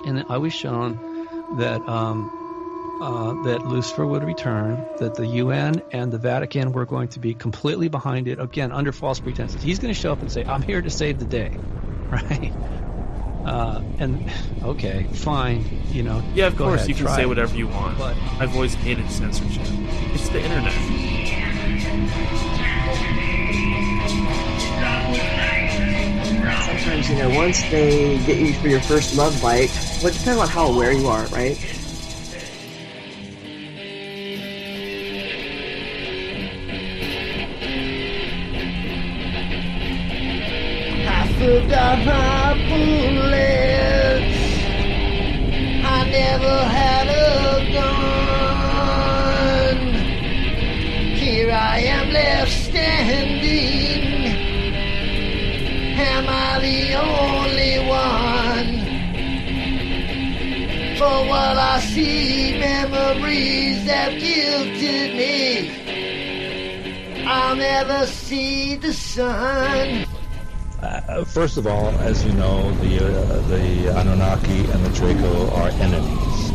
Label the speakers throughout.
Speaker 1: And I was shown that that Lucifer would return, that the UN and the Vatican were going to be completely behind it, again, under false pretenses. He's going to show up and say, I'm here to save the day, right? And, okay, fine, you know.
Speaker 2: Yeah, of course,
Speaker 1: ahead,
Speaker 2: you can say whatever you want.
Speaker 1: But
Speaker 2: I've always hated censorship. It's the internet.
Speaker 3: Sometimes, you know, once they get you for your first love bite, well, it depends on how aware you are, right?
Speaker 4: I forgot my bullets. I never had a gun. Here I am left standing. Am I the only one? For what I see, memories have guilted me. I'll never see the sun.
Speaker 5: First of all, as you know, the Anunnaki and the Draco are enemies.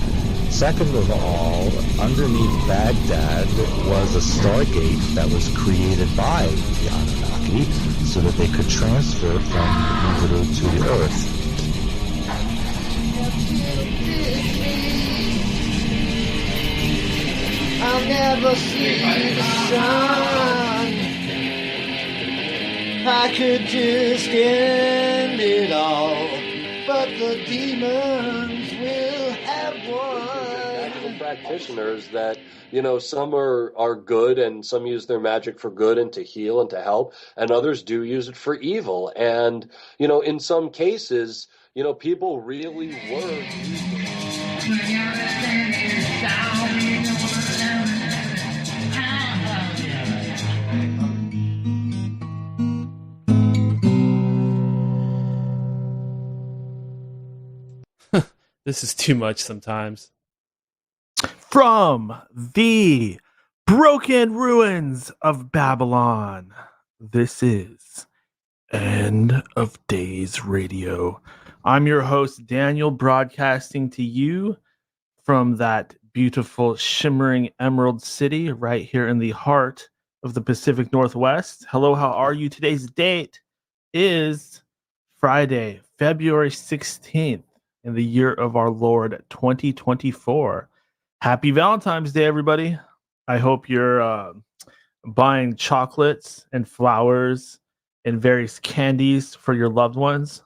Speaker 5: Second of all, underneath Baghdad was a stargate that was created by the Anunnaki so that they could transfer from Jupiter to the Earth.
Speaker 4: I'll never see the sun. I could just end it all, but the demons will have won.
Speaker 6: Actual practitioners that, you know, some are good and some use their magic for good and to heal and to help, and others do use it for evil. And, you know, in some cases, you know, people really were.
Speaker 2: This is too much sometimes.
Speaker 7: From the broken ruins of Babylon, this is End of Days Radio. I'm your host, Daniel, broadcasting to you from that beautiful, shimmering Emerald City right here in the heart of the Pacific Northwest. Hello, how are you? Today's date is Friday, February 16th. In the year of our Lord 2024. Happy Valentine's Day, everybody. I hope you're buying chocolates and flowers and various candies for your loved ones.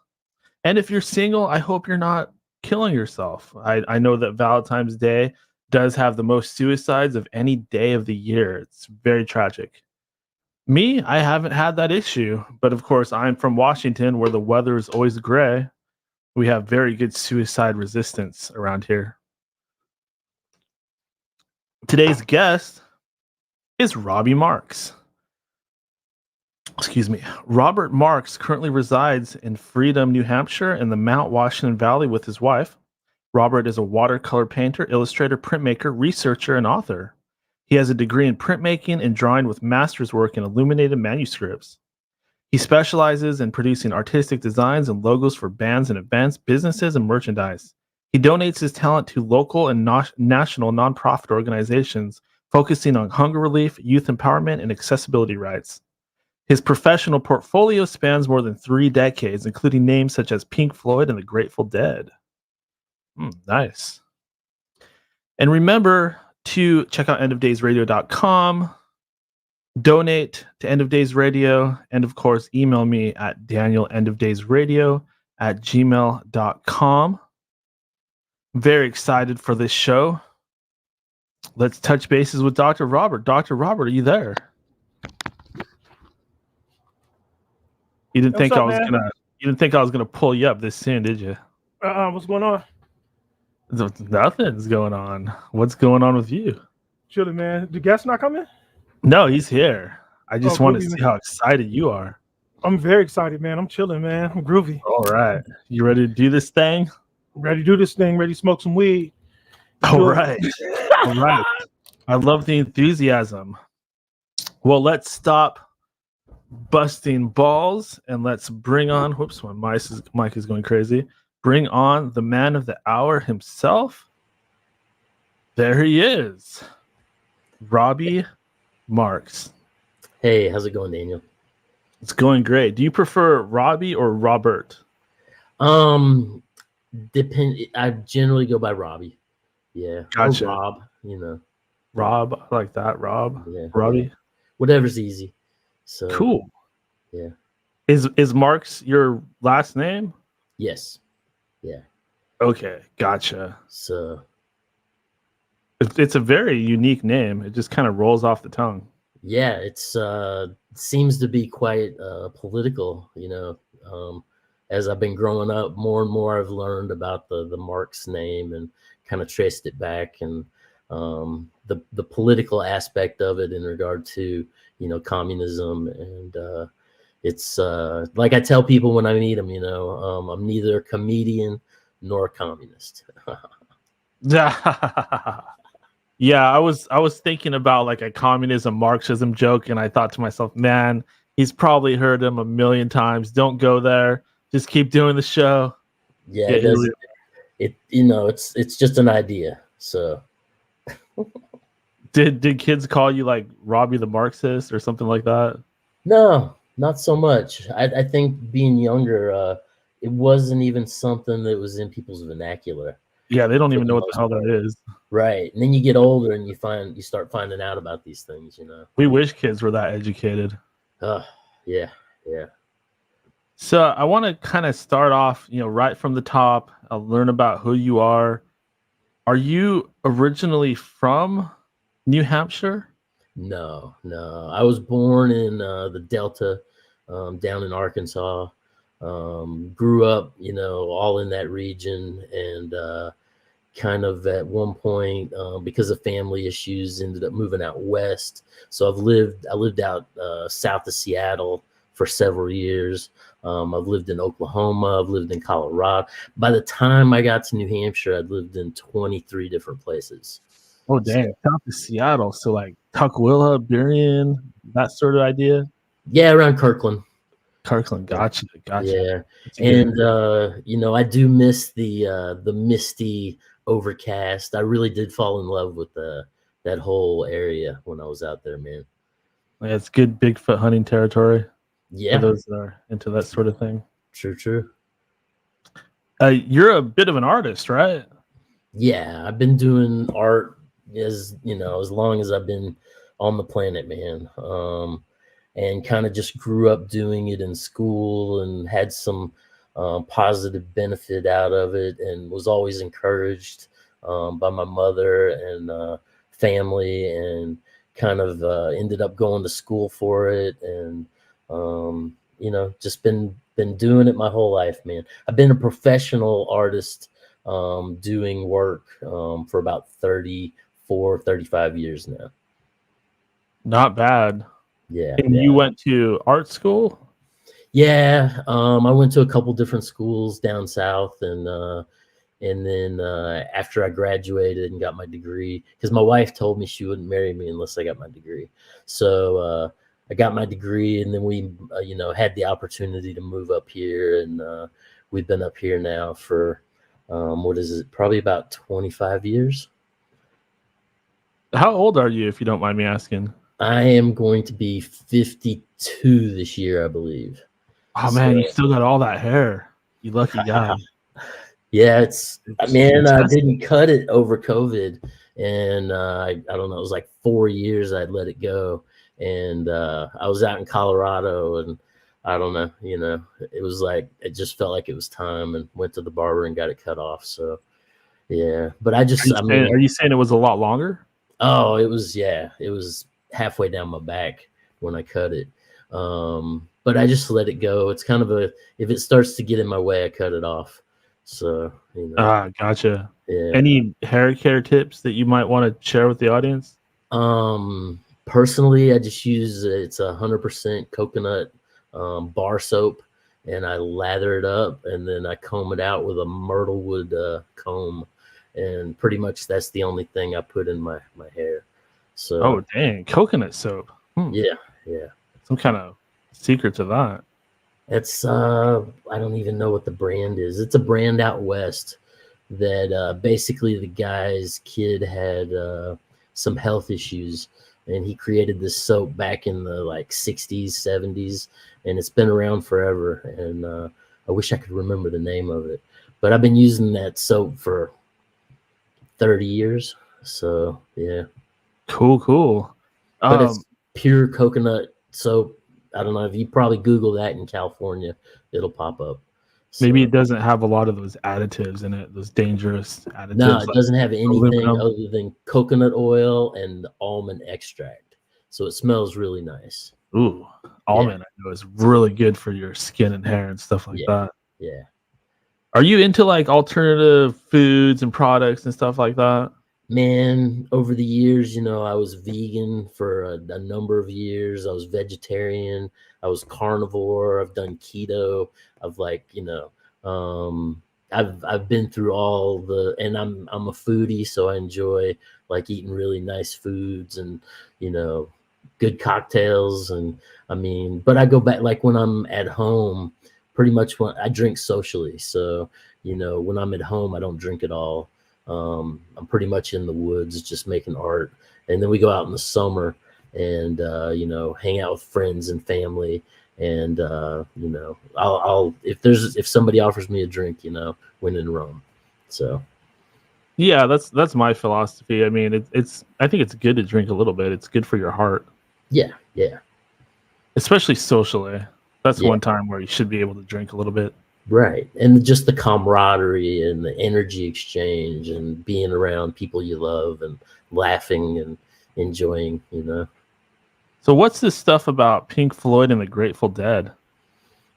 Speaker 7: And if you're single, I hope you're not killing yourself. I know that Valentine's Day does have the most suicides of any day of the year. It's very tragic. Me, I haven't had that issue. But of course, I'm from Washington, where the weather is always gray. We have very good suicide resistance around here. Today's guest is Robby Marx. Excuse me. Robert Marx currently resides in Freedom, New Hampshire in the Mount Washington Valley with his wife. Robert is a watercolor painter, illustrator, printmaker, researcher, and author. He has a degree in printmaking and drawing with master's work in illuminated manuscripts. He specializes in producing artistic designs and logos for bands and events, businesses, and merchandise. He donates his talent to local and national nonprofit organizations focusing on hunger relief, youth empowerment, and accessibility rights. His professional portfolio spans more than 3 decades, including names such as Pink Floyd and the Grateful Dead. Nice. And remember to check out endofdaysradio.com. Donate to End of Days Radio, and of course, email me at danielendofdaysradio@gmail.com. Very excited for this show. Let's touch bases with Dr. Robert. Dr. Robert, are you there? You didn't think I was gonna pull you up this soon, did you?
Speaker 8: What's going on?
Speaker 7: Nothing's going on. What's going on with you?
Speaker 8: Chilling, man. The guest not coming?
Speaker 7: No, he's here. I just want to see how excited you are.
Speaker 8: I'm very excited, man. I'm chilling, man. I'm groovy.
Speaker 7: All right. You ready to do this thing?
Speaker 8: Ready to do this thing. Ready to smoke some weed.
Speaker 7: All right. All right. I love the enthusiasm. Well, let's stop busting balls, and let's bring on. Whoops, my mic is going crazy. Bring on the man of the hour himself. There he is, Robby Marx.
Speaker 9: Hey, how's it going, Daniel?
Speaker 7: It's going great. Do you prefer Robby or Robert?
Speaker 9: Depend. I generally go by Robby. Yeah,
Speaker 7: Gotcha.
Speaker 9: Or Rob. You know,
Speaker 7: Rob, I like that. Rob,
Speaker 9: yeah,
Speaker 7: Robby.
Speaker 9: whatever's easy. So
Speaker 7: Cool.
Speaker 9: Yeah.
Speaker 7: Is Marx your last name?
Speaker 9: Yes. Yeah.
Speaker 7: Okay, gotcha.
Speaker 9: So
Speaker 7: It's a very unique name. It just kind of rolls off the tongue.
Speaker 9: yeah, it's seems to be quite political. You know, as I've been growing up, more and more I've learned about the Marx name and kind of traced it back, and the political aspect of it in regard to, you know, communism. And it's like I tell people when I meet them, you know, I'm neither a comedian nor a communist.
Speaker 7: Yeah, I was thinking about like a communism Marxism joke, and I thought to myself, man, he's probably heard him a million times. Don't go there. Just keep doing the show.
Speaker 9: Yeah,
Speaker 7: Yeah,
Speaker 9: it doesn't. It, you know, it's just an idea. So
Speaker 7: Did kids call you like Robby the Marxist or something like that?
Speaker 9: no, not so much. I think being younger, it wasn't even something that was in people's vernacular.
Speaker 7: Yeah, they don't
Speaker 9: For
Speaker 7: even
Speaker 9: the
Speaker 7: know what the
Speaker 9: most
Speaker 7: hell
Speaker 9: part.
Speaker 7: that is.
Speaker 9: Right. And then you get older and you start finding out about these things, you know.
Speaker 7: We wish kids were that educated.
Speaker 9: Yeah.
Speaker 7: So I want to kind of start off, you know, right from the top. I'll learn about who you are. Are you originally from New Hampshire?
Speaker 9: No. I was born in the Delta, down in Arkansas. Grew up, you know, all in that region, and kind of at one point, because of family issues, ended up moving out west. So I lived out south of Seattle for several years. I've lived in Oklahoma. I've lived in Colorado. By the time I got to New Hampshire, I'd lived in 23 different places.
Speaker 7: Oh, dang. South of Seattle. So like Tukwila, Burien, that sort of idea?
Speaker 9: Yeah, around Kirkland.
Speaker 7: Kirkland. Gotcha.
Speaker 9: Yeah.
Speaker 7: That's good.
Speaker 9: And you know, I do miss the misty overcast. I really did fall in love with that whole area when I was out there, man.
Speaker 7: Yeah, it's good Bigfoot hunting territory.
Speaker 9: Yeah.
Speaker 7: For those that are into that sort of thing.
Speaker 9: True.
Speaker 7: You're a bit of an artist, right?
Speaker 9: Yeah, I've been doing art as long as I've been on the planet, man. And kind of just grew up doing it in school and had some positive benefit out of it, and was always encouraged by my mother and family, and kind of ended up going to school for it, and you know, just been doing it my whole life, man. I've been a professional artist doing work for about 35 years now.
Speaker 7: Not bad.
Speaker 9: Yeah.
Speaker 7: And you went to art school?
Speaker 9: Yeah, I went to a couple different schools down south, and then after I graduated and got my degree, because my wife told me she wouldn't marry me unless I got my degree. So I got my degree, and then we, you know, had the opportunity to move up here, and we've been up here now for what is it? Probably about 25 years.
Speaker 7: How old are you, if you don't mind me asking?
Speaker 9: I am going to be 52 this year, I believe.
Speaker 7: Oh man, you still got all that hair. You lucky guy.
Speaker 9: Yeah, man, I didn't cut it over COVID, and I don't know, it was like 4 years I'd let it go, and I was out in Colorado, and I don't know, you know, it was like, it just felt like it was time, and went to the barber and got it cut off. So yeah, but are
Speaker 7: you saying it was a lot longer?
Speaker 9: Oh, it was halfway down my back when I cut it. But I just let it go. It's kind of if it starts to get in my way, I cut it off. So, you know.
Speaker 7: Gotcha.
Speaker 9: Yeah.
Speaker 7: Any hair care tips that you might want to share with the audience?
Speaker 9: Personally, I just use it's 100% coconut bar soap, and I lather it up, and then I comb it out with a myrtlewood comb, and pretty much that's the only thing I put in my hair. So
Speaker 7: dang, coconut soap.
Speaker 9: Yeah.
Speaker 7: Some kind of secret to that?
Speaker 9: It's I don't even know what the brand is. It's a brand out west that basically the guy's kid had some health issues, and he created this soap back in the like 60s, 70s, and it's been around forever. And I wish I could remember the name of it, but I've been using that soap for 30 years. So yeah.
Speaker 7: Cool.
Speaker 9: But it's pure coconut soap. I don't know if you probably Google that in California, it'll pop up. So,
Speaker 7: maybe it doesn't have a lot of those additives in it, those dangerous additives.
Speaker 9: no, it doesn't have anything
Speaker 7: aluminum.
Speaker 9: other than coconut oil and almond extract. So it smells really nice.
Speaker 7: Ooh, almond I know is really good for your skin and hair and stuff like that.
Speaker 9: Yeah.
Speaker 7: Are you into like alternative foods and products and stuff like that?
Speaker 9: Man, over the years, I was vegan for a number of years. I was vegetarian. I was carnivore. I've done keto. I've I've been through all the, and I'm a foodie, so I enjoy like eating really nice foods and good cocktails. And but I go back, like when I'm at home, pretty much when I drink socially. So when I'm at home, I don't drink at all. I'm pretty much in the woods just making art, and then we go out in the summer and hang out with friends and family, and I'll if somebody offers me a drink, when in Rome. So
Speaker 7: yeah, that's my philosophy. I mean, I think it's good to drink a little bit. It's good for your heart.
Speaker 9: Yeah,
Speaker 7: especially socially. That's one time where you should be able to drink a little bit.
Speaker 9: Right. And just the camaraderie and the energy exchange and being around people you love and laughing and enjoying,
Speaker 7: So what's this stuff about Pink Floyd and the Grateful Dead?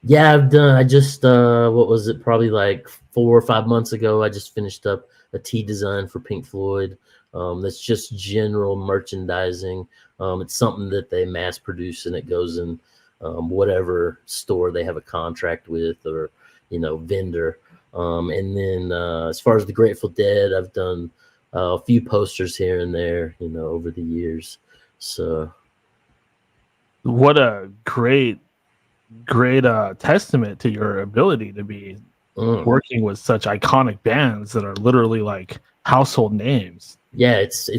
Speaker 9: Yeah, I just, what was it? Probably like 4 or 5 months ago, I just finished up a tee design for Pink Floyd. That's just general merchandising. It's something that they mass produce, and it goes in whatever store they have a contract with, or vendor. And then as far as the Grateful Dead, I've done a few posters here and there, over the years. So
Speaker 7: what a great testament to your ability to be working with such iconic bands that are literally like household names.
Speaker 9: Yeah, it's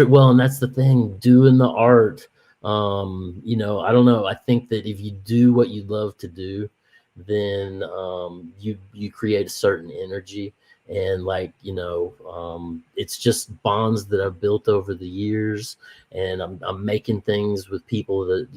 Speaker 9: well, and that's the thing, doing the art. I don't know. I think that if you do what you love to do, then you create a certain energy, and it's just bonds that I've built over the years, and I'm making things with people that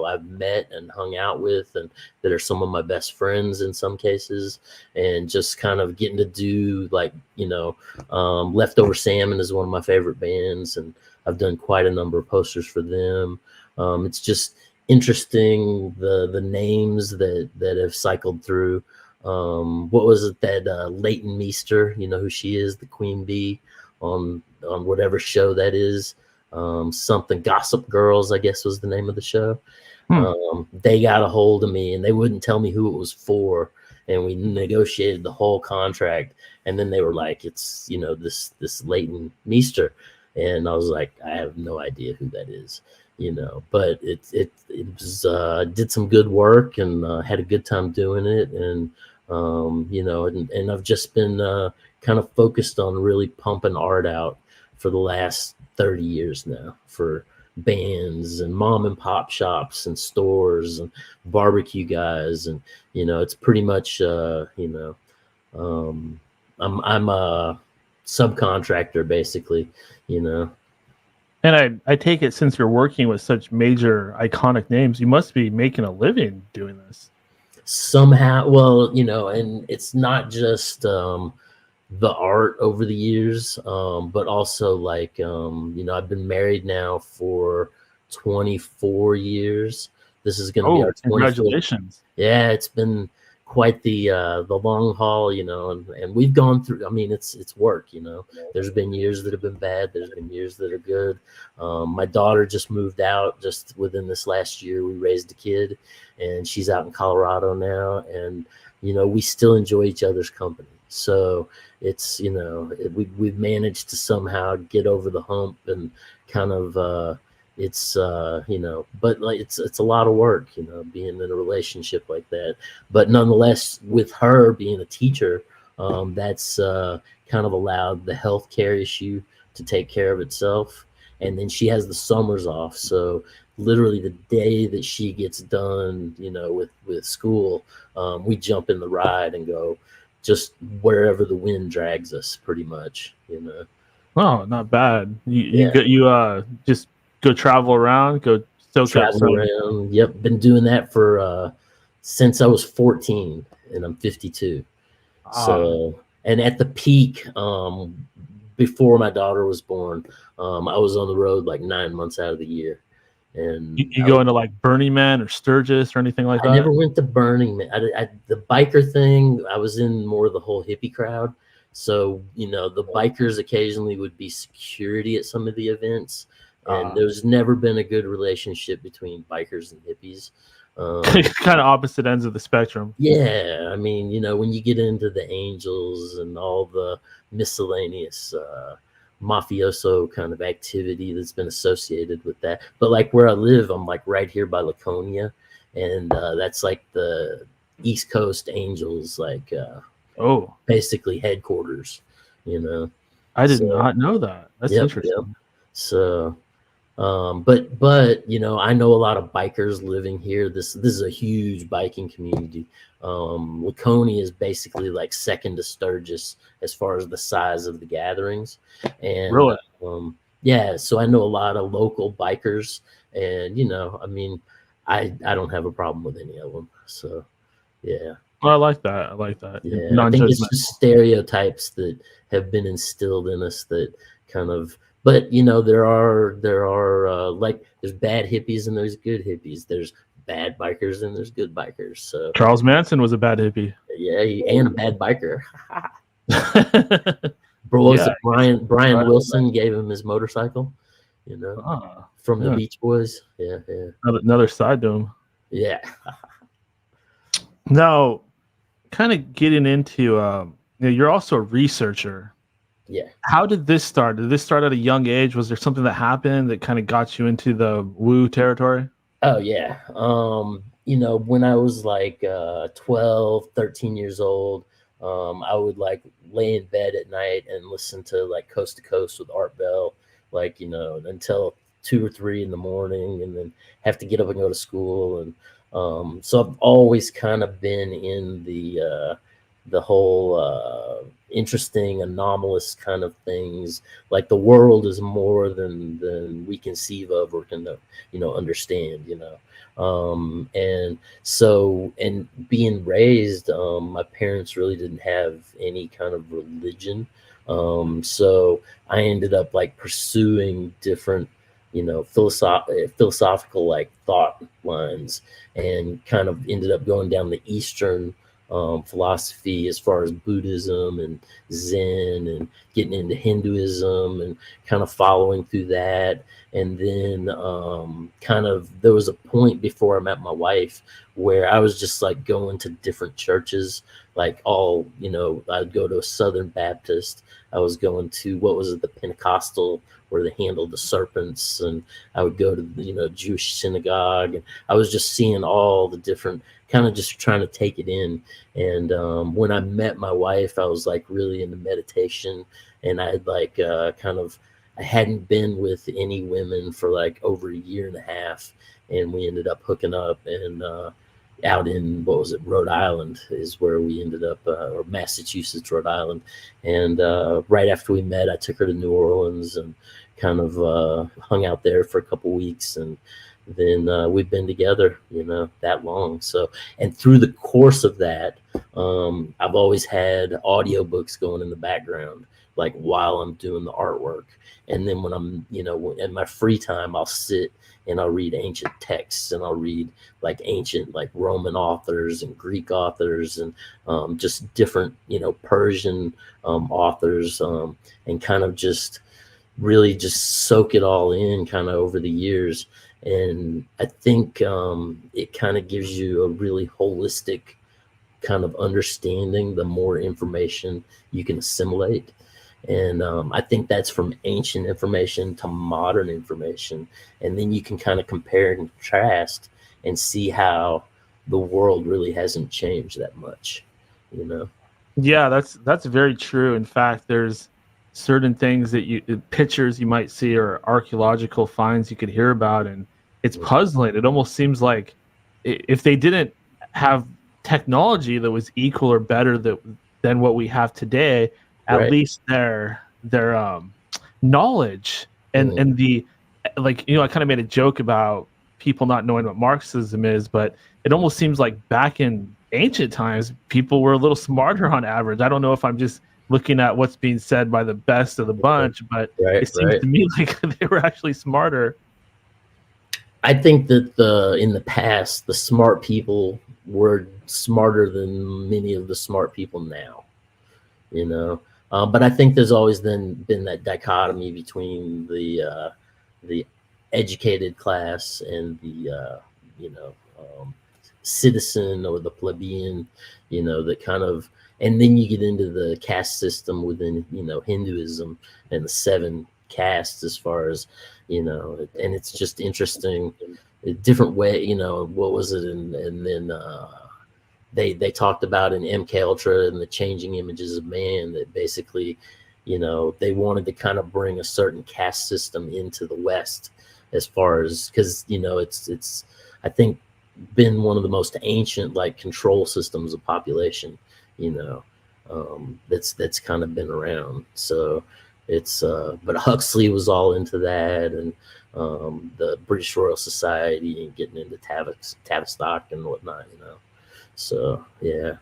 Speaker 9: I've met and hung out with, and that are some of my best friends in some cases, and just kind of getting to do Leftover Salmon is one of my favorite bands, and I've done quite a number of posters for them. It's just interesting the names that have cycled through. What was it that Leighton Meester, who she is, the Queen Bee on whatever show that is, something Gossip Girls, I guess was the name of the show. They got a hold of me, and they wouldn't tell me who it was for, and we negotiated the whole contract, and then they were like, it's this Leighton Meester, and I was like, I have no idea who that is. But it was did some good work, and had a good time doing it, and and I've just been kind of focused on really pumping art out for the last 30 years now, for bands and mom and pop shops and stores and barbecue guys, and it's pretty much I'm a subcontractor basically,
Speaker 7: And I take it, since you're working with such major iconic names, you must be making a living doing this.
Speaker 9: Somehow, well, and it's not just the art over the years, but also I've been married now for 24 years. This is going to be our 24th.
Speaker 7: Congratulations.
Speaker 9: Yeah, it's been quite the long haul, and we've gone through, it's work, there's been years that have been bad, there's been years that are good. My daughter just moved out just within this last year. We raised a kid, and she's out in Colorado now, and we still enjoy each other's company. So it's we've managed to somehow get over the hump and kind of it's but like it's a lot of work, being in a relationship like that. But nonetheless, with her being a teacher, that's kind of allowed the healthcare issue to take care of itself. And then she has the summers off, so literally the day that she gets done, with school, we jump in the ride and go just wherever the wind drags us, pretty much.
Speaker 7: Oh, not bad.
Speaker 9: Yeah.
Speaker 7: You just go travel around, go
Speaker 9: Travel around. Yep, been doing that for since I was 14, and I'm 52. So, and at the peak, before my daughter was born, I was on the road like 9 months out of the year. And
Speaker 7: you go into like Burning Man or Sturgis or anything like that?
Speaker 9: I never went to Burning Man. The biker thing, I was in more of the whole hippie crowd. So, the bikers occasionally would be security at some of the events. And there's never been a good relationship between bikers and hippies.
Speaker 7: Kind of opposite ends of the spectrum.
Speaker 9: Yeah. I mean, when you get into the Angels and all the miscellaneous mafioso kind of activity that's been associated with that. But like where I live, I'm like right here by Laconia. And that's like the East Coast Angels, like basically headquarters,
Speaker 7: I did not know that. That's interesting.
Speaker 9: Yep. So but I know a lot of bikers living here. This is a huge biking community. Laconia is basically like second to Sturgis as far as the size of the gatherings. And
Speaker 7: really?
Speaker 9: So I know a lot of local bikers, and I mean, I don't have a problem with any of them. So yeah.
Speaker 7: Well, I like that.
Speaker 9: Yeah, I think it's just stereotypes that have been instilled in us that kind of. But there are like there's bad hippies and there's good hippies. There's bad bikers and there's good bikers. So
Speaker 7: Charles Manson was a bad hippie.
Speaker 9: Yeah, and a bad biker. Bro, Brian Wilson gave him his motorcycle. From the Beach Boys. Yeah.
Speaker 7: Another side to him.
Speaker 9: Yeah.
Speaker 7: Now, kind of getting into you're also a researcher.
Speaker 9: Yeah.
Speaker 7: How did this start? Did this start at a young age? Was there something that happened that kind of got you into the woo territory?
Speaker 9: Oh, yeah. When I was like 12, 13 years old, I would like lay in bed at night and listen to like Coast to Coast with Art Bell, like, until 2 or 3 in the morning, and then have to get up and go to school. And so I've always kind of been in the whole interesting, anomalous kind of things. Like the world is more than we conceive of or can understand. And so, and being raised, my parents really didn't have any kind of religion. So I ended up like pursuing different philosophical like thought lines, and kind of ended up going down the Eastern philosophy as far as Buddhism and Zen, and getting into Hinduism and kind of following through that. And then kind of there was a point before I met my wife where I was just like going to different churches, like I'd go to a Southern Baptist. I was going to, the Pentecostal, where they handled the serpents, and I would go to Jewish synagogue, and I was just seeing all the different, kind of just trying to take it in. And when I met my wife, I was like really into meditation, and I had like I hadn't been with any women for like over a year and a half, and we ended up hooking up, and out in Rhode Island is where we ended up, or Massachusetts, Rhode Island. And right after we met, I took her to New Orleans and kind of hung out there for a couple weeks, and then we've been together that long. So, and through the course of that, I've always had audiobooks going in the background, like while I'm doing the artwork. And then when I'm in my free time, I'll sit and I'll read ancient texts, and I'll read like ancient, like Roman authors and Greek authors, and just different, Persian authors, and kind of just really just soak it all in kind of over the years. And I think it kind of gives you a really holistic kind of understanding the more information you can assimilate. And I think that's from ancient information to modern information. And then you can kind of compare and contrast and see how the world really hasn't changed that much, you know?
Speaker 7: Yeah, that's very true. In fact, there's certain things that pictures you might see or archaeological finds you could hear about, and it's puzzling. It almost seems like if they didn't have technology that was equal or better than what we have today, at
Speaker 9: Right.
Speaker 7: least their knowledge and the, like, I kind of made a joke about people not knowing what Marxism is, but it almost seems like back in ancient times, people were a little smarter on average. I don't know if I'm just looking at what's being said by the best of the bunch, but
Speaker 9: Right,
Speaker 7: it seems
Speaker 9: right.
Speaker 7: to me like they were actually smarter.
Speaker 9: I think that in the past, the smart people were smarter than many of the smart people now, you know. But I think there's always been that dichotomy between the educated class and the citizen or the plebeian, that kind of, and then you get into the caste system within Hinduism and the 7 castes, as far as and it's just interesting, a different way. What was it? And then they talked about in MK Ultra and the changing images of man, that basically they wanted to kind of bring a certain caste system into the West, as far as, because it's I think been one of the most ancient like control systems of population, that's kind of been around. So it's but Huxley was all into that, and the British Royal Society, and getting into Tavistock and whatnot, so yeah.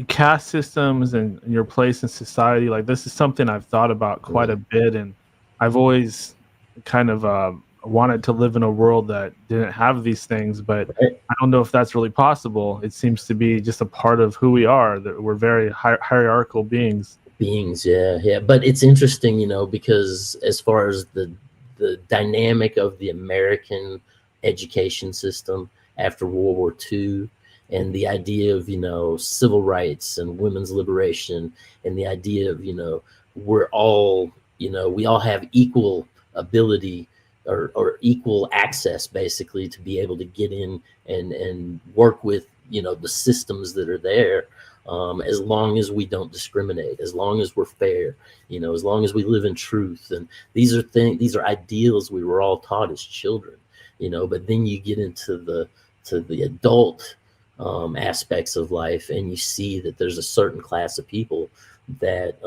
Speaker 7: Caste systems and your place in society, like, this is something I've thought about quite a bit, and I've always kind of wanted to live in a world that didn't have these things, but I don't know if that's really possible. It seems to be just a part of who we are, that we're very hierarchical beings.
Speaker 9: Yeah, but it's interesting, because as far as the dynamic of the American education system after World War II, and the idea of civil rights and women's liberation, and the idea of we're all we all have equal ability or equal access, basically, to be able to get in and work with the systems that are there, as long as we don't discriminate, as long as we're fair, as long as we live in truth. And these are ideals we were all taught as children, but then you get into the adult aspects of life, and you see that there's a certain class of people that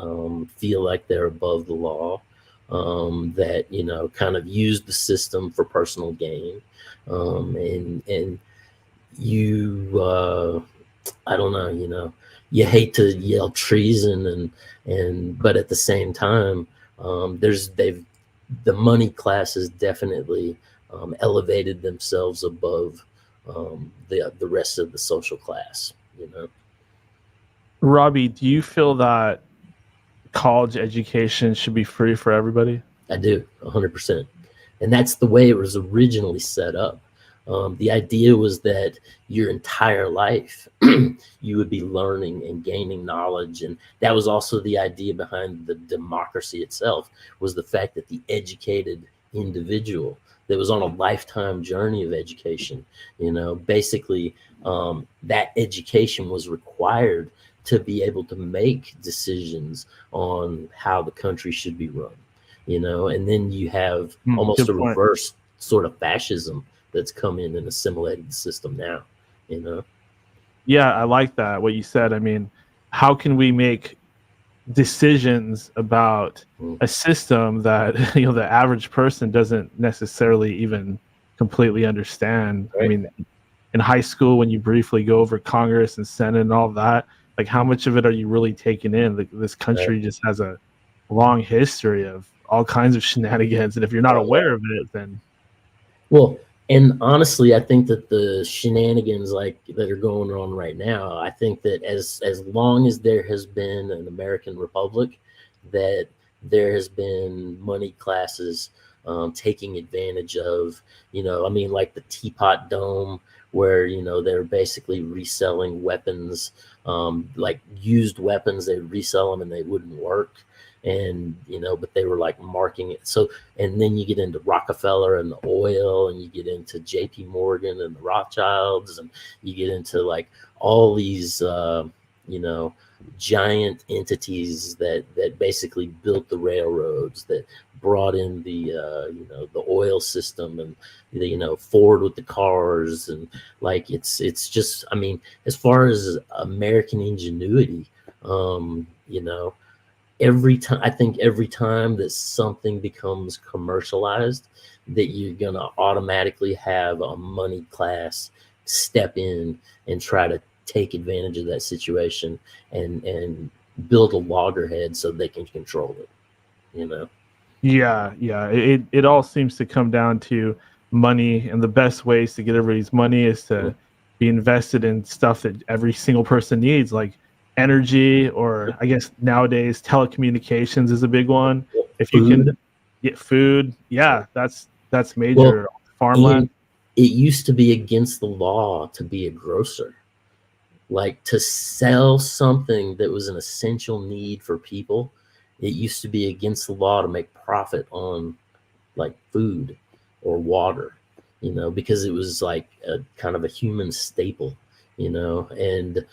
Speaker 9: feel like they're above the law, that kind of use the system for personal gain, and you I don't know, you hate to yell treason, but at the same time, the money class has definitely elevated themselves above the rest of the social class.
Speaker 7: Robby, do you feel that college education should be free for everybody?
Speaker 9: I do, 100%. And that's the way it was originally set up. The idea was that your entire life you would be learning and gaining knowledge. And that was also the idea behind the democracy itself, was the fact that the educated individual that was on a lifetime journey of education, basically that education was required to be able to make decisions on how the country should be run, and then you have almost a reverse sort of fascism that's come in and assimilated the system now,
Speaker 7: Yeah, I like that, what you said. I mean, how can we make decisions about a system that the average person doesn't necessarily even completely understand? Right. I mean, in high school, when you briefly go over Congress and Senate and all that, like, how much of it are you really taking in? Like, this country just has a long history of all kinds of shenanigans, and if you're not aware of it, then
Speaker 9: and honestly, I think that the shenanigans like that are going on right now, I think that as long as there has been an American republic, that there has been money classes taking advantage of, like the Teapot Dome, where, you know, they're basically reselling weapons, like used weapons. They would resell them and they wouldn't work. And, you know, but they were like marking it. So, and then you get into Rockefeller and the oil, and you get into JP Morgan and the Rothschilds, and you get into like all these, you know, giant entities that basically built the railroads, that brought in the, you know, the oil system, and the, you know, Ford with the cars. And like, it's just, I mean, as far as American ingenuity, you know, every time that something becomes commercialized, that you're gonna automatically have a money class step in and try to take advantage of that situation and build a loggerhead so they can control it, you know.
Speaker 7: Yeah. It all seems to come down to money, and the best ways to get everybody's money is to be invested in stuff that every single person needs, like energy, or I guess nowadays telecommunications is a big one. If you can get food, yeah, that's major.
Speaker 9: Well,
Speaker 7: Farmland.
Speaker 9: It used to be against the law to be a grocer, like to sell something that was an essential need for people. It used to be against the law to make profit on like food or water, you know, because it was like a kind of a human staple, you know. And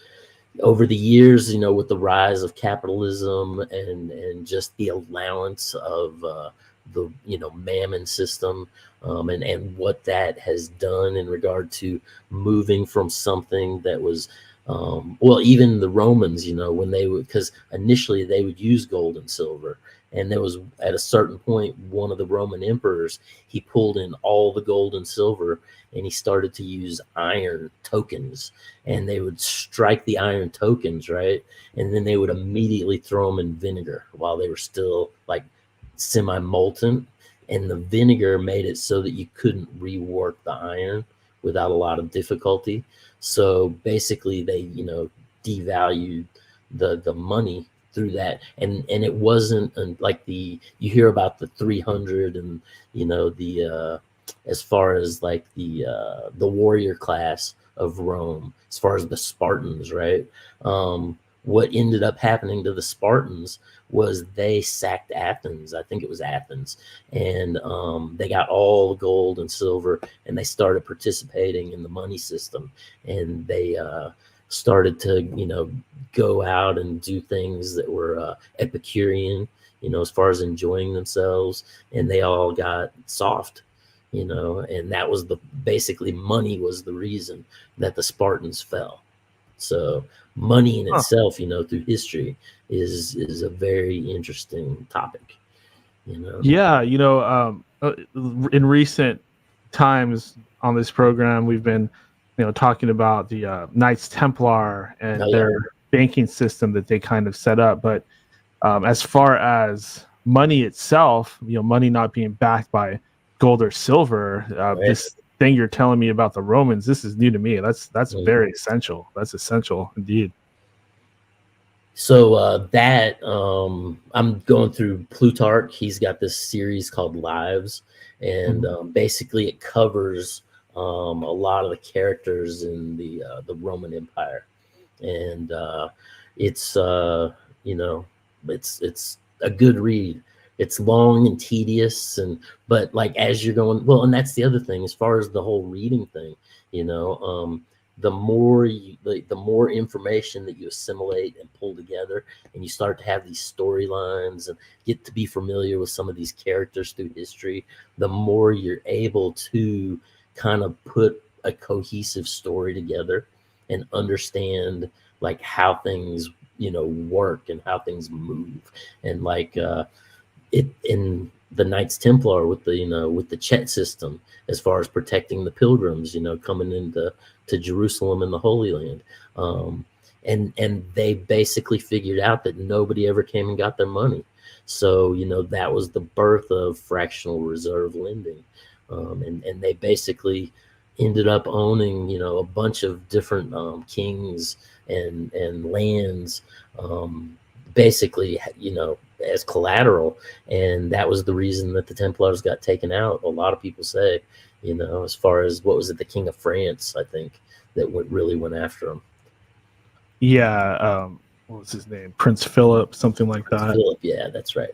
Speaker 9: over the years, you know, with the rise of capitalism and just the allowance of the, you know, mammon system, and what that has done in regard to moving from something that was, well, even the Romans, you know, when they would, because initially they would use gold and silver. And there was, at a certain point, one of the Roman emperors, he pulled in all the gold and silver, and he started to use iron tokens. And they would strike the iron tokens, right? And then they would immediately throw them in vinegar while they were still like semi-molten. And the vinegar made it so that you couldn't rework the iron without a lot of difficulty. So basically they, you know, devalued the money through that. And it wasn't like you hear about the 300 and, you know, the as far as like the warrior class of Rome, as far as the Spartans, right? What ended up happening to the Spartans was they sacked Athens. I think it was Athens. And they got all the gold and silver, and they started participating in the money system. And they started to, you know, go out and do things that were Epicurean, you know, as far as enjoying themselves. And they all got soft, you know, and that was basically money was the reason that the Spartans fell. So money in itself, you know, through history is a very interesting topic, you know.
Speaker 7: Yeah, you know, in recent times on this program, we've been, you know, talking about the Knights Templar and their banking system that they kind of set up. But as far as money itself, you know, money not being backed by gold or silver, this thing you're telling me about the Romans, this is new to me. That's very essential. That's essential indeed.
Speaker 9: So that I'm going through Plutarch. He's got this series called Lives, and basically it covers a lot of the characters in the Roman Empire, and it's you know, it's a good read. It's long and tedious, but like as you're going, well, and that's the other thing as far as the whole reading thing, you know, the more information that you assimilate and pull together, and you start to have these storylines and get to be familiar with some of these characters through history, the more you're able to kind of put a cohesive story together and understand like how things, you know, work and how things move. And like it in the Knights Templar with the, you know, with the Chet system, as far as protecting the pilgrims, you know, coming into Jerusalem and the Holy Land. And they basically figured out that nobody ever came and got their money. So, you know, that was the birth of fractional reserve lending. And they basically ended up owning, you know, a bunch of different kings and lands, basically, you know, as collateral, and that was the reason that the Templars got taken out. A lot of people say, you know, as far as what was it, the King of France, I think, that really went after him.
Speaker 7: Yeah, what was his name? Prince Philip, something like that.
Speaker 9: Philip, yeah, that's right.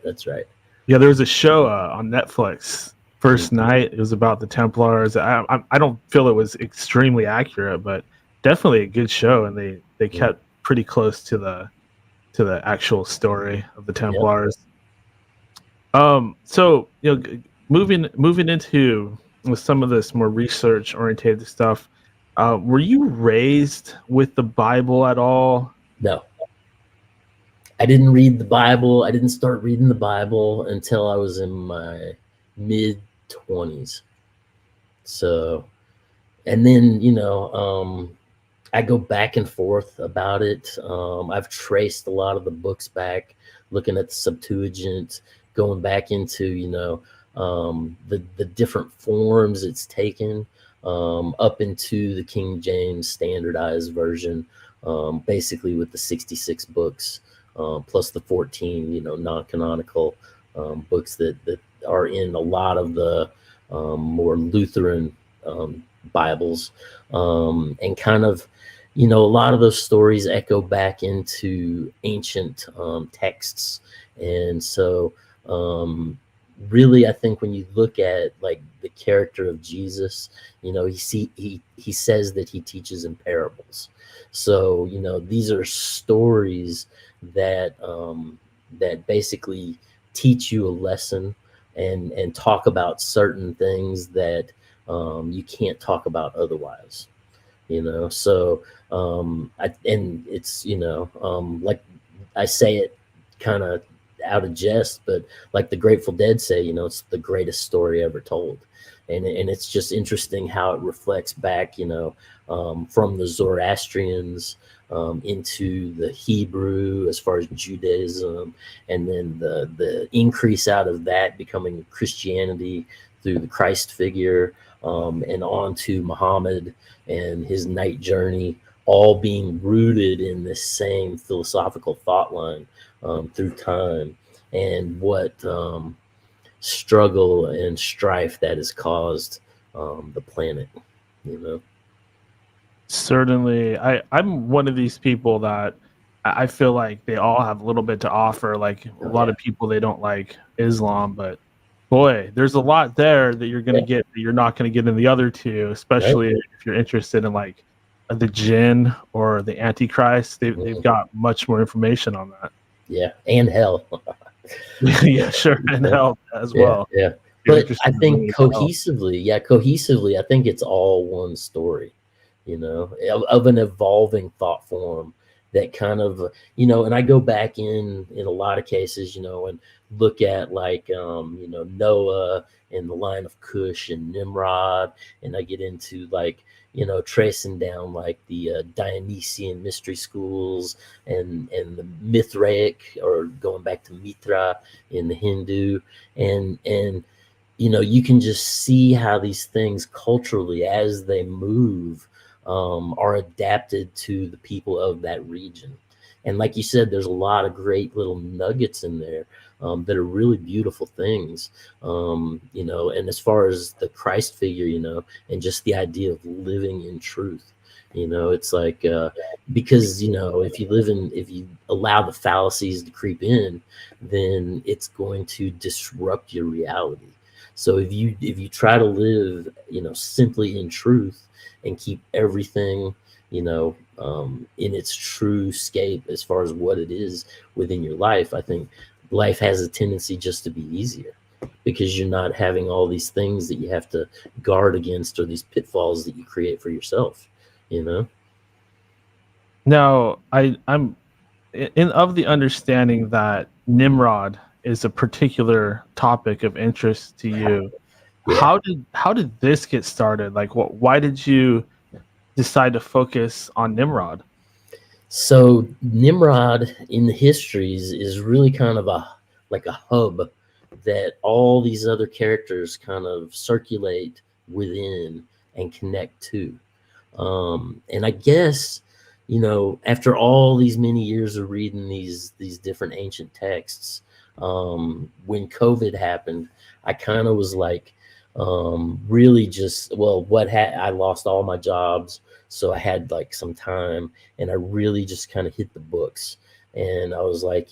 Speaker 7: Yeah, there was a show on Netflix. First Night. It was about the Templars. I don't feel it was extremely accurate, but definitely a good show, and they kept pretty close to the actual story of the Templars. So you know, moving into some of this more research oriented stuff. Were you raised with the Bible at all?
Speaker 9: No. I didn't read the Bible. I didn't start reading the Bible until I was in my mid-20s. So, and then, you know, I go back and forth about it. I've traced a lot of the books back, looking at the Septuagint, going back into, you know, the different forms it's taken, up into the King James standardized version, basically with the 66 books, plus the 14, you know, non-canonical books that are in a lot of the more Lutheran Bibles, and kind of, you know, a lot of those stories echo back into ancient texts. And so really, I think when you look at like the character of Jesus, you know, he says that he teaches in parables. So, you know, these are stories that that basically teach you a lesson and talk about certain things that you can't talk about otherwise, you know. So and it's, you know, like I say it kind of out of jest, but like the Grateful Dead say, you know, it's the greatest story ever told. And it's just interesting how it reflects back, you know, from the Zoroastrians into the Hebrew as far as Judaism, and then the increase out of that becoming Christianity through the Christ figure, and on to Muhammad and his night journey, all being rooted in this same philosophical thought line through time, and what struggle and strife that has caused the planet, you know.
Speaker 7: Certainly. I'm one of these people that I feel like they all have a little bit to offer. Like a lot of people, they don't like Islam, but boy, there's a lot there that you're going to get that you're not going to get in the other two, especially if you're interested in like the Jin or the Antichrist. They've got much more information on that.
Speaker 9: Yeah, and hell.
Speaker 7: Yeah, sure, and hell as well.
Speaker 9: Yeah. But I think cohesively, I think it's all one story, you know, of an evolving thought form that kind of, you know, and I go back in a lot of cases, you know, and look at like, you know, Noah and the line of Kush and Nimrod, and I get into like, you know, tracing down like the Dionysian mystery schools and the Mithraic, or going back to Mithra in the Hindu, and you know, you can just see how these things culturally, as they move, are adapted to the people of that region. And like you said, there's a lot of great little nuggets in there that are really beautiful things, you know. And as far as the Christ figure, you know, and just the idea of living in truth, you know, it's like, because, you know, if you allow the fallacies to creep in, then it's going to disrupt your reality. So if you try to live, you know, simply in truth and keep everything, you know, in its true scape as far as what it is within your life, I think life has a tendency just to be easier, because you're not having all these things that you have to guard against, or these pitfalls that you create for yourself, you know.
Speaker 7: Now, I'm of the understanding that Nimrod is a particular topic of interest to you. How did this get started? Like, why did you decide to focus on Nimrod?
Speaker 9: So Nimrod in the histories is really kind of a hub that all these other characters kind of circulate within and connect to. And I guess, you know, after all these many years of reading these different ancient texts, when COVID happened, I kind of was like, really just, well, I lost all my jobs. So I had like some time, and I really just kind of hit the books. And I was like,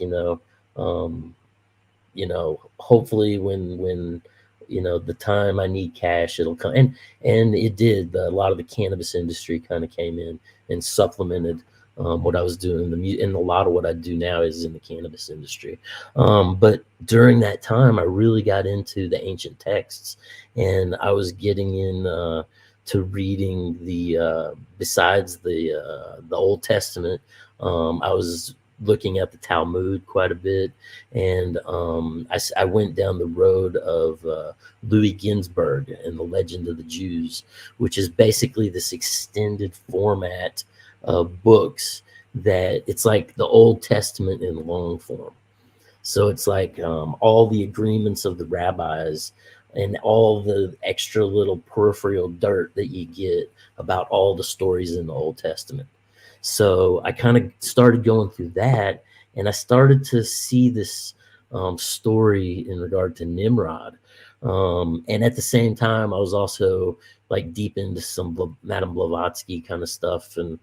Speaker 9: hopefully when the time I need cash, it'll come. And it did. A lot of the cannabis industry kind of came in and supplemented what I was doing. And a lot of what I do now is in the cannabis industry. But during that time, I really got into the ancient texts, and I was getting in to reading besides the Old Testament. I was looking at the Talmud quite a bit, and I went down the road of Louis Ginsburg and the Legend of the Jews, which is basically this extended format of books that it's like the Old Testament in long form. So it's like all the agreements of the rabbis and all the extra little peripheral dirt that you get about all the stories in the Old Testament. So I kind of started going through that, and I started to see this story in regard to Nimrod. And at the same time, I was also like deep into some Madame Blavatsky kind of stuff, and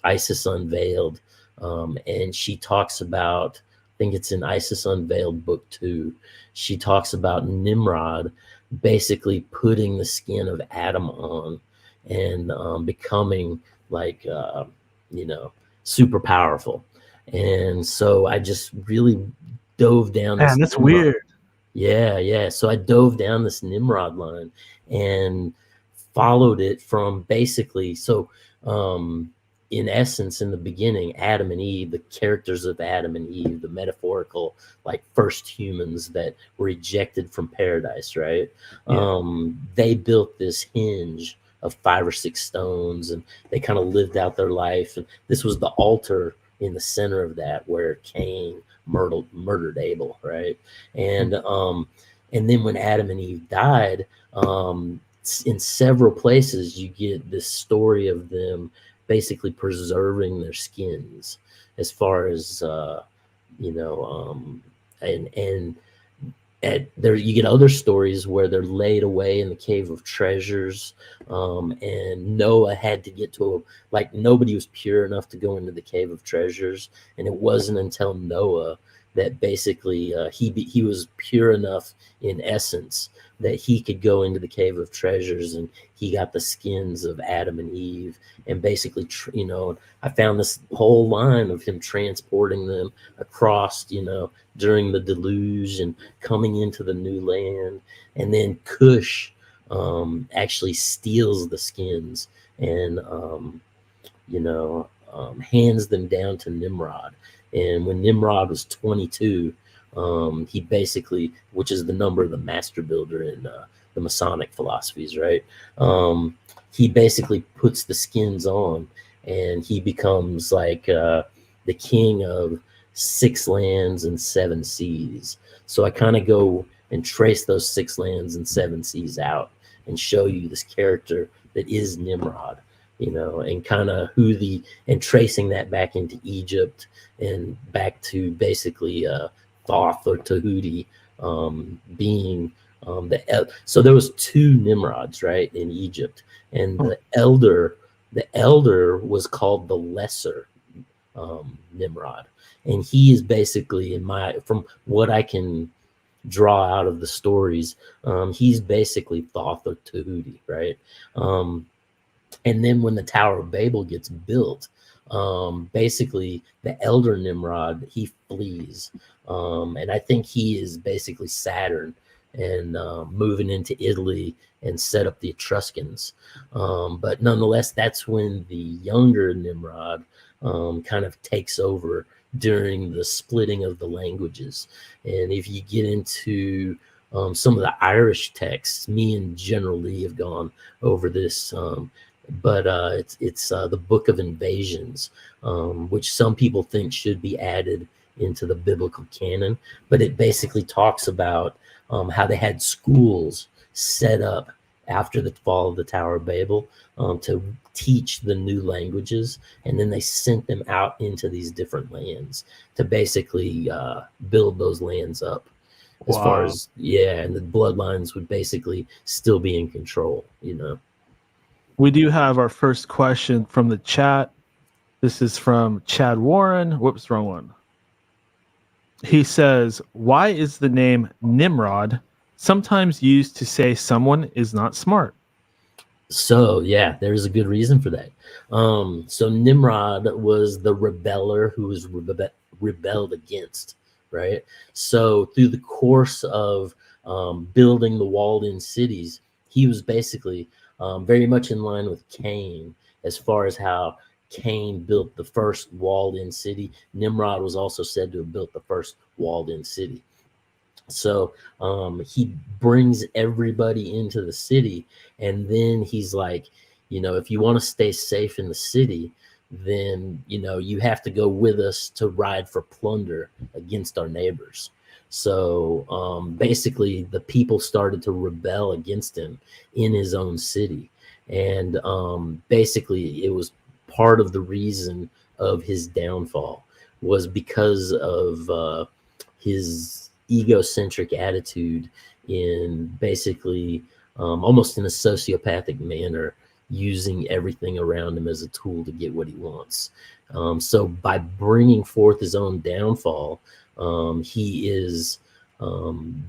Speaker 9: Isis Unveiled. And she talks about, I think it's in Isis Unveiled book 2, she talks about Nimrod basically putting the skin of Adam on and becoming like, super powerful. And so I just really dove down.
Speaker 7: Man, that's weird.
Speaker 9: Yeah. So I dove down this Nimrod line and followed it from basically, in essence, in the beginning, Adam and Eve, the characters of Adam and Eve, the metaphorical, like first humans that were ejected from paradise, right? Yeah. They built this hinge of 5 or 6 stones, and they kind of lived out their life. And this was the altar in the center of that where Cain murdered Abel, right? And then when Adam and Eve died, in several places you get this story of them basically preserving their skins, as far as there you get other stories where they're laid away in the cave of treasures, and Noah had to get to nobody was pure enough to go into the cave of treasures, and it wasn't until Noah that basically he was pure enough in essence that he could go into the cave of treasures, and he got the skins of Adam and Eve, and basically, I found this whole line of him transporting them across, during the deluge and coming into the new land. And then Kush actually steals the skins and, hands them down to Nimrod. And when Nimrod was 22, he basically, which is the number of the master builder in the Masonic philosophies, right? He basically puts the skins on, and he becomes like the king of 6 lands and 7 seas. So I kind of go and trace those 6 lands and 7 seas out and show you this character that is Nimrod, and kind of and tracing that back into Egypt and back to basically Thoth or Tahuti being so there was 2 Nimrods, right, in Egypt, and the elder was called the lesser Nimrod, and he is basically, from what I can draw out of the stories, he's basically Thoth or Tahuti, right? And then when the Tower of Babel gets built, basically the elder Nimrod, he flees, and I think he is basically Saturn, and moving into Italy and set up the Etruscans. But nonetheless, that's when the younger Nimrod kind of takes over during the splitting of the languages. And if you get into some of the Irish texts, me and General Lee have gone over this, but it's the Book of Invasions, which some people think should be added into the biblical canon, but it basically talks about how they had schools set up after the fall of the Tower of Babel, to teach the new languages, and then they sent them out into these different lands to basically build those lands up. As far as and the bloodlines would basically still be in control, you know.
Speaker 7: We do have our first question from the chat. This is from Chad Warren. Whoops, wrong one. He says, why is the name Nimrod sometimes used to say someone is not smart?
Speaker 9: So, yeah, there's a good reason for that. So Nimrod was the rebeller who was rebelled against, right? So through the course of building the walled-in cities, he was basically very much in line with Cain as far as how Cain built the first walled-in city. Nimrod was also said to have built the first walled-in city. So he brings everybody into the city, and then he's like, you know, if you want to stay safe in the city, then, you know, you have to go with us to ride for plunder against our neighbors. So basically the people started to rebel against him in his own city. And basically it was part of the reason of his downfall was because of his egocentric attitude in basically almost in a sociopathic manner, using everything around him as a tool to get what he wants. So by bringing forth his own downfall, he is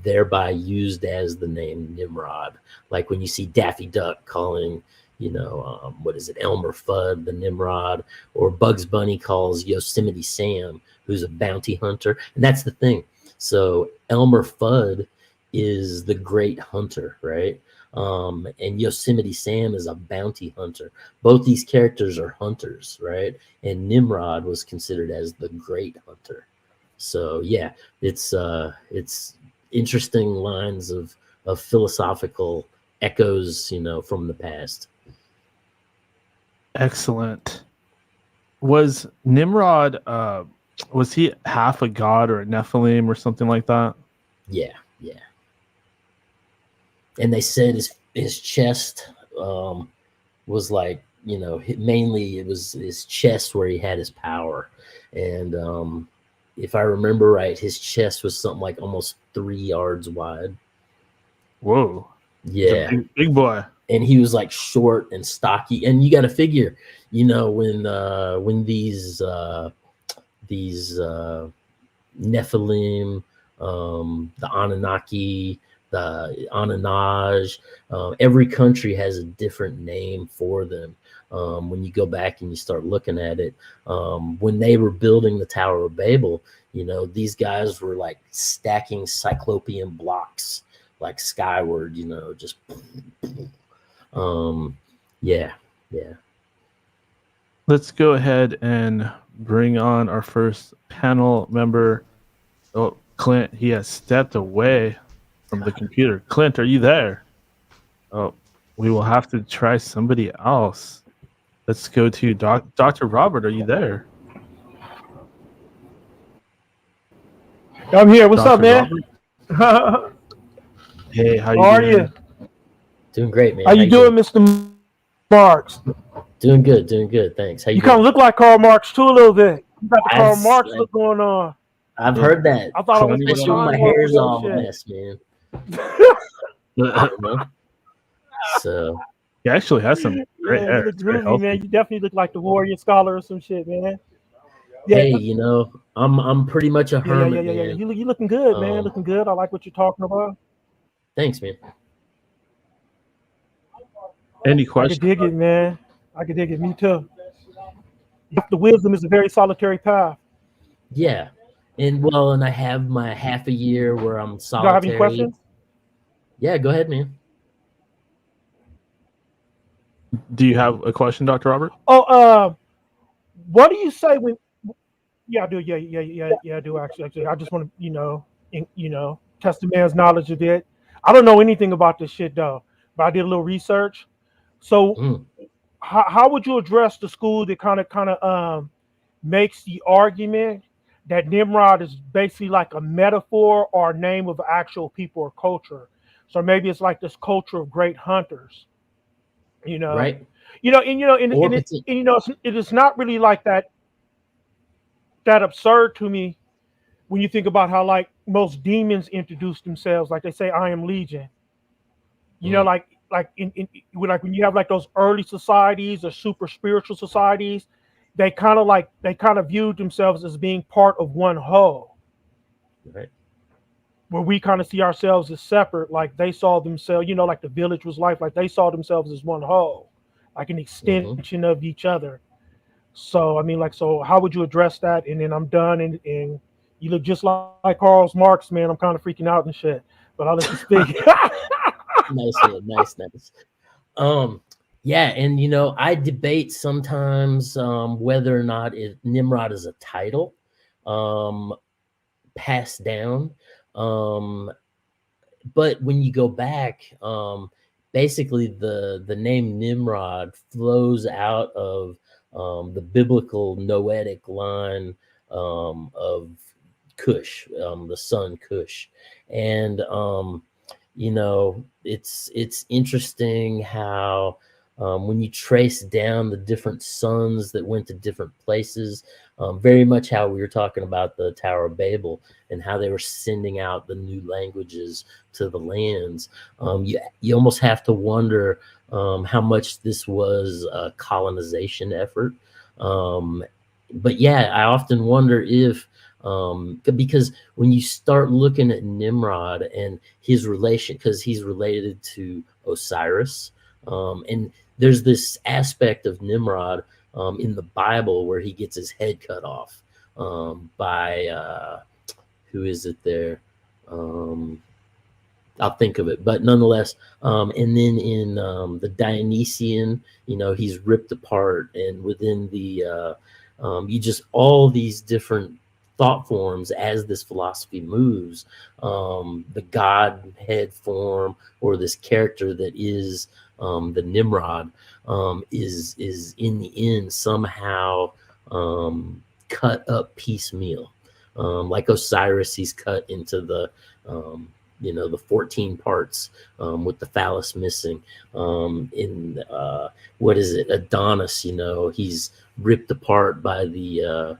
Speaker 9: thereby used as the name Nimrod. Like when you see Daffy Duck calling, you know, what is it, Elmer Fudd the Nimrod, or Bugs Bunny calls Yosemite Sam, who's a bounty hunter. And that's the thing. So Elmer Fudd is the great hunter, right? And Yosemite Sam is a bounty hunter. Both these characters are hunters, right? And Nimrod was considered as the great hunter. So yeah, it's interesting lines of philosophical echoes, you know, from the past.
Speaker 7: Excellent. Was Nimrod was he half a god or a Nephilim or something like that?
Speaker 9: Yeah. And they said his chest was like, you know, mainly it was his chest where he had his power. And if I remember right, his chest was something like almost 3 yards wide.
Speaker 7: Whoa.
Speaker 9: Yeah.
Speaker 7: Big boy.
Speaker 9: And he was like short and stocky. And you got to figure, you know, when these Nephilim, the Anunnaki, the Anunnaj, every country has a different name for them. When you go back and you start looking at it, when they were building the Tower of Babel, you know, these guys were like stacking cyclopean blocks like skyward, you know, just yeah.
Speaker 7: Let's go ahead and bring on our first panel member. Oh, Clint, he has stepped away from the computer. Clint, are you there? Oh, we will have to try somebody else. Let's go to Dr. Robert. Are you there?
Speaker 8: I'm here. What's
Speaker 7: Dr.
Speaker 8: up, man?
Speaker 7: Hey, how
Speaker 8: are
Speaker 7: doing?
Speaker 8: you?
Speaker 9: Doing great, man.
Speaker 8: How you doing, Mr. Marx?
Speaker 9: Doing good. Thanks. How
Speaker 8: You
Speaker 9: you
Speaker 8: kind of
Speaker 9: doing?
Speaker 8: look like Karl Marx too a little bit. You got the Karl Marx look going on.
Speaker 9: I've heard that.
Speaker 8: I thought I was
Speaker 9: Especially when my hair's all a mess, man. You know? So
Speaker 7: He actually has some great
Speaker 8: Yeah,
Speaker 7: hair.
Speaker 8: you look
Speaker 7: It's very
Speaker 8: groovy,
Speaker 7: healthy.
Speaker 8: man. You definitely look like the warrior scholar or some shit, man. Yeah,
Speaker 9: hey, you know, I'm pretty much a
Speaker 8: yeah.
Speaker 9: hermit, man.
Speaker 8: You looking good, man. Looking good. I like what you're talking about.
Speaker 9: Thanks, man.
Speaker 7: Any
Speaker 8: I
Speaker 7: questions?
Speaker 8: could dig it, man. I could dig it. Me too. The wisdom is a very solitary path.
Speaker 9: Yeah. And I have my half a year where I'm
Speaker 8: You don't have any
Speaker 9: solitary.
Speaker 8: questions?
Speaker 9: Yeah, go ahead, man.
Speaker 7: Do you have a question, Dr. Robert?
Speaker 8: Oh, what do you say when? Yeah, I do. Yeah, I do. Actually, I just want to, test the man's knowledge a bit. I don't know anything about this shit though, but I did a little research. So, how would you address the school that kind of makes the argument that Nimrod is basically like a metaphor or a name of actual people or culture? So maybe it's like this culture of great hunters, you know,
Speaker 9: Right.
Speaker 8: and it is not really like that absurd to me when you think about how like most demons introduce themselves, like they say, "I am Legion."
Speaker 9: Mm.
Speaker 8: Like when you have like those early societies or super spiritual societies, they kind of viewed themselves as being part of one whole,
Speaker 9: Right.
Speaker 8: where we kind of see ourselves as separate. Like they saw themselves, like the village was life, like they saw themselves as one whole, like an
Speaker 9: Hmm.
Speaker 8: extension of each other. So I mean, like, so how would you address that? And then I'm done. And you look just like Karl Marx, man. I'm kind of freaking out and shit, but I'll let you speak.
Speaker 9: Nice, man. Nice. Um, yeah, and I debate sometimes whether or not Nimrod is a title um, passed down. Um, but when you go back, basically the name Nimrod flows out of the biblical Noetic line of Kush, the son Kush, and it's interesting how when you trace down the different sons that went to different places, very much how we were talking about the Tower of Babel and how they were sending out the new languages to the lands. You almost have to wonder how much this was a colonization effort. But yeah, I often wonder if because when you start looking at Nimrod and his relation, because he's related to Osiris, and there's this aspect of Nimrod in the Bible where he gets his head cut off by who is it there? I'll think of it, but nonetheless, and then in the Dionysian, he's ripped apart, and within the you just all these different thought forms as this philosophy moves, the godhead form or this character that is the Nimrod is in the end somehow cut up piecemeal, like Osiris. He's cut into the 14 parts with the phallus missing. In what is it, Adonis? He's ripped apart by the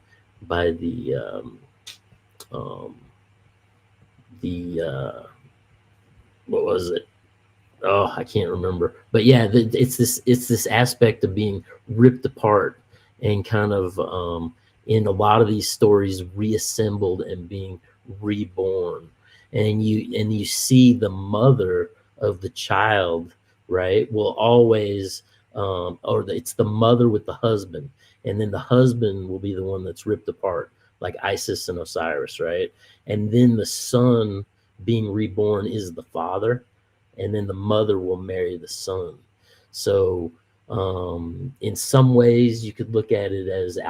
Speaker 9: what was it? Oh, I can't remember. But yeah, it's this aspect of being ripped apart and kind of in a lot of these stories reassembled and being reborn. And you see the mother of the child, right, will always it's the mother with the husband, and then the husband will be the one that's ripped apart, like Isis and Osiris, right? And then the son being reborn is the father, and then the mother will marry the son. So in some ways you could look at it as the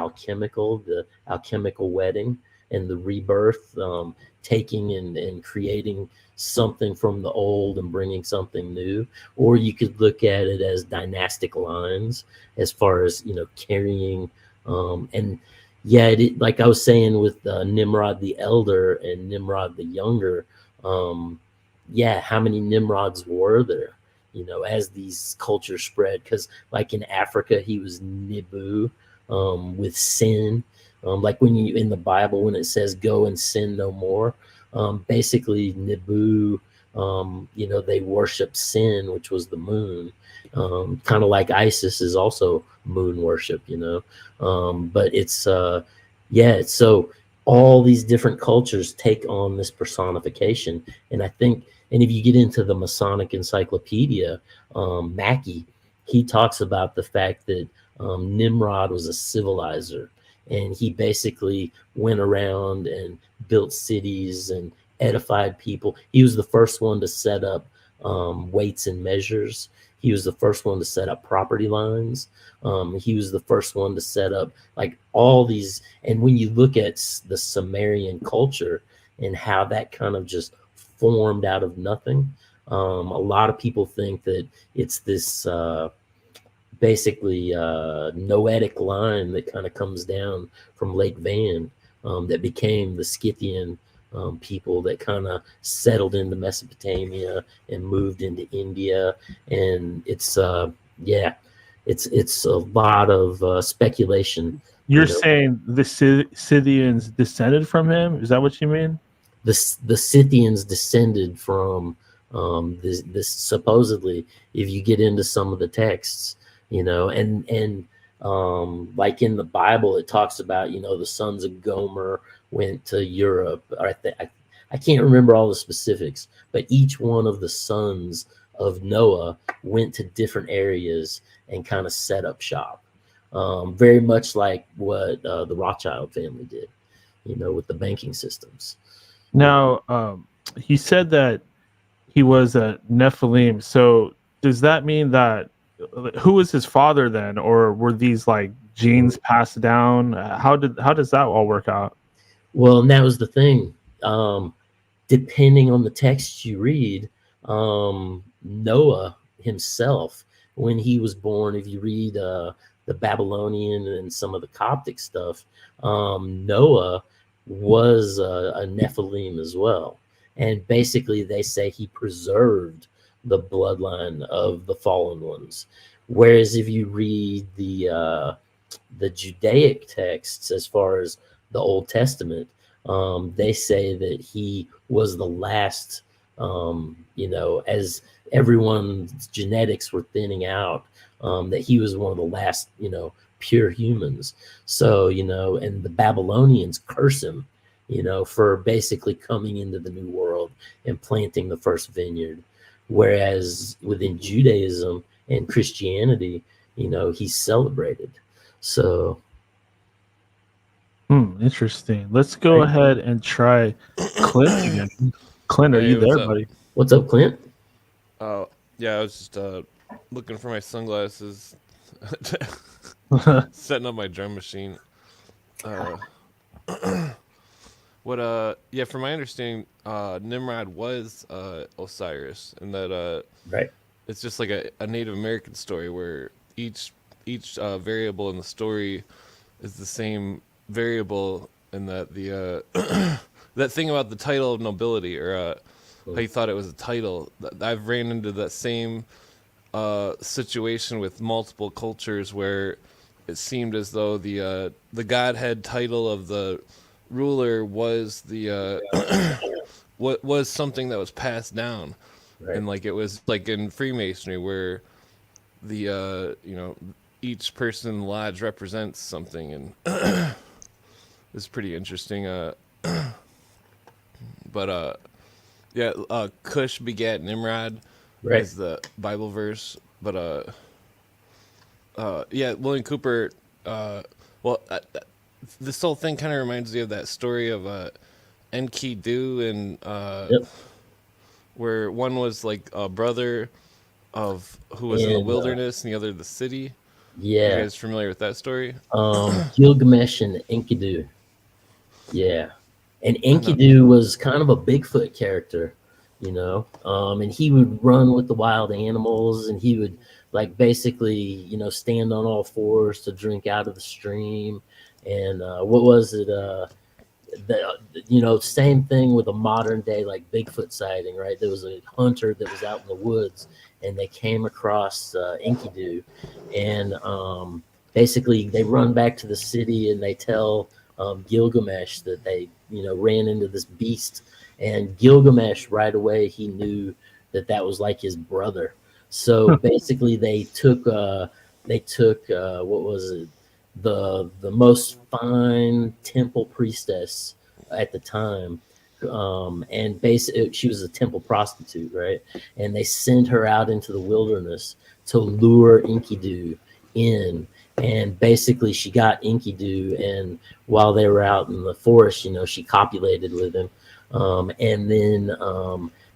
Speaker 9: alchemical wedding and the rebirth, taking and creating something from the old and bringing something new. Or you could look at it as dynastic lines, as far as carrying and yeah, like I was saying with Nimrod the elder and Nimrod the younger, yeah, how many Nimrods were there, as these cultures spread? Because like in Africa, he was Nibu, with sin. Like when you in the Bible, when it says go and sin no more, basically Nibu, they worship sin, which was the moon. Kind of like Isis is also moon worship, but it's yeah, so all these different cultures take on this personification. And I think, and if you get into the Masonic Encyclopedia, Mackey, he talks about the fact that Nimrod was a civilizer, and he basically went around and built cities and edified people. He was the first one to set up weights and measures. He was the first one to set up property lines. He was the first one to set up like all these. And when you look at the Sumerian culture and how that kind of just formed out of nothing, a lot of people think that it's this basically noetic line that kind of comes down from Lake Van that became the Scythian people that kind of settled into Mesopotamia and moved into India, and it's a lot of speculation.
Speaker 7: You're saying the Scythians descended from him? Is that what you mean?
Speaker 9: The Scythians descended from this supposedly, if you get into some of the texts, and like in the Bible, it talks about, the sons of Gomer went to Europe. I can't remember all the specifics, but each one of the sons of Noah went to different areas and kind of set up shop. Very much like what the Rothschild family did, with the banking systems.
Speaker 7: Now, he said that he was a Nephilim. So does that mean that who was his father then, or were these like genes passed down? How does that all work out?
Speaker 9: Well, and that was the thing. Depending on the text you read, Noah himself, when he was born, if you read the Babylonian and some of the Coptic stuff, Noah was a Nephilim as well. And basically they say he preserved the bloodline of the fallen ones. Whereas if you read the Judaic texts, as far as the Old Testament, they say that he was the last, as everyone's genetics were thinning out, that he was one of the last, pure humans. So, and the Babylonians curse him, for basically coming into the new world and planting the first vineyard. Whereas within Judaism and Christianity, he's celebrated. So.
Speaker 7: Interesting. Let's go ahead and try Clint again. Clint, are you there, buddy?
Speaker 9: What's up, Clint?
Speaker 2: Yeah, I was just looking for my sunglasses, setting up my drum machine. From my understanding, Nimrod was Osiris, and that
Speaker 9: right.
Speaker 2: It's just like a Native American story where each variable in the story is the same variable, and that the that thing about the title of nobility, or how you thought it was a title. I've ran into that same situation with multiple cultures where it seemed as though the godhead title of the ruler was the what was something that was passed down,
Speaker 9: right.
Speaker 2: And like it was like in Freemasonry where the each person in the lodge represents something, and it's pretty interesting. Kush begat Nimrod,
Speaker 9: right,
Speaker 2: is the Bible verse. But William Cooper. This whole thing kind of reminds me of that story of Enkidu and where one was like a brother of who was in the wilderness and the other the city.
Speaker 9: Yeah,
Speaker 2: you guys familiar with that story?
Speaker 9: Gilgamesh and Enkidu. Yeah, and Enkidu was kind of a Bigfoot character, and he would run with the wild animals, and he would like basically, stand on all fours to drink out of the stream. And what was it? Same thing with a modern day like Bigfoot sighting, right? There was a hunter that was out in the woods, and they came across Enkidu, and basically they run back to the city and they tell Gilgamesh that they, ran into this beast, and Gilgamesh right away he knew that was like his brother. So basically they took what was it? The most fine temple priestess at the time, and basically she was a temple prostitute, right? And they sent her out into the wilderness to lure Enkidu in, and basically she got Enkidu, and while they were out in the forest, she copulated with him, and then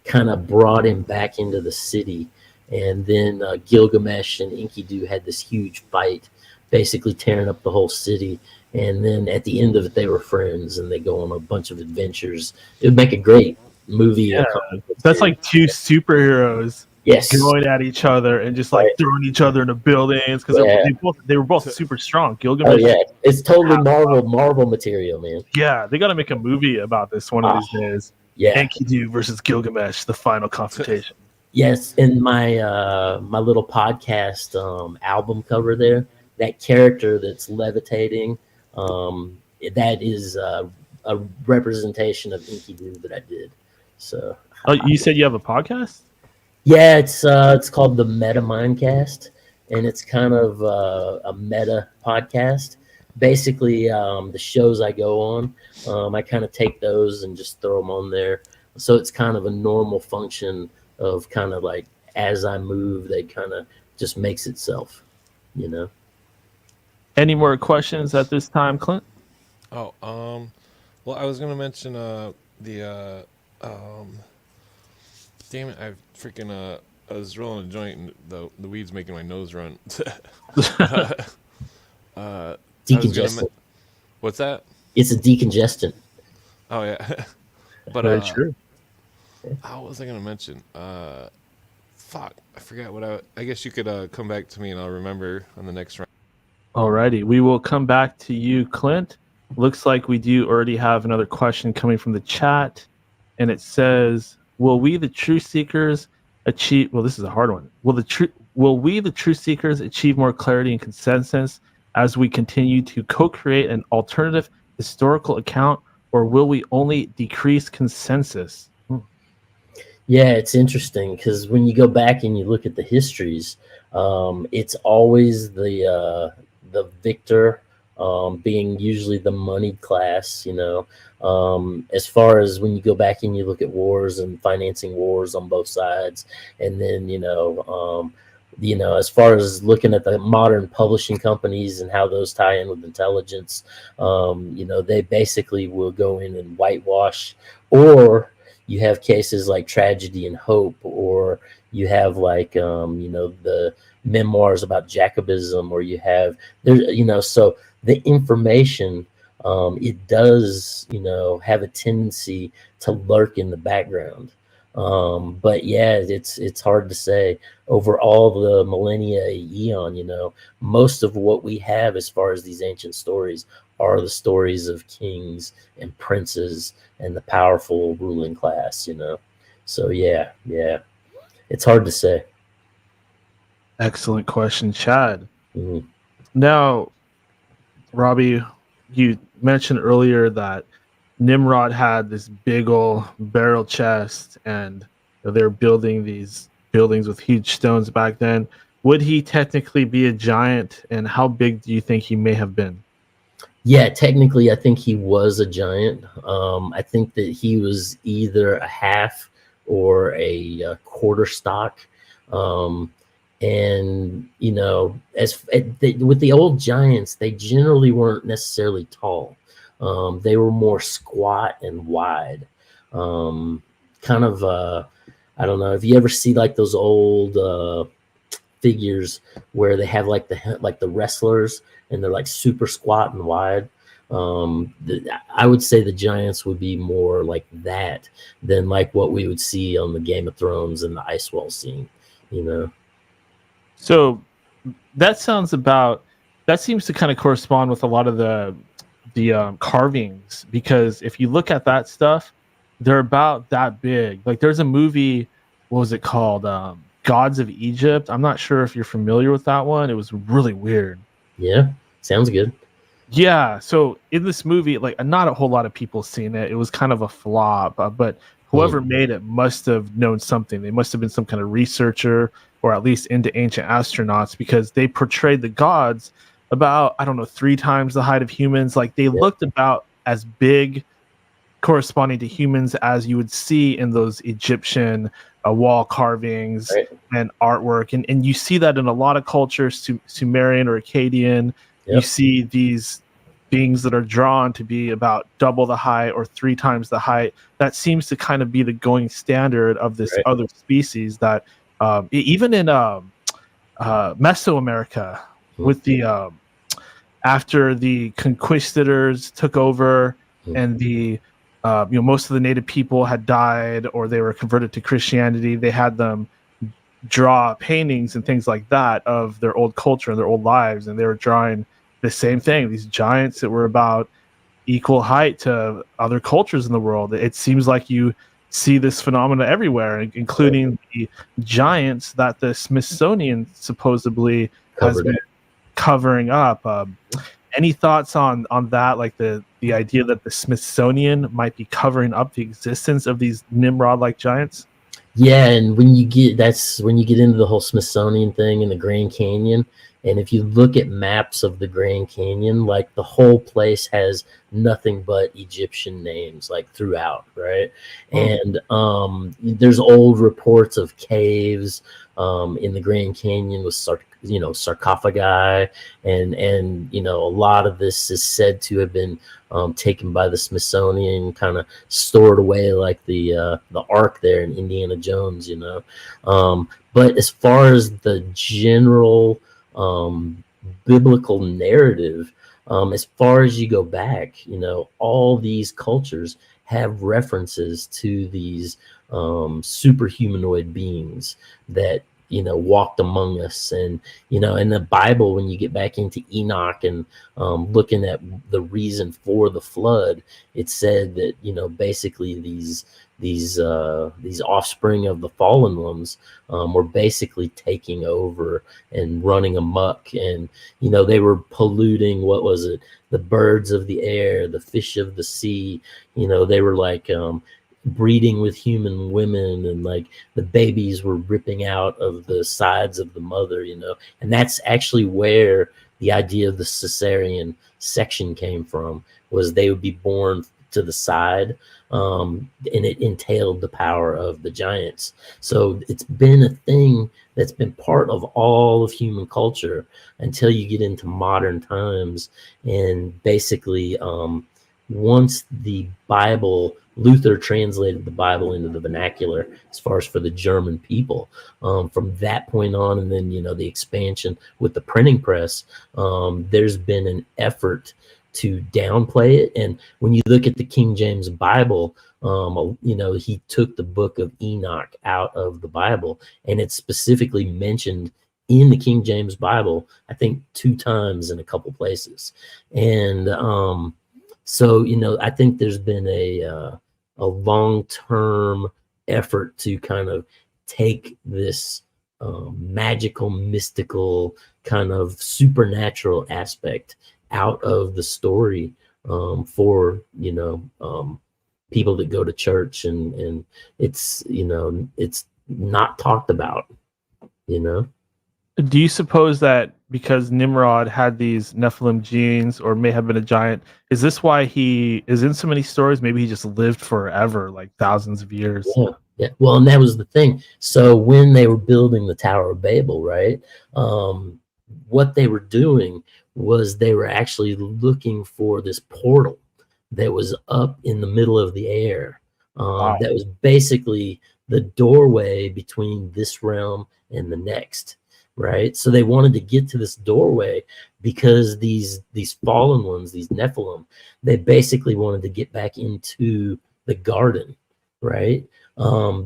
Speaker 9: kind of brought him back into the city. And then Gilgamesh and Enkidu had this huge fight, basically tearing up the whole city. And then at the end of it, they were friends, and they go on a bunch of adventures. It would make a great movie.
Speaker 7: Yeah, that's like two superheroes.
Speaker 9: Yes.
Speaker 7: going at each other and just like
Speaker 9: Right.
Speaker 7: throwing each other into buildings because
Speaker 9: Yeah.
Speaker 7: they were both super strong.
Speaker 9: Oh
Speaker 7: Gilgamesh.
Speaker 9: yeah, it's totally Marvel material, man.
Speaker 7: Yeah, they got to make a movie about this one of these days.
Speaker 9: Yeah.
Speaker 7: Enkidu versus Gilgamesh, the final confrontation.
Speaker 9: Yes, in my my little podcast album cover there, that character that's levitating, that is a representation of Enkidu that I did. So,
Speaker 7: Oh, you said you have a podcast?
Speaker 9: yeah, it's called the Meta Mindcast, and it's kind of a meta podcast. Basically, the shows I go on, I kind of take those and just throw them on there. So it's kind of a normal function of kind of like as I move, they kind of just makes itself, you know.
Speaker 7: Any more questions at this time, Clint?
Speaker 2: Oh, well, I was gonna mention damn it, I was rolling a joint and the weed's making my nose run.
Speaker 9: Decongestant.
Speaker 2: What's that?
Speaker 9: It's a decongestant.
Speaker 2: Oh yeah, but
Speaker 7: Very true.
Speaker 2: what was I gonna mention? Fuck, I forgot what I guess you could come back to me and I'll remember on the next round.
Speaker 7: Alrighty, we will come back to you, Clint. Looks like we do already have another question coming from the chat, and it says, "Will we, the truth seekers, achieve?" Well, this is a hard one. Will we, the truth seekers, achieve more clarity and consensus as we continue to co-create an alternative historical account, or will we only decrease consensus?
Speaker 9: Yeah, it's interesting because when you go back and you look at the histories, it's always the victor being usually the moneyed class, you know. As far as when you go back and you look at wars and financing wars on both sides, and then as far as looking at the modern publishing companies and how those tie in with intelligence, they basically will go in and whitewash, or you have cases like Tragedy and Hope, or you have like the memoirs about Jacobism, or you have so the information it does have a tendency to lurk in the background. But yeah, it's hard to say. Over all the millennia, eon, most of what we have as far as these ancient stories are the stories of kings and princes and the powerful ruling class, So yeah, it's hard to say.
Speaker 7: Excellent question, Chad.
Speaker 9: Mhm.
Speaker 7: Now, Robby, you mentioned earlier that Nimrod had this big old barrel chest, and they're building these buildings with huge stones back then. Would he technically be a giant, and how big do you think he may have been?
Speaker 9: Yeah, technically, I think he was a giant. I think that he was either a half or a quarter stock. And with the old giants, they generally weren't necessarily tall. They were more squat and wide. I don't know if you ever see like those old figures where they have like the wrestlers and they're like super squat and wide. I would say the giants would be more like that than like what we would see on the Game of Thrones and the ice wall scene,
Speaker 7: So that seems to kind of correspond with a lot of the carvings, because if you look at that stuff, they're about that big. Like there's a movie, what was it called? Gods of Egypt. I'm not sure if you're familiar with that one. It was really weird.
Speaker 9: Yeah, sounds good.
Speaker 7: Yeah, so in this movie, like not a whole lot of people seen it. It was kind of a flop, but whoever made it must have known something. They must have been some kind of researcher, or at least into ancient astronauts, because they portrayed the gods about, 3 times the height of humans. Like they looked about as big, corresponding to humans, as you would see in those Egyptian wall carvings and artwork. And you see that in a lot of cultures, Sumerian or Akkadian. You see these beings that are drawn to be about double the height or 3 times the height. That seems to kind of be the going standard of this other species that even in Mesoamerica, with the after the conquistadors took over and the most of the native people had died or they were converted to Christianity, they had them draw paintings and things like that of their old culture and their old lives, and they were drawing the same thing, these giants that were about equal height to other cultures in the world. It seems like you see this phenomena everywhere, including the giants that the Smithsonian supposedly has been covering up. Any thoughts on that, like the idea that the Smithsonian might be covering up the existence of these Nimrod-like giants?
Speaker 9: Yeah, and that's when you get into the whole Smithsonian thing in the Grand Canyon. And if you look at maps of the Grand Canyon, like the whole place has nothing but Egyptian names, like throughout, right? And there's old reports of caves in the Grand Canyon with sarcophagi, and a lot of this is said to have been taken by the Smithsonian, kind of stored away like the Ark there in Indiana Jones, But as far as the general biblical narrative, as far as you go back, all these cultures have references to these superhumanoid beings that walked among us. And in the Bible, when you get back into Enoch and looking at the reason for the flood, it said that basically these offspring of the fallen ones were basically taking over and running amok, and they were polluting, what was it, the birds of the air, the fish of the sea. They were like breeding with human women, and like the babies were ripping out of the sides of the mother, and that's actually where the idea of the cesarean section came from, was they would be born to the side, and it entailed the power of the giants. So it's been a thing that's been part of all of human culture until you get into modern times. And basically once the Bible, Luther translated the Bible into the vernacular as far as for the German people. From that point on, and then the expansion with the printing press, there's been an effort to downplay it. And when you look at the King James Bible, he took the book of Enoch out of the Bible, and it's specifically mentioned in the King James Bible, I think 2 times in a couple places. And so I think there's been a long-term effort to kind of take this magical, mystical, kind of supernatural aspect out of the story for people that go to church, and it's it's not talked about.
Speaker 7: Do you suppose that because Nimrod had these Nephilim genes, or may have been a giant, is this why he is in so many stories? Maybe he just lived forever, like thousands of years.
Speaker 9: Yeah. Well, and that was the thing. So when they were building the Tower of Babel, right, what they were doing was they were actually looking for this portal that was up in the middle of the air. That was basically the doorway between this realm and the next, right? So they wanted to get to this doorway because these fallen ones, these Nephilim, they basically wanted to get back into the garden, right?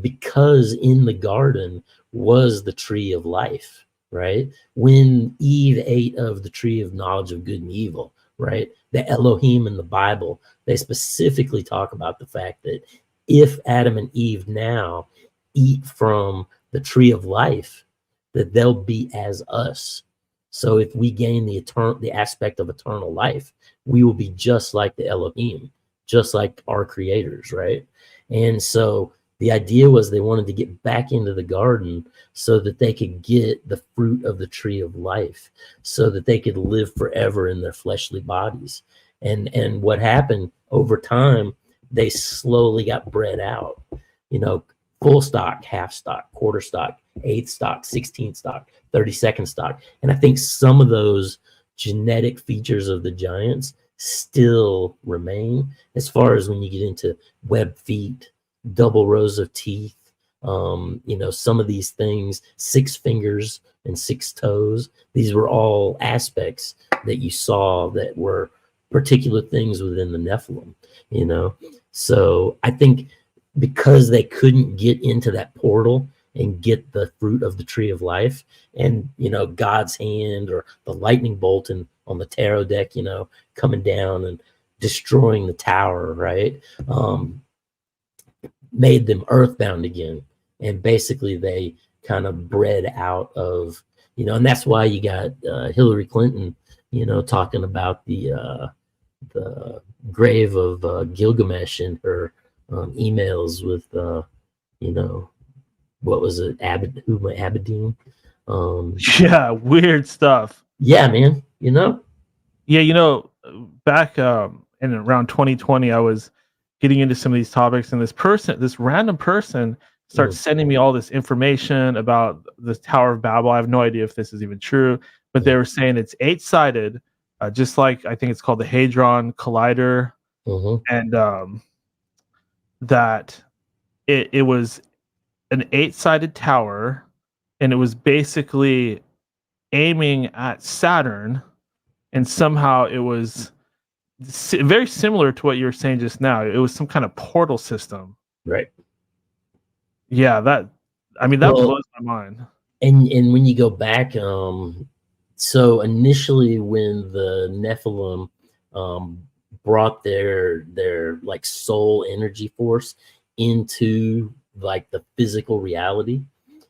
Speaker 9: Because in the garden was the tree of life, right? When Eve ate of the tree of knowledge of good and evil, right? The Elohim in the Bible, they specifically talk about the fact that if Adam and Eve now eat from the tree of life, that they'll be as us. So if we gain the aspect of eternal life, we will be just like the Elohim, just like our creators, right? And so the idea was they wanted to get back into the garden so that they could get the fruit of the tree of life, so that they could live forever in their fleshly bodies. And what happened over time, they slowly got bred out, full stock, half stock, quarter stock, eighth stock, 16th stock, 32nd stock. And I think some of those genetic features of the giants still remain, as far as when you get into webbed feet, double rows of teeth, some of these things, 6 fingers and 6 toes. These were all aspects that you saw that were particular things within the Nephilim, So I think because they couldn't get into that portal and get the fruit of the tree of life. And, God's hand or the lightning bolt on the tarot deck, coming down and destroying the tower, right? Made them earthbound again. And basically they kind of bred out of, and that's why you got Hillary Clinton, talking about the grave of Gilgamesh in her emails with, what was it, Abedin?
Speaker 7: Yeah, weird stuff.
Speaker 9: Yeah, man.
Speaker 7: Yeah, back in around 2020, I was getting into some of these topics, and this random person starts sending me all this information about the Tower of Babel. I have no idea if this is even true, but they were saying it's 8-sided, just like I think it's called the Hadron Collider, and that it was an 8-sided tower, and it was basically aiming at Saturn, and somehow it was very similar to what you were saying just now. It was some kind of portal system.
Speaker 9: Right.
Speaker 7: Yeah, that blows my mind.
Speaker 9: And when you go back, so initially when the Nephilim brought their like soul energy force into like the physical reality,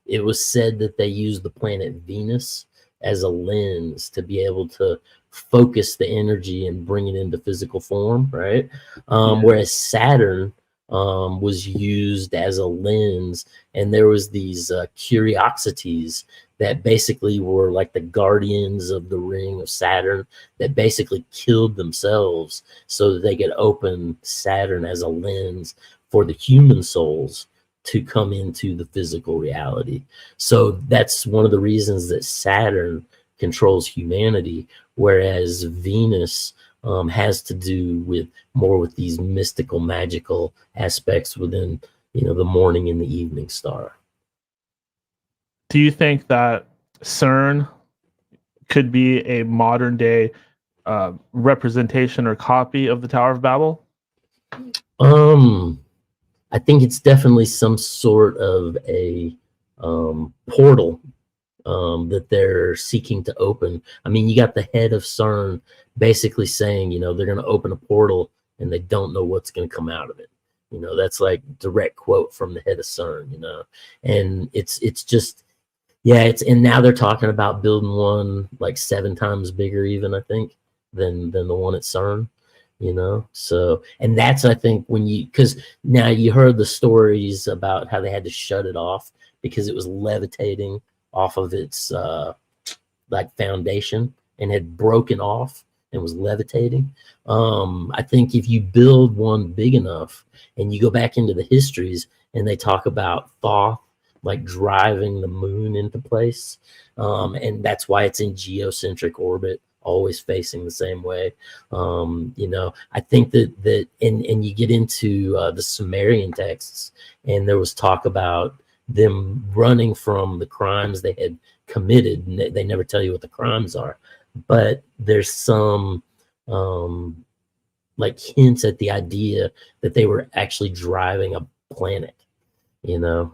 Speaker 9: it was said that they used the planet Venus as a lens to be able to focus the energy and bring it into physical form, right? Whereas Saturn was used as a lens, and there was these curiosities that basically were like the guardians of the ring of Saturn that basically killed themselves so that they could open Saturn as a lens for the human souls to come into the physical reality. So that's one of the reasons that Saturn controls humanity, whereas Venus has to do with more with these mystical, magical aspects within, the morning and the evening star.
Speaker 7: Do you think that CERN could be a modern day representation or copy of the Tower of Babel?
Speaker 9: I think it's definitely some sort of a portal that they're seeking to open. I mean, you got the head of CERN basically saying, they're going to open a portal and they don't know what's going to come out of it. That's like direct quote from the head of CERN, and it's just, yeah, and now they're talking about building one like 7 times bigger even, I think, than the one at CERN. So, and that's, I think, because now you heard the stories about how they had to shut it off because it was levitating off of its like foundation and had broken off and was levitating. I think if you build one big enough and you go back into the histories and they talk about Thoth like driving the moon into place, and that's why it's in geocentric orbit, always facing the same way. I think that and you get into the Sumerian texts, and there was talk about them running from the crimes they had committed, and they never tell you what the crimes are, but there's some like hints at the idea that they were actually driving a planet,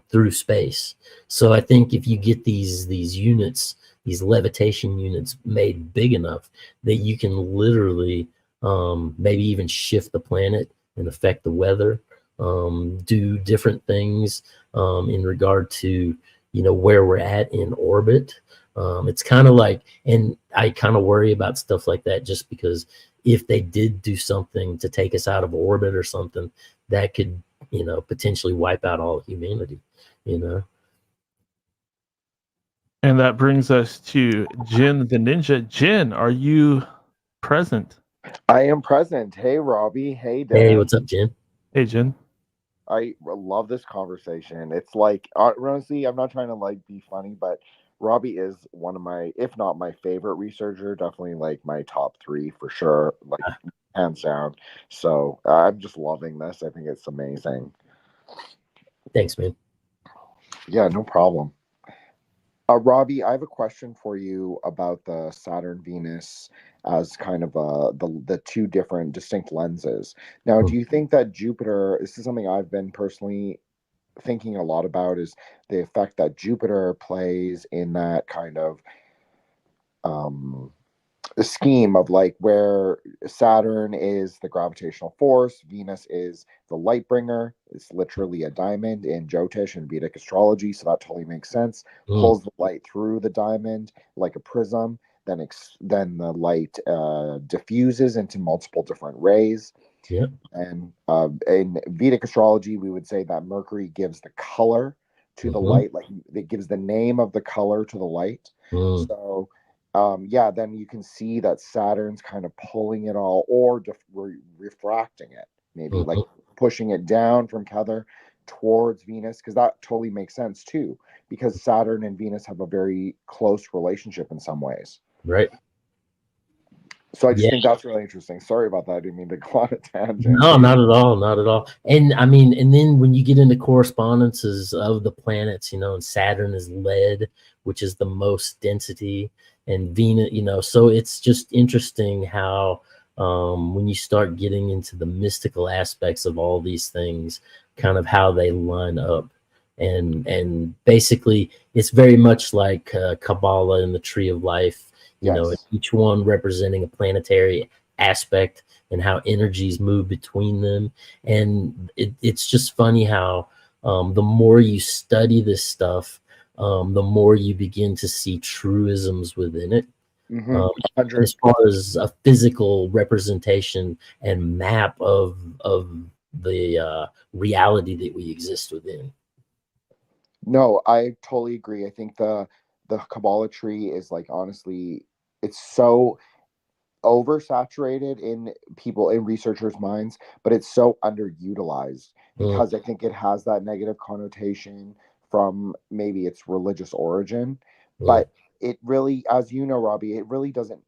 Speaker 9: through space. So I think if you get these units, these levitation units made big enough that you can literally maybe even shift the planet and affect the weather, do different things in regard to, where we're at in orbit. It's kind of like, and I kind of worry about stuff like that just because if they did do something to take us out of orbit or something, that could, potentially wipe out all humanity,
Speaker 7: And that brings us to Jin the Ninja. Jin, are you present?
Speaker 10: I am present. Hey, Robby. Hey, Dan.
Speaker 9: Hey, what's up, Jin?
Speaker 7: Hey, Jin.
Speaker 10: I love this conversation. It's like, honestly, I'm not trying to like be funny, but Robby is one of my, if not my favorite researcher, definitely like my top 3 for sure, like hands down. So I'm just loving this. I think it's amazing.
Speaker 9: Thanks, man.
Speaker 10: Yeah, no problem. Robby, I have a question for you about the Saturn Venus as kind of the 2 different distinct lenses. Now, do you think that Jupiter, this is something I've been personally thinking a lot about is the effect that Jupiter plays in that kind of the scheme of like where Saturn is the gravitational force, Venus is the light bringer. It's literally a diamond in Jyotish and Vedic astrology, so that totally makes sense. Pulls the light through the diamond like a prism. Then the light diffuses into multiple different rays.
Speaker 9: Yep.
Speaker 10: And in Vedic astrology, we would say that Mercury gives the color to the light, like it gives the name of the color to the light. So yeah, then you can see that Saturn's kind of pulling it all or refracting it, maybe like pushing it down from Kether towards Venus, because that totally makes sense too, because Saturn and Venus have a very close relationship in some ways.
Speaker 9: Right.
Speaker 10: So I just think that's really interesting. Sorry about that. I didn't mean to go on a tangent.
Speaker 9: No, not at all. Not at all. And I mean, and then when you get into correspondences of the planets, you know, and Saturn is lead, which is the most density, and Venus, you know, so it's just interesting how when you start getting into the mystical aspects of all these things, kind of how they line up. And basically it's very much like Kabbalah and the Tree of Life, you know, each one representing a planetary aspect and how energies move between them. And it's just funny how the more you study this stuff, the more you begin to see truisms within it. As far as a physical representation and map of the reality that we exist within.
Speaker 10: No, I totally agree. I think the Kabbalah tree is like, honestly, it's so oversaturated in researchers' minds, but it's so underutilized because I think it has that negative connotation from maybe its religious origin. But it really, as you know, Robby, it really doesn't.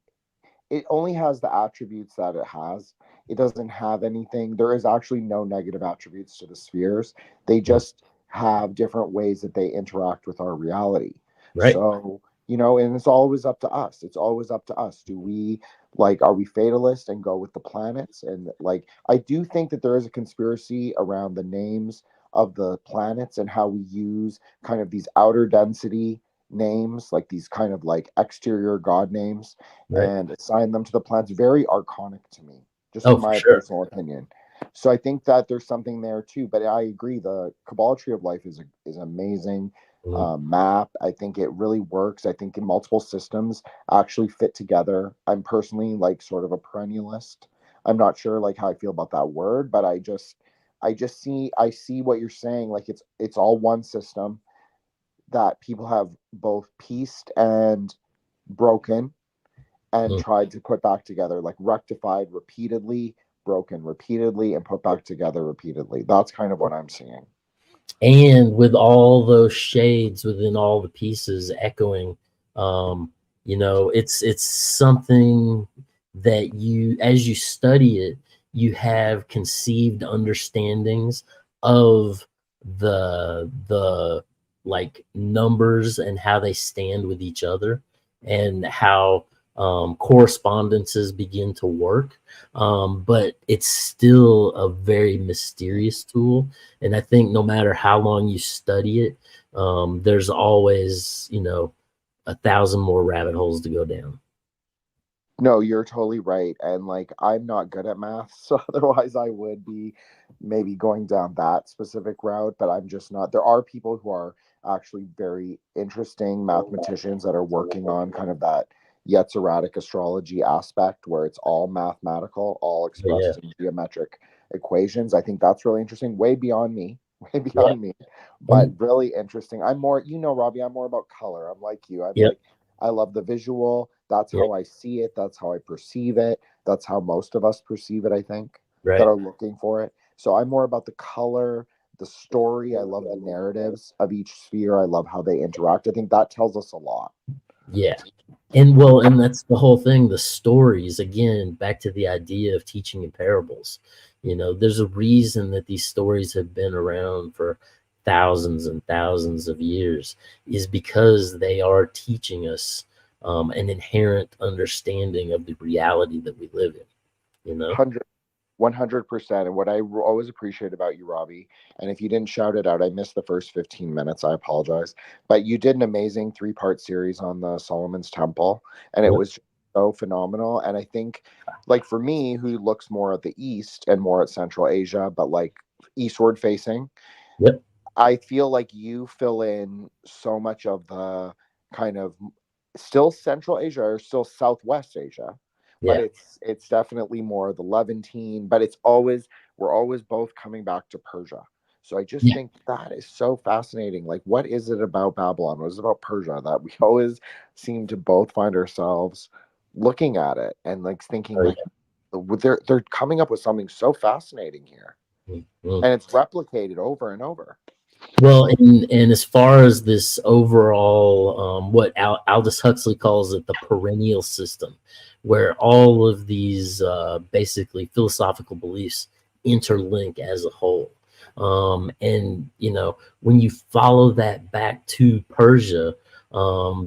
Speaker 10: It only has the attributes that it has. It doesn't have anything. There is actually no negative attributes to the spheres. They just have different ways that they interact with our reality.
Speaker 9: Right.
Speaker 10: So, you know, and it's always up to us. It's always up to us. Do we are we fatalist and go with the planets? And like, I do think that there is a conspiracy around the names of the planets and how we use kind of these outer density names, like these kind of like exterior god names, and assign them to the planets. Very archonic to me, just in my personal opinion. So I think that there's something there too. But I agree, the Kabbalah Tree of Life is amazing map. I think it really works. I think in multiple systems actually fit together. I'm personally like sort of a perennialist. I'm not sure like how I feel about that word, but I see what you're saying. Like it's all one system that people have both pieced and broken and tried to put back together, like rectified repeatedly, broken repeatedly, and put back together repeatedly. That's kind of what I'm seeing.
Speaker 9: And with all those shades within all the pieces echoing, you know, it's something that you, as you study it, you have conceived understandings of the like numbers and how they stand with each other, and how correspondences begin to work. But it's still a very mysterious tool. And I think no matter how long you study it, there's always, you know, 1,000 more rabbit holes to go down.
Speaker 10: No, you're totally right. And like, I'm not good at math, so otherwise I would be maybe going down that specific route, but I'm just not. There are people who are actually very interesting mathematicians that are working on kind of that Yetziradic astrology aspect where it's all mathematical, all expressed in geometric equations. I think that's really interesting, way beyond me, but really interesting. I'm more, you know, Robby, I'm more about color. I'm like you. I love the visual. That's how I see it. That's how I perceive it. That's how most of us perceive it, I think, that are looking for it. So I'm more about the color, the story. I love the narratives of each sphere. I love how they interact. I think that tells us a lot.
Speaker 9: Yeah. And well, and that's the whole thing, the stories, again, back to the idea of teaching in parables. You know, there's a reason that these stories have been around for thousands and thousands of years, is because they are teaching us an inherent understanding of the reality that we live in, you know?
Speaker 10: 100%. And what I always appreciate about you, Robby, and if you didn't shout it out, I missed the first 15 minutes. I apologize. But you did an amazing 3-part series on the Solomon's Temple, and it
Speaker 9: Yep.
Speaker 10: was so phenomenal. And I think, like, for me, who looks more at the East and more at Central Asia, but like eastward facing,
Speaker 9: Yep.
Speaker 10: I feel like you fill in so much of the kind of still Central Asia or still Southwest Asia, but
Speaker 9: Yeah.
Speaker 10: it's definitely more the Levantine, but we're always both coming back to Persia. So I just
Speaker 9: Yeah.
Speaker 10: think that is so fascinating. Like, what is it about Babylon? What is it about Persia that we always seem to both find ourselves looking at it and like thinking,
Speaker 9: Oh,
Speaker 10: like, they're coming up with something so fascinating here,
Speaker 9: Mhm.
Speaker 10: and it's replicated over and over.
Speaker 9: Well, and as far as this overall, what Aldous Huxley calls it, the perennial system, where all of these basically philosophical beliefs interlink as a whole. And, you know, when you follow that back to Persia,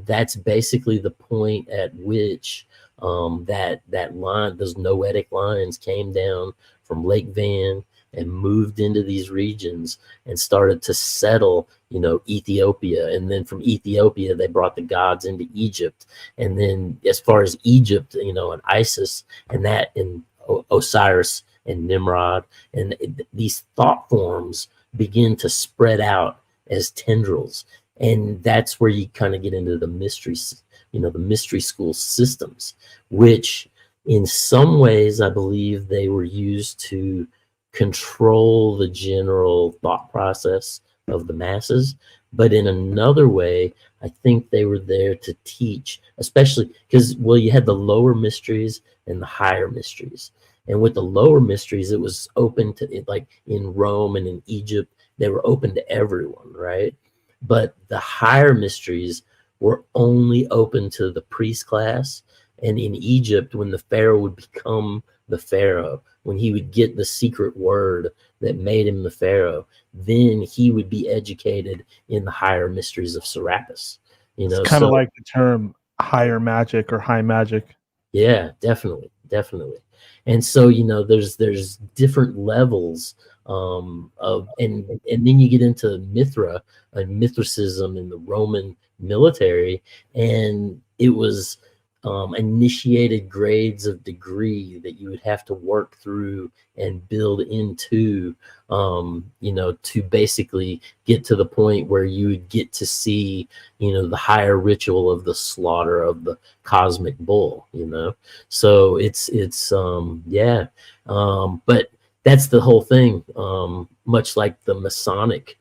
Speaker 9: that's basically the point at which that line, those noetic lines came down from Lake Van and moved into these regions and started to settle, you know, Ethiopia. And then from Ethiopia, they brought the gods into Egypt. And then as far as Egypt, you know, and Isis and that and Osiris and Nimrod, and these thought forms begin to spread out as tendrils. And that's where you kind of get into the mysteries, you know, the mystery school systems, which in some ways, I believe they were used to control the general thought process of the masses. But in another way, I think they were there to teach, especially because, well, you had the lower mysteries and the higher mysteries. And with the lower mysteries, it was open to, like in Rome and in Egypt, they were open to everyone, right? But the higher mysteries were only open to the priest class. And in Egypt, when the pharaoh would become the pharaoh, when he would get the secret word that made him the pharaoh, then he would be educated in the higher mysteries of Serapis. You know,
Speaker 7: It's kind of
Speaker 9: so
Speaker 7: like the term higher magic or high magic.
Speaker 9: yeah, definitely, definitely. And so, you know, there's different levels of, and then you get into Mithra and Mithracism in the Roman military, and it was initiated grades of degree that you would have to work through and build into, you know, to basically get to the point where you would get to see, you know, the higher ritual of the slaughter of the cosmic bull, you know. So it's yeah, but that's the whole thing, much like the Masonic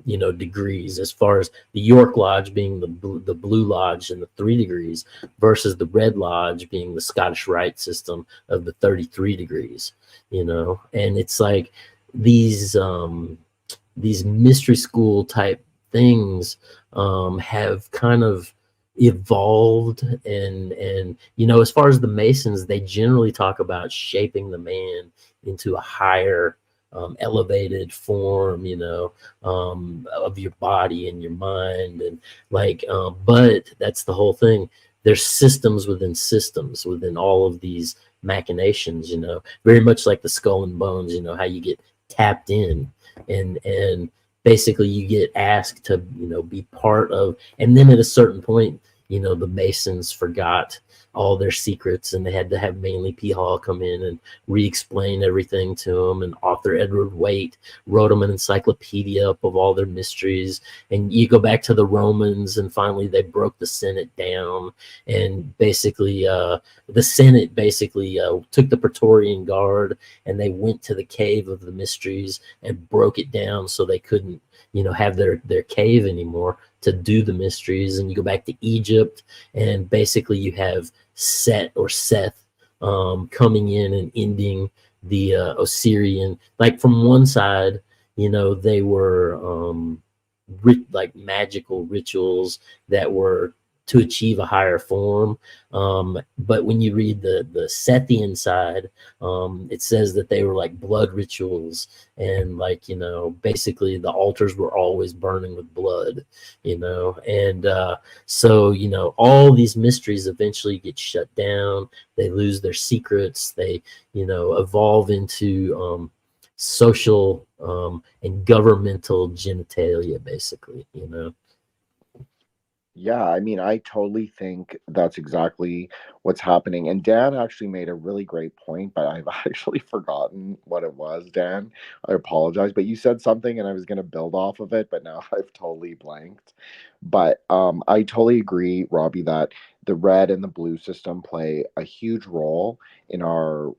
Speaker 9: you know, degrees, as far as the York Lodge being the Blue Lodge and the 3 degrees versus the Red Lodge being the Scottish Rite system of the 33 degrees, you know. And it's like these mystery school type things have kind of evolved, and you know, as far as the Masons, they generally talk about shaping the man into a higher elevated form, you know, of your body and your mind, and like, but that's the whole thing. There's systems within all of these machinations, you know, very much like the Skull and Bones, you know, how you get tapped in, and basically you get asked to, you know, be part of, and then at a certain point, you know, the Masons forgot all their secrets, and they had to have Manly P. Hall come in and re-explain everything to them. And author Edward Waite wrote them an encyclopedia up of all their mysteries. And you go back to the Romans, and finally they broke the Senate down, and basically the Senate basically took the Praetorian Guard, and they went to the Cave of the Mysteries and broke it down so they couldn't, you know, have their cave anymore to do the mysteries. And you go back to Egypt, and basically you have Set or Seth coming in and ending the Osirian. Like, from one side, you know, they were like magical rituals that were to achieve a higher form. But when you read the Sethian side, it says that they were like blood rituals, and like, you know, basically the altars were always burning with blood, you know. And so, you know, all these mysteries eventually get shut down. They lose their secrets. They, you know, evolve into social and governmental genitalia, basically, you know.
Speaker 10: Yeah, I mean, I totally think that's exactly what's happening. And Dan actually made a really great point, but I've actually forgotten what it was, Dan. I apologize, but you said something and I was going to build off of it, but now I've totally blanked. But I totally agree, Robby, that the red and the blue system play a huge role in our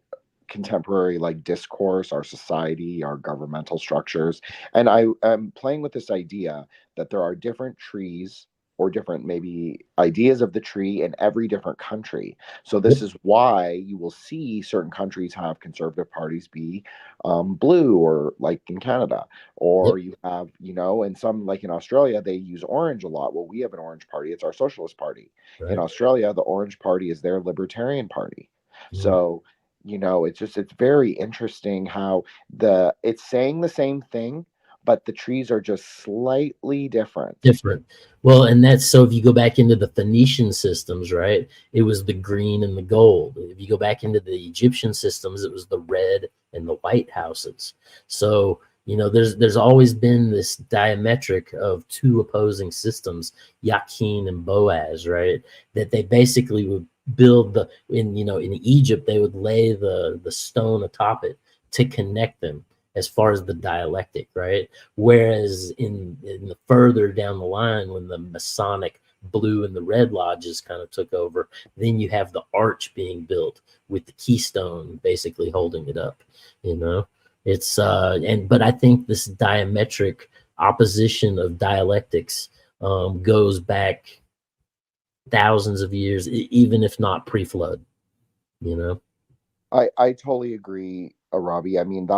Speaker 10: contemporary like discourse, our society, our governmental structures. And I am playing with this idea that there are different trees or different maybe ideas of the tree in every different country. So this is why you will see certain countries have conservative parties be blue, or like in Canada, or you have, you know, and some like in Australia, they use orange a lot. Well, we have an orange party. It's our socialist party.
Speaker 9: Right.
Speaker 10: In Australia, the orange party is their libertarian party. So, you know, it's very interesting how it's saying the same thing, but the trees are just slightly different.
Speaker 9: Well, and that's, so if you go back into the Phoenician systems, right, it was the green and the gold. If you go back into the Egyptian systems, it was the red and the white houses. So, you know, there's always been this diametric of two opposing systems, Yakin and Boaz, right, that they basically would build in Egypt, they would lay the stone atop it to connect them as far as the dialectic, right? Whereas in the further down the line, when the Masonic blue and the red lodges kind of took over, then you have the arch being built with the keystone basically holding it up, you know. It's but I think this diametric opposition of dialectics goes back thousands of years, even if not pre-flood, you know.
Speaker 10: I totally agree, Robby. I mean,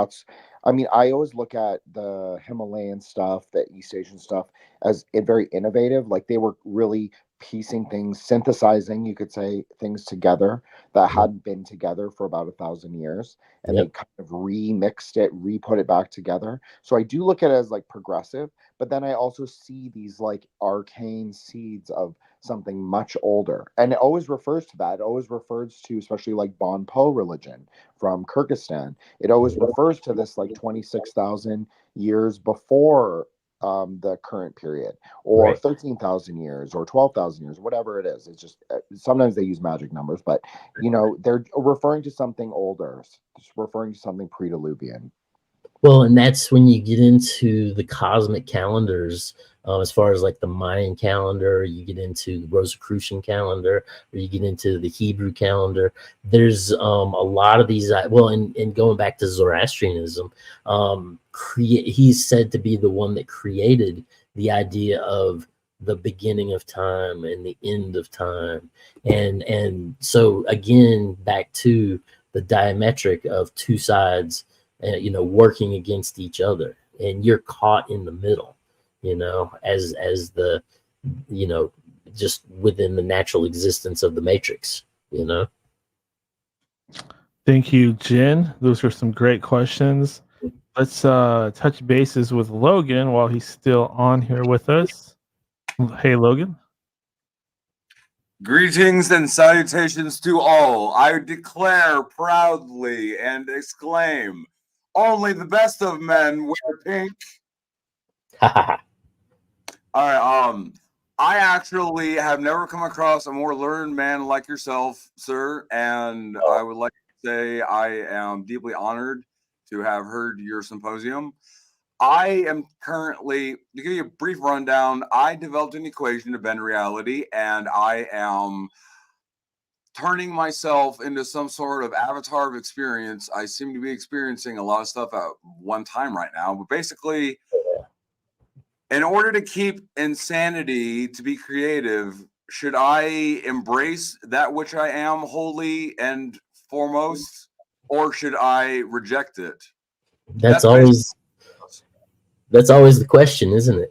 Speaker 10: I always look at the Himalayan stuff, the East Asian stuff, as very innovative. Like they were really piecing things, synthesizing, you could say, things together that hadn't been together for about 1,000 years, and they kind of remixed it, re-put it back together. So I do look at it as like progressive, but then I also see these like arcane seeds of something much older, and it always refers to that. It always refers to, especially like Bon Po religion from Kyrgyzstan. It always refers to this like 26,000 years before the current period, or 13,000 years, or 12,000 years, whatever it is. It's just sometimes they use magic numbers, but you know, they're referring to something older, just referring to something pre-Diluvian.
Speaker 9: Well, and that's when you get into the cosmic calendars, as far as like the Mayan calendar, you get into the Rosicrucian calendar, or you get into the Hebrew calendar. There's a lot of these, well, and going back to Zoroastrianism, he's said to be the one that created the idea of the beginning of time and the end of time. And so again, back to the diametric of two sides, you know, working against each other, and you're caught in the middle, you know, as the, you know, just within the natural existence of the matrix, you know.
Speaker 7: Thank you, Jin. Those are some great questions. Let's touch bases with Logan while he's still on here with us. Hey, Logan.
Speaker 11: Greetings and salutations to all. I declare proudly and exclaim, only the best of men wear pink. All right. I actually have never come across a more learned man like yourself, sir, and I would like to say I am deeply honored to have heard your symposium. I am currently, to give you a brief rundown, I developed an equation to bend reality, and I am turning myself into some sort of avatar of experience. I seem to be experiencing a lot of stuff at one time right now, but basically, in order to keep insanity, to be creative, should I embrace that which I am wholly and foremost, or should I reject it?
Speaker 9: That's always the question, isn't it?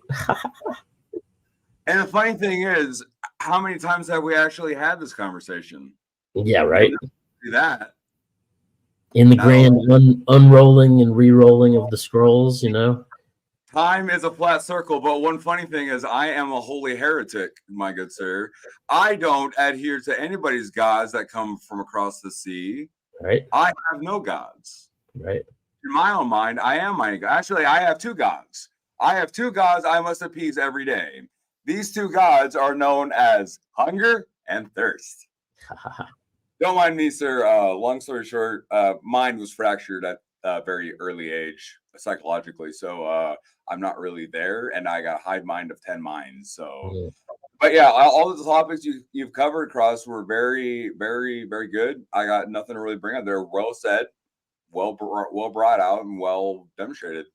Speaker 11: And the funny thing is, How many times have we actually had this conversation?
Speaker 9: Yeah, right.
Speaker 11: Do that.
Speaker 9: In the grand unrolling and re-rolling of the scrolls, you know.
Speaker 11: Time is a flat circle, but one funny thing is I am a holy heretic, my good sir. I don't adhere to anybody's gods that come from across the sea.
Speaker 9: Right.
Speaker 11: I have no gods.
Speaker 9: Right.
Speaker 11: In my own mind, I am my God. Actually, I have two gods. I have two gods I must appease every day. These two gods are known as hunger and thirst. Don't mind me, sir. Long story short, mine was fractured at a very early age psychologically. So I'm not really there, and I got a hive mind of 10 minds. So, but yeah, all of the topics you've covered, Cross, were very, very, very good. I got nothing to really bring up. They're well said, well brought out, and well demonstrated.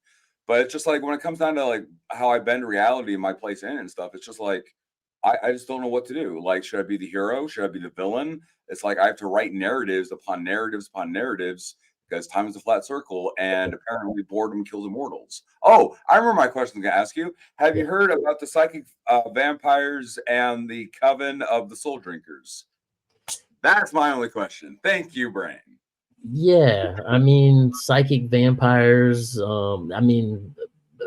Speaker 11: But it's just like when it comes down to like how I bend reality and my place in and stuff, it's just like I just don't know what to do. Like, should I be the hero? Should I be the villain? It's like I have to write narratives upon narratives upon narratives because time is a flat circle, and apparently boredom kills immortals. Oh, I remember my question I'm going to ask you. Have you heard about the psychic vampires and the coven of the soul drinkers? That's my only question. Thank you, Brain.
Speaker 9: Yeah, I mean, psychic vampires, I mean,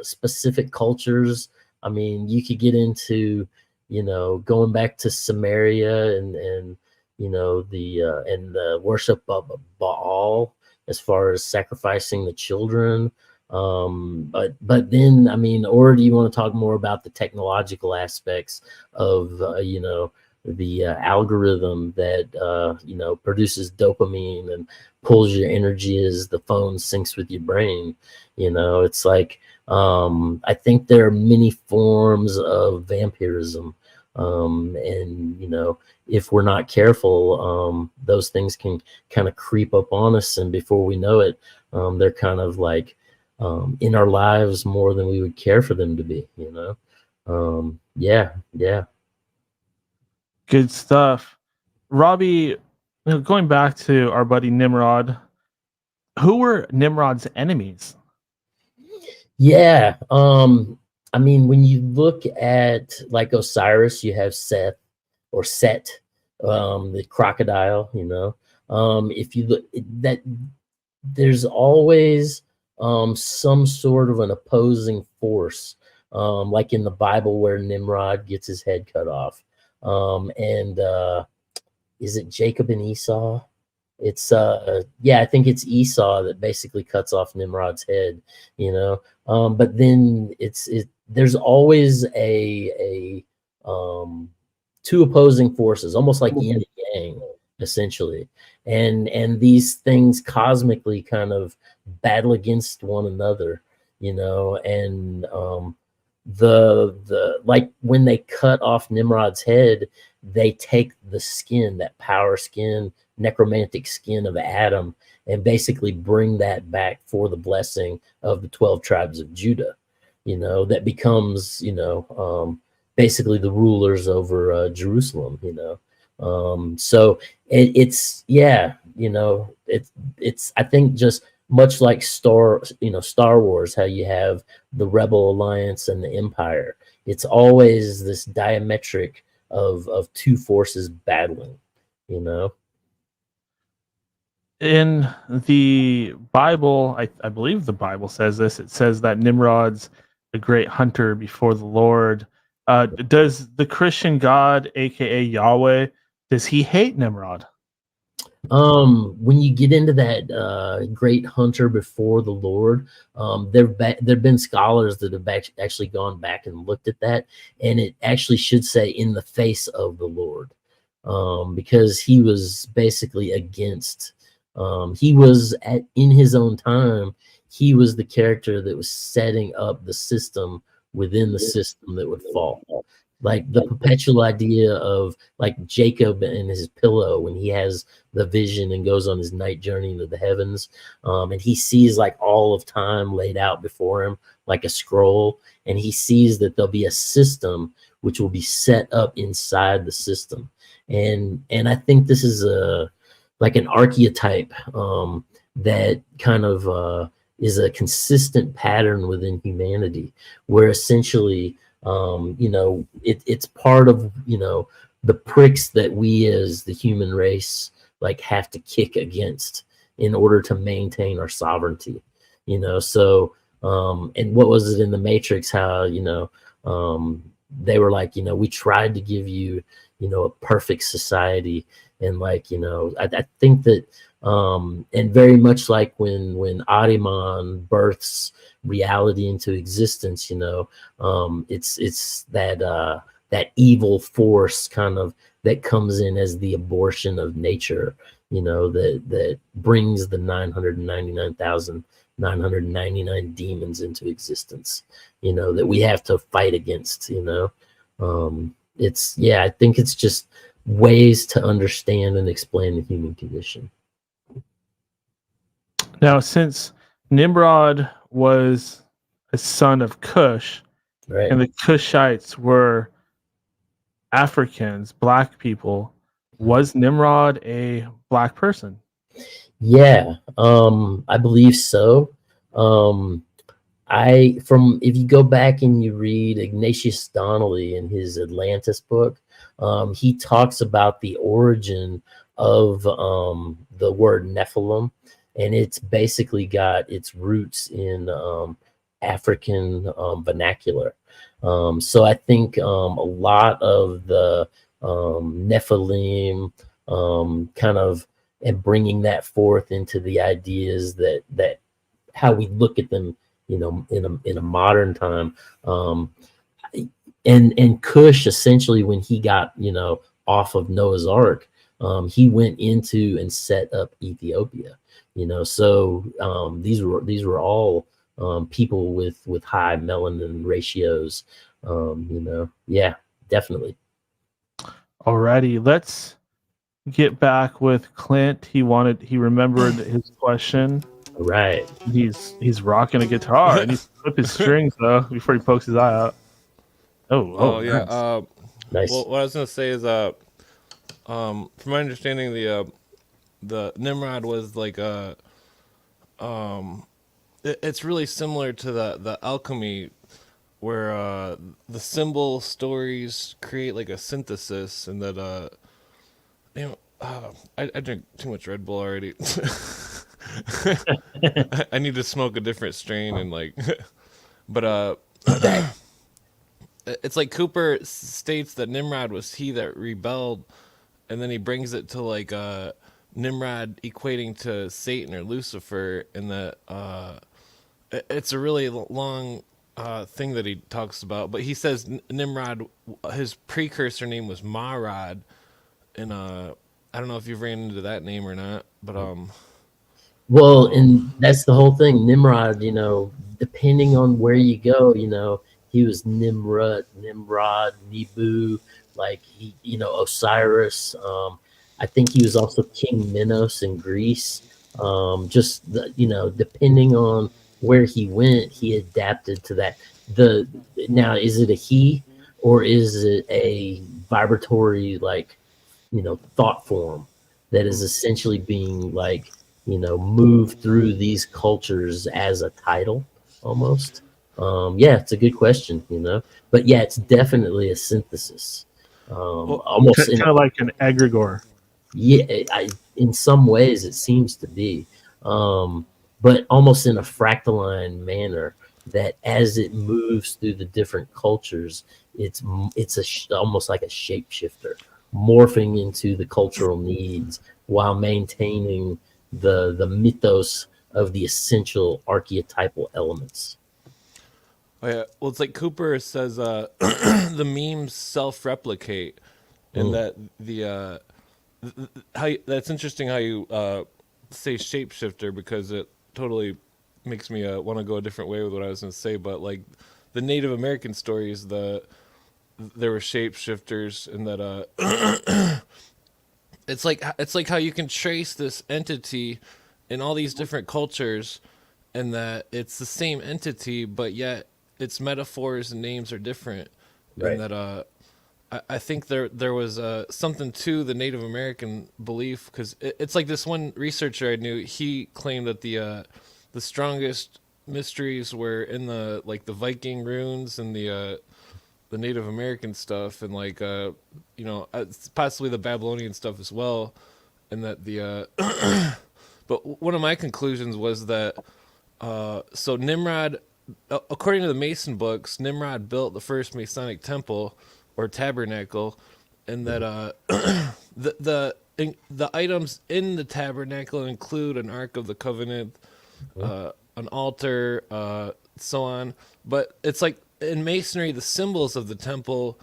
Speaker 9: specific cultures. I mean, you could get into, you know, going back to Samaria and you know, the worship of Baal as far as sacrificing the children. But then, I mean, or do you want to talk more about the technological aspects of, you know, the algorithm that you know, produces dopamine and pulls your energy as the phone syncs with your brain? You know, it's like I think there are many forms of vampirism, and you know, if we're not careful, those things can kind of creep up on us, and before we know it, they're kind of like in our lives more than we would care for them to be. You know, yeah.
Speaker 7: Good stuff. Robby, you know, going back to our buddy Nimrod, who were Nimrod's enemies?
Speaker 9: Yeah. I mean, when you look at like Osiris, you have Seth or Set, the crocodile, you know. If you look that there's always some sort of an opposing force, like in the Bible where Nimrod gets his head cut off. And is it Jacob and Esau? It's yeah, I think it's Esau that basically cuts off Nimrod's head, you know. But then there's always a two opposing forces, almost like yin and yang, essentially. And these things cosmically kind of battle against one another, you know. And the like when they cut off Nimrod's head, they take the skin, that power skin, necromantic skin of Adam, and basically bring that back for the blessing of the 12 tribes of Judah, you know, that becomes, you know, basically the rulers over Jerusalem, you know. So it's yeah, you know, it's I think just much like Star Wars, how you have the Rebel Alliance and the Empire. It's always this diametric of two forces battling, you know.
Speaker 7: In the Bible, I believe the Bible says this. It says that Nimrod's a great hunter before the Lord. Does the Christian God, aka Yahweh, does he hate Nimrod?
Speaker 9: When you get into that great hunter before the Lord, there've been scholars that have actually gone back and looked at that, and it actually should say in the face of the Lord, because he was basically against. He was in his own time, he was the character that was setting up the system within the system that would fall. Like the perpetual idea of like Jacob and his pillow when he has the vision and goes on his night journey into the heavens, and he sees like all of time laid out before him like a scroll, and he sees that there'll be a system which will be set up inside the system. And I think this is like an archetype that kind of is a consistent pattern within humanity, where essentially You know, it's part of, you know, the pricks that we as the human race like have to kick against in order to maintain our sovereignty. You know, so and what was it in the Matrix, how, you know, they were like, you know, we tried to give you, you know, a perfect society. And like, you know, I think that and very much like when Ahriman births reality into existence, you know, it's that that evil force kind of that comes in as the abortion of nature, you know, that brings the 999,999 demons into existence, you know, that we have to fight against, you know. It's, yeah, I think it's just ways to understand and explain the human condition.
Speaker 7: Now, since Nimrod was a son of Kush,
Speaker 9: right,
Speaker 7: and the Kushites were Africans, black people, was Nimrod a black person?
Speaker 9: Yeah, I believe so. If you go back and you read Ignatius Donnelly in his Atlantis book, he talks about the origin of the word Nephilim, and it's basically got its roots in African vernacular. So I think a lot of the Nephilim kind of, and bringing that forth into the ideas that how we look at them, you know, in a modern time. And Kush, essentially, when he got, you know, off of Noah's Ark, he went into and set up Ethiopia, you know. So these were all people with high melanin ratios, you know. Yeah, definitely.
Speaker 7: Alrighty, let's get back with Clint. He remembered his question.
Speaker 9: Right.
Speaker 7: He's rocking a guitar and he's flip his strings though before he pokes his eye out. Oh
Speaker 2: yeah.
Speaker 7: Nice.
Speaker 9: Nice.
Speaker 2: Well, what I was gonna say is, from my understanding, the Nimrod was like it's really similar to the alchemy, where the symbol stories create like a synthesis, and that you know, I drink too much Red Bull already. I need to smoke a different strain and like, but it's like Cooper states that Nimrod was he that rebelled, and then he brings it to like Nimrod equating to Satan or Lucifer, and that it's a really long thing that he talks about. But he says Nimrod, his precursor name was Marad, and I don't know if you've ran into that name or not, but
Speaker 9: well, and that's the whole thing. Nimrod, you know, depending on where you go, you know, he was Nimrod, Nibu, like he, you know, Osiris. I think he was also King Minos in Greece. You know, depending on where he went, he adapted to that. Now, is it a he or is it a vibratory, like, you know, thought form that is essentially being like, you know, moved through these cultures as a title almost? Yeah, it's a good question, you know, but yeah, it's definitely a synthesis. Almost
Speaker 7: kind of like an egregore.
Speaker 9: Yeah, in some ways it seems to be, but almost in a fractaline manner, that as it moves through the different cultures, it's almost like a shapeshifter, morphing into the cultural needs while maintaining the mythos of the essential archetypal elements.
Speaker 2: oh yeah, well, it's like Cooper says, the memes self-replicate, and that that's interesting how you say shapeshifter, because it totally makes me want to go a different way with what I was going to say. But like the Native American stories, there were shapeshifters, and that it's like how you can trace this entity in all these different cultures, and that it's the same entity, but yet its metaphors and names are different,
Speaker 9: Right.
Speaker 2: and that I think there was something to the Native American belief, because it's like this one researcher I knew, he claimed that the strongest mysteries were in the Viking runes and the Native American stuff and like possibly the Babylonian stuff as well, and that the but one of my conclusions was that so Nimrod, according to the Mason books, Nimrod built the first Masonic temple or tabernacle, and that the items in the tabernacle include an Ark of the Covenant, an altar, so on. But it's like in Masonry, the symbols of the temple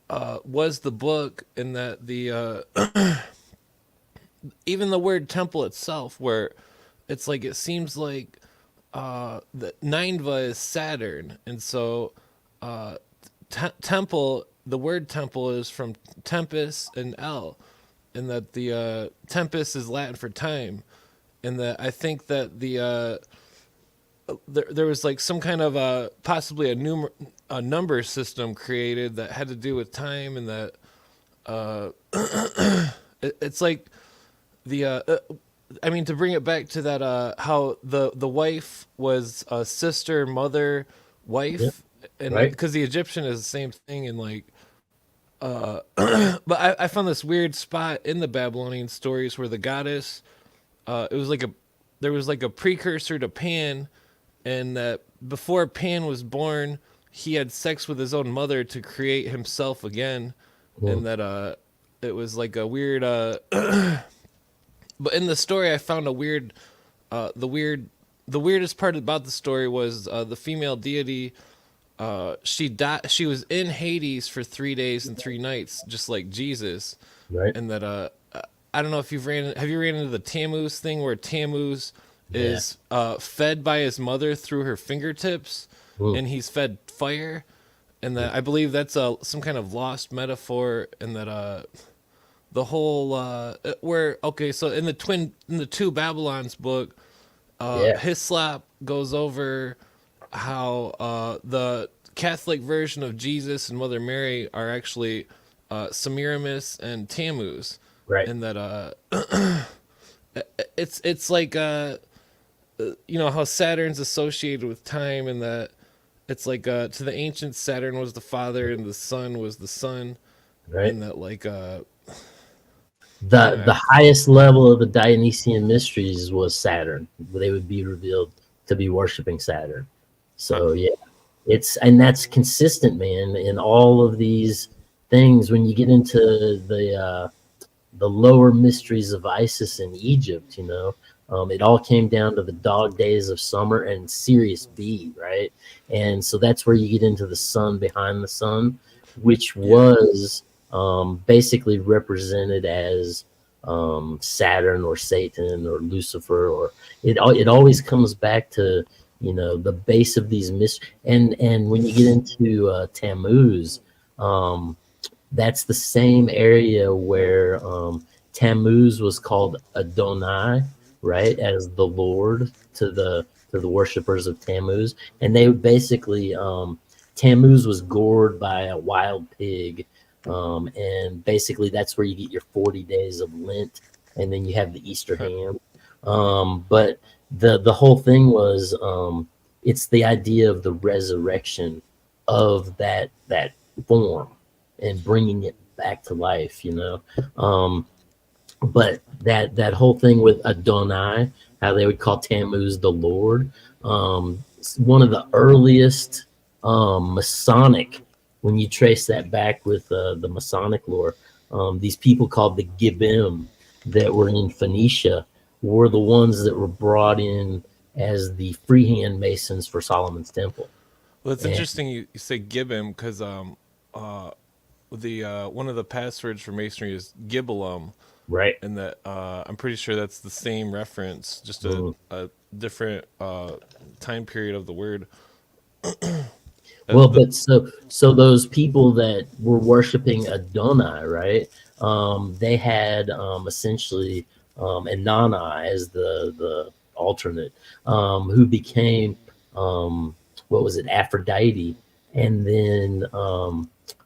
Speaker 2: was the book, and that the even the word temple itself, where it's like it seems like the Nineveh is Saturn, and so temple. The word temple is from tempus and el, and that the tempus is Latin for time, and that I think that the there was like some kind of possibly a number system created that had to do with time, and that it's like the I mean, to bring it back to that how the wife was a sister, mother, wife, and
Speaker 9: Right.
Speaker 2: because the Egyptian is the same thing, and like but I found this weird spot in the Babylonian stories where the goddess, it was like there was like a precursor to Pan, and that before Pan was born, he had sex with his own mother to create himself again, and that it was like a weird but in the story I found a weird the weirdest part about the story was the female deity. She died. She was in Hades for 3 days and 3 nights, just like Jesus.
Speaker 9: Right.
Speaker 2: And that I don't know if have you ran into the Tammuz thing, where Tammuz is fed by his mother through her fingertips, and he's fed fire, and that I believe that's some kind of lost metaphor, and that the whole so in the Two Babylons book, Hislop goes over how the Catholic version of Jesus and Mother Mary are actually Semiramis and Tammuz,
Speaker 9: right?
Speaker 2: And that it's like how Saturn's associated with time, and that it's like to the ancients Saturn was the father and the sun was the son,
Speaker 9: right?
Speaker 2: And that like
Speaker 9: the highest level of the Dionysian mysteries was Saturn. They would be revealed to be worshiping Saturn. So yeah, and that's consistent, man, in all of these things. When you get into the lower mysteries of Isis in Egypt, it all came down to the dog days of summer and Sirius B, right? And so that's where you get into the sun behind the sun, which was basically represented as Saturn or Satan or Lucifer, or it always comes back to the base of these mysteries. And when you get into Tammuz, that's the same area where Tammuz was called Adonai, right, as the Lord to the worshipers of Tammuz. And they would basically Tammuz was gored by a wild pig, and basically that's where you get your 40 days of Lent, and then you have the Easter ham. But the whole thing was it's the idea of the resurrection of that form and bringing it back to life, but that whole thing with Adonai, how they would call Tammuz the Lord, one of the earliest Masonic, when you trace that back with the Masonic lore, these people called the Gibim that were in Phoenicia were the ones that were brought in as the freehand masons for Solomon's temple.
Speaker 2: Well, it's interesting you say Gibim, because one of the passwords for Masonry is Gibelum,
Speaker 9: right?
Speaker 2: And that I'm pretty sure that's the same reference, just a different time period of the word.
Speaker 9: Well, but so those people that were worshiping Adonai, right? They had essentially Inanna as the alternate, who became Aphrodite, and then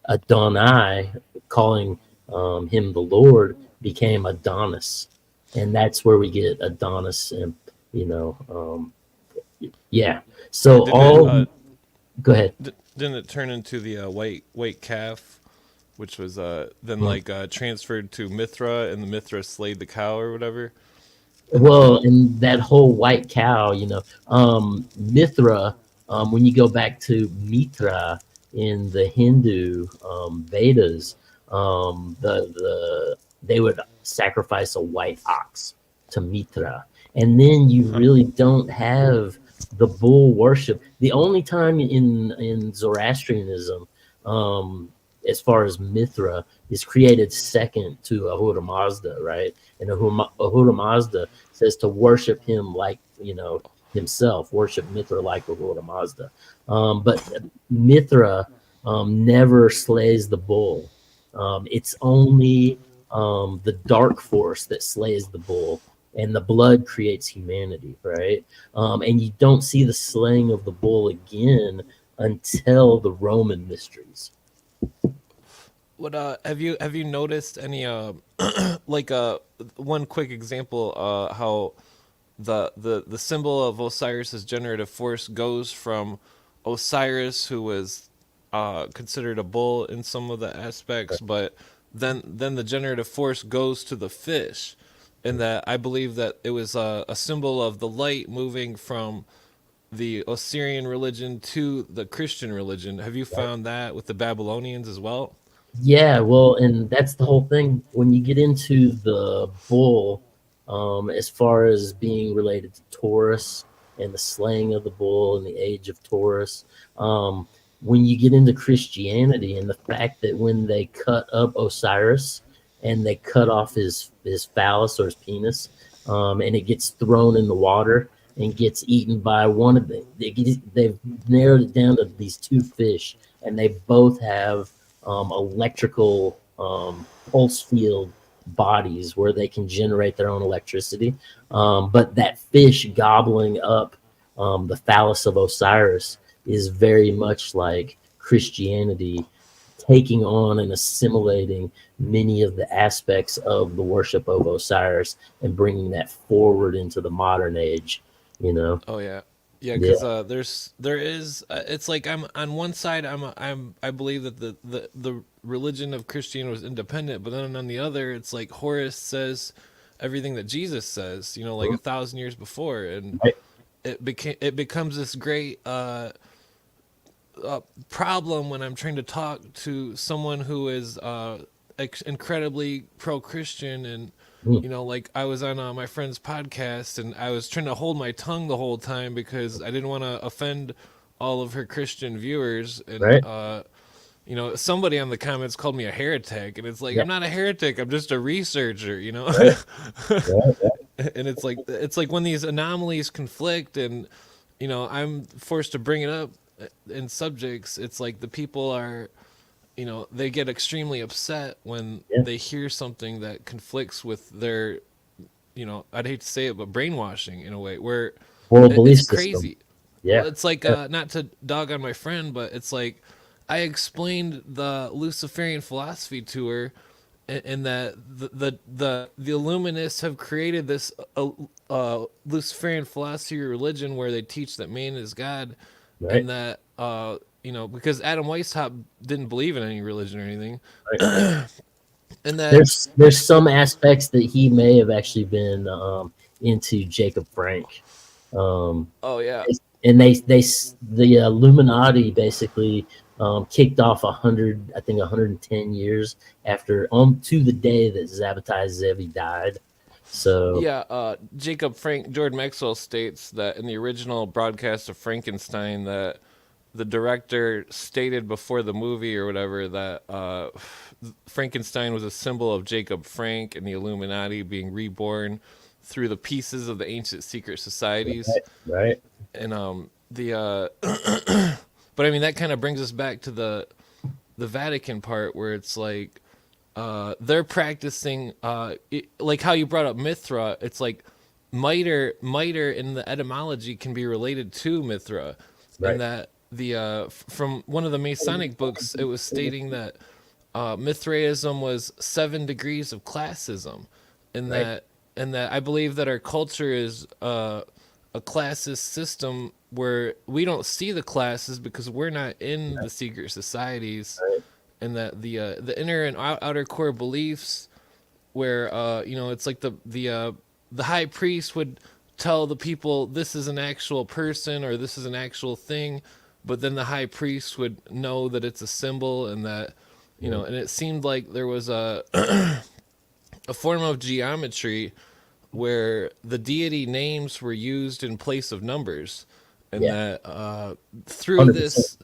Speaker 9: Adonai, calling him the Lord, became Adonis, and that's where we get Adonis, and yeah. So Go ahead.
Speaker 2: Didn't it turn into the white calf, which was then transferred to Mithra, and the Mithra slayed the cow or whatever?
Speaker 9: Well, and that whole white cow, Mithra, when you go back to Mitra in the Hindu Vedas, they would sacrifice a white ox to Mitra, and then you really don't have the bull worship. The only time in Zoroastrianism, as far as Mithra, is created second to Ahura Mazda, right? And Ahura Mazda says to worship him like, himself, worship Mithra like Ahura Mazda. But Mithra never slays the bull. It's only the dark force that slays the bull, and the blood creates humanity, right? And you don't see the slaying of the bull again until the Roman mysteries.
Speaker 2: What have you noticed any one quick example how the symbol of Osiris's generative force goes from Osiris, who was considered a bull in some of the aspects, but then the generative force goes to the fish, and that I believe that it was a symbol of the light moving from the Osirian religion to the Christian religion. Have you found that with the Babylonians as well?
Speaker 9: Yeah, well, and that's the whole thing. When you get into the bull, as far as being related to Taurus and the slaying of the bull and the age of Taurus, when you get into Christianity and the fact that when they cut up Osiris and they cut off his phallus or his penis, and it gets thrown in the water and gets eaten by one of them, they've narrowed it down to these two fish, and they both have electrical pulse field bodies where they can generate their own electricity. But that fish gobbling up the phallus of Osiris is very much like Christianity taking on and assimilating many of the aspects of the worship of Osiris and bringing that forward into the modern age,
Speaker 2: Oh yeah. Yeah, because there is it's like I'm on one side I believe that the religion of Christianity was independent, but then on the other it's like Horace says everything that Jesus says, like 1,000 years before, and it becomes this great problem when I'm trying to talk to someone who is incredibly pro-Christian, and like I was on my friend's podcast and I was trying to hold my tongue the whole time because I didn't want to offend all of her Christian viewers, and somebody on the comments called me a heretic, and it's like, I'm not a heretic, I'm just a researcher, and it's like when these anomalies conflict and I'm forced to bring it up in subjects, it's like the people are they get extremely upset when they hear something that conflicts with their I'd hate to say it, but brainwashing in a way where it's crazy. Well, it's like not to dog on my friend, but it's like I explained the Luciferian philosophy to her, and that the Illuminists have created this Luciferian philosophy or religion where they teach that man is God, and that because Adam Weishaupt didn't believe in any religion or anything, and that
Speaker 9: there's some aspects that he may have actually been into Jacob Frank.
Speaker 2: Oh yeah,
Speaker 9: and the Illuminati basically kicked off 110 years after to the day that Zabbatai Zevi died. So
Speaker 2: yeah, Jacob Frank, George Maxwell states that in the original broadcast of Frankenstein that the director stated before the movie or whatever that Frankenstein was a symbol of Jacob Frank and the Illuminati being reborn through the pieces of the ancient secret societies.
Speaker 9: Right.
Speaker 2: And but I mean that kind of brings us back to the Vatican part where it's like they're practicing like how you brought up Mithra. It's like miter in the etymology can be related to Mithra, and that the from one of the Masonic books it was stating that Mithraism was 7 degrees of classism, and that I believe that our culture is a classist system where we don't see the classes because we're not in the secret societies, and that the inner and outer core beliefs, where it's like the high priest would tell the people this is an actual person or this is an actual thing, but then the high priest would know that it's a symbol, and that and it seemed like there was a a form of geometry where the deity names were used in place of numbers, and that through
Speaker 9: 100%.
Speaker 2: this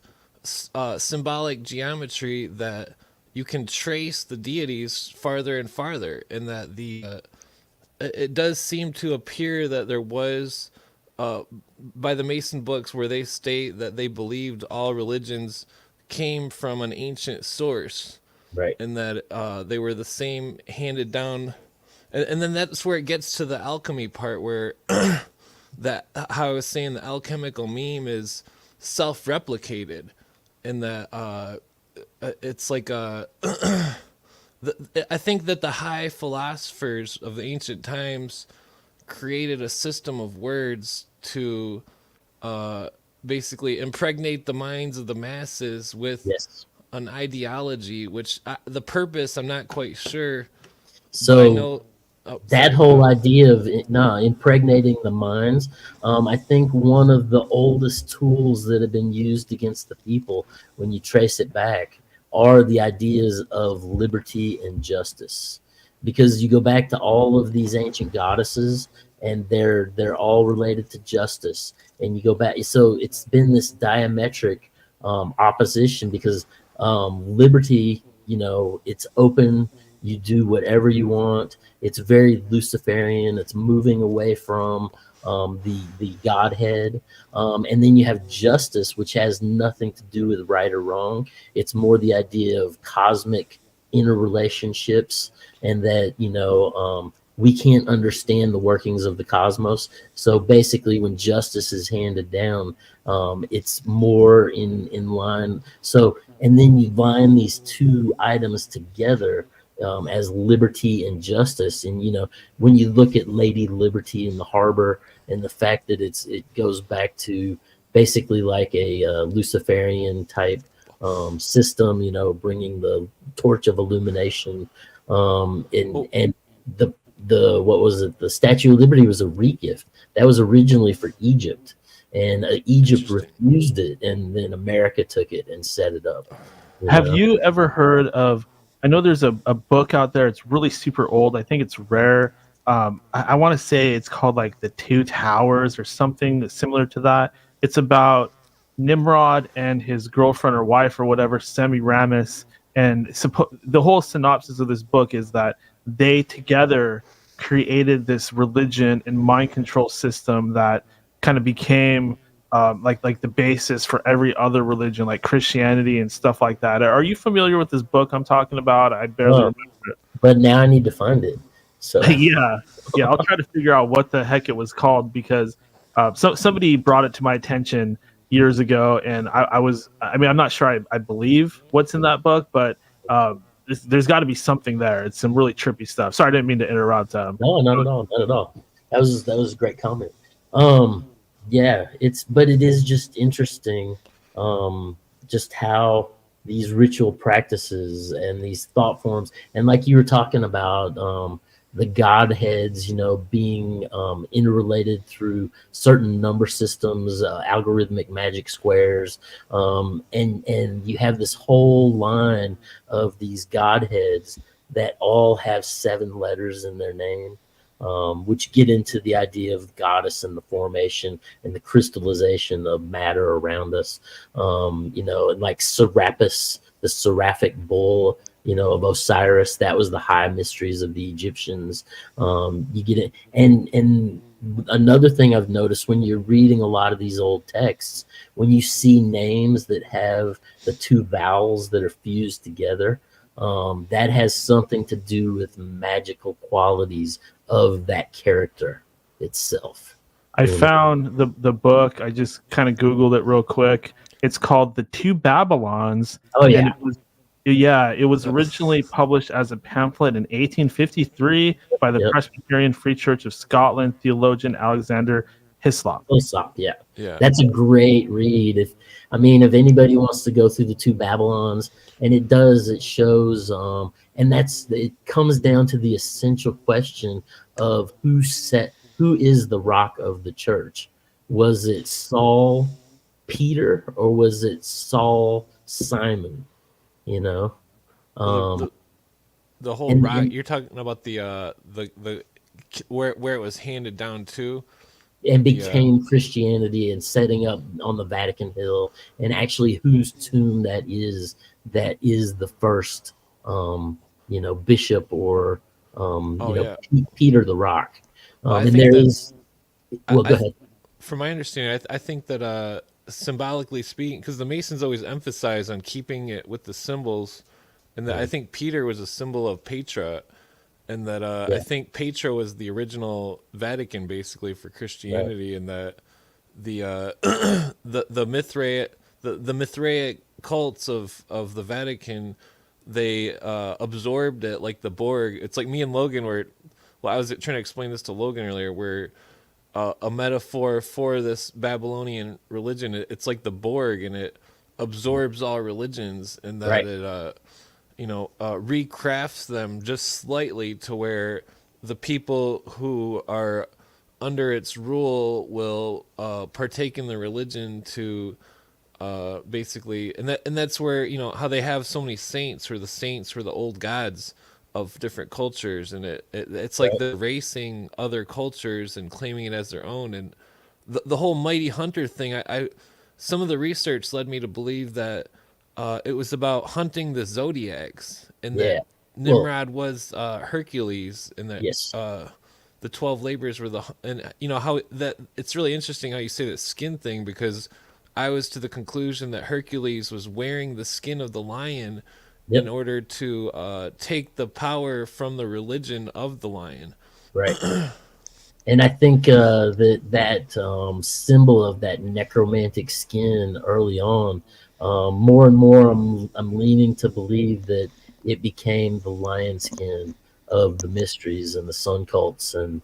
Speaker 2: symbolic geometry that you can trace the deities farther and farther, and that it does seem to appear that there was by the Mason books where they state that they believed all religions came from an ancient source,
Speaker 9: right,
Speaker 2: and that they were the same handed down. And then that's where it gets to the alchemy part, where that how I was saying the alchemical meme is self-replicated, and that it's like I think that the high philosophers of the ancient times created a system of words to basically impregnate the minds of the masses with an ideology, which the purpose I'm not quite sure.
Speaker 9: So
Speaker 2: but I know.
Speaker 9: That whole idea of impregnating the minds, I think one of the oldest tools that have been used against the people, when you trace it back, are the ideas of liberty and justice. Because you go back to all of these ancient goddesses, and they're all related to justice. And you go back, so it's been this diametric opposition, because liberty, it's open. You do whatever you want. It's very Luciferian. It's moving away from the Godhead. And then you have justice, which has nothing to do with right or wrong. It's more the idea of cosmic interrelationships, and that, we can't understand the workings of the cosmos. So basically, when justice is handed down, it's more in line. So, and then you bind these two items together, as liberty and justice. And when you look at Lady Liberty in the harbor, and the fact that it goes back to basically like a Luciferian type system, bringing the torch of illumination, and the what was it, the Statue of Liberty was a regift that was originally for Egypt, and Egypt refused it, and then America took it and set it up.
Speaker 7: Have you ever heard of, I know there's a book out there, it's really super old, I think it's rare. I want to say it's called like The Two Towers or something that's similar to that. It's about Nimrod and his girlfriend or wife or whatever, Semiramis, and the whole synopsis of this book is that they together created this religion and mind control system that kind of became like the basis for every other religion, like Christianity and stuff like that. Are you familiar with this book I'm talking about? I barely remember it.
Speaker 9: But now I need to find it. So
Speaker 7: yeah, I'll try to figure out what the heck it was called, because somebody brought it to my attention years ago, and I'm not sure I believe what's in that book, but there's got to be something there. It's some really trippy stuff. Sorry, I didn't mean to interrupt.
Speaker 9: No, not at all. That was a great comment. Yeah, it is just interesting, just how these ritual practices and these thought forms, and like you were talking about, the godheads, being interrelated through certain number systems, algorithmic magic squares, and you have this whole line of these godheads that all have 7 letters in their name, which get into the idea of goddess and the formation and the crystallization of matter around us. Like Serapis, the seraphic bull, of Osiris, that was the high mysteries of the Egyptians. You get it. And another thing I've noticed when you're reading a lot of these old texts, when you see names that have the 2 vowels that are fused together, that has something to do with magical qualities of that character itself.
Speaker 7: I found the book. I just kind of Googled it real quick. It's called The Two Babylons.
Speaker 9: Oh, yeah.
Speaker 7: And it was originally published as a pamphlet in 1853 by the Presbyterian Free Church of Scotland theologian Alexander Hyslop.
Speaker 9: Yeah.
Speaker 2: Yeah.
Speaker 9: That's a great read. If anybody wants to go through the two Babylons, and it shows, and it comes down to the essential question of who is the rock of the church. Was it Saul, Peter, or was it Saul, Simon? You know,
Speaker 2: the whole rock. You're talking about the where it was handed down to.
Speaker 9: And became Christianity, and setting up on the Vatican Hill, and actually whose tomb that is the first bishop, or Peter the Rock. And there is go ahead.
Speaker 2: From my understanding, I think that symbolically speaking, because the Masons always emphasize on keeping it with the symbols, and that I think Peter was a symbol of Petra. And that I think Petra was the original Vatican, basically, for Christianity, and that the the Mithraic cults of the Vatican, they absorbed it like the Borg. It's like me and Logan I was trying to explain this to Logan earlier, where a metaphor for this Babylonian religion, it's like the Borg, and it absorbs all religions, and that it recrafts them just slightly to where the people who are under its rule will partake in the religion to basically, and that's where how they have so many saints, or the saints were the old gods of different cultures, and it's like they're erasing other cultures and claiming it as their own. And the whole mighty hunter thing, I some of the research led me to believe that it was about hunting the zodiacs, and that Nimrod was Hercules, and that the 12 labors were how that it's really interesting how you say that skin thing, because I was to the conclusion that Hercules was wearing the skin of the lion in order to take the power from the religion of the lion.
Speaker 9: Right. And I think that symbol of that necromantic skin early on, more and more I'm leaning to believe that it became the lion skin of the mysteries and the sun cults. And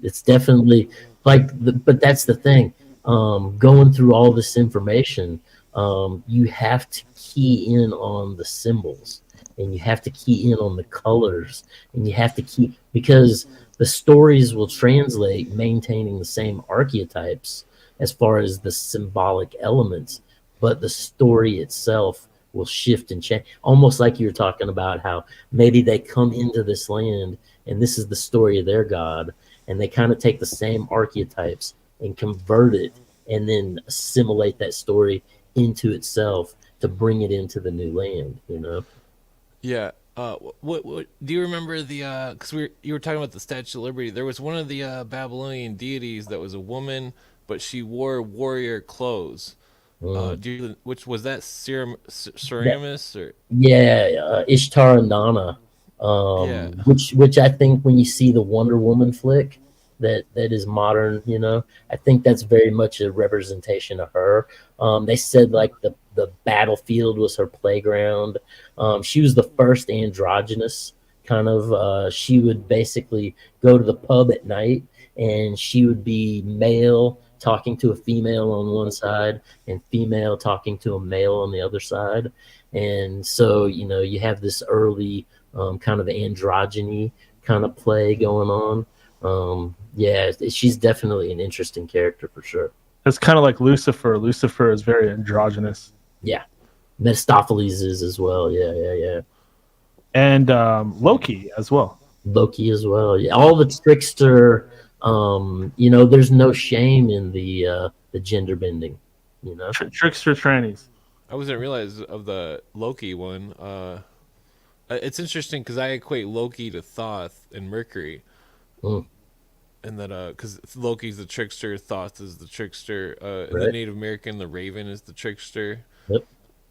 Speaker 9: it's definitely but that's the thing, going through all this information, you have to key in on the symbols, and you have to key in on the colors, and you have to because the stories will translate maintaining the same archetypes as far as the symbolic elements, but the story itself will shift and change. Almost like you were talking about how maybe they come into this land and this is the story of their god, and they kind of take the same archetypes and convert it, and then assimilate that story into itself to bring it into the new land,
Speaker 2: Yeah. What do you remember because you were talking about the Statue of Liberty? There was one of the Babylonian deities that was a woman, but she wore warrior clothes. Which was that Ceramus or?
Speaker 9: Yeah, Ishtar and Nana. Which I think when you see the Wonder Woman flick that is modern, I think that's very much a representation of her. They said like the battlefield was her playground. She was the first androgynous kind of. She would basically go to the pub at night, and she would be male talking to a female on one side, and female talking to a male on the other side. And so, you have this early kind of androgyny kind of play going on. She's definitely an interesting character for sure.
Speaker 7: It's kind of like Lucifer. Lucifer is very androgynous.
Speaker 9: Yeah. Mephistopheles is as well. Yeah.
Speaker 7: And Loki as well.
Speaker 9: Yeah. All the trickster, there's no shame in the gender bending,
Speaker 7: Trickster trannies.
Speaker 2: I wasn't realize of the Loki one. It's interesting because I equate Loki to Thoth and Mercury. And that because Loki's the trickster, Thoth is the trickster. In the Native American, the Raven is the trickster.
Speaker 9: Yep.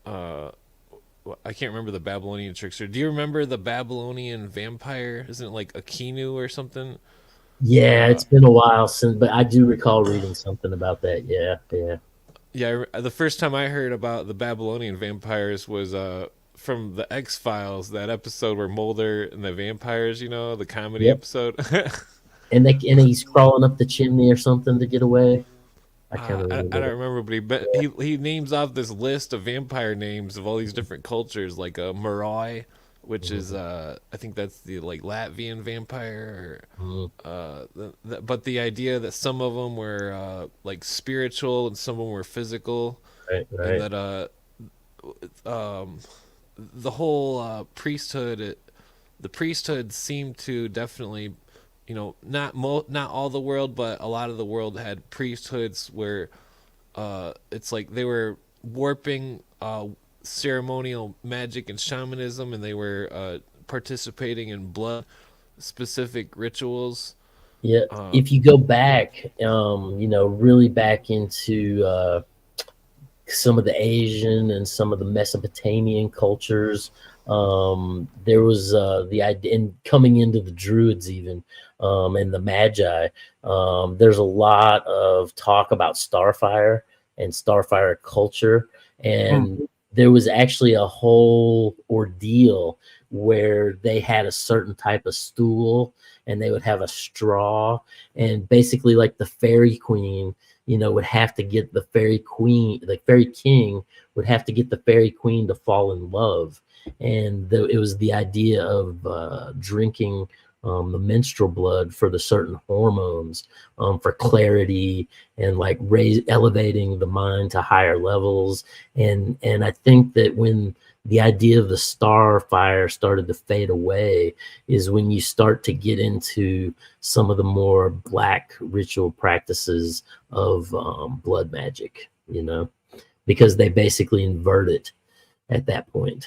Speaker 2: I can't remember the Babylonian trickster. Do you remember the Babylonian vampire? Isn't it like Akinu or something?
Speaker 9: Yeah, it's been a while since, but I do recall reading something about that.
Speaker 2: Yeah. The first time I heard about the Babylonian vampires was from the X-Files, that episode where Mulder and the vampires, the comedy episode.
Speaker 9: And he's crawling up the chimney or something to get away. I can't remember.
Speaker 2: I don't remember, but he names off this list of vampire names of all these different cultures, like Maroi, which is I think that's the like Latvian vampire. But the idea that some of them were like spiritual and some of them were physical,
Speaker 9: right.
Speaker 2: And that the whole priesthood, the priesthood seemed to definitely, not all the world, but a lot of the world had priesthoods where it's like they were warping ceremonial magic and shamanism, and they were participating in blood specific rituals.
Speaker 9: Yeah, if you go back, really back into some of the Asian and some of the Mesopotamian cultures, there was the idea, and coming into the Druids even, and the Magi, there's a lot of talk about Starfire and Starfire culture, and there was actually a whole ordeal where they had a certain type of stool and they would have a straw, and basically like the fairy queen, would have to get the fairy queen, the fairy king would have to get the fairy queen to fall in love. And it was the idea of drinking the menstrual blood for the certain hormones, for clarity and like elevating the mind to higher levels. And I think that when the idea of the star fire started to fade away is when you start to get into some of the more black ritual practices of blood magic, because they basically invert it at that point.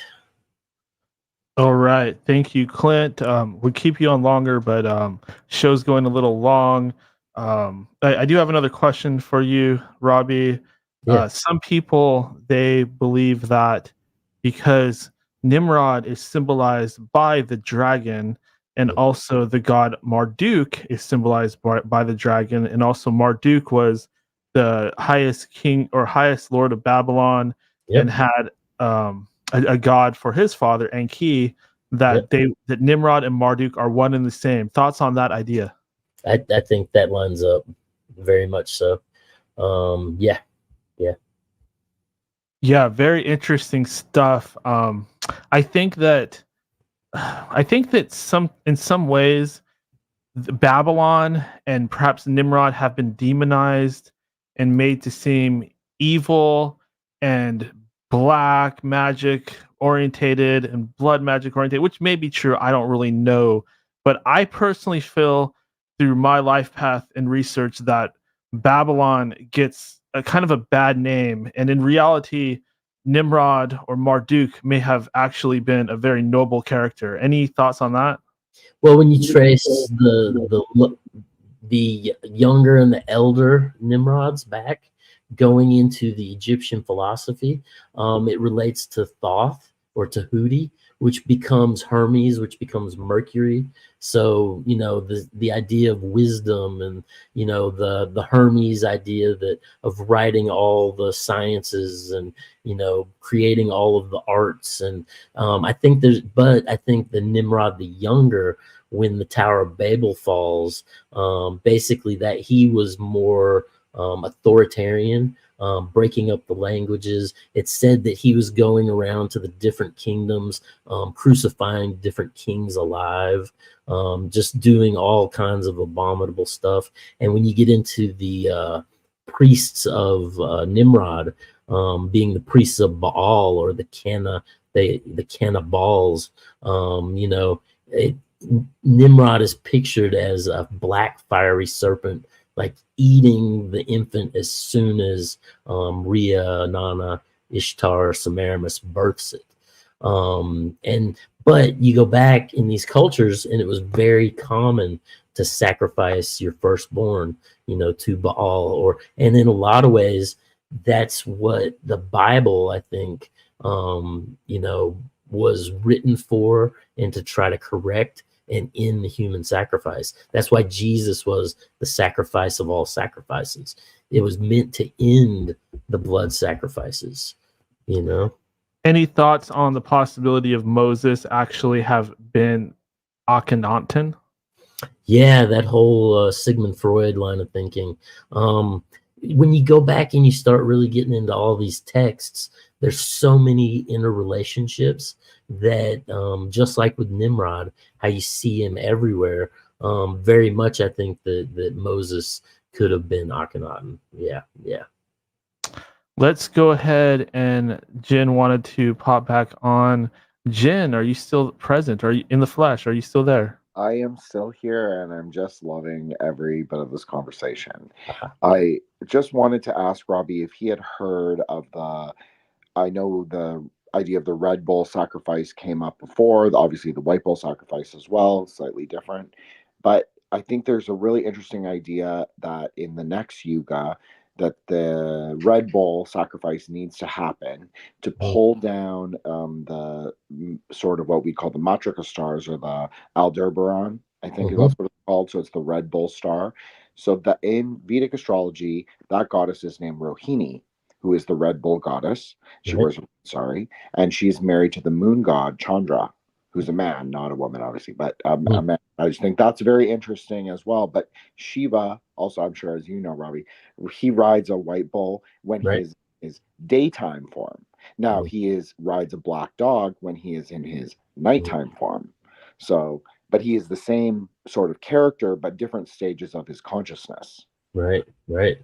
Speaker 7: All right. Thank you, Clint. We'll keep you on longer, but show's going a little long. I do have another question for you, Robby.
Speaker 9: Yeah.
Speaker 7: Some people, they believe that because Nimrod is symbolized by the dragon, and also the god Marduk is symbolized by the dragon, and also Marduk was the highest king or highest lord of Babylon, and had a god for his father, Enki, that that Nimrod and Marduk are one and the same. Thoughts on that idea?
Speaker 9: I think that lines up very much so.
Speaker 7: Yeah, very interesting stuff. I think that in some ways Babylon and perhaps Nimrod have been demonized and made to seem evil and black magic orientated and blood magic orientated, which may be true. I don't really know, but I personally feel through my life path and research that Babylon gets a kind of a bad name, and in reality, Nimrod or Marduk may have actually been a very noble character. Any thoughts on that?
Speaker 9: Well, when you trace the younger and the elder Nimrods back, going into the Egyptian philosophy, it relates to Thoth or Tahuti, which becomes Hermes, which becomes Mercury. So, the idea of wisdom and, the Hermes idea of writing all the sciences and, creating all of the arts. And I think the Nimrod the younger, when the Tower of Babel falls, basically that he was more authoritarian, breaking up the languages. It's said that he was going around to the different kingdoms, crucifying different kings alive, just doing all kinds of abominable stuff. And when you get into the priests of Nimrod, being the priests of Baal or the cannibals, Nimrod is pictured as a black fiery serpent, like eating the infant as soon as Rhea, Nana, Ishtar, Semiramis births it. But you go back in these cultures, and it was very common to sacrifice your firstborn, to Baal, and in a lot of ways, that's what the Bible, I think, was written for, and to try to correct and in the human sacrifice. That's why Jesus was the sacrifice of all sacrifices. It was meant to end the blood sacrifices,
Speaker 7: Any thoughts on the possibility of Moses actually have been Akhenaten?
Speaker 9: Yeah, that whole Sigmund Freud line of thinking. When you go back and you start really getting into all these texts, there's so many interrelationships that, just like with Nimrod, how you see him everywhere. Very much, I think that Moses could have been Akhenaten. Yeah, yeah.
Speaker 7: Let's go ahead, and Jin wanted to pop back on. Jin, are you still present? Are you in the flesh? Are you still there?
Speaker 10: I am still here, and I'm just loving every bit of this conversation. I just wanted to ask Robby if he had heard of the. I know the idea of the Red Bull sacrifice came up before. Obviously, the White Bull sacrifice as well, slightly different. But I think there's a really interesting idea that in the next Yuga, that the Red Bull sacrifice needs to happen to pull down the sort of what we call the Matrika stars, or the Aldebaran, I think that's what it's called. So it's the Red Bull star. So that in Vedic astrology, that goddess is named Rohini, who is the Red Bull goddess. She wears, and she's married to the moon god Chandra, who's a man, not a woman, obviously, but a man. I just think that's very interesting as well. But Shiva, also, I'm sure, as you know, Robby, he rides a white bull when he is his daytime form. Now he rides a black dog when he is in his nighttime form. So, but he is the same sort of character, but different stages of his consciousness.
Speaker 9: Right, right.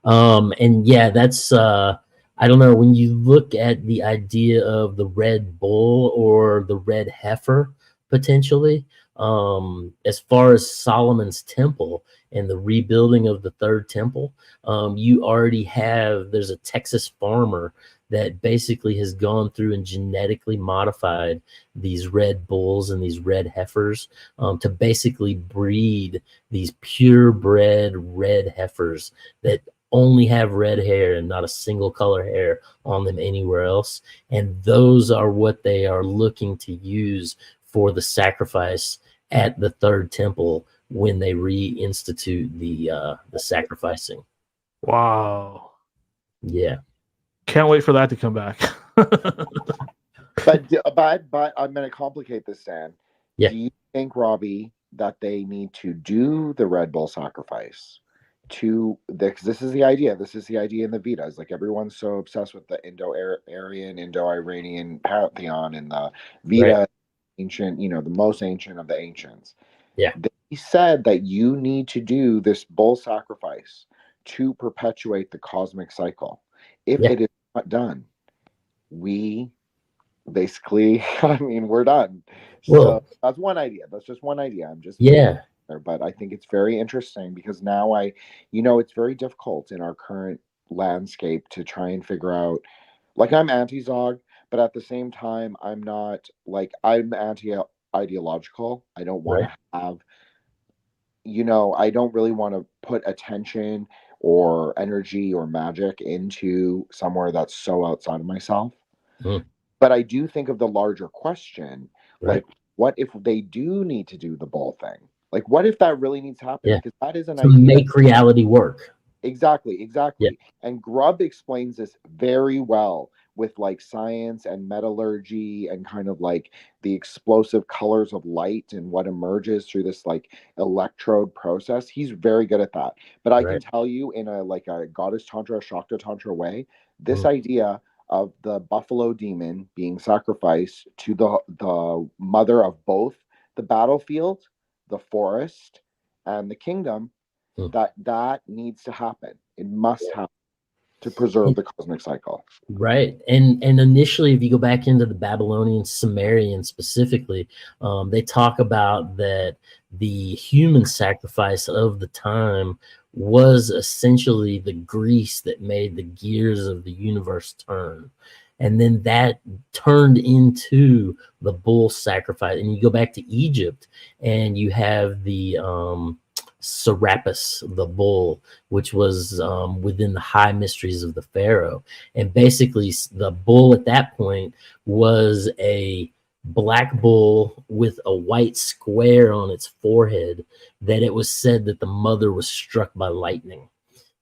Speaker 9: And yeah, that's I don't know, when you look at the idea of the Red Bull or the red heifer potentially, as far as Solomon's temple and the rebuilding of the third temple, you already have, there's a Texas farmer that basically has gone through and genetically modified these red bulls and these red heifers to basically breed these purebred red heifers that only have red hair and not a single color hair on them anywhere else. And those are what they are looking to use for the sacrifice at the third temple when they reinstitute the sacrificing.
Speaker 7: Wow.
Speaker 9: Yeah.
Speaker 7: Can't wait for that to come back.
Speaker 10: but I'm going to complicate this, Stan.
Speaker 9: Yeah.
Speaker 10: Do you think, Robby, that they need to do the Red Bull sacrifice to this is the idea. This is the idea in the Vedas. Like, everyone's so obsessed with the Indo-Aryan, Indo-Iranian pantheon and the Veda, ancient, the most ancient of the ancients.
Speaker 9: Yeah.
Speaker 10: They said that you need to do this bull sacrifice to perpetuate the cosmic cycle. If it is not done, we basically, we're done. So that's one idea. That's just one idea. I'm just but I think it's very interesting because now it's very difficult in our current landscape to try and figure out, like, I'm anti-Zog, but at the same time, I'm not, like, I'm anti-ideological. I don't want to have, I don't really want to put attention or energy or magic into somewhere that's so outside of myself. But I do think of the larger question, like, what if they do need to do the bull thing? Like, what if that really needs to happen? Because that is an idea.
Speaker 9: Make reality work.
Speaker 10: Exactly. And Grubb explains this very well with, like, science and metallurgy and kind of like the explosive colors of light and what emerges through this, like, electrode process. He's very good at that. But I can tell you, in a goddess tantra, Shakta tantra way, this idea of the buffalo demon being sacrificed to the mother of both the battlefield, the forest, and the kingdom, that needs to happen. It must happen to preserve the cosmic cycle.
Speaker 9: Right. And initially, if you go back into the Babylonian Sumerian specifically, they talk about that the human sacrifice of the time was essentially the grease that made the gears of the universe turn. And then that turned into the bull sacrifice. And you go back to Egypt and you have the Serapis, the bull, which was within the high mysteries of the Pharaoh. And basically the bull at that point was a black bull with a white square on its forehead, that it was said that the mother was struck by lightning.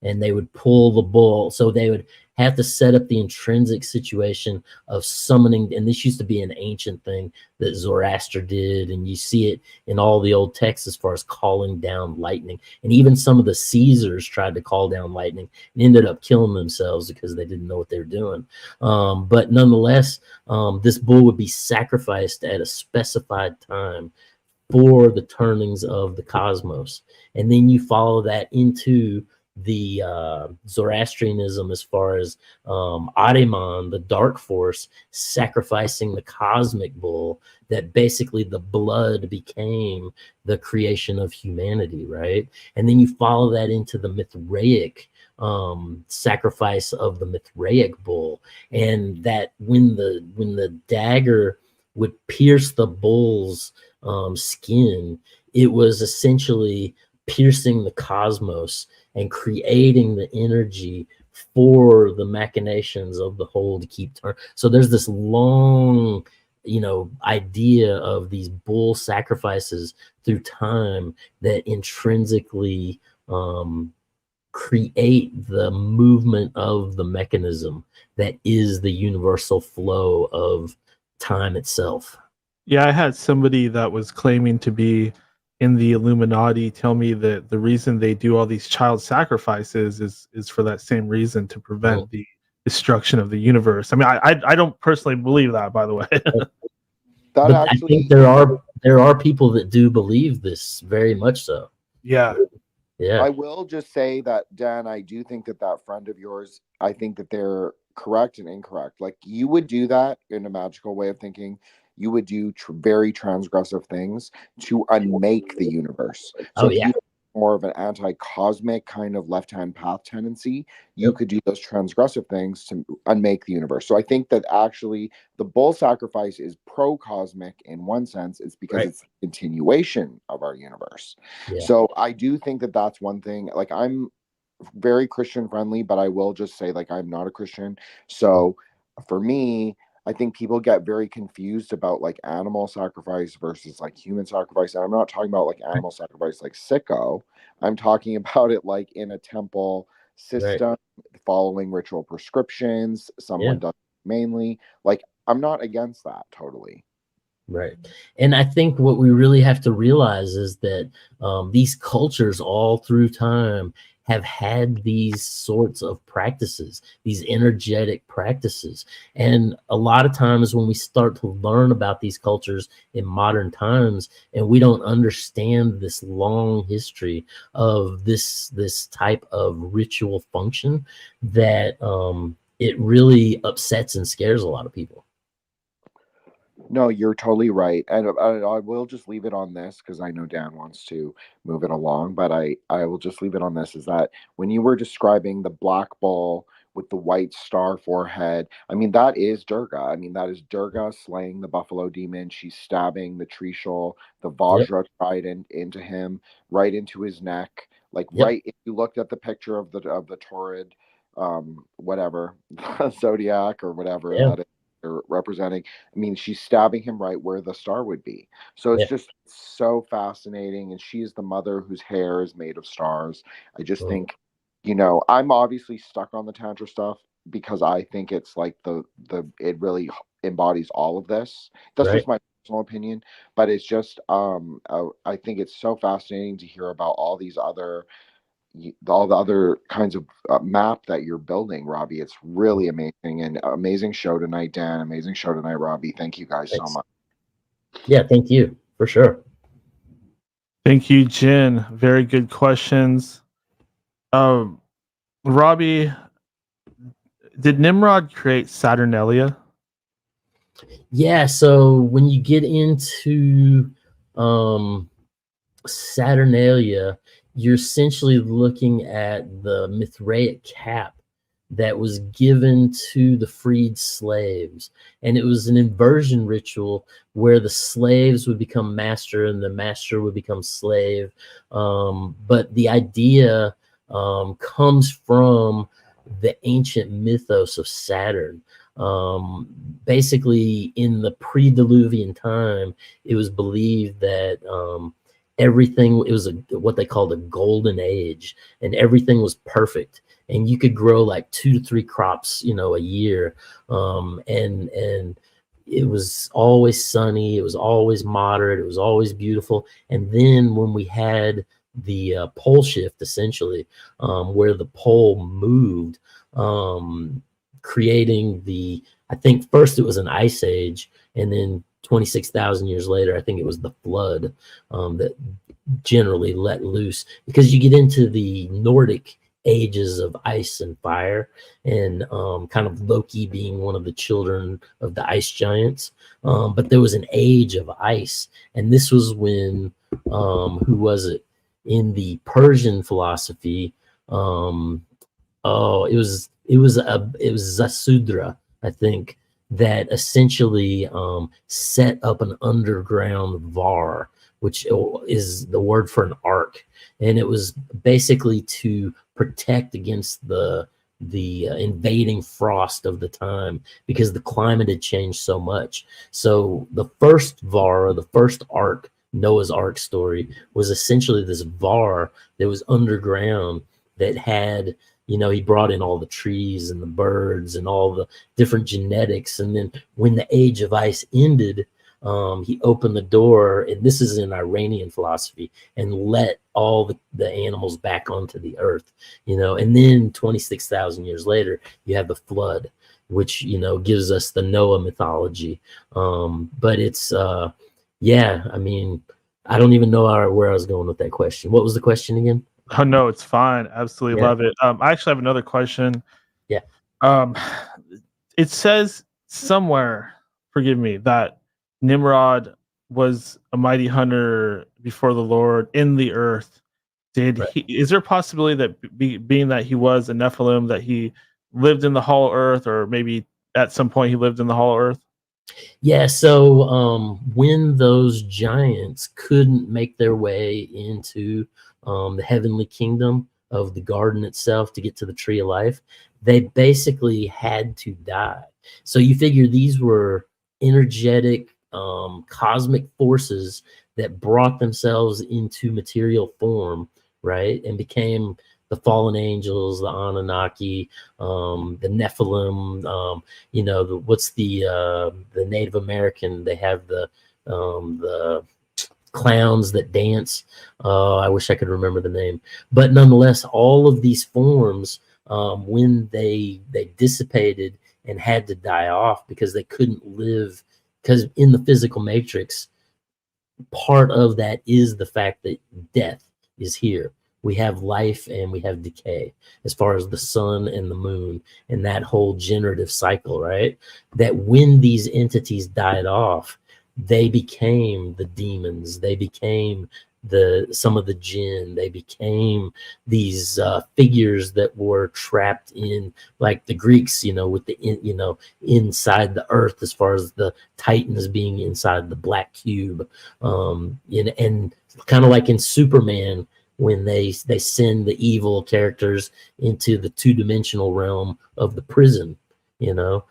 Speaker 9: And they would pull the bull. So they would have to set up the intrinsic situation of summoning. And this used to be an ancient thing that Zoroaster did, and you see it in all the old texts as far as calling down lightning. And even some of the Caesars tried to call down lightning and ended up killing themselves because they didn't know what they were doing. But nonetheless, this bull would be sacrificed at a specified time for the turnings of the cosmos. And then you follow that into the Zoroastrianism as far as Ahriman, the dark force, sacrificing the cosmic bull, that basically the blood became the creation of humanity, right? And then you follow that into the Mithraic sacrifice of the Mithraic bull, and that when the dagger would pierce the bull's skin, it was essentially piercing the cosmos and creating the energy for the machinations of the whole to keep turning. So there's this long, idea of these bull sacrifices through time that intrinsically create the movement of the mechanism that is the universal flow of time itself.
Speaker 7: Yeah, I had somebody that was claiming to be in the Illuminati tell me that the reason they do all these child sacrifices is for that same reason, to prevent the destruction of the universe. I mean, I don't personally believe that, by the way.
Speaker 9: But I think there are people that do believe this, very much so.
Speaker 7: Yeah.
Speaker 9: Yeah.
Speaker 10: I will just say that, Dan, I do think that friend of yours, I think that they're correct and incorrect. Like, you would do that in a magical way of thinking. You would do very transgressive things to unmake the universe. So if you more of an anti-cosmic kind of left-hand path tendency, you could do those transgressive things to unmake the universe. So I think that actually the bull sacrifice is pro-cosmic in one sense. It's because it's a continuation of our universe. Yeah. So I do think that that's one thing. Like, I'm very Christian friendly, but I will just say, like, I'm not a Christian. So for me, I think people get very confused about like animal sacrifice versus like human sacrifice. And I'm not talking about like animal sacrifice like sicko. I'm talking about it like in a temple system, following ritual prescriptions. Someone does mainly. Like, I'm not against that totally.
Speaker 9: Right. And I think what we really have to realize is that these cultures all through time have had these sorts of practices, these energetic practices. And a lot of times when we start to learn about these cultures in modern times, and we don't understand this long history of this type of ritual function, that it really upsets and scares a lot of people.
Speaker 10: No, you're totally right. And I will just leave it on this, because I know Dan wants to move it along, but I will just leave it on this, is that when you were describing the black bull with the white star forehead, I mean, that is Durga. I mean, that is Durga slaying the buffalo demon. She's stabbing the Trishul, the Vajra trident into him, right into his neck. Like, right, if you looked at the picture of the Taurid, whatever, zodiac or whatever that is, or representing, I mean, she's stabbing him right where the star would be. So it's just so fascinating. And she's the mother whose hair is made of stars. I just think, I'm obviously stuck on the Tantra stuff because I think it's like it really embodies all of this. That's just my personal opinion, but it's just I think it's so fascinating to hear about all the other kinds of map that you're building, Robby. It's really amazing, and amazing show tonight, Dan. Amazing show tonight, Robby. Thank you guys so much.
Speaker 9: Yeah, thank you for sure.
Speaker 7: Thank you, Jin. Very good questions. Robby, did Nimrod create Saturnalia?
Speaker 9: Yeah, so when you get into Saturnalia, you're essentially looking at the Mithraic cap that was given to the freed slaves. And it was an inversion ritual where the slaves would become master and the master would become slave. But the idea comes from the ancient mythos of Saturn. Basically, in the pre-Diluvian time, it was believed that everything, it was what they called a golden age, and everything was perfect. and you could grow like 2 to 3 crops, a year. And it was always sunny. It was always moderate. It was always beautiful. And then when we had the pole shift, essentially, where the pole moved, creating I think first it was an ice age, and then 26,000 years later, I think it was the flood that generally let loose, because you get into the Nordic ages of ice and fire, and kind of Loki being one of the children of the ice giants. But there was an age of ice, and this was when who was it in the Persian philosophy? It was Zasudra, I think, that essentially set up an underground var, which is the word for an ark, and it was basically to protect against the invading frost of the time, because the climate had changed so much. So the first var, the first ark, Noah's Ark story, was essentially this var that was underground, that had, he brought in all the trees and the birds and all the different genetics. And then when the age of ice ended, he opened the door, and this is in Iranian philosophy, and let all the animals back onto the earth, and then 26,000 years later, you have the flood, which, gives us the Noah mythology. But it's, I mean, I don't even know where I was going with that question. What was the question again?
Speaker 7: Oh no, it's fine. Absolutely love it. I actually have another question.
Speaker 9: Yeah.
Speaker 7: It says somewhere, forgive me, that Nimrod was a mighty hunter before the Lord in the earth. Is there a possibility that being that he was a Nephilim, that he lived in the hollow earth, or maybe at some point he lived in the hollow earth?
Speaker 9: Yeah, so when those giants couldn't make their way into the heavenly kingdom of the garden itself to get to the tree of life, they basically had to die. So you figure these were energetic, cosmic forces that brought themselves into material form, right? And became the fallen angels, the Anunnaki, the Nephilim, what's the Native American? They have the clowns that dance. I wish I could remember the name, but nonetheless, all of these forms, when they dissipated and had to die off because they couldn't live, because in the physical matrix, part of that is the fact that death is here. We have life and we have decay, as far as the sun and the moon and that whole generative cycle, right? That when these entities died off, they became the demons. They became some of the jinn. They became these figures that were trapped in, like the Greeks, with the inside the earth, as far as the Titans being inside the black cube, and kind of like in Superman, when they send the evil characters into the 2-dimensional realm of the prison,
Speaker 7: The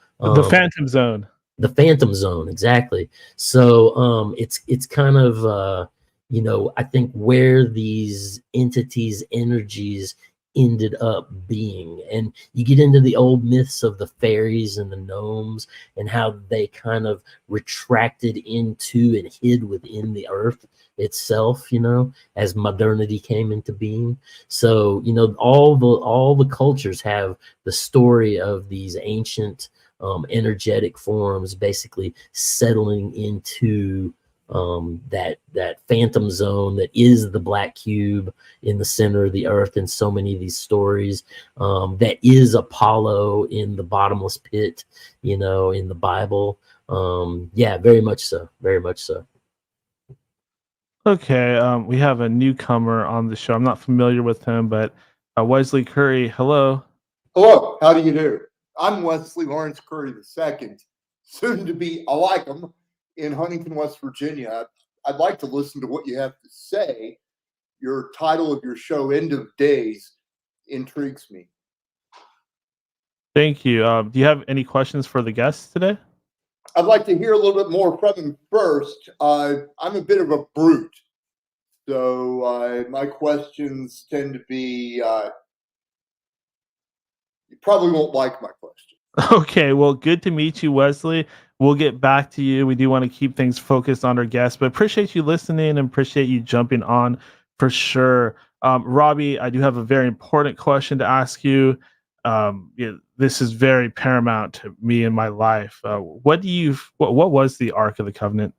Speaker 7: Phantom Zone.
Speaker 9: The Phantom Zone, exactly. So it's kind of I think where these entities' energies ended up being. And you get into the old myths of the fairies and the gnomes, and how they kind of retracted into and hid within the earth itself, as modernity came into being. So, all the cultures have the story of these ancient energetic forms basically settling into that phantom zone that is the black cube in the center of the earth in so many of these stories, that is Apollo in the bottomless pit, in the Bible. Very much so.
Speaker 7: Okay, we have a newcomer on the show. I'm not familiar with him, but Wesley Curry, hello.
Speaker 12: Hello, how do you do? I'm Wesley Lawrence Curry II, soon to be a Lycum in Huntington, West Virginia. I'd like to listen to what you have to say. Your title of your show, End of Days, intrigues me.
Speaker 7: Thank you. Do you have any questions for the guests today?
Speaker 12: I'd like to hear a little bit more from him first. I'm a bit of a brute, so my questions tend to be You probably won't like my question.
Speaker 7: Okay, well, good to meet you, Wesley. We'll get back to you. We do want to keep things focused on our guests, but appreciate you listening and appreciate you jumping on for sure. Robby, I do have a very important question to ask you. This is very paramount to me in my life. What was the Ark of the Covenant?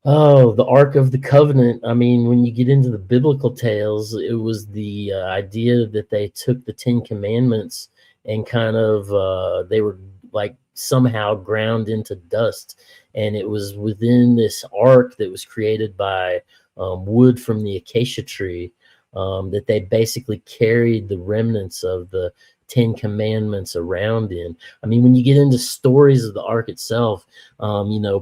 Speaker 9: Oh, the Ark of the Covenant. I mean, when you get into the biblical tales, it was the idea that they took the Ten Commandments and kind of they were like somehow ground into dust. And it was within this ark that was created by wood from the acacia tree that they basically carried the remnants of the Ten Commandments around in. I mean, when you get into stories of the ark itself,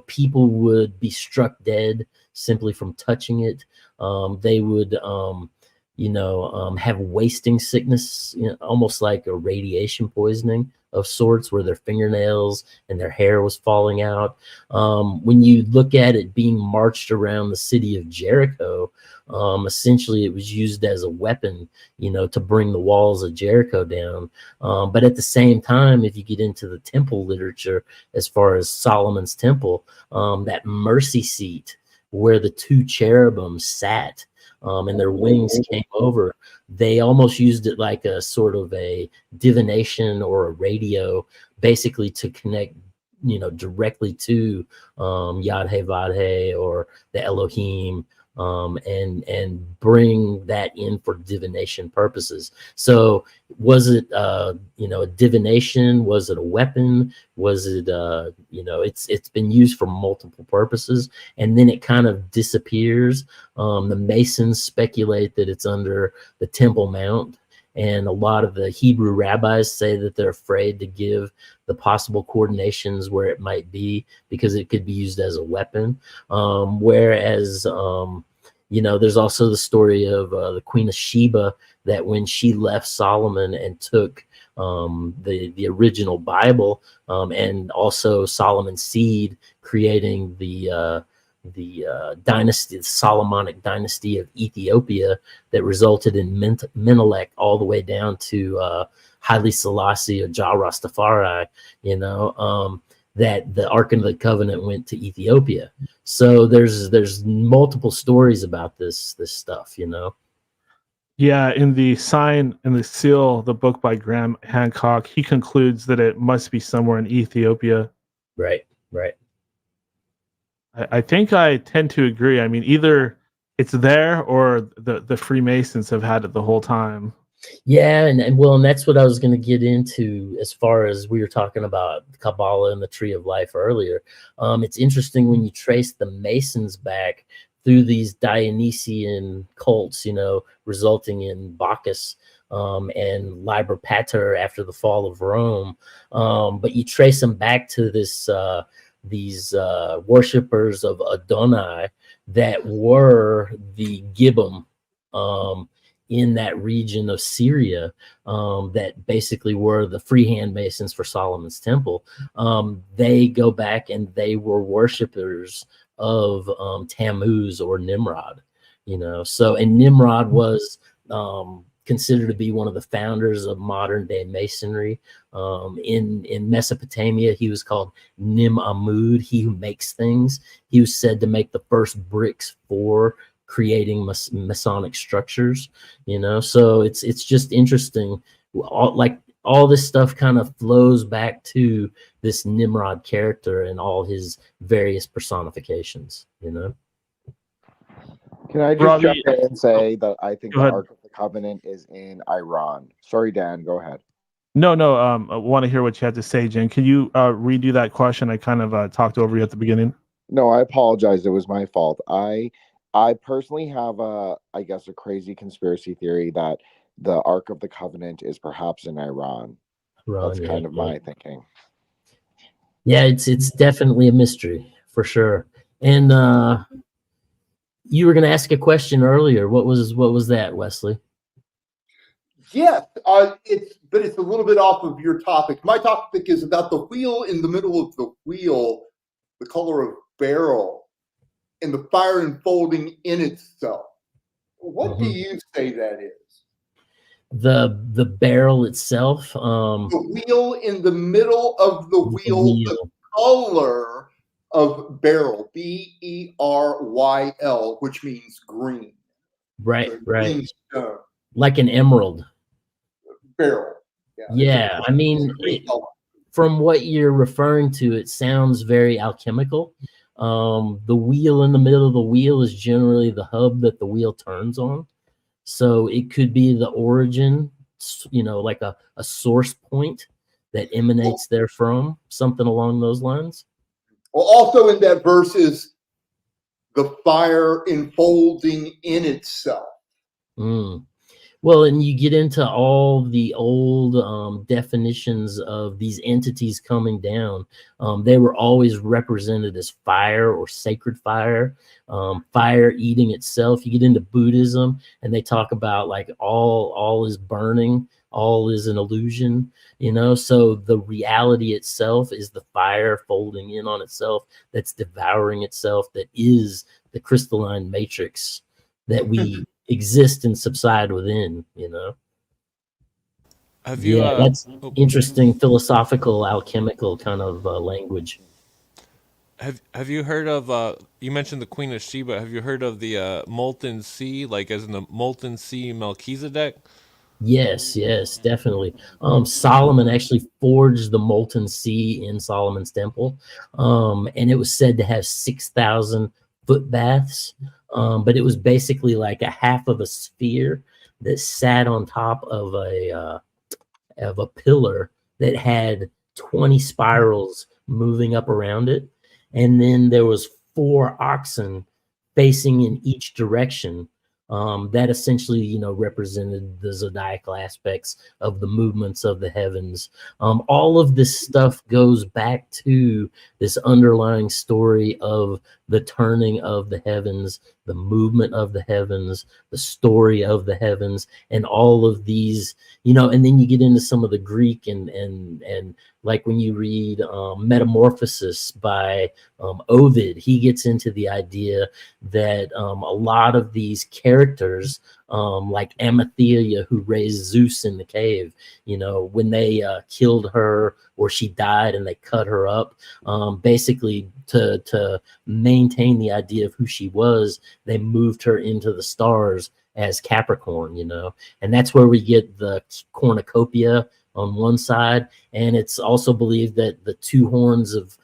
Speaker 9: people would be struck dead simply from touching it. They would, have wasting sickness, almost like a radiation poisoning of sorts, where their fingernails and their hair was falling out. When you look at it being marched around the city of Jericho, essentially it was used as a weapon, to bring the walls of Jericho down. But at the same time, if you get into the temple literature, as far as Solomon's temple, that mercy seat where the two cherubim sat, and their wings came over, they almost used it like a sort of a divination or a radio, basically to connect, directly to Yad-Heh Vav-Heh or the Elohim, and bring that in for divination purposes. So was it, a divination? Was it a weapon? Was it, it's been used for multiple purposes, and then it kind of disappears. The Masons speculate that it's under the Temple Mount, and a lot of the Hebrew rabbis say that they're afraid to give the possible coordinations where it might be, because it could be used as a weapon. Whereas, there's also the story of the Queen of Sheba, that when she left Solomon and took the original Bible, and also Solomon's seed, creating the dynasty, the Solomonic dynasty of Ethiopia, that resulted in Menelik all the way down to Haile Selassie or Jah Rastafari, that the Ark of the Covenant went to Ethiopia. So there's multiple stories about this stuff,
Speaker 7: Yeah, in the Sign and the Seal, the book by Graham Hancock, he concludes that it must be somewhere in Ethiopia.
Speaker 9: Right.
Speaker 7: I think I tend to agree. I mean, either it's there or the Freemasons have had it the whole time.
Speaker 9: Yeah, and that's what I was going to get into, as far as we were talking about Kabbalah and the Tree of Life earlier. It's interesting when you trace the Masons back through these Dionysian cults, resulting in Bacchus and Liber Pater after the fall of Rome. But you trace them back to these worshippers of Adonai that were the Gibbon in that region of Syria, that basically were the freehand masons for Solomon's temple. They go back and they were worshippers of Tammuz or Nimrod, So, and Nimrod was considered to be one of the founders of modern day masonry. In Mesopotamia, he was called Nim-Amud, he who makes things. He was said to make the first bricks for creating Masonic structures, So it's just interesting. All this stuff kind of flows back to this Nimrod character and all his various personifications,
Speaker 10: Can I just
Speaker 7: Robby,
Speaker 10: jump in and say that I think
Speaker 7: go
Speaker 10: the
Speaker 7: ahead.
Speaker 10: Ark of the Covenant is in Iran? Sorry, Dan, go ahead.
Speaker 7: No, I want to hear what you had to say, Jen. Can you redo that question? I kind of talked over you at the beginning.
Speaker 10: No, I apologize. It was my fault. I personally have a crazy conspiracy theory that the Ark of the Covenant is perhaps in Iran. That's kind of my thinking.
Speaker 9: Yeah, it's definitely a mystery for sure. And you were going to ask a question earlier. What was that, Wesley?
Speaker 12: Yes, it's a little bit off of your topic. My topic is about the wheel in the middle of the wheel, the color of beryl, and the fire unfolding in itself. What do you say that is?
Speaker 9: The barrel itself,
Speaker 12: The wheel in the middle of the wheel, the
Speaker 9: wheel.
Speaker 12: color of beryl, B-E-R-Y-L, which means green.
Speaker 9: Right,
Speaker 12: So
Speaker 9: right.
Speaker 12: green stone.
Speaker 9: Like an emerald.
Speaker 12: Beryl.
Speaker 9: Yeah, I mean, from what you're referring to, it sounds very alchemical. The wheel in the middle of the wheel is generally the hub that the wheel turns on. So it could be the origin, you know, like a source point that emanates therefrom, something along those lines.
Speaker 12: Well, also in that verse is the fire enfolding in itself.
Speaker 9: Mm. Well, and you get into all the old definitions of these entities coming down. They were always represented as fire or sacred fire, fire eating itself. You get into Buddhism, and they talk about like all is burning, all is an illusion. You know, so the reality itself is the fire folding in on itself, that's devouring itself, that is the crystalline matrix that we exist and subside within, you know.
Speaker 2: Have you?
Speaker 9: Yeah, that's interesting philosophical, alchemical kind of language.
Speaker 2: Have you heard of? You mentioned the Queen of Sheba. Have you heard of the molten sea, like as in the molten sea Melchizedek?
Speaker 9: Yes, yes, definitely. Solomon actually forged the molten sea in Solomon's temple, and it was said to have 6,000 foot baths. But it was basically like a half of a sphere that sat on top of a pillar that had 20 spirals moving up around it, and then there was 4 oxen facing in each direction. That essentially, you know, represented the zodiacal aspects of the movements of the heavens. All of this stuff goes back to this underlying story of the turning of the heavens, the movement of the heavens, the story of the heavens, and all of these, you know. And then you get into some of the Greek and like when you read Metamorphosis by Ovid, he gets into the idea that a lot of these characters, like Amalthea, who raised Zeus in the cave, you know, when they killed her or she died and they cut her up, basically to maintain the idea of who she was, they moved her into the stars as Capricorn, you know. And that's where we get the cornucopia on one side, and it's also believed that the 2 horns of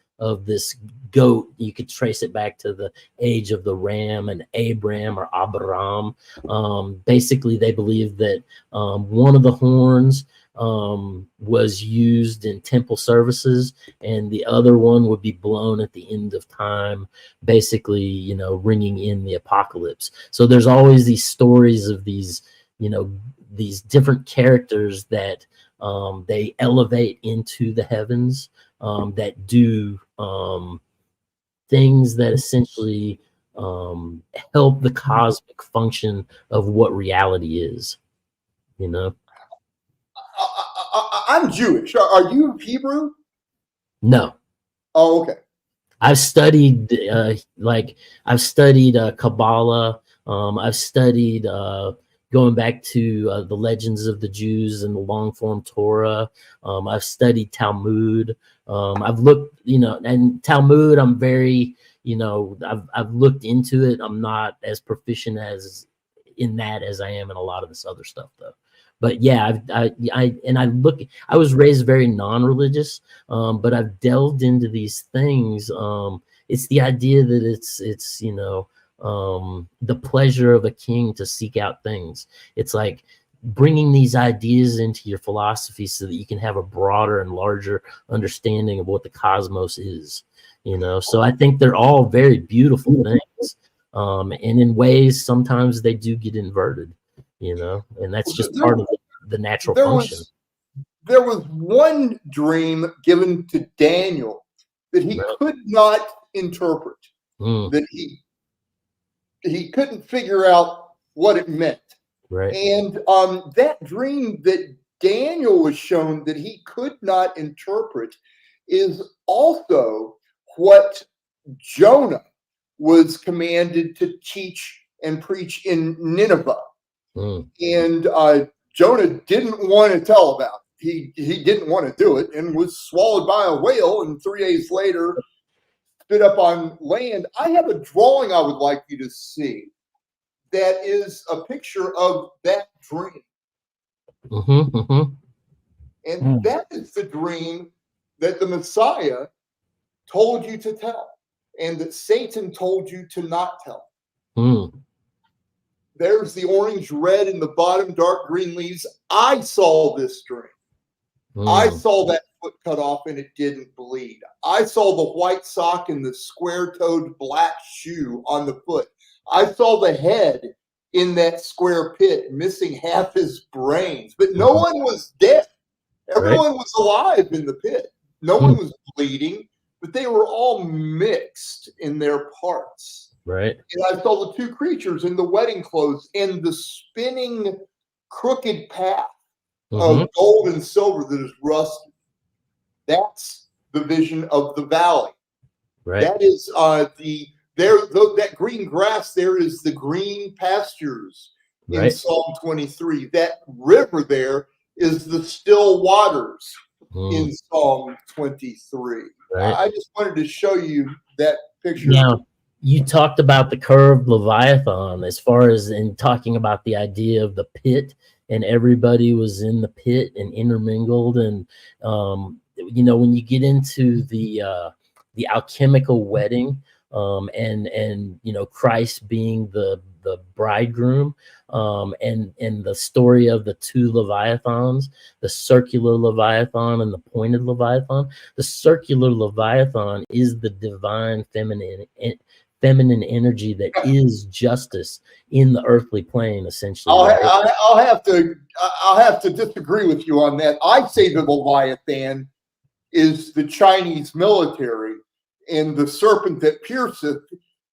Speaker 9: this goat, you could trace it back to the age of the ram and Abram or Abraham. Basically, they believe that one of the horns was used in temple services, and the other one would be blown at the end of time, basically, you know, ringing in the apocalypse. So there's always these stories of these, you know, these different characters that they elevate into the heavens, that do things that essentially help the cosmic function of what reality is, you know.
Speaker 12: I'm Jewish. Are you Hebrew?
Speaker 9: No.
Speaker 12: Oh, okay.
Speaker 9: I've studied Kabbalah. I've studied going back to the legends of the Jews and the long form Torah. I've studied Talmud. I've looked, you know, and Talmud, I'm very, you know, I've looked into it. I'm not as proficient as in that as I am in a lot of this other stuff, though. But yeah, I was raised very non-religious, but I've delved into these things. It's the idea that it's you know, the pleasure of a king to seek out things. It's like bringing these ideas into your philosophy so that you can have a broader and larger understanding of what the cosmos is, you know. So I think they're all very beautiful things, and in ways sometimes they do get inverted, you know, and that's just part of the natural function.
Speaker 12: There was one dream given to Daniel that he could not interpret, that he couldn't figure out what it meant.
Speaker 9: Right.
Speaker 12: And that dream that Daniel was shown that he could not interpret is also what Jonah was commanded to teach and preach in Nineveh. And Jonah didn't want to tell about it. He didn't want to do it and was swallowed by a whale, and 3 days later spit up on land. I have a drawing I would like you to see that is a picture of that dream. And that is the dream that the Messiah told you to tell, and that Satan told you to not tell. There's the orange red in the bottom, dark green leaves. I saw this dream. I saw that foot cut off and it didn't bleed. I saw the white sock and the square-toed black shoe on the foot. I saw the head in that square pit missing half his brains, but no one was dead. Everyone was alive in the pit. No one was bleeding, but they were all mixed in their parts.
Speaker 9: Right.
Speaker 12: And I saw the two creatures in the wedding clothes and the spinning crooked path of gold and silver that is rusted. That's the vision of the valley.
Speaker 9: Right.
Speaker 12: That is that green grass there is the green pastures in Psalm 23. That river there is the still waters in Psalm 23.
Speaker 9: Right.
Speaker 12: I just wanted to show you that picture.
Speaker 9: Now, you talked about the curved Leviathan as far as in talking about the idea of the pit, and everybody was in the pit and intermingled. And, when you get into the alchemical wedding, and Christ being the bridegroom, and the story of the two Leviathans, the circular Leviathan and the pointed Leviathan. The circular Leviathan is the divine feminine energy that is justice in the earthly plane, essentially.
Speaker 12: I'll have to disagree with you on that. I'd say the Leviathan is the Chinese military, and the serpent that pierceth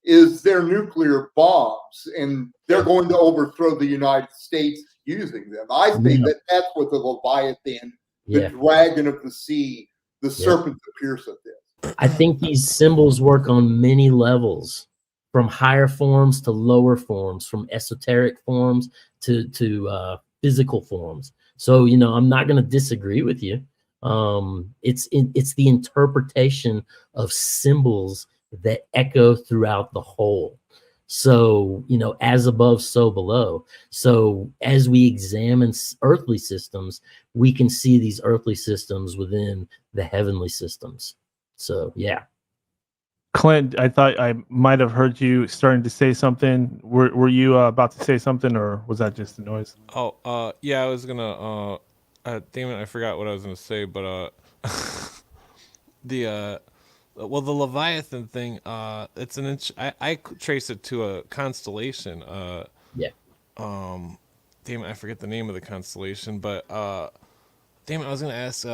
Speaker 12: is their nuclear bombs, and they're going to overthrow the United States using them. I think that's what the Leviathan, the dragon of the sea, the serpent that pierceth is.
Speaker 9: I think these symbols work on many levels, from higher forms to lower forms, from esoteric forms to physical forms. So, I'm not going to disagree with you. It's the interpretation of symbols that echo throughout the whole. So, as above, so below. So as we examine earthly systems, we can see these earthly systems within the heavenly systems. So, yeah.
Speaker 7: Clint, I thought I might have heard you starting to say something. Were you about to say something, or was that just a noise?
Speaker 2: Oh, yeah, I was gonna. Damn it, I forgot what I was gonna say. But the Leviathan thing. It's an I trace it to a constellation. Damn it, I forget the name of the constellation. But damn it, I was gonna ask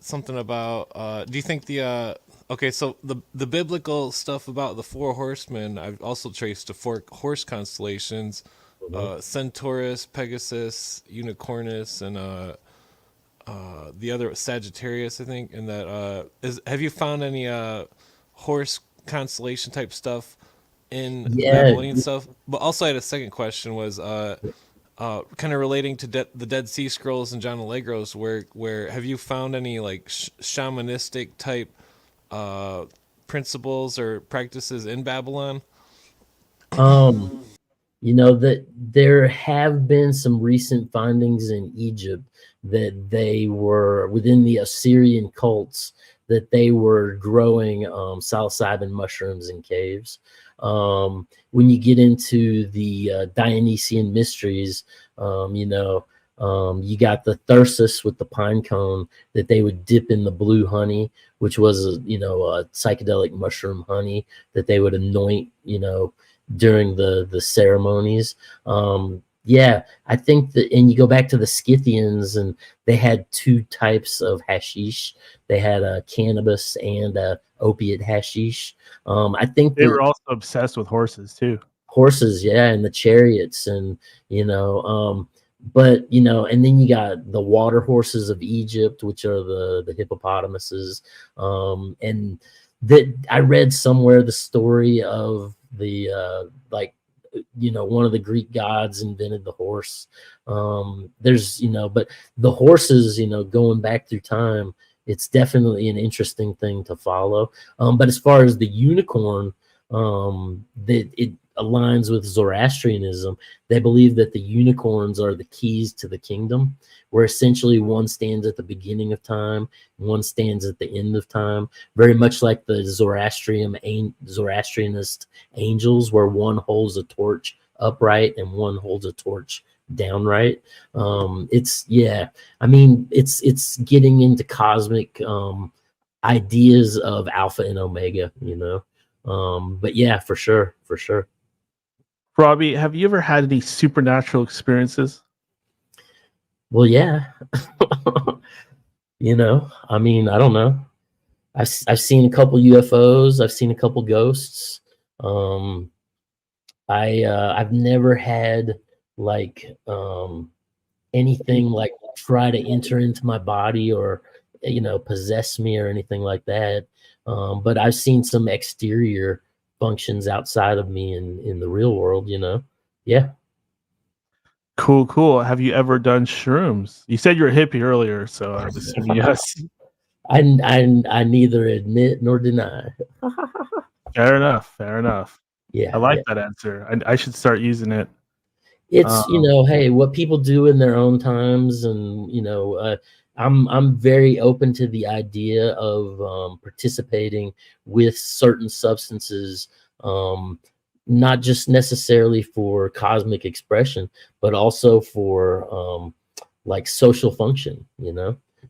Speaker 2: something about. Do you think the okay, so the biblical stuff about the four horsemen, I've also traced to four horse constellations: Centaurus, Pegasus, Unicornus, and the other Sagittarius, I think. And that have you found any horse constellation type stuff in Babylonian stuff? But also, I had a second question was kind of relating to the Dead Sea Scrolls and John Allegro's. Where have you found any like shamanistic type principles or practices in Babylon?
Speaker 9: That there have been some recent findings in Egypt that they were within the Assyrian cults, that they were growing psilocybin mushrooms in caves. When you get into the Dionysian mysteries, you got the thyrsus with the pine cone that they would dip in the blue honey, which was a psychedelic mushroom honey that they would anoint during the ceremonies. I think that, and you go back to the Scythians, and they had two types of hashish. They had a cannabis and a opiate hashish. I think
Speaker 7: they were also obsessed with horses too.
Speaker 9: Horses, and the chariots, and but and then you got the water horses of Egypt, which are the hippopotamuses. And that I read somewhere the story of the one of the Greek gods invented the horse. There's, but the horses, going back through time, it's definitely an interesting thing to follow. But as far as the unicorn, that it aligns with Zoroastrianism. They believe that the unicorns are the keys to the kingdom, where essentially one stands at the beginning of time, one stands at the end of time, very much like the Zoroastrianist angels, where one holds a torch upright and one holds a torch downright. It's getting into cosmic ideas of alpha and omega, but yeah, for sure.
Speaker 7: Robby, have you ever had any supernatural experiences?
Speaker 9: Well, yeah. I don't know. I've seen a couple UFOs. I've seen a couple ghosts. I've never had anything like try to enter into my body or possess me or anything like that. But I've seen some exterior functions outside of me in the real world. Yeah.
Speaker 7: Cool. Have you ever done shrooms? You said you're a hippie earlier, so I'm assuming yes.
Speaker 9: I neither admit nor deny.
Speaker 7: Fair enough.
Speaker 9: Yeah,
Speaker 7: I like that answer. I should start using it.
Speaker 9: It's hey, what people do in their own times, and I'm very open to the idea of participating with certain substances, not just necessarily for cosmic expression, but also for social function.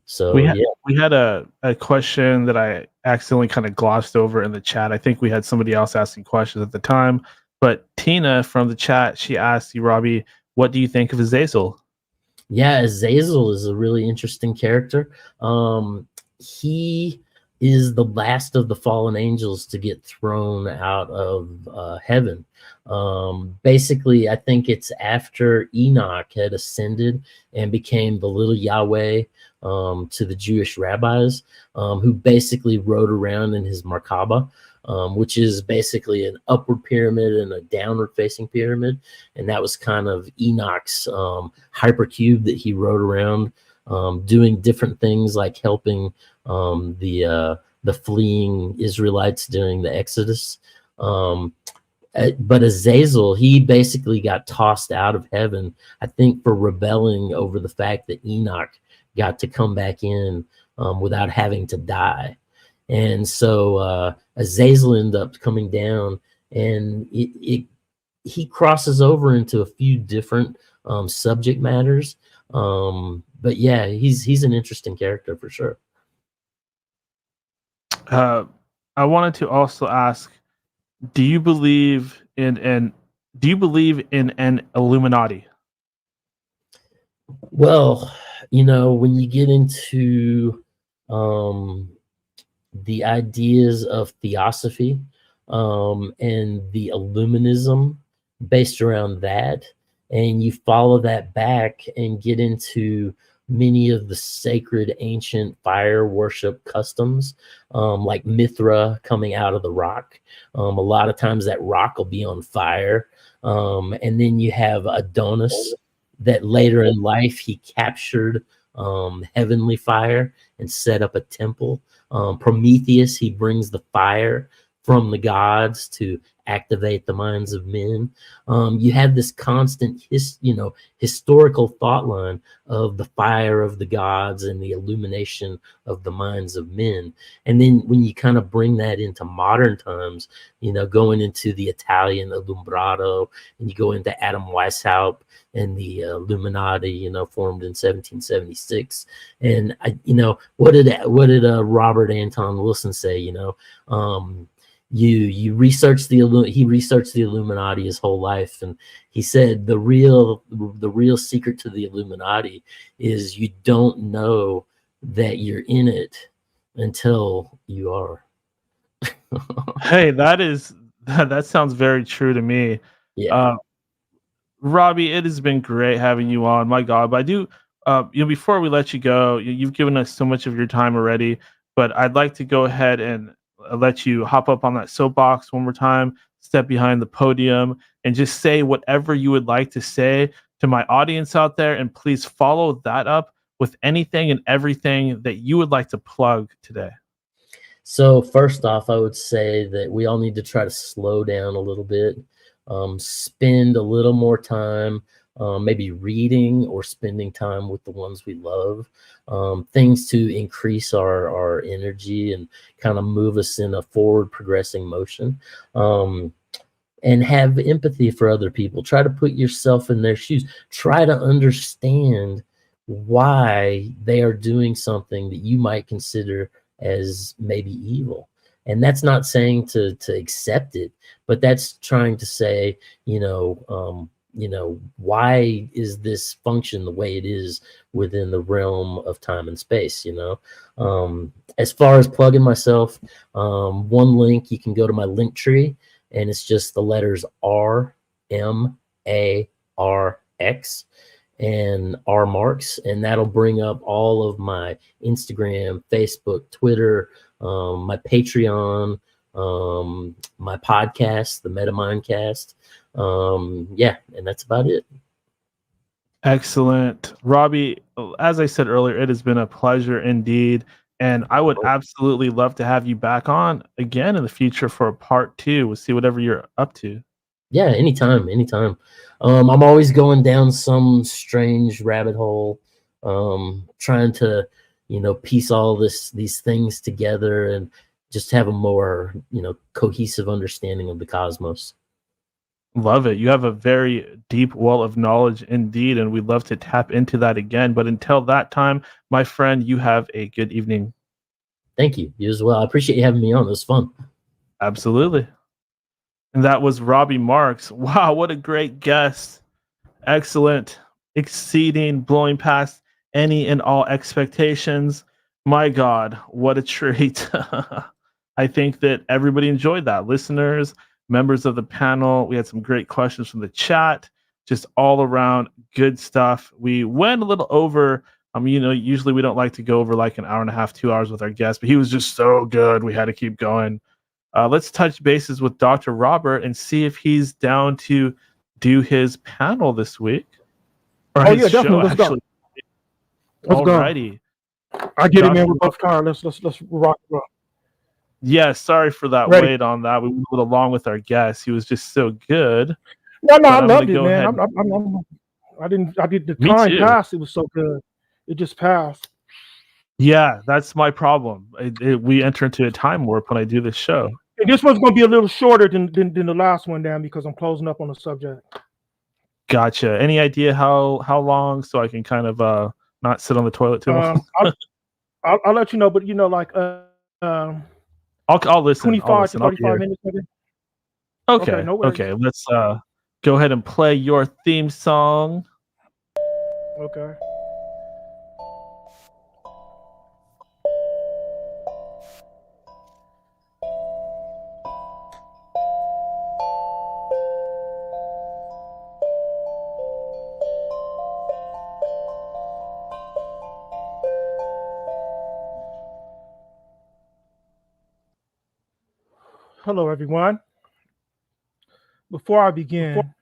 Speaker 9: So
Speaker 7: we had a question that I accidentally kind of glossed over in the chat. I think we had somebody else asking questions at the time, but Tina from the chat, she asked you, Robby, what do you think of Azazel?
Speaker 9: Yeah, Azazel is a really interesting character. He is the last of the fallen angels to get thrown out of heaven. Basically, I think it's after Enoch had ascended and became the little Yahweh to the Jewish rabbis, who basically rode around in his Merkaba, which is basically an upward pyramid and a downward facing pyramid. And that was kind of Enoch's hypercube that he rode around, doing different things like helping the fleeing Israelites during the Exodus. But Azazel, he basically got tossed out of heaven, I think, for rebelling over the fact that Enoch got to come back in without having to die. And so Azazel ended up coming down, and he crosses over into a few different subject matters. But yeah, he's an interesting character for sure.
Speaker 7: I wanted to also ask, do you believe in an Illuminati?
Speaker 9: Well, when you get into the ideas of theosophy and the Illuminism based around that, and you follow that back and get into many of the sacred ancient fire worship customs, like Mithra coming out of the rock. A lot of times that rock will be on fire. And then you have Adonis, that later in life he captured heavenly fire and set up a temple. Prometheus, he brings the fire from the gods to activate the minds of men. You have this constant historical thought line of the fire of the gods and the illumination of the minds of men. And then when you kind of bring that into modern times, going into the Italian Alumbrado, and you go into Adam Weishaupt and the Illuminati, formed in 1776. And what did Robert Anton Wilson say? He researched the Illuminati his whole life, and he said the real secret to the Illuminati is you don't know that you're in it until you are.
Speaker 7: Hey, that sounds very true to me.
Speaker 9: Yeah.
Speaker 7: Robby, it has been great having you on. My God, but I do. Before we let you go, you've given us so much of your time already, but I'd like to go ahead and let you hop up on that soapbox one more time step behind the podium and just say whatever you would like to say to my audience out there. And please follow that up with anything and everything that you would like to plug today.
Speaker 9: So first off, I would say that we all need to try to slow down a little bit, spend a little more time, maybe reading or spending time with the ones we love, things to increase our energy and kind of move us in a forward progressing motion. And have empathy for other people. Try to put yourself in their shoes. Try to understand why they are doing something that you might consider as maybe evil. And that's not saying to accept it, but that's trying to say, why is this function the way it is within the realm of time and space? As far as plugging myself, one link, you can go to my link tree, and it's just the letters RMARX and R Marx, and that'll bring up all of my Instagram, Facebook, Twitter, my Patreon, my podcast, the MetaMindcast. And that's about it.
Speaker 7: Excellent. Robby, as I said earlier, it has been a pleasure indeed. And I would absolutely love to have you back on again in the future for a part 2. We'll see whatever you're up to.
Speaker 9: Yeah, anytime. I'm always going down some strange rabbit hole, trying to, piece all these things together and just have a more, cohesive understanding of the cosmos.
Speaker 7: Love it. You have a very deep well of knowledge indeed, and we'd love to tap into that again. But until that time, my friend, you have a good evening.
Speaker 9: Thank you. You as well. I appreciate you having me on. It was fun.
Speaker 7: Absolutely. And that was Robby Marx. Wow, what a great guest. Excellent. Exceeding, blowing past any and all expectations. My God, what a treat. I think that everybody enjoyed that. Listeners, members of the panel, we had some great questions from the chat. Just all around good stuff. We went a little over. Usually we don't like to go over like an hour and a half, 2 hours with our guests, but he was just so good. We had to keep going. Let's touch bases with Dr. Robert and see if he's down to do his panel this week.
Speaker 8: Or his definitely. Let's go. Let's
Speaker 7: Alrighty.
Speaker 8: go. I get it, man. We're both tired. Let's rock and roll.
Speaker 7: Yeah, sorry for that
Speaker 8: Ready.
Speaker 7: wait on that. We went a little long with our guest. He was just so good.
Speaker 8: No, I loved it, man. I did the time pass. It was so good. It just passed.
Speaker 7: Yeah, that's my problem. We enter into a time warp when I do this show.
Speaker 8: And this one's going to be a little shorter than the last one, Dan, because I'm closing up on the subject.
Speaker 7: Gotcha. Any idea how long, so I can kind of not sit on the toilet too long?
Speaker 8: I'll let you know, but
Speaker 7: I'll listen.
Speaker 8: 25 to 35 minutes, maybe.
Speaker 7: Okay.
Speaker 8: No worries.
Speaker 7: Okay. Let's go ahead and play your theme song.
Speaker 8: Okay. Hello, everyone. Before I begin,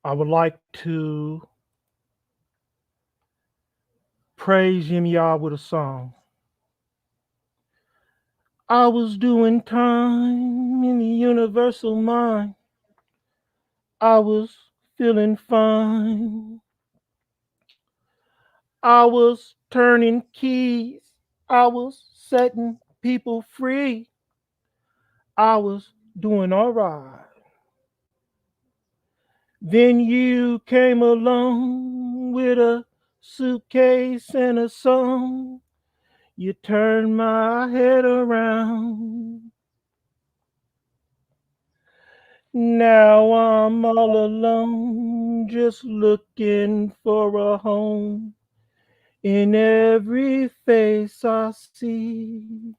Speaker 8: I would like to praise Him Yah with a song. I was doing time in the universal mind. I was feeling fine. I was turning keys. I was setting people free. I was doing all right. Then you came along with a suitcase and a song. You turned my head around. Now I'm all alone, just looking for a home. In every face I see,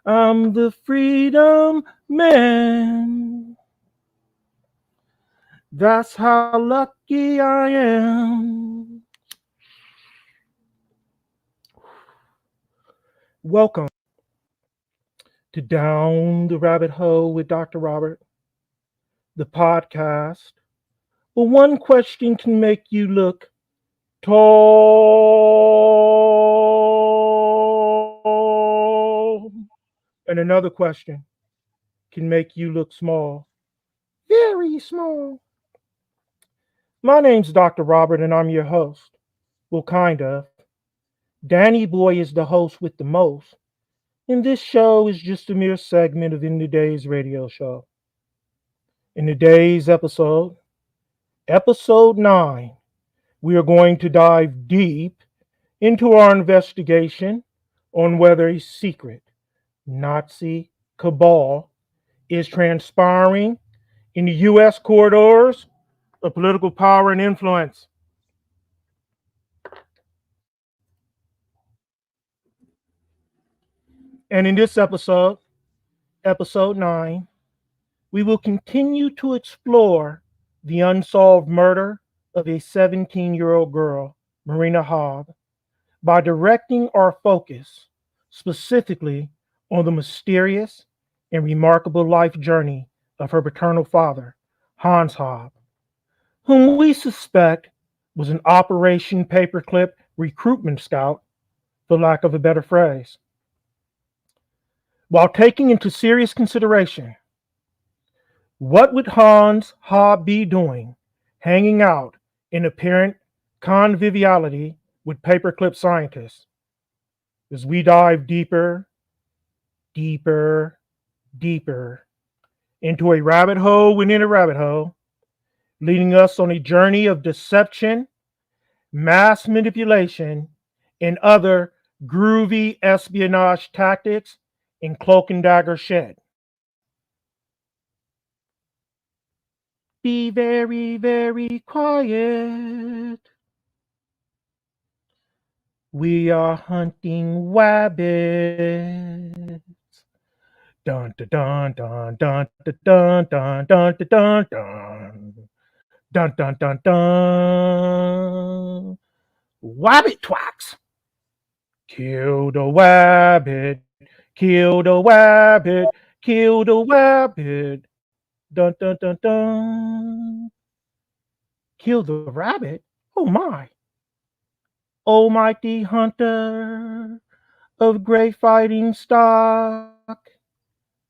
Speaker 8: I'm the freedom man. That's how lucky I am. Welcome to Down the Rabbit Hole with Dr. Robert, the podcast. Well, one question can make you look tall, and another question can make you look small, very small. My name's Dr. Robert, and I'm your host. Well, kind of. Danny Boy is the host with the most, and this show is just a mere segment of In Today's radio show. In today's episode 9, we are going to dive deep into our investigation on whether a secret Nazi cabal is transpiring in the U.S. corridors of political power and influence. And in this episode 9, we will continue to explore the unsolved murder of a 17-year-old girl, Marina Hobb, by directing our focus specifically on the mysterious and remarkable life journey of her paternal father, Hans Hobb, whom we suspect was an Operation Paperclip recruitment scout, for lack of a better phrase. While taking into serious consideration what would Hans Hobb be doing hanging out in apparent conviviality with paperclip scientists, as we dive deeper into a rabbit hole within a rabbit hole, leading us on a journey of deception, mass manipulation, and other groovy espionage tactics in Cloak and Dagger shit. Be very, very quiet. We are hunting wabbits. Dun dun dun dun dun dun dun dun dun dun dun dun dun dun. Wabbit twacks. Kill the wabbit. Kill the wabbit. Kill the wabbit. Dun dun dun dun. Kill the rabbit? Oh my. Almighty hunter of great fighting stock,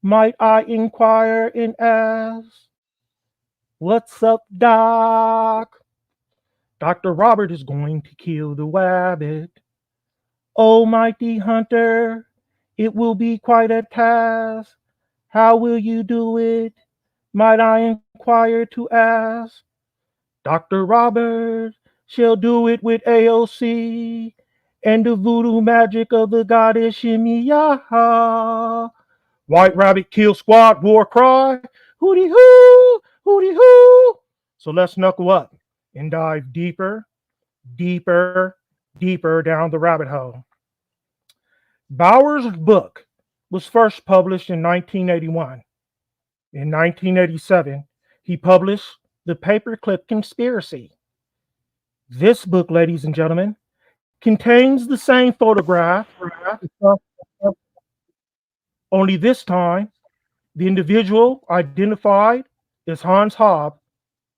Speaker 8: might I inquire and ask, what's up, Doc? Dr. Robert is going to kill the wabbit. Almighty hunter, it will be quite a task. How will you do it? Might I inquire to ask? Dr. Robert shall do it with AOC and the voodoo magic of the goddess Shimiya. White Rabbit Kill Squad war cry, hooty hoo, hooty hoo. So let's knuckle up and dive deeper down the rabbit hole. Bauer's book was first published in 1981. In 1987, he published The Paperclip Conspiracy. This book, ladies and gentlemen, contains the same photograph, only this time, the individual identified as Hans Hobb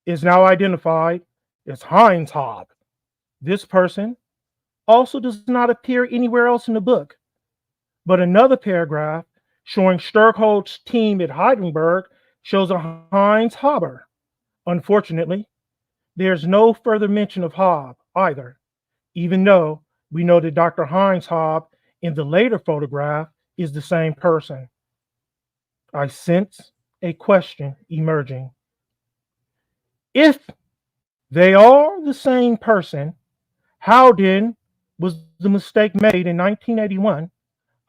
Speaker 8: is now identified as Heinz Hobb. This person also does not appear anywhere else in the book, but another paragraph showing Sturkhold's team at Heidelberg shows a Heinz Hobber. Unfortunately, there's no further mention of Hobb either, even though we know that Dr. Heinz Hobb in the later photograph is the same person. I sense a question emerging. If they are the same person, how then was the mistake made in 1981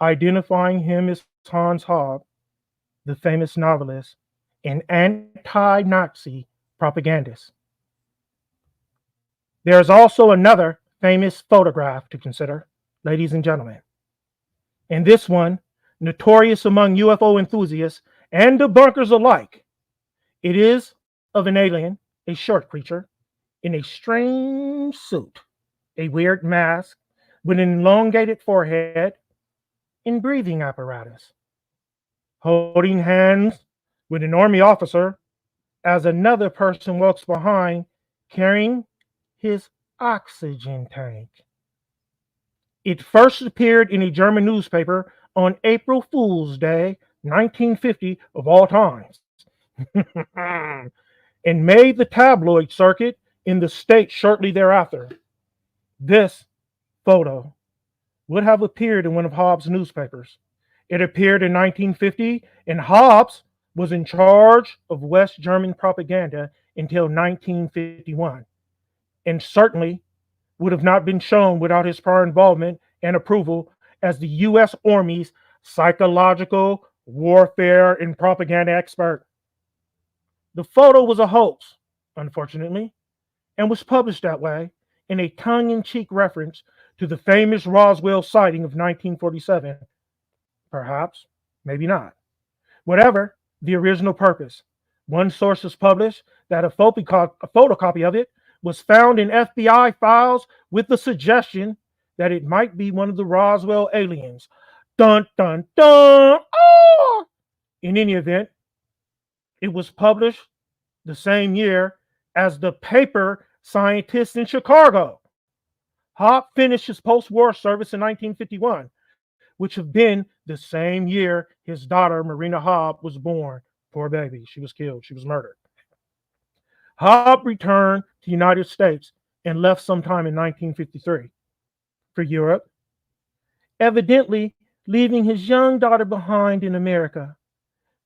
Speaker 8: identifying him as Hans Hobb, the famous novelist and anti-Nazi propagandist? There's also another famous photograph to consider, ladies and gentlemen. And this one, notorious among UFO enthusiasts and debunkers alike. It is of an alien, a short creature, in a strange suit, a weird mask, with an elongated forehead and breathing apparatus. holding hands with an army officer as another person walks behind carrying his oxygen tank. It first appeared in a German newspaper on April Fool's Day, 1950, of all times, and made the tabloid circuit in the States shortly thereafter. This photo would have appeared in one of Hobbes' newspapers. It appeared in 1950, and Hobbes was in charge of West German propaganda until 1951, and certainly would have not been shown without his prior involvement and approval as the U.S. Army's psychological warfare and propaganda expert. The photo was a hoax, unfortunately, and was published that way in a tongue-in-cheek reference to the famous Roswell sighting of 1947. Perhaps, maybe not. Whatever the original purpose, one source has published that a photocopy of it was found in FBI files with the suggestion that it might be one of the Roswell aliens. Dun, dun, dun! Ah! In any event, it was published the same year as the paper Scientist in Chicago. Hobbes finished his post-war service in 1951, which had been the same year his daughter, Marina Hobbes, was born. Poor baby. She was killed. She was murdered. Hobbes returned to the United States and left sometime in 1953 for Europe, evidently leaving his young daughter behind in America.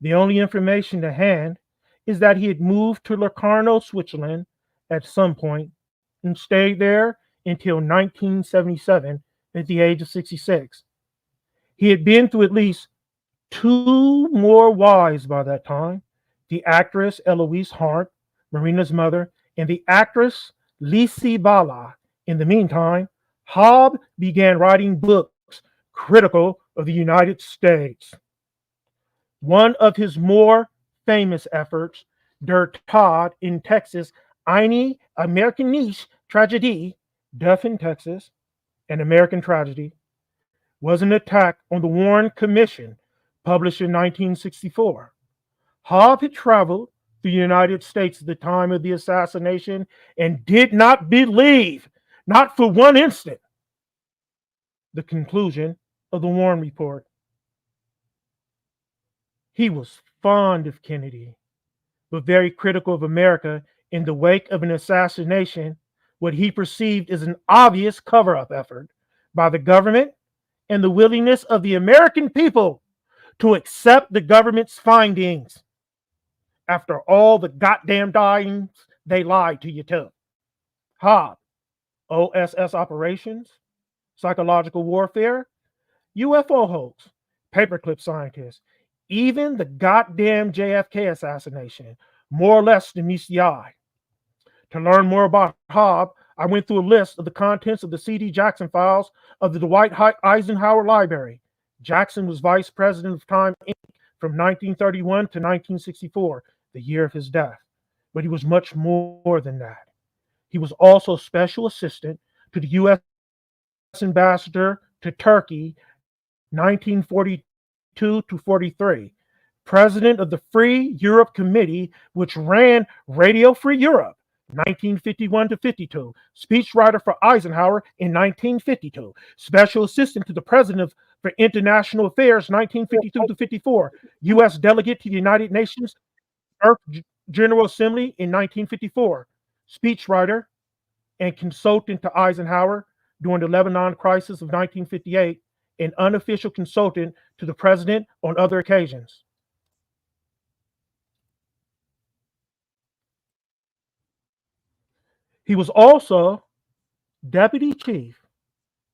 Speaker 8: The only information to hand is that he had moved to Locarno, Switzerland at some point and stayed there until 1977 at the age of 66. He had been through at least 2 more wives by that time, the actress Eloise Hart, Marina's mother, and the actress Lisi Bala. In the meantime, Hobbes began writing books critical of the United States. One of his more famous efforts, Der Tod in Texas, eine amerikanische Tragödie, Death in Texas, an American Tragedy, was an attack on the Warren Commission, published in 1964. Hobbes had traveled to the United States at the time of the assassination and did not believe, not for one instant, the conclusion of the Warren Report. He was fond of Kennedy, but very critical of America in the wake of an assassination, what he perceived as an obvious cover-up effort by the government and the willingness of the American people to accept the government's findings. After all the goddamn times they lied to you too. Hobbes, OSS operations, psychological warfare, UFO hoax, paperclip scientists, even the goddamn JFK assassination, more or less than meets the eye. To learn more about Hobbes, I went through a list of the contents of the C.D. Jackson files of the Dwight Eisenhower Library. Jackson was vice president of Time Inc. from 1931 to 1964, the year of his death. But he was much more than that. He was also special assistant to the U.S. ambassador to Turkey, 1942 to 43, president of the Free Europe Committee, which ran Radio Free Europe, 1951 to 52, speechwriter for Eisenhower in 1952, special assistant to the president for international affairs, 1952 to 54, U.S. delegate to the United Nations Earth General Assembly in 1954, speechwriter and consultant to Eisenhower during the Lebanon crisis of 1958, and unofficial consultant to the president on other occasions. He was also deputy chief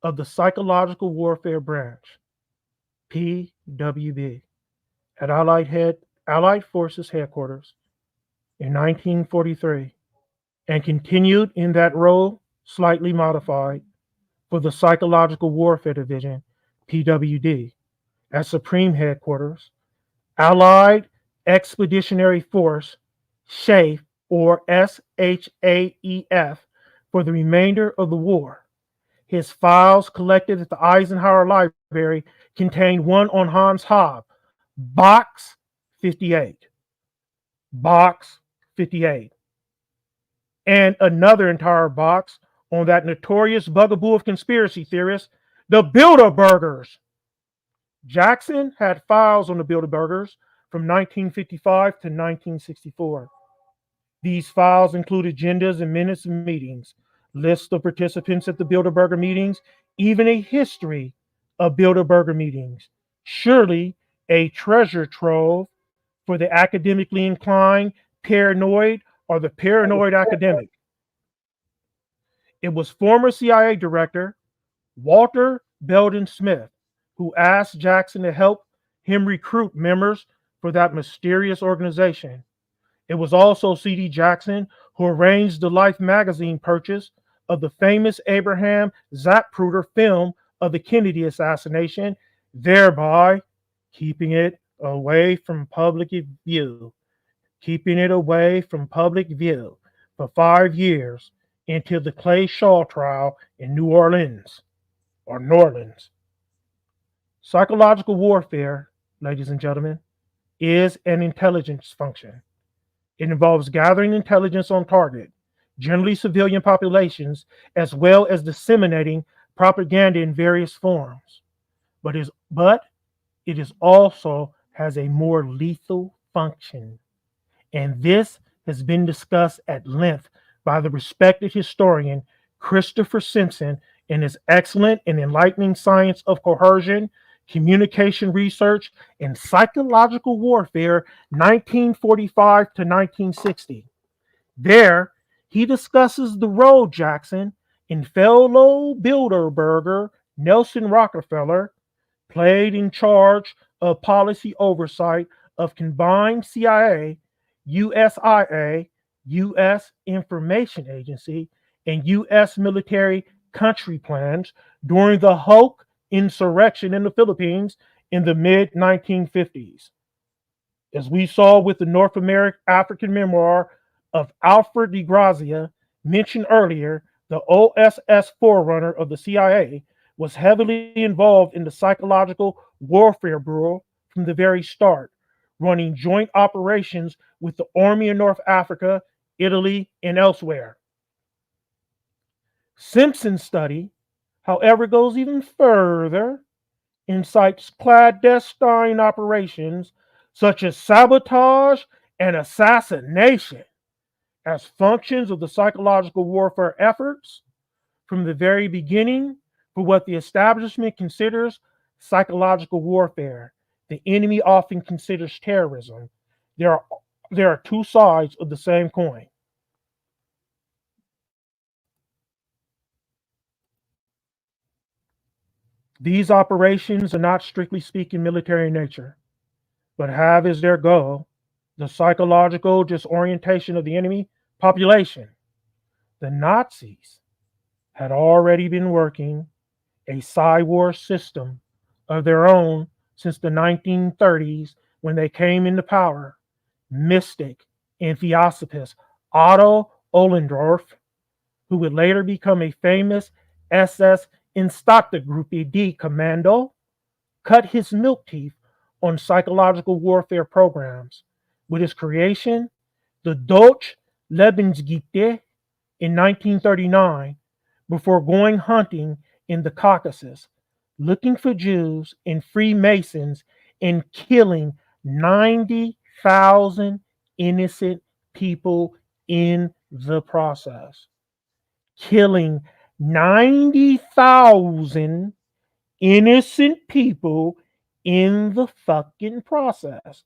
Speaker 8: of the Psychological Warfare Branch, PWB, at Allied Forces Headquarters in 1943, and continued in that role, slightly modified, for the Psychological Warfare Division, PWD, at Supreme Headquarters, Allied Expeditionary Force, SHAEF, or SHAEF, for the remainder of the war. His files collected at the Eisenhower Library contained one on Hans Hobbes, Box 58. Box 58. And another entire box on that notorious bugaboo of conspiracy theorists, the Bilderbergers. Jackson had files on the Bilderbergers from 1955 to 1964. These files included agendas and minutes of meetings, lists of participants at the Bilderberger meetings, even a history of Bilderberger meetings. Surely a treasure trove for the academically inclined, paranoid, or the paranoid academic. It was former CIA Director Walter Belden Smith who asked Jackson to help him recruit members for that mysterious organization. It was also C.D. Jackson who arranged the Life magazine purchase of the famous Abraham Zapruder film of the Kennedy assassination, thereby keeping it away from public view. Keeping it away from public view for 5 years until the Clay Shaw trial in New Orleans. Psychological warfare, ladies and gentlemen, is an intelligence function. It involves gathering intelligence on target, generally civilian populations, as well as disseminating propaganda in various forms. But it is also has a more lethal function. And this has been discussed at length by the respected historian Christopher Simpson in his excellent and enlightening Science of Coercion, Communication Research, and Psychological Warfare, 1945 to 1960. There, he discusses the role Jackson and fellow Bilderberger Nelson Rockefeller played in charge of policy oversight of combined CIA, USIA, U.S. Information Agency, and U.S. military country plans during the Hoke insurrection in the Philippines in the mid-1950s. As we saw with the North African memoir of Alfred de Grazia, mentioned earlier, the OSS forerunner of the CIA was heavily involved in the Psychological Warfare Bureau from the very start, running joint operations with the Army of North Africa, Italy, and elsewhere. Simpson's study, however, goes even further and cites clandestine operations such as sabotage and assassination as functions of the psychological warfare efforts from the very beginning for what the establishment considers psychological warfare. The enemy often considers terrorism. There are two sides of the same coin. These operations are not strictly speaking military in nature, but have as their goal the psychological disorientation of the enemy population. The Nazis had already been working a psy-war system of their own since the 1930s when they came into power. Mystic and theosophist Otto Ohlendorf, who would later become a famous SS Einsatzgruppe D commando, cut his milk teeth on psychological warfare programs with his creation, the Deutsche Lebensgekte, in 1939, before going hunting in the Caucasus, looking for Jews and Freemasons and killing 90,000 innocent people in the process. Killing 90,000 innocent people in the fucking process.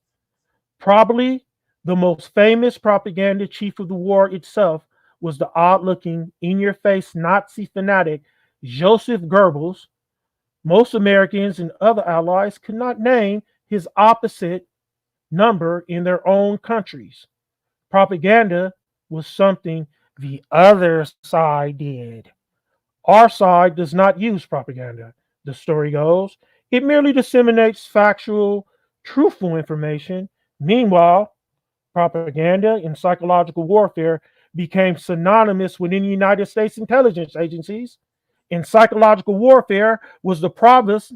Speaker 8: Probably the most famous propaganda chief of the war itself was the odd-looking, in-your-face Nazi fanatic Joseph Goebbels. Most Americans and other allies could not name his opposite number in their own countries. Propaganda was something the other side did. Our side does not use propaganda, the story goes. It merely disseminates factual, truthful information. Meanwhile, propaganda and psychological warfare became synonymous within the United States intelligence agencies, and psychological warfare was the province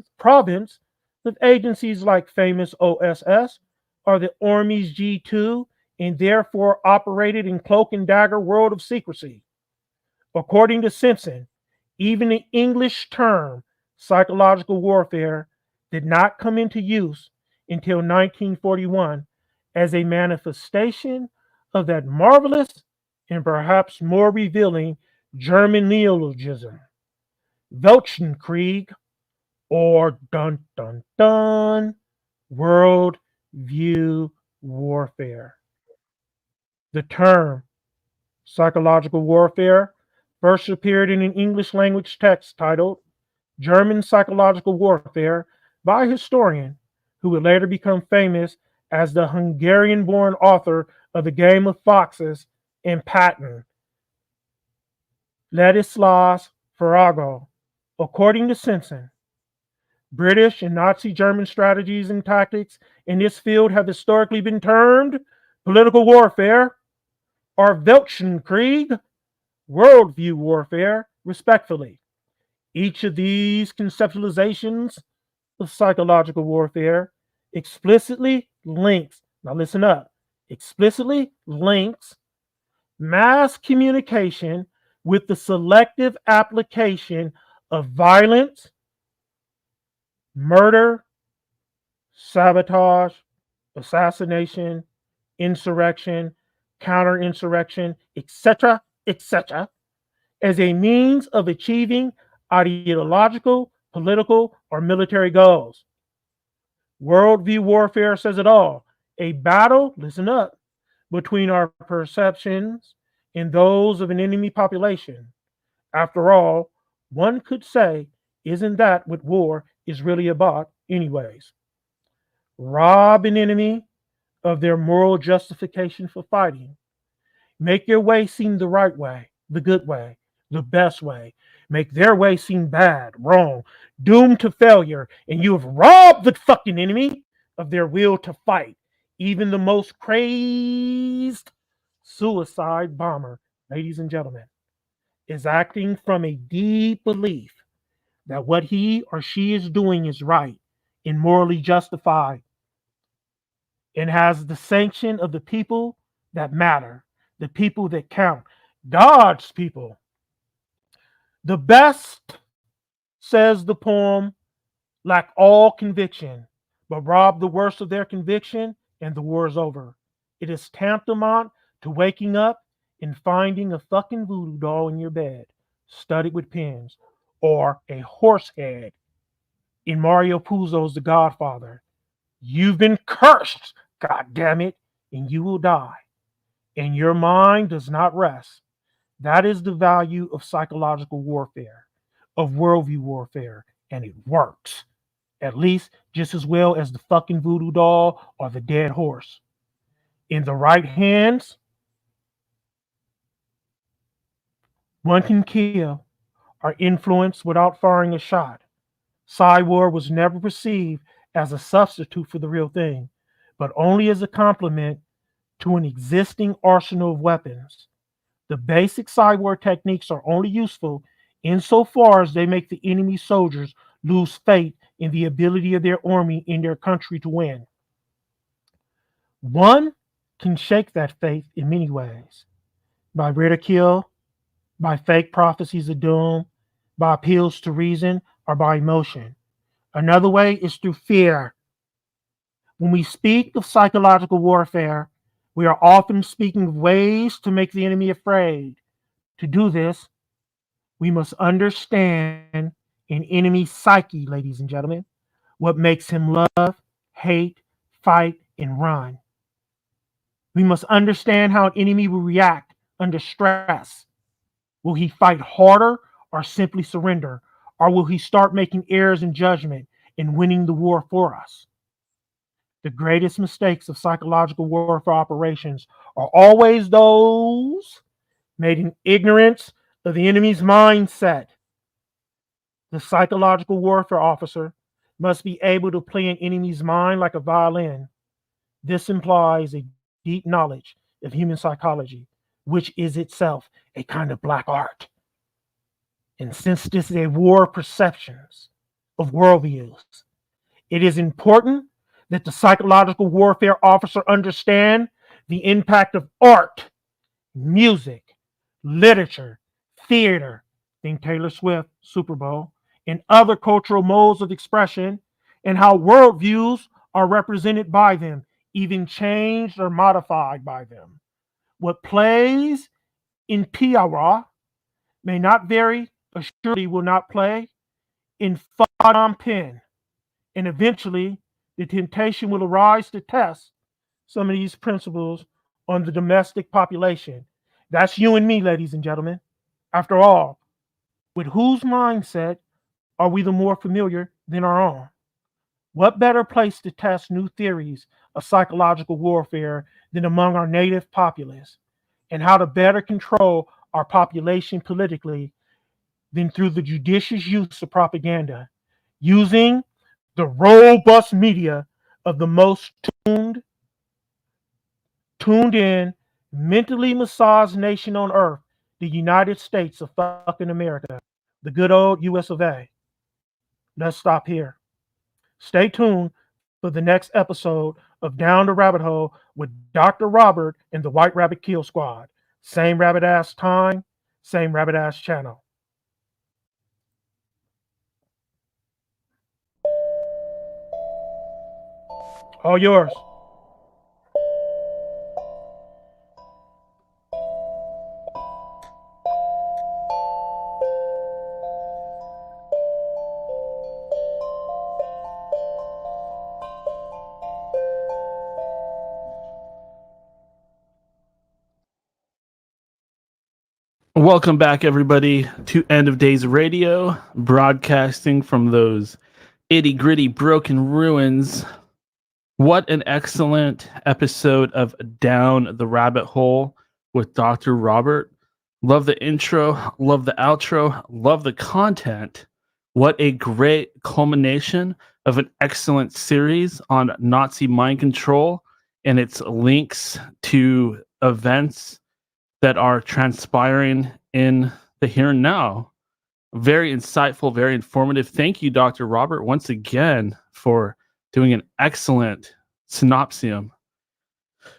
Speaker 8: with agencies like famous OSS or the Army's G2, and therefore operated in cloak and dagger world of secrecy. According to Simpson, even the English term psychological warfare did not come into use until 1941 as a manifestation of that marvelous and perhaps more revealing German neologism, Weltkrieg, or dun dun dun, world view warfare. The term psychological warfare first appeared in an English language text titled German Psychological Warfare by a historian who would later become famous as the Hungarian born author of The Game of Foxes and Patton, Ladislas Farrago. According to Simpson, British and Nazi German strategies and tactics in this field have historically been termed political warfare or Weltkrieg, worldview warfare, respectfully. Each of these conceptualizations of psychological warfare explicitly links, now listen up, explicitly links mass communication with the selective application of violence, murder, sabotage, assassination, insurrection, counterinsurrection, etc., etc., as a means of achieving ideological, political, or military goals. Worldview warfare says it all. A battle, listen up, between our perceptions and those of an enemy population. After all, one could say, isn't that what war is really about, anyways? Rob an enemy of their moral justification for fighting. Make your way seem the right way, the good way, the best way. Make their way seem bad, wrong, doomed to failure, and you have robbed the fucking enemy of their will to fight. Even the most crazed suicide bomber, ladies and gentlemen, is acting from a deep belief that what he or she is doing is right and morally justified and has the sanction of the people that matter, the people that count, God's people. The best, says the poem, lack all conviction, but rob the worst of their conviction, and the war is over. It is tantamount to waking up and finding a fucking voodoo doll in your bed, studded with pins, or a horse head in Mario Puzo's The Godfather. You've been cursed, God damn it, and you will die. And your mind does not rest. That is the value of psychological warfare, of worldview warfare, and it works. At least just as well as the fucking voodoo doll or the dead horse. In the right hands, one can kill or influence without firing a shot. War was never perceived as a substitute for the real thing, but only as a complement to an existing arsenal of weapons. The basic war techniques are only useful insofar as they make the enemy soldiers lose faith in the ability of their army in their country to win. One can shake that faith in many ways: by ridicule, by fake prophecies of doom, by appeals to reason, or by emotion. Another way is through fear. When we speak of psychological warfare, we are often speaking of ways to make the enemy afraid. To do this, we must understand an enemy's psyche, ladies and gentlemen, what makes him love, hate, fight, and run. We must understand how an enemy will react under stress. Will he fight harder or simply surrender? Or will he start making errors in judgment and winning the war for us? The greatest mistakes of psychological warfare operations are always those made in ignorance of the enemy's mindset. The psychological warfare officer must be able to play an enemy's mind like a violin. This implies a deep knowledge of human psychology, which is itself a kind of black art. And since this is a war of perceptions, of worldviews, It is important that the psychological warfare officer understand the impact of art, music, literature, theater, think Taylor Swift, Super Bowl, and other cultural modes of expression, and how worldviews are represented by them, even changed or modified by them. What plays in Piara may not very assuredly will not play in Phnom Penh, and eventually the temptation will arise to test some of these principles on the domestic population. That's you and me, ladies and gentlemen. After all, with whose mindset are we the more familiar than our own? What better place to test new theories of psychological warfare than among our native populace, and how to better control our population politically than through the judicious use of propaganda, using the robust media of the most tuned in, mentally massaged nation on earth, the United States of fucking America, the good old US of A. Let's stop here. Stay tuned for the next episode of Down the Rabbit Hole with Dr. Robert and the White Rabbit Kill Squad. Same rabbit ass time, same rabbit ass channel. All yours.
Speaker 7: Welcome back, everybody, to End of Days Radio, broadcasting from those itty-gritty broken ruins. What an excellent episode of Down the Rabbit Hole with Dr. Robert. Love the intro, love the outro, love the content. What a great culmination of an excellent series on Nazi mind control and its links to events that are transpiring in the here and now. Very insightful, very informative. Thank you, Dr. Robert, once again for doing an excellent synopsium.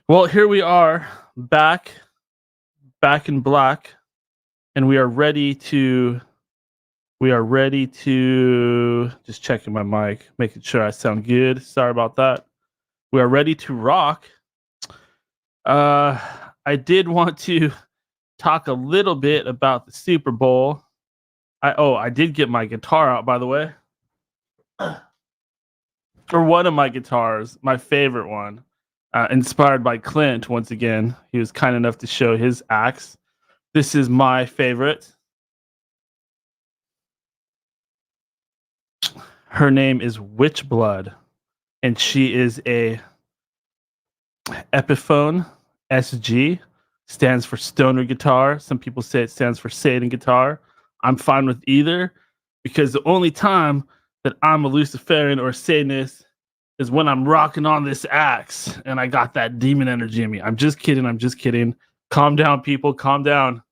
Speaker 7: Well, here we are, back in black, and we are ready to just checking my mic, making sure I sound good. Sorry about that. We are ready to rock. I did want to talk a little bit about the Super Bowl. I did get my guitar out, by the way. Or one of my guitars, my favorite one, inspired by Clint. Once again, he was kind enough to show his axe. This is my favorite. Her name is Witchblood, and she is a Epiphone SG. Stands for stoner guitar. Some people say it stands for Satan guitar. I'm fine with either, because the only time that I'm a Luciferian or a Satanist is when I'm rocking on this axe and I got that demon energy in me. I'm just kidding. Calm down, people. Calm down.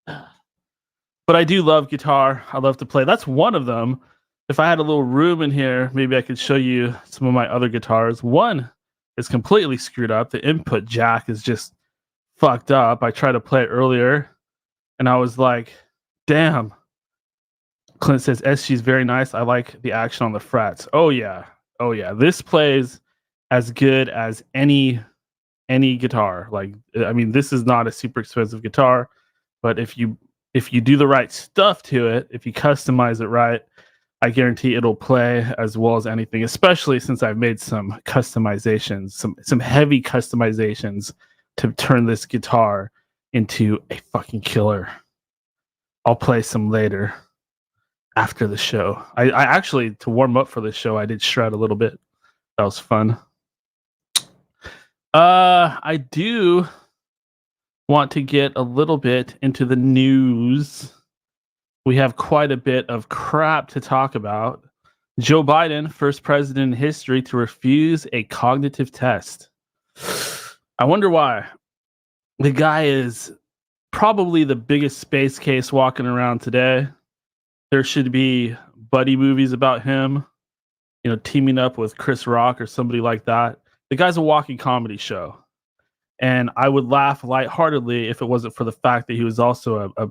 Speaker 7: But I do love guitar. I love to play. That's one of them. If I had a little room in here, maybe I could show you some of my other guitars. One is completely screwed up. The input jack is just fucked up. I tried to play it earlier and I was like, damn. Clint says SG is very nice. I like the action on the frets. Oh yeah. This plays as good as any guitar. Like, I mean, this is not a super expensive guitar, but if you do the right stuff to it, if you customize it right, I guarantee it'll play as well as anything, especially since I've made some customizations, some heavy customizations to turn this guitar into a fucking killer. I'll play some later after the show. I actually, to warm up for this show, I did shred a little bit. That was fun. I do want to get a little bit into the news. We have quite a bit of crap to talk about. Joe Biden, first president in history to refuse a cognitive test. I wonder why. The guy is probably the biggest space case walking around today. There should be buddy movies about him. teaming up with Chris Rock or somebody like that. The guy's a walking comedy show. And I would laugh lightheartedly if it wasn't for the fact that he was also a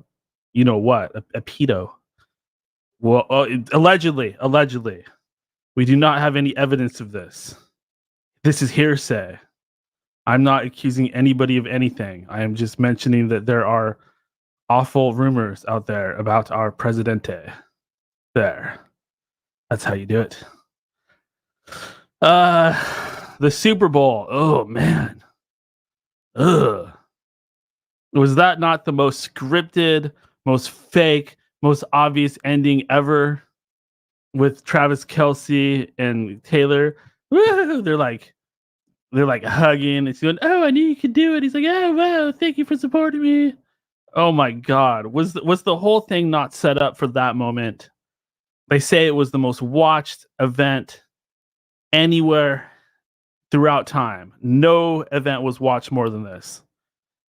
Speaker 7: pedo. Well, allegedly. We do not have any evidence of this. This is hearsay. I'm not accusing anybody of anything. I am just mentioning that there are awful rumors out there about our presidente. There. That's how you do it. The Super Bowl. Oh, man. Ugh. Was that not the most scripted, most fake, most obvious ending ever with Travis Kelce and Taylor? Woo! They're like hugging. It's going, oh, I knew you could do it. He's like, oh, wow, thank you for supporting me. Oh my God. Was the whole thing not set up for that moment? They say it was the most watched event anywhere throughout time. No event was watched more than this.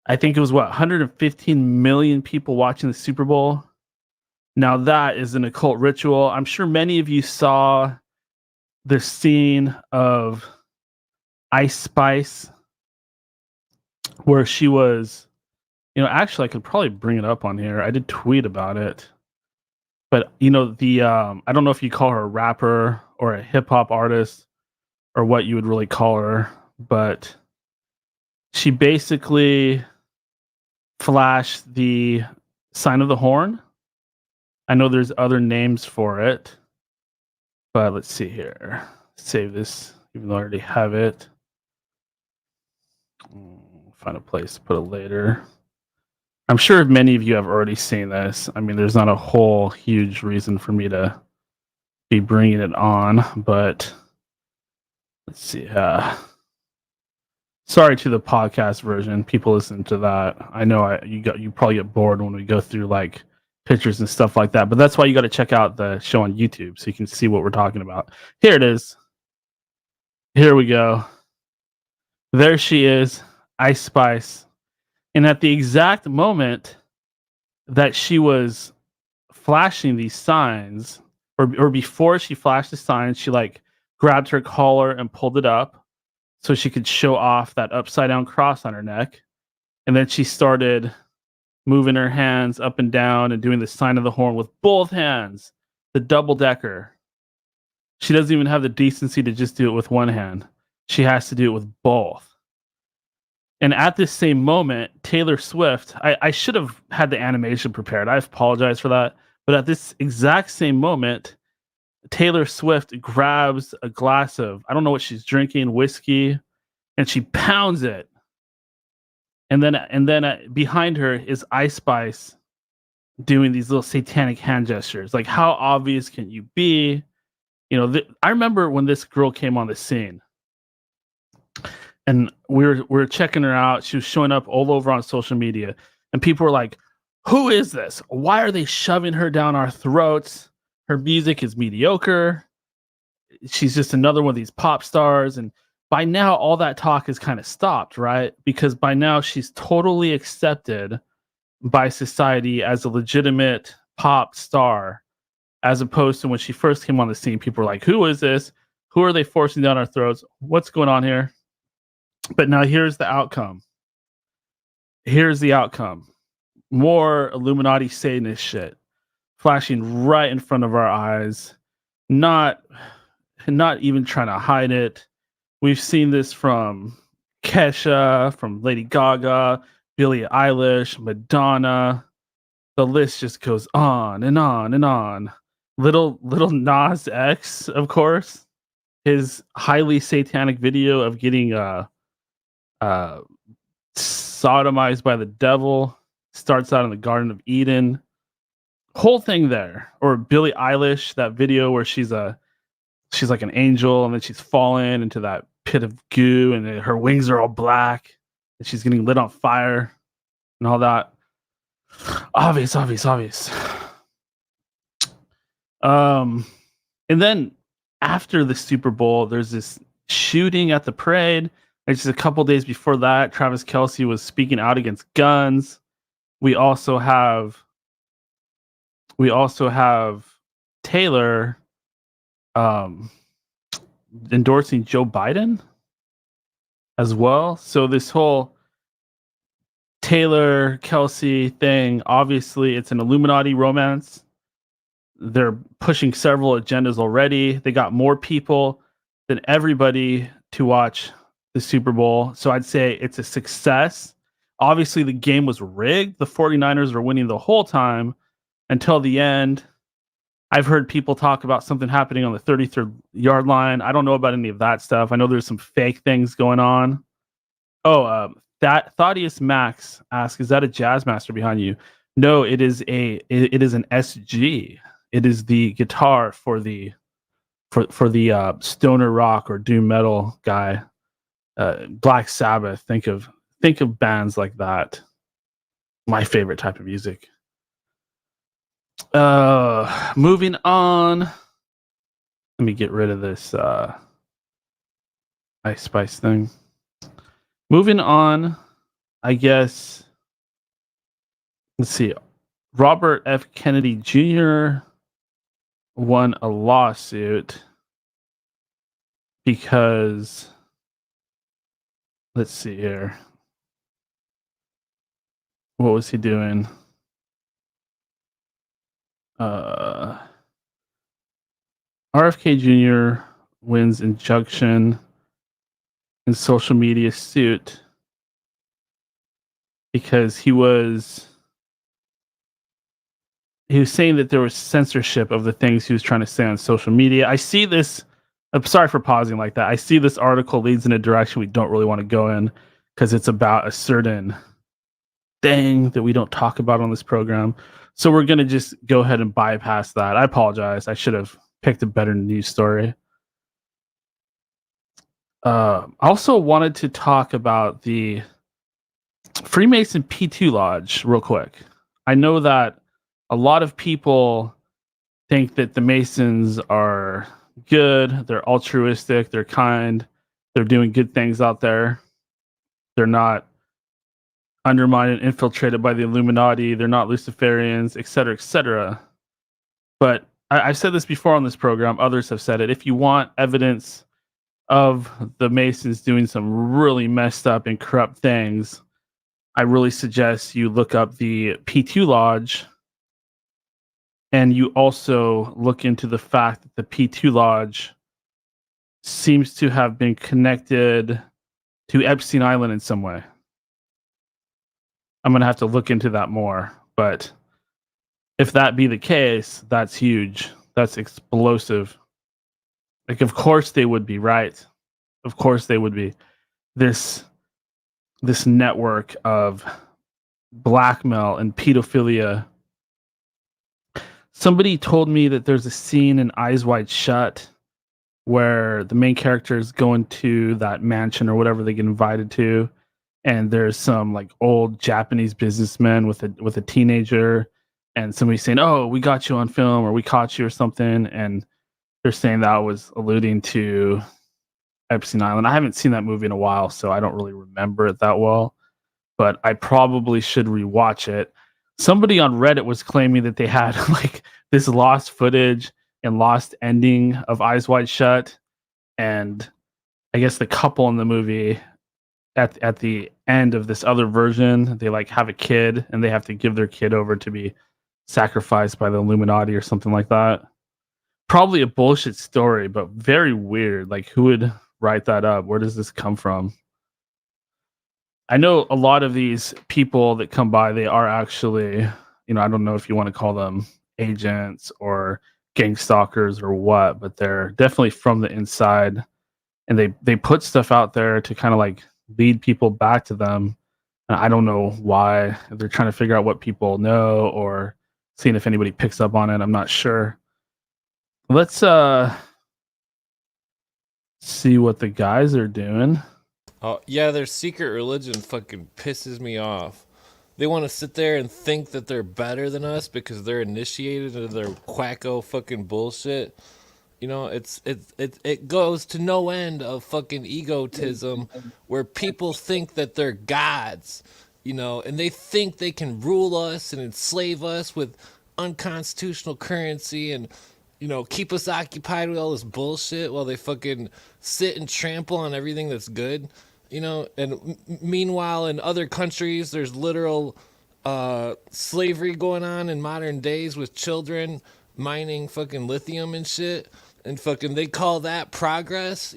Speaker 7: I think it was 115 million people watching the Super Bowl. Now that is an occult ritual. I'm sure many of you saw the scene of Ice Spice where she was, actually I could probably bring it up on here. I did tweet about it. But I don't know if you call her a rapper or a hip hop artist or what you would really call her, but she basically flashed the sign of the horn. I know there's other names for it, but let's see here. Save this, even though I already have it. Find a place to put it later. I'm sure many of you have already seen this. I mean, there's not a whole huge reason for me to be bringing it on, but let's see. Sorry to the podcast version. People listen to that. I know you probably get bored when we go through like pictures and stuff like that, but that's why you got to check out the show on YouTube so you can see what we're talking about. Here it is. Here we go. There she is, Ice Spice. And at the exact moment that she was flashing these signs, or before she flashed the signs, she like grabbed her collar and pulled it up so she could show off that upside down cross on her neck. And then she started moving her hands up and down and doing the sign of the horn with both hands, the double decker. She doesn't even have the decency to just do it with one hand. She has to do it with both. And at this same moment, Taylor Swift, I should have had the animation prepared. I apologize for that. But at this exact same moment, Taylor Swift grabs a glass of, I don't know what she's drinking, whiskey, and she pounds it. And then behind her is Ice Spice doing these little satanic hand gestures. Like, how obvious can you be? I remember when this girl came on the scene. And we were checking her out. She was showing up all over on social media. And people were like, who is this? Why are they shoving her down our throats? Her music is mediocre. She's just another one of these pop stars. And by now, all that talk has kind of stopped, right? Because by now, she's totally accepted by society as a legitimate pop star. As opposed to when she first came on the scene, people were like, who is this? Who are they forcing down our throats? What's going on here? But now here's the outcome. Here's the outcome. More Illuminati Satanist shit flashing right in front of our eyes. Not even trying to hide it. We've seen this from Kesha, from Lady Gaga, Billie Eilish, Madonna. The list just goes on and on and on. Little Nas X, of course. His highly satanic video of getting sodomized by the devil starts out in the Garden of Eden. Whole thing there. Or Billie Eilish, that video where she's like an angel and then she's fallen into that pit of goo and her wings are all black and she's getting lit on fire and all that. Obvious. And then after the Super Bowl, there's this shooting at the parade. And just a couple days before that, Travis Kelce was speaking out against guns. We also have Taylor endorsing Joe Biden as well. So this whole Taylor Kelsey thing, obviously it's an Illuminati romance. They're pushing several agendas already. They got more people than everybody to watch the Super Bowl. So I'd say it's a success. Obviously the game was rigged. The 49ers were winning the whole time until the end. I've heard people talk about something happening on the 33rd yard line. I don't know about any of that stuff. I know there's some fake things going on. Oh, that Thaddeus Max asks, is that a jazz master behind you? No, it is an SG. It is the guitar for the stoner rock or doom metal guy. Black Sabbath. Think of bands like that. My favorite type of music. Moving on. Let me get rid of this Ice Spice thing. Moving on, I guess. Let's see. Robert F. Kennedy Jr. won a lawsuit because, let's see here. What was he doing? RFK Jr. wins injunction in social media suit because he was saying that there was censorship of the things he was trying to say on social media. I see this. I'm sorry for pausing like that. I see this article leads in a direction we don't really want to go in because it's about a certain thing that we don't talk about on this program. So we're going to just go ahead and bypass that. I apologize. I should have picked a better news story. Also wanted to talk about the Freemason P2 Lodge real quick. I know that a lot of people think that the Masons are good, they're altruistic, they're kind, they're doing good things out there. They're not undermined and infiltrated by the Illuminati, they're not Luciferians, etc., etc. But I've said this before on this program, others have said it. If you want evidence of the Masons doing some really messed up and corrupt things, I really suggest you look up the P2 Lodge, and you also look into the fact that the P2 Lodge seems to have been connected to Epstein Island in some way. I'm going to have to look into that more, but if that be the case, that's huge. That's explosive. Like, of course they would be, right? Of course they would be. This network of blackmail and pedophilia. Somebody told me that there's a scene in Eyes Wide Shut where the main characters go into that mansion or whatever they get invited to, and there's some like old Japanese businessman with a teenager, and somebody's saying, "Oh, we got you on film," or "We caught you," or something, and they're saying that was alluding to Epstein Island. I haven't seen that movie in a while, so I don't really remember it that well, but I probably should rewatch it. Somebody on Reddit was claiming that they had like this lost footage and lost ending of Eyes Wide Shut, and I guess the couple in the movie at the end of this other version, they like have a kid and they have to give their kid over to be sacrificed by the Illuminati or something like that. Probably a bullshit story, but very weird. Like, who would write that up? Where does this come from? I know a lot of these people that come by, they are actually, I don't know if you want to call them agents or gang stalkers or what, but they're definitely from the inside, and they put stuff out there to kind of like lead people back to them. And I don't know why. They're trying to figure out what people know or seeing if anybody picks up on it. I'm not sure. Let's see what the guys are doing.
Speaker 2: Oh, yeah, their secret religion fucking pisses me off. They want to sit there and think that they're better than us because they're initiated into their quacko fucking bullshit. It goes to no end of fucking egotism where people think that they're gods, and they think they can rule us and enslave us with unconstitutional currency and keep us occupied with all this bullshit while they fucking sit and trample on everything that's good, and meanwhile in other countries there's literal slavery going on in modern days with children mining fucking lithium and shit, and fucking they call that progress.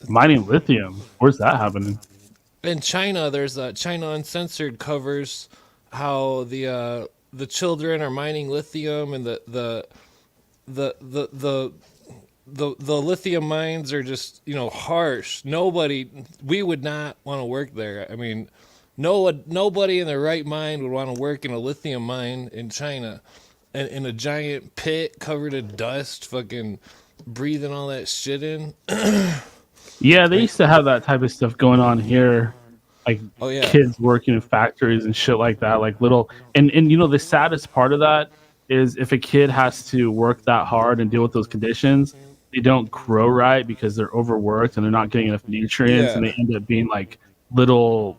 Speaker 7: Mining lithium. Where's that happening?
Speaker 2: In China, there's China Uncensored covers how the children are mining lithium, and the lithium mines are just harsh. We would not want to work there. I mean, nobody in their right mind would want to work in a lithium mine in China, and in a giant pit covered in dust, fucking breathing all that shit in.
Speaker 7: Yeah, they used to have that type of stuff going on here, like kids working in factories and shit like that, like little. And the saddest part of that is if a kid has to work that hard and deal with those conditions, they don't grow right because they're overworked and they're not getting enough nutrients, and they end up being like little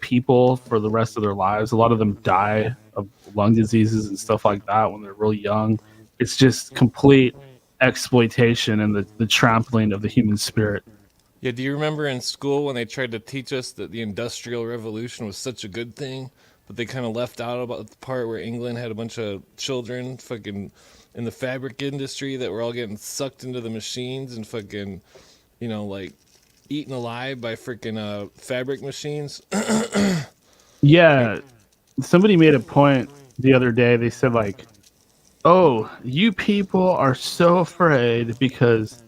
Speaker 7: people for the rest of their lives. A lot of them die of lung diseases and stuff like that when they're really young. It's just complete exploitation and the trampling of the human spirit.
Speaker 2: Yeah, do you remember in school when they tried to teach us that the Industrial Revolution was such a good thing, but they kind of left out about the part where England had a bunch of children fucking in the fabric industry that were all getting sucked into the machines and fucking, like eaten alive by freaking fabric machines?
Speaker 7: Yeah, somebody made a point the other day. They said like, oh, you people are so afraid because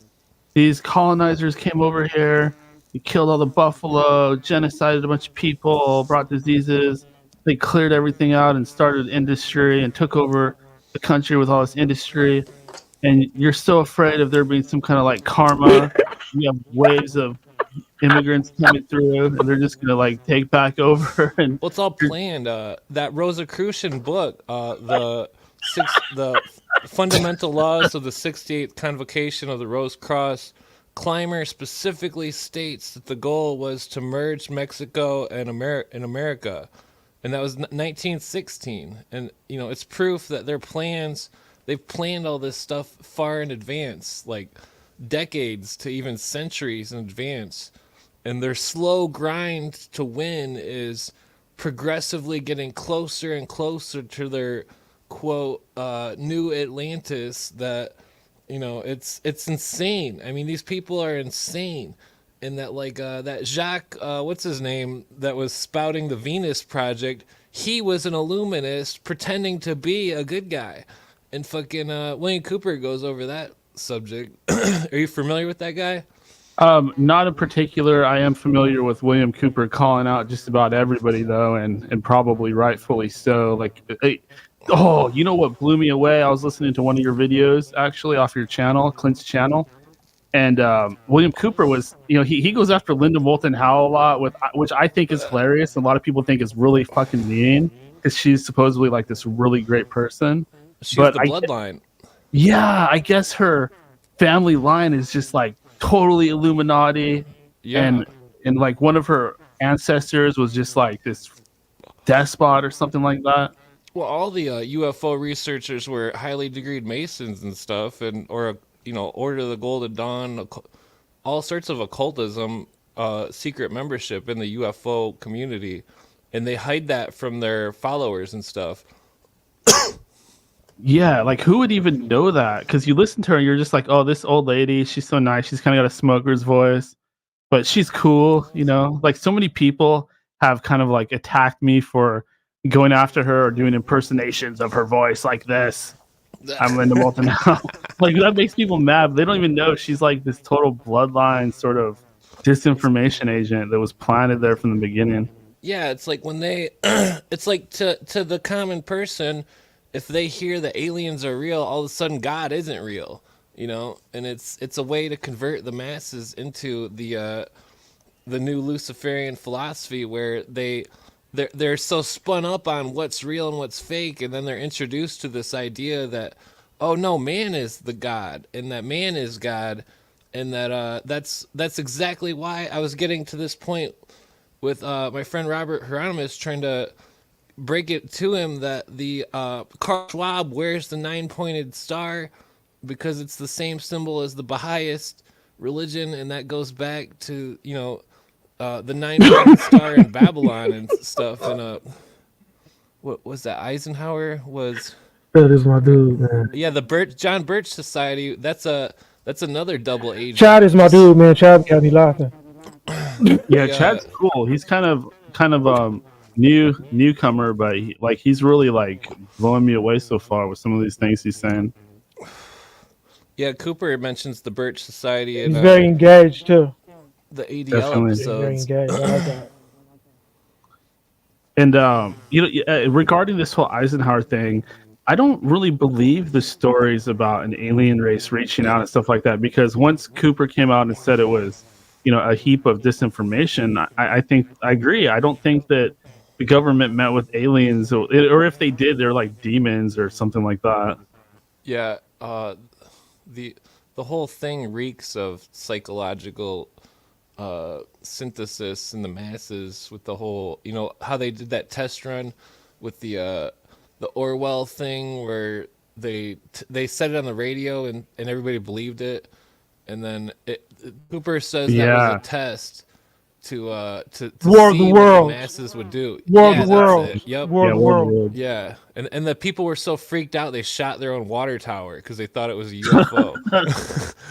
Speaker 7: these colonizers came over here, they killed all the buffalo, genocided a bunch of people, brought diseases. They cleared everything out and started industry and took over the country with all this industry. And you're so afraid of there being some kind of like karma. You have waves of immigrants coming through, and they're just gonna like take back over. And
Speaker 2: well, it's all planned. That Rosicrucian book, the Fundamental Laws of the 68th Convocation of the Rose Cross, Clymer specifically states that the goal was to merge Mexico and America, and that was 1916. And it's proof that they've planned all this stuff far in advance, like decades to even centuries in advance. And their slow grind to win is progressively getting closer and closer to their quote new Atlantis. That it's insane. I mean, these people are insane. And that that Jacques what's his name that was spouting the Venus Project, he was an illuminist pretending to be a good guy. And fucking William Cooper goes over that subject. Are you familiar with that guy?
Speaker 7: Not in particular. I am familiar with William Cooper calling out just about everybody though, and probably rightfully so. Like, you know what blew me away? I was listening to one of your videos actually off your channel, Clint's channel, and William Cooper was, he goes after Linda Moulton Howe a lot, which I think is hilarious. And a lot of people think is really fucking mean because she's supposedly like this really great person.
Speaker 2: She's the bloodline.
Speaker 7: Yeah, I guess her family line is just like totally Illuminati. Yeah. And like one of her ancestors was just like this despot or something like that.
Speaker 2: Well, all the UFO researchers were highly degreed Masons and stuff, or Order of the Golden Dawn, all sorts of occultism, secret membership in the UFO community, and they hide that from their followers and stuff.
Speaker 7: Yeah, like who would even know that? Because you listen to her and you're just like, oh, this old lady, she's so nice. She's kind of got a smoker's voice, but she's cool, Like so many people have kind of like attacked me for going after her or doing impersonations of her voice like this. I'm Linda Moulton Howe. Like that makes people mad. They don't even know she's like this total bloodline sort of disinformation agent that was planted there from the beginning.
Speaker 2: Yeah, it's like when they, it's like to the common person, if they hear that aliens are real, all of a sudden God isn't real, and it's a way to convert the masses into the new Luciferian philosophy where they're so spun up on what's real and what's fake, and then they're introduced to this idea that, oh no, man is the God, and that man is God, and that that's exactly why I was getting to this point with my friend Robert Hieronymus trying to break it to him that the Carl Schwab wears the 9-pointed star because it's the same symbol as the Baha'ist religion, and that goes back to the 9-pointed star in Babylon and stuff. And what was that? Eisenhower was.
Speaker 8: That is my dude, man.
Speaker 2: Yeah, the John Birch Society. That's another double agent.
Speaker 8: Chad is my dude, man. Chad got me laughing.
Speaker 7: Yeah, Chad's cool. He's kind of newcomer, but he's really like blowing me away so far with some of these things he's saying.
Speaker 2: Yeah, Cooper mentions the Birch Society.
Speaker 8: He's very engaged too.
Speaker 2: The ADL
Speaker 7: Definitely.
Speaker 2: episodes.
Speaker 8: Very engaged. I like that.
Speaker 7: And regarding this whole Eisenhower thing, I don't really believe the stories about an alien race reaching out and stuff like that, because once Cooper came out and said it was, a heap of disinformation, I think I agree. I don't think that the government met with aliens, or if they did, they're like demons or something like that.
Speaker 2: Yeah, the whole thing reeks of psychological synthesis in the masses with the whole, how they did that test run with the Orwell thing where they said it on the radio and everybody believed it, and then Cooper says that was a test to
Speaker 8: War of
Speaker 2: see
Speaker 8: the
Speaker 2: what
Speaker 8: World.
Speaker 2: the masses would do.
Speaker 8: War of the World.
Speaker 2: Yep.
Speaker 8: War of the World.
Speaker 2: Yeah, and the people were so freaked out they shot their own water tower because they thought it was a UFO.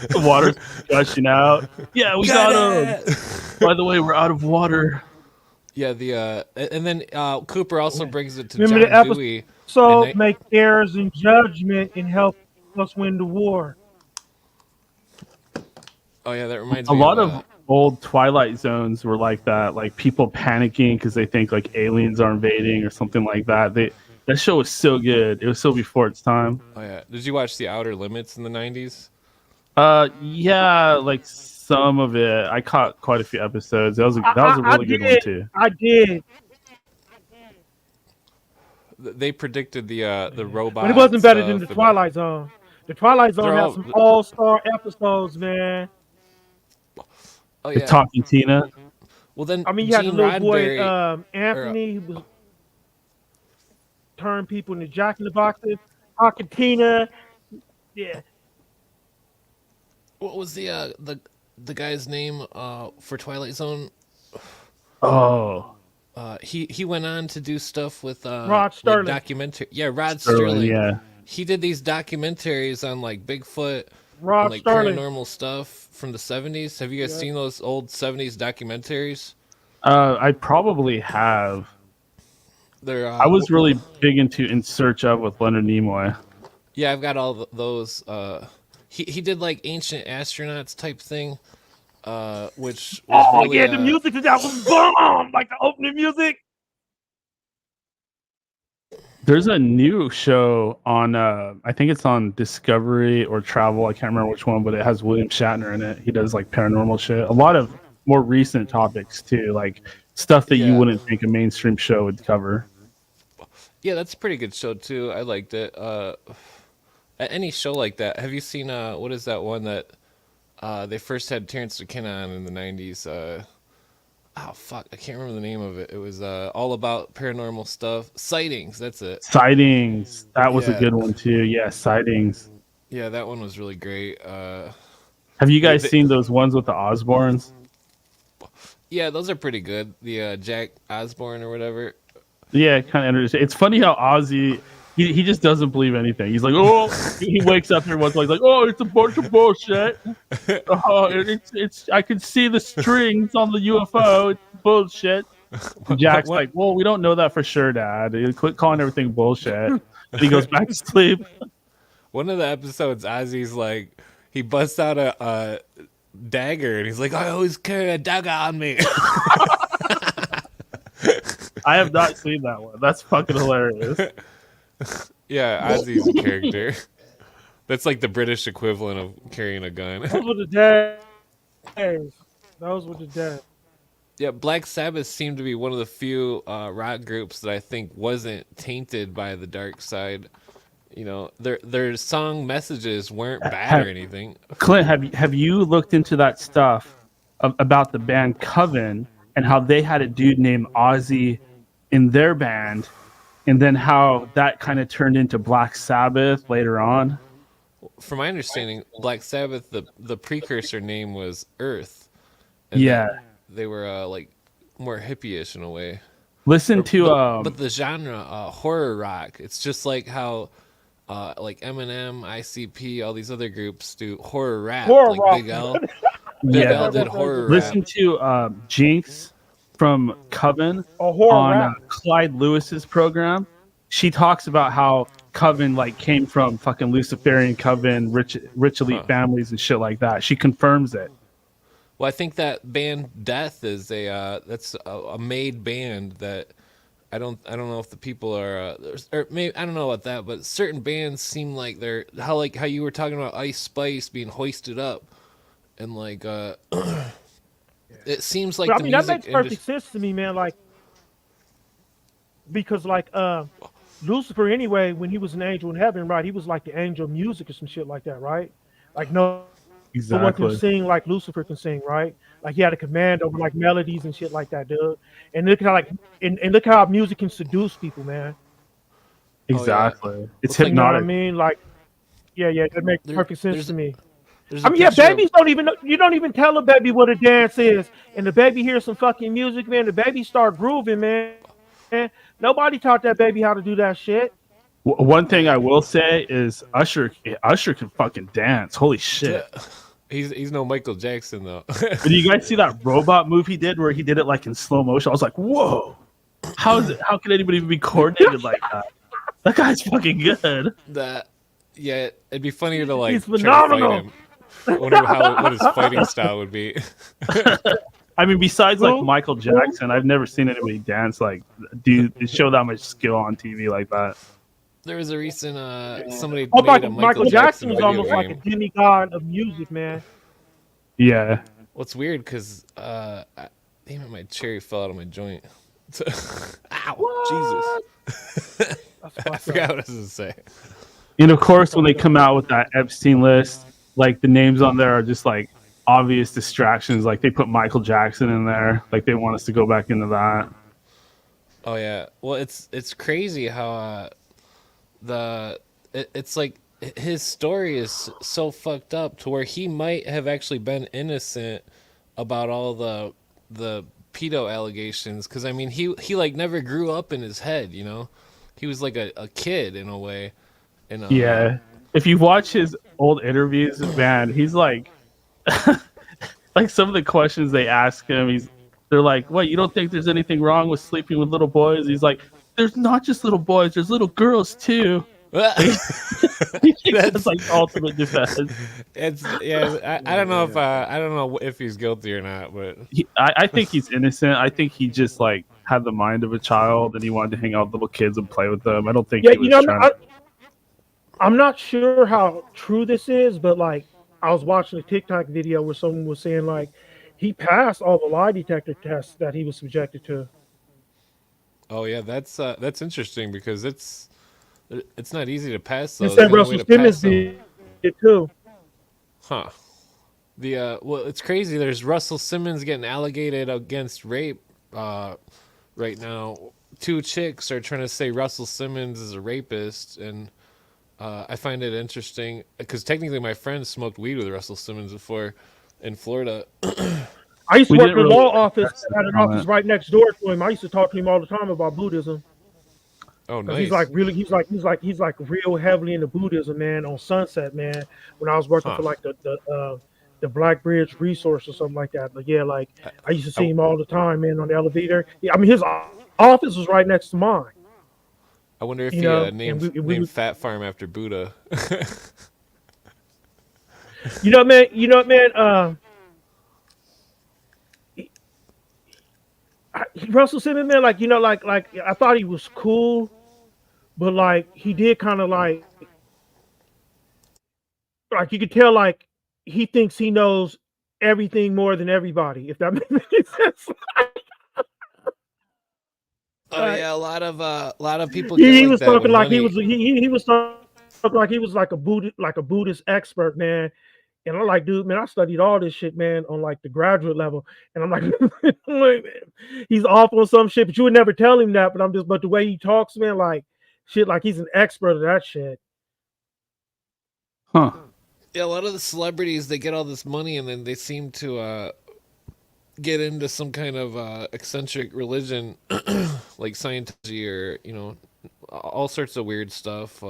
Speaker 7: The water's gushing out. Yeah, we got him. By the way, we're out of water.
Speaker 2: Yeah, and then Cooper also brings it to
Speaker 8: Remember
Speaker 2: John
Speaker 8: the
Speaker 2: Dewey.
Speaker 8: So make errors in judgment and help us win the war.
Speaker 2: Oh yeah, that reminds
Speaker 7: A
Speaker 2: me.
Speaker 7: lot of old Twilight Zones were like that, like people panicking because they think like aliens are invading or something like that. That show was so good. It was so before its time.
Speaker 2: Oh yeah, did you watch The Outer Limits in the 90s?
Speaker 7: Yeah, like some of it. I caught quite a few episodes. That was a really good one too.
Speaker 8: I did.
Speaker 2: They predicted the robots.
Speaker 8: But it wasn't better than the Twilight Zone. The Twilight Zone had some all-star episodes, man.
Speaker 2: Oh
Speaker 7: The
Speaker 2: yeah,
Speaker 7: Talking Tina.
Speaker 2: Well then,
Speaker 8: I mean, you had the
Speaker 2: Gene
Speaker 8: little boy
Speaker 2: Roddenberry,
Speaker 8: Anthony, who was turn people into Jack in the Boxes. Tina, yeah.
Speaker 2: What was the guy's name for Twilight Zone?
Speaker 7: Oh.
Speaker 2: He went on to do stuff with
Speaker 8: Rod Sterling.
Speaker 2: documentary. Yeah, Rod Sterling.
Speaker 7: Yeah.
Speaker 2: He did these documentaries on like Bigfoot,
Speaker 8: Rod
Speaker 2: and, like
Speaker 8: Sterling.
Speaker 2: paranormal stuff from the 70s. Have you guys seen those old 70s documentaries?
Speaker 7: I probably have.
Speaker 2: They're
Speaker 7: I was really big into In Search Of with Leonard Nimoy.
Speaker 2: Yeah, I've got all those. He did like ancient astronauts type thing, which was really,
Speaker 8: the music to that was bomb, like the opening music.
Speaker 7: There's a new show on, I think it's on Discovery or Travel. I can't remember which one, but it has William Shatner in it. He does like paranormal shit. A lot of more recent topics too, like stuff that you wouldn't think a mainstream show would cover.
Speaker 2: Yeah, that's a pretty good show too. I liked it. Any show like that. Have you seen what is that one that they first had Terrence McKenna on in the 90s? Oh fuck, I can't remember the name of it. It was all about paranormal stuff. Sightings, that's it.
Speaker 7: Sightings. That was a good one too. Yeah, Sightings.
Speaker 2: Yeah, that one was really great.
Speaker 7: Have you guys seen those ones with the Osbournes?
Speaker 2: Yeah, those are pretty good. The Jack Osbourne or whatever.
Speaker 7: Yeah, kind of interesting. It's funny how Ozzy, he just doesn't believe anything. He's like, oh, he wakes up every once in a while, like, oh, it's a bunch of bullshit. Oh, it's I can see the strings on the UFO. It's bullshit. And Jack's like, well, we don't know that for sure, Dad. Quit calling everything bullshit. And he goes back to sleep.
Speaker 2: One of the episodes, Ozzy's like, he busts out a dagger, and he's like, I always carry a dagger on me.
Speaker 7: I have not seen that one. That's fucking hilarious.
Speaker 2: Yeah, Ozzy's a character. That's like the British equivalent of carrying a gun.
Speaker 8: Those were the days. Those were the days.
Speaker 2: Yeah, Black Sabbath seemed to be one of the few rock groups that I think wasn't tainted by the dark side. You know, their song messages weren't bad or anything.
Speaker 7: Clint, have you looked into that stuff about the band Coven and how they had a dude named Ozzy in their band, and then how that kind of turned into Black Sabbath later on.
Speaker 2: From my understanding, Black Sabbath, the precursor name was Earth. And
Speaker 7: Yeah.
Speaker 2: they were like more hippie-ish in a way.
Speaker 7: Listen to
Speaker 2: but the genre horror rock. It's just like how like Eminem, ICP, all these other groups do horror rap.
Speaker 8: Horror
Speaker 2: like
Speaker 8: rock.
Speaker 2: Big L. Big L did horror
Speaker 7: Listen
Speaker 2: rap.
Speaker 7: to Jinx from Coven
Speaker 8: horror
Speaker 7: on
Speaker 8: rap.
Speaker 7: Clyde Lewis's program. She talks about how Coven like came from fucking Luciferian Coven, rich elite families and shit like that. She confirms it.
Speaker 2: Well, I think that band Death is that's a made band that I don't know if the people are or maybe I don't know about that, but certain bands seem like they're how you were talking about Ice Spice being hoisted up, and like it seems like
Speaker 8: But,
Speaker 2: the
Speaker 8: I mean, that
Speaker 2: music
Speaker 8: makes perfect sense to me, man. Like, because like Lucifer, anyway, when he was an angel in heaven, right? He was like the angel of music or some shit like that, right? Like no one can sing like Lucifer can sing, right? Like he had a command over like melodies and shit like that, dude. And look how and look how music can seduce people, man.
Speaker 7: Exactly. It's
Speaker 8: You know what I
Speaker 7: hypnotic.
Speaker 8: mean? Like, yeah, that makes perfect sense to me.
Speaker 2: There's
Speaker 8: I
Speaker 2: a
Speaker 8: mean, yeah,
Speaker 2: picture of-
Speaker 8: babies don't even know, you don't even tell a baby what a dance is, and the baby hears some fucking music, man. The baby start grooving, man. Nobody taught that baby how to do that shit.
Speaker 7: One thing I will say is Usher can fucking dance. Holy shit.
Speaker 2: He's no Michael Jackson though.
Speaker 7: Did you guys see that robot move he did where he did it like in slow motion? I was like, whoa. How can anybody be coordinated like that? That guy's fucking good.
Speaker 2: Yeah, it'd be funnier to like
Speaker 8: He's
Speaker 2: try to
Speaker 8: phenomenal.
Speaker 2: fight him. I wonder what his fighting style would be.
Speaker 7: I mean, besides like Michael Jackson, I've never seen anybody dance like show that much skill on TV like that.
Speaker 2: There was a recent somebody
Speaker 8: Oh,
Speaker 2: made a
Speaker 8: Michael Jackson was
Speaker 2: video
Speaker 8: almost
Speaker 2: game.
Speaker 8: like a demigod of music, man.
Speaker 7: Yeah.
Speaker 2: What's weird because damn it, my cherry fell out of my joint. Ow, Jesus! I forgot what I was gonna say.
Speaker 7: And of course, when they come out with that Epstein list, like the names on there are just like obvious distractions. Like they put Michael Jackson in there, like they want us to go back into that.
Speaker 2: Oh yeah, well it's crazy how it's like his story is so fucked up to where he might have actually been innocent about all the pedo allegations, because I mean he like never grew up in his head, you know. He was like a kid in a way. And
Speaker 7: Yeah. If you watch his old interviews, man, he's like like some of the questions they ask him, they're like, what, you don't think there's anything wrong with sleeping with little boys? He's like, there's not just little boys, there's little girls too. That's like ultimate defense.
Speaker 2: I don't know if he's guilty or not, but
Speaker 7: I think he's innocent. I think he just like had the mind of a child and he wanted to hang out with little kids and play with them. I don't think he was trying to...
Speaker 8: I'm not sure how true this is, but like I was watching a TikTok video where someone was saying like he passed all the lie detector tests that he was subjected to.
Speaker 2: Oh yeah, that's interesting because it's not easy to pass
Speaker 8: He
Speaker 2: those.
Speaker 8: said Russell Simmons did it too.
Speaker 2: Huh. Well, it's crazy. There's Russell Simmons getting allegated against rape right now. 2 chicks are trying to say Russell Simmons is a rapist, and I find it interesting because technically my friend smoked weed with Russell Simmons before in Florida.
Speaker 8: I used to work in a law office. I had an office right next door to him. I used to talk to him all the time about Buddhism.
Speaker 2: Oh, nice.
Speaker 8: He's like real heavily into Buddhism, man. On Sunset, man. When I was working for like the Black Bridge Resource or something like that. But yeah, like I used to see him all the time, man, on the elevator. Yeah, I mean his office was right next to mine.
Speaker 2: I wonder if he named Fat Farm after Buddha.
Speaker 8: You know what, man. Russell Simmons, man, like I thought he was cool, but like he did kind of like you could tell like he thinks he knows everything more than everybody. If that makes any sense.
Speaker 2: Oh yeah, a lot of people.
Speaker 8: He was talking like he was like a Buddhist expert, man. And I'm like, dude, man, I studied all this shit, man, on like the graduate level. And I'm like, I'm like, man, he's off on some shit, but you would never tell him that. But the way he talks, man, like shit, like he's an expert of that shit.
Speaker 1: Huh.
Speaker 2: Yeah, a lot of the celebrities, they get all this money and then they seem to get into some kind of eccentric religion like Scientology or, you know, all sorts of weird stuff.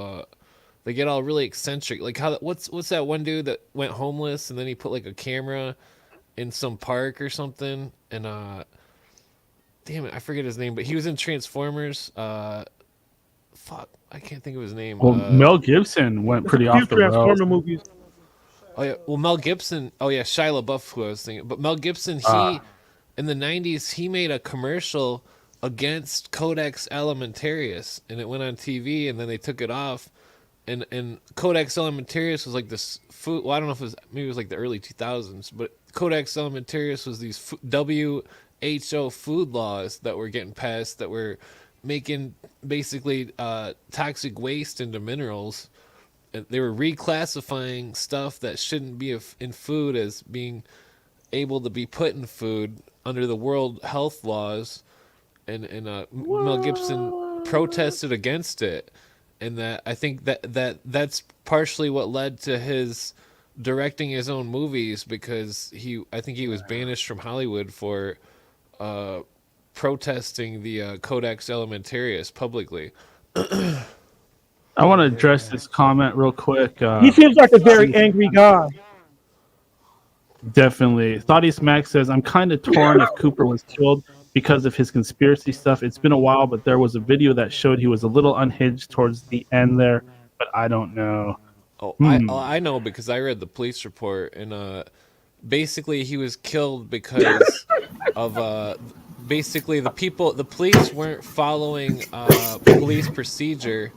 Speaker 2: They get all really eccentric. Like what's that one dude that went homeless and then he put like a camera in some park or something and damn it, I forget his name, but he was in Transformers. Fuck, I can't think of his name.
Speaker 7: Well, Mel Gibson went pretty off the rails.
Speaker 8: Transformer movies.
Speaker 2: Oh yeah, well Mel Gibson. Oh yeah, Shia LaBeouf, who I was thinking. But Mel Gibson, in the '90s, he made a commercial against Codex Alimentarius, and it went on TV, and then they took it off. And Codex Alimentarius was like this food. Well, I don't know if it was, maybe it was like the early 2000s, but Codex Alimentarius was these WHO food laws that were getting passed that were making basically toxic waste into minerals. They were reclassifying stuff that shouldn't be in food as being able to be put in food under the World Health laws, and Mel Gibson protested against it, and that I think that's partially what led to his directing his own movies, because I think he was banished from Hollywood for protesting the Codex Alimentarius publicly.
Speaker 7: I want to address this comment real quick.
Speaker 8: He seems like a very angry guy.
Speaker 7: Definitely. Thaddeus Max says, I'm kind of torn if Cooper was killed because of his conspiracy stuff. It's been a while, but there was a video that showed he was a little unhinged towards the end there, but I don't know.
Speaker 2: Oh, I know because I read the police report, and basically he was killed because of basically the police weren't following police procedure,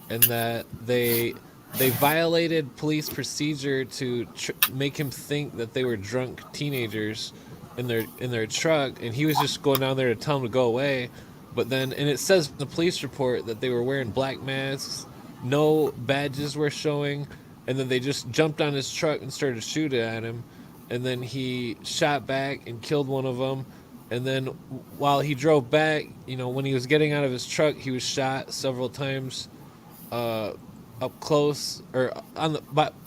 Speaker 2: and that they violated police procedure to make him think that they were drunk teenagers in their truck, and he was just going down there to tell them to go away. But then, and it says in the police report that they were wearing black masks, no badges were showing, and then they just jumped on his truck and started shooting at him, and then he shot back and killed one of them. And then while he drove back, when he was getting out of his truck, he was shot several times up close or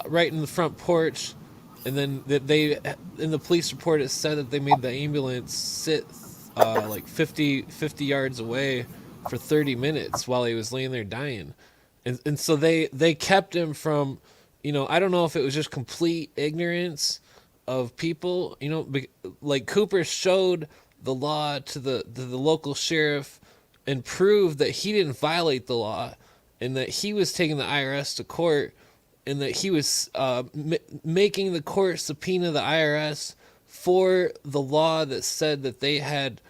Speaker 2: right in the front porch. And then they in the police report, it said that they made the ambulance sit like 50 yards away for 30 minutes while he was laying there dying. And so they kept him from, I don't know if it was just complete ignorance of people, like Cooper showed the law to the local sheriff and proved that he didn't violate the law, and that he was taking the IRS to court, and that he was making the court subpoena the IRS for the law that said that they had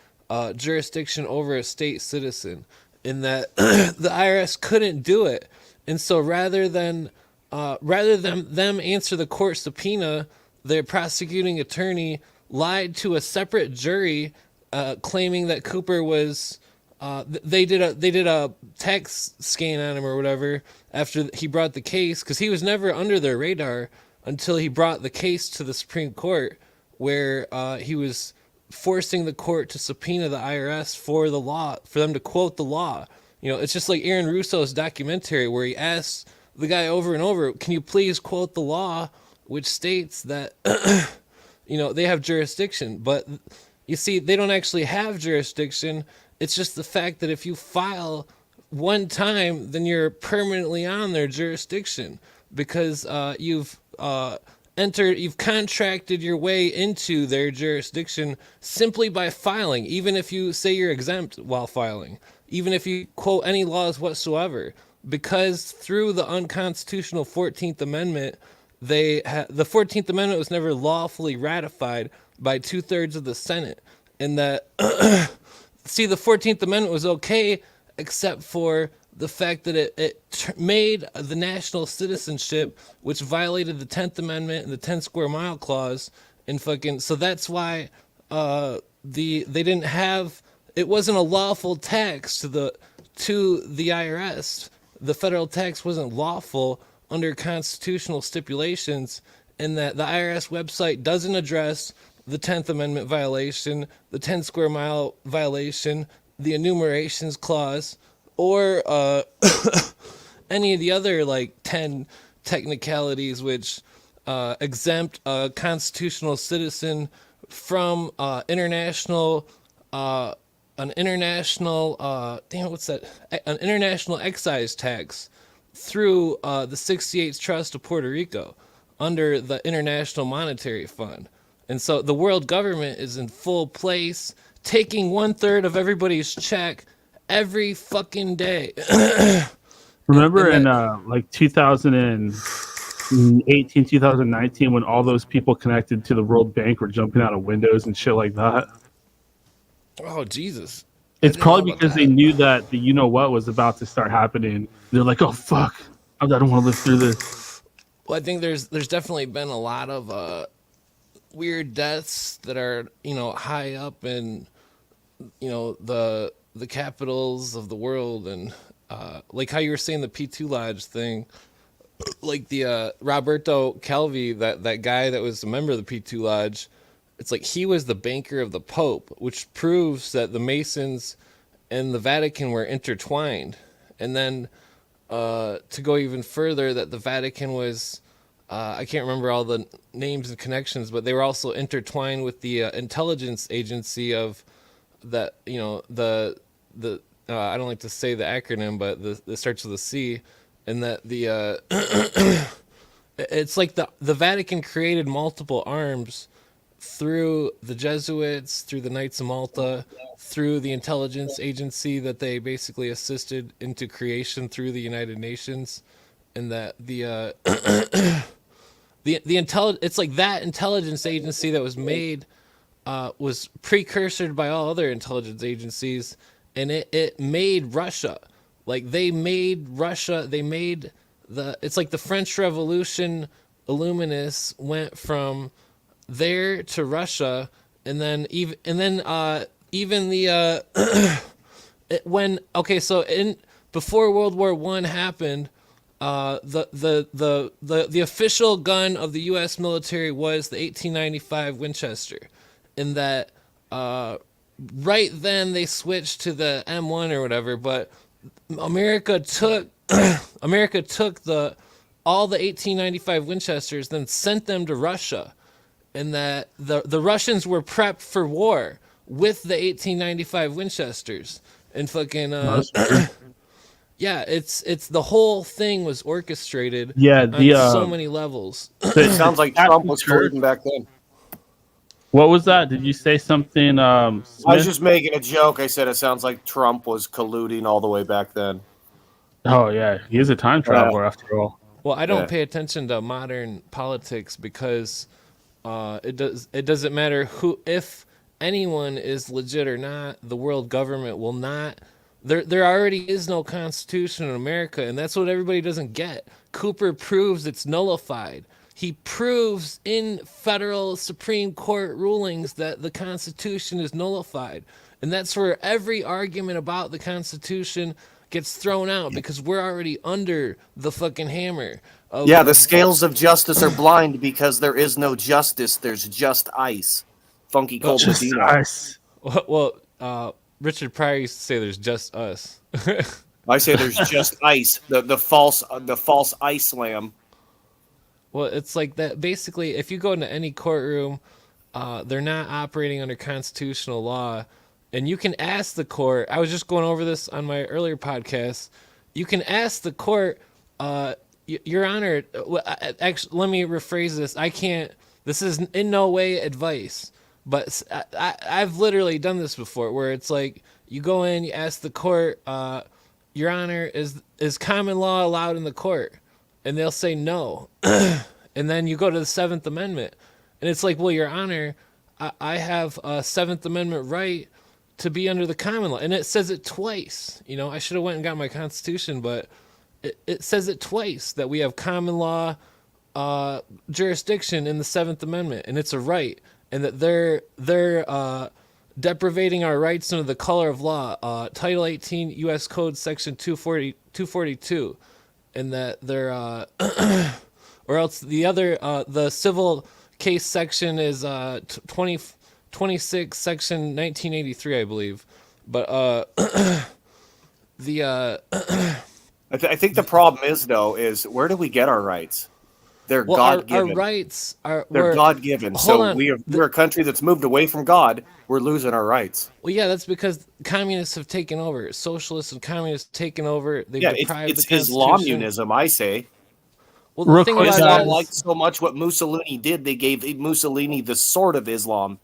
Speaker 2: jurisdiction over a state citizen, and that the IRS couldn't do it. And so rather than them answer the court subpoena, their prosecuting attorney lied to a separate jury, claiming that Cooper was they did a tax scan on him or whatever after he brought the case, because he was never under their radar until he brought the case to the Supreme Court, where he was forcing the court to subpoena the IRS for the law, for them to quote the law. It's just like Aaron Russo's documentary where he asks the guy over and over, can you please quote the law which states that they have jurisdiction. But you see, they don't actually have jurisdiction. It's just the fact that if you file one time, then you're permanently on their jurisdiction, because you've contracted your way into their jurisdiction simply by filing, even if you say you're exempt while filing, even if you quote any laws whatsoever, because through the unconstitutional 14th Amendment, the 14th Amendment was never lawfully ratified by 2/3 of the Senate. And that, see, the 14th Amendment was okay, except for the fact that it made the national citizenship, which violated the 10th Amendment and the 10 square mile clause, and so that's why they didn't have, it wasn't a lawful tax to the IRS. The federal tax wasn't lawful under constitutional stipulations, and that the IRS website doesn't address the 10th Amendment violation, the 10 square mile violation, the enumerations clause, or any of the other like 10 technicalities which exempt a constitutional citizen from an international excise tax through the 68th Trust of Puerto Rico under the International Monetary Fund. And so the world government is in full place, taking 1/3 of everybody's check every fucking day.
Speaker 7: Remember in like 2018, 2019, when all those people connected to the World Bank were jumping out of windows and shit like that?
Speaker 2: Oh, Jesus.
Speaker 7: It's probably because they knew that the you-know-what was about to start happening. They're like, oh, fuck, I don't want to live through this.
Speaker 2: Well, I think there's definitely been a lot of weird deaths that are, high up in, the capitals of the world. And like how you were saying the P2 Lodge thing, like the Roberto Calvi, that guy that was a member of the P2 Lodge, it's like he was the banker of the Pope, which proves that the Masons and the Vatican were intertwined. And then to go even further, that the Vatican was, I can't remember all the names and connections, but they were also intertwined with the intelligence agency of that, the I don't like to say the acronym, but it starts with a C, and that the it's like the Vatican created multiple arms through the Jesuits, through the Knights of Malta, through the intelligence agency that they basically assisted into creation through the United Nations, and that the it's like that intelligence agency that was made was precursored by all other intelligence agencies, and it made Russia. Like they made Russia, it's like the French Revolution Illuminists went from there to Russia, and then even the before World War I happened, the official gun of the U.S. military was the 1895 Winchester, in that right then they switched to the M1 or whatever, but America took all the 1895 Winchesters, then sent them to Russia. And that the Russians were prepped for war with the 1895 Winchesters, and fucking yeah, it's the whole thing was orchestrated.
Speaker 7: Yeah,
Speaker 2: on so many levels.
Speaker 13: It sounds like Trump was colluding back then.
Speaker 7: What was that? Did you say something?
Speaker 13: I was just making a joke. I said it sounds like Trump was colluding all the way back then.
Speaker 7: Oh yeah, he is a time traveler after all.
Speaker 2: Well, I don't pay attention to modern politics because it doesn't matter if anyone is legit or not. The world government will not. There already is no constitution in America, and that's what everybody doesn't get. Cooper proves it's nullified. He proves in federal Supreme Court rulings that the Constitution is nullified, and that's where every argument about the Constitution gets thrown out, because we're already under the fucking hammer.
Speaker 13: The scales of justice are blind because there is no justice. There's just ice. Funky cold
Speaker 7: ice.
Speaker 2: Well, Richard Pryor used to say there's just us.
Speaker 13: I say there's just ice. The false ice slam.
Speaker 2: Well, it's like that. Basically, if you go into any courtroom, they're not operating under constitutional law. And you can ask the court, I was just going over this on my earlier podcast, you can ask the court, Your Honor, actually, let me rephrase this. This is in no way advice, but I've literally done this before, where it's like, you go in, you ask the court, Your Honor, is common law allowed in the court? And they'll say no. And then you go to the 7th Amendment, and it's like, well, Your Honor, I have a 7th Amendment right to be under the common law. And it says it twice. I should have went and got my Constitution, but it says it twice, that we have common law jurisdiction in the 7th Amendment, and it's a right, and that they're deprivating our rights under the color of law, Title 18 U.S. Code Section 242, and that they're or else the other the civil case section is 26 section 1983, I believe. But the
Speaker 13: I think the problem is though is where do we get our rights? They're
Speaker 2: well,
Speaker 13: God
Speaker 2: our
Speaker 13: given.
Speaker 2: rights are
Speaker 13: They're God given.
Speaker 2: Hold
Speaker 13: So
Speaker 2: on.
Speaker 13: we're a country that's moved away from God. We're losing our rights.
Speaker 2: Well, yeah, that's because communists have taken over. Socialists and communists have taken over. They've
Speaker 13: Yeah,
Speaker 2: deprived
Speaker 13: it's
Speaker 2: the Constitution.
Speaker 13: Islamunism, I say.
Speaker 2: Well, the
Speaker 7: Real
Speaker 2: thing
Speaker 7: quick,
Speaker 2: about
Speaker 13: Islam
Speaker 2: it is,
Speaker 13: liked so much what Mussolini did, they gave Mussolini the sword of Islam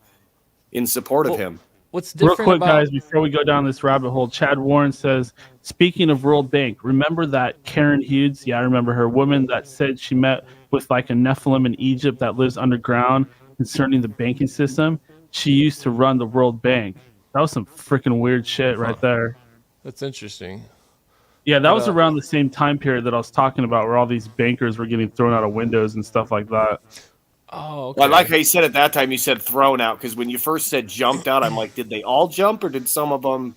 Speaker 13: in support of him.
Speaker 2: what's
Speaker 7: Real
Speaker 2: different
Speaker 7: quick,
Speaker 2: about
Speaker 7: guys, before we go down this rabbit hole, Chad Warren says, speaking of World Bank, remember that Karen Hughes? Yeah, I remember her. Woman that said she met with like a Nephilim in Egypt that lives underground concerning the banking system. She used to run the World Bank. That was some freaking weird shit right there.
Speaker 2: That's interesting.
Speaker 7: Yeah, that
Speaker 2: But,
Speaker 7: was around the same time period that I was talking about where all these bankers were getting thrown out of windows and stuff like that.
Speaker 2: Oh, okay.
Speaker 13: Well, I like how you said at that time, you said thrown out, because when you first said jumped out, I'm like, did they all jump or did some of them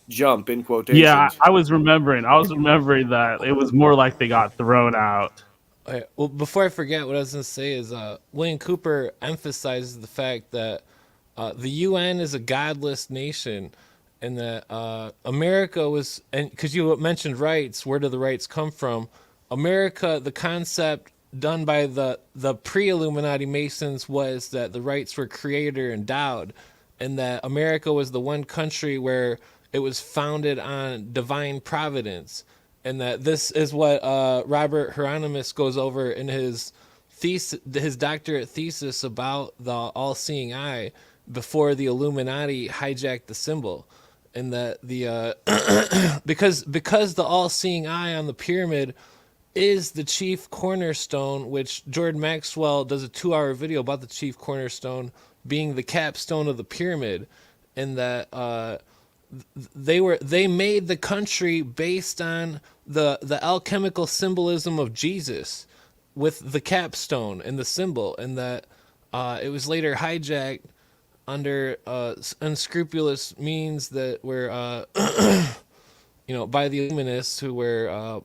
Speaker 13: jump in quotations?
Speaker 7: Yeah, I was remembering that it was more like they got thrown out.
Speaker 2: Okay, well, before I forget, what I was going to say is William Cooper emphasizes the fact that the UN is a godless nation, and that America was, and because you mentioned rights, where do the rights come from? America, the concept done by the pre-Illuminati Masons was that the rights were creator endowed, and that America was the one country where it was founded on divine providence, and that this is what Robert Hieronymus goes over in his thesis, his doctorate thesis about the all-seeing eye before the Illuminati hijacked the symbol, and that the because the all-seeing eye on the pyramid is the chief cornerstone, which Jordan Maxwell does a 2-hour video about the chief cornerstone being the capstone of the pyramid, and that they made the country based on the alchemical symbolism of Jesus with the capstone and the symbol, and that it was later hijacked under unscrupulous means that were by the Illuminists, who were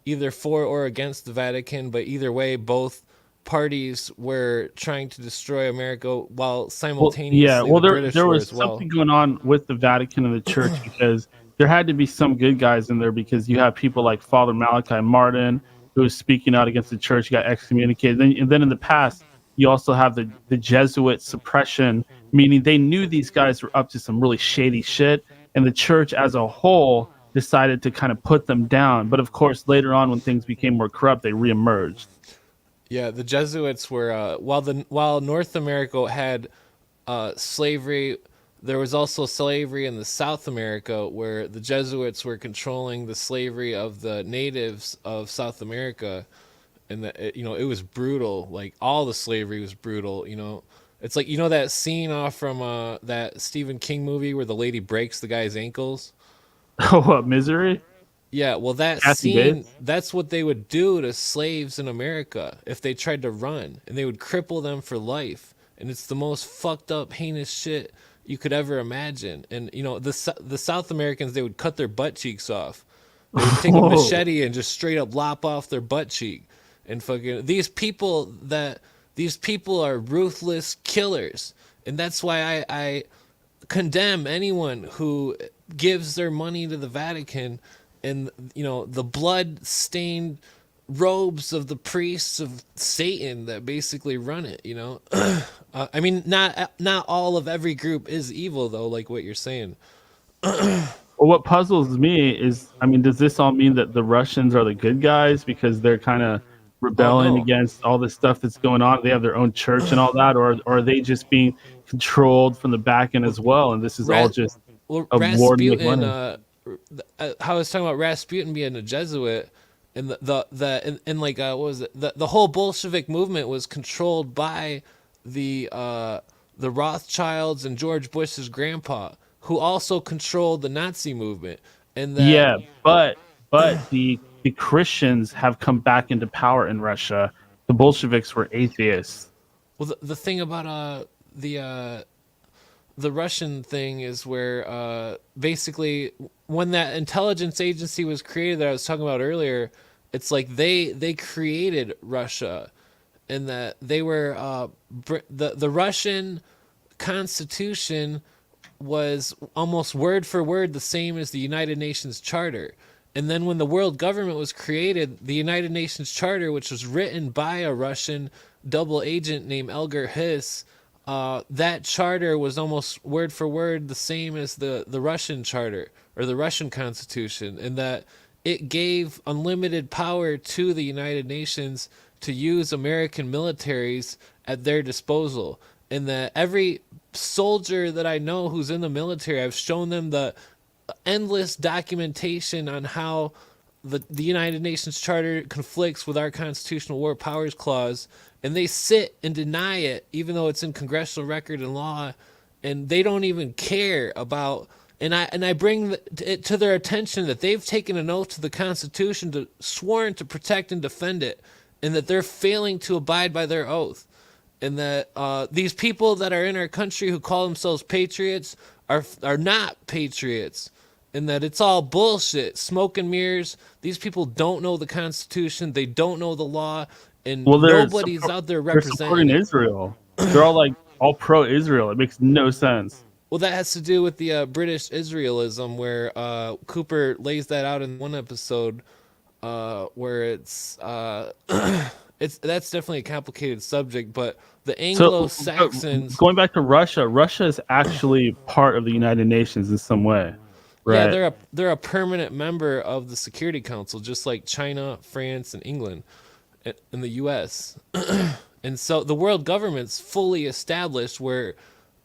Speaker 2: either for or against the Vatican, but either way, both parties were trying to destroy America while simultaneously the British
Speaker 7: there
Speaker 2: were
Speaker 7: was
Speaker 2: as well.
Speaker 7: something going on with the Vatican and the church because there had to be some good guys in there, because you have people like Father Malachi Martin, who was speaking out against the church, got excommunicated. And then in the past, you also have the Jesuit suppression, meaning they knew these guys were up to some really shady shit, and the church as a whole decided to kind of put them down. But of course, later on, when things became more corrupt, they reemerged.
Speaker 2: Yeah, the Jesuits were while North America had slavery, there was also slavery in the South America, where the Jesuits were controlling the slavery of the natives of South America, and it was brutal. Like, all the slavery was brutal. It's like, that scene off from that Stephen King movie where the lady breaks the guy's ankles.
Speaker 7: Oh, what, Misery?
Speaker 2: Yeah, well, that
Speaker 7: Kathy
Speaker 2: scene,
Speaker 7: Bates?
Speaker 2: that's what they would do to slaves in America if they tried to run, and they would cripple them for life. And it's the most fucked up, heinous shit you could ever imagine. And, the South Americans, they would cut their butt cheeks off. They would take a
Speaker 7: Whoa.
Speaker 2: machete and just straight up lop off their butt cheek. And fucking, these people are ruthless killers. And that's why I condemn anyone who gives their money to the Vatican and the blood-stained robes of the priests of Satan that basically run it. I mean, not all of every group is evil, though, like what you're saying.
Speaker 7: Well, what puzzles me is, I mean, does this all mean that the Russians are the good guys because they're kind of rebelling
Speaker 2: no.
Speaker 7: against all this stuff that's going on? They have their own church and all that, or are they just being controlled from the back end as well? And this is all just a war to make
Speaker 2: Rasputin,
Speaker 7: money.
Speaker 2: I was talking about Rasputin being a Jesuit, and what was it? The whole Bolshevik movement was controlled by the Rothschilds and George Bush's grandpa, who also controlled the Nazi movement. And
Speaker 7: Yeah, but the Christians have come back into power in Russia. The Bolsheviks were atheists.
Speaker 2: Well, the thing about the Russian thing is where basically when that intelligence agency was created that I was talking about earlier, it's like they created Russia, and that they were the Russian Constitution was almost word for word the same as the United Nations Charter. And then when the world government was created, the United Nations Charter, which was written by a Russian double agent named Elgar Hiss, that charter was almost word for word the same as the Russian charter or the Russian Constitution, and that it gave unlimited power to the United Nations to use American militaries at their disposal. And that every soldier that I know who's in the military, I've shown them the endless documentation on how the United Nations Charter conflicts with our Constitutional War Powers Clause, and they sit and deny it, even though it's in congressional record and law, and they don't even care about. And I bring it to their attention that they've taken an oath to the Constitution, to sworn to protect and defend it, and that they're failing to abide by their oath. And that these people that are in our country who call themselves patriots are not patriots, and that it's all bullshit, smoke and mirrors. These people don't know the Constitution, they don't know the law, and nobody's out there representing.
Speaker 7: They're supporting Israel. They're all pro-Israel. It makes no sense.
Speaker 2: Well, that has to do with the British Israelism, where Cooper lays that out in one episode, where it's that's definitely a complicated subject, but the Anglo-Saxons.
Speaker 7: Going back to Russia, Russia is actually part of the United Nations in some way, right?
Speaker 2: Yeah, they're a permanent member of the Security Council, just like China, France, and England, and the U.S. And so the world government's fully established, where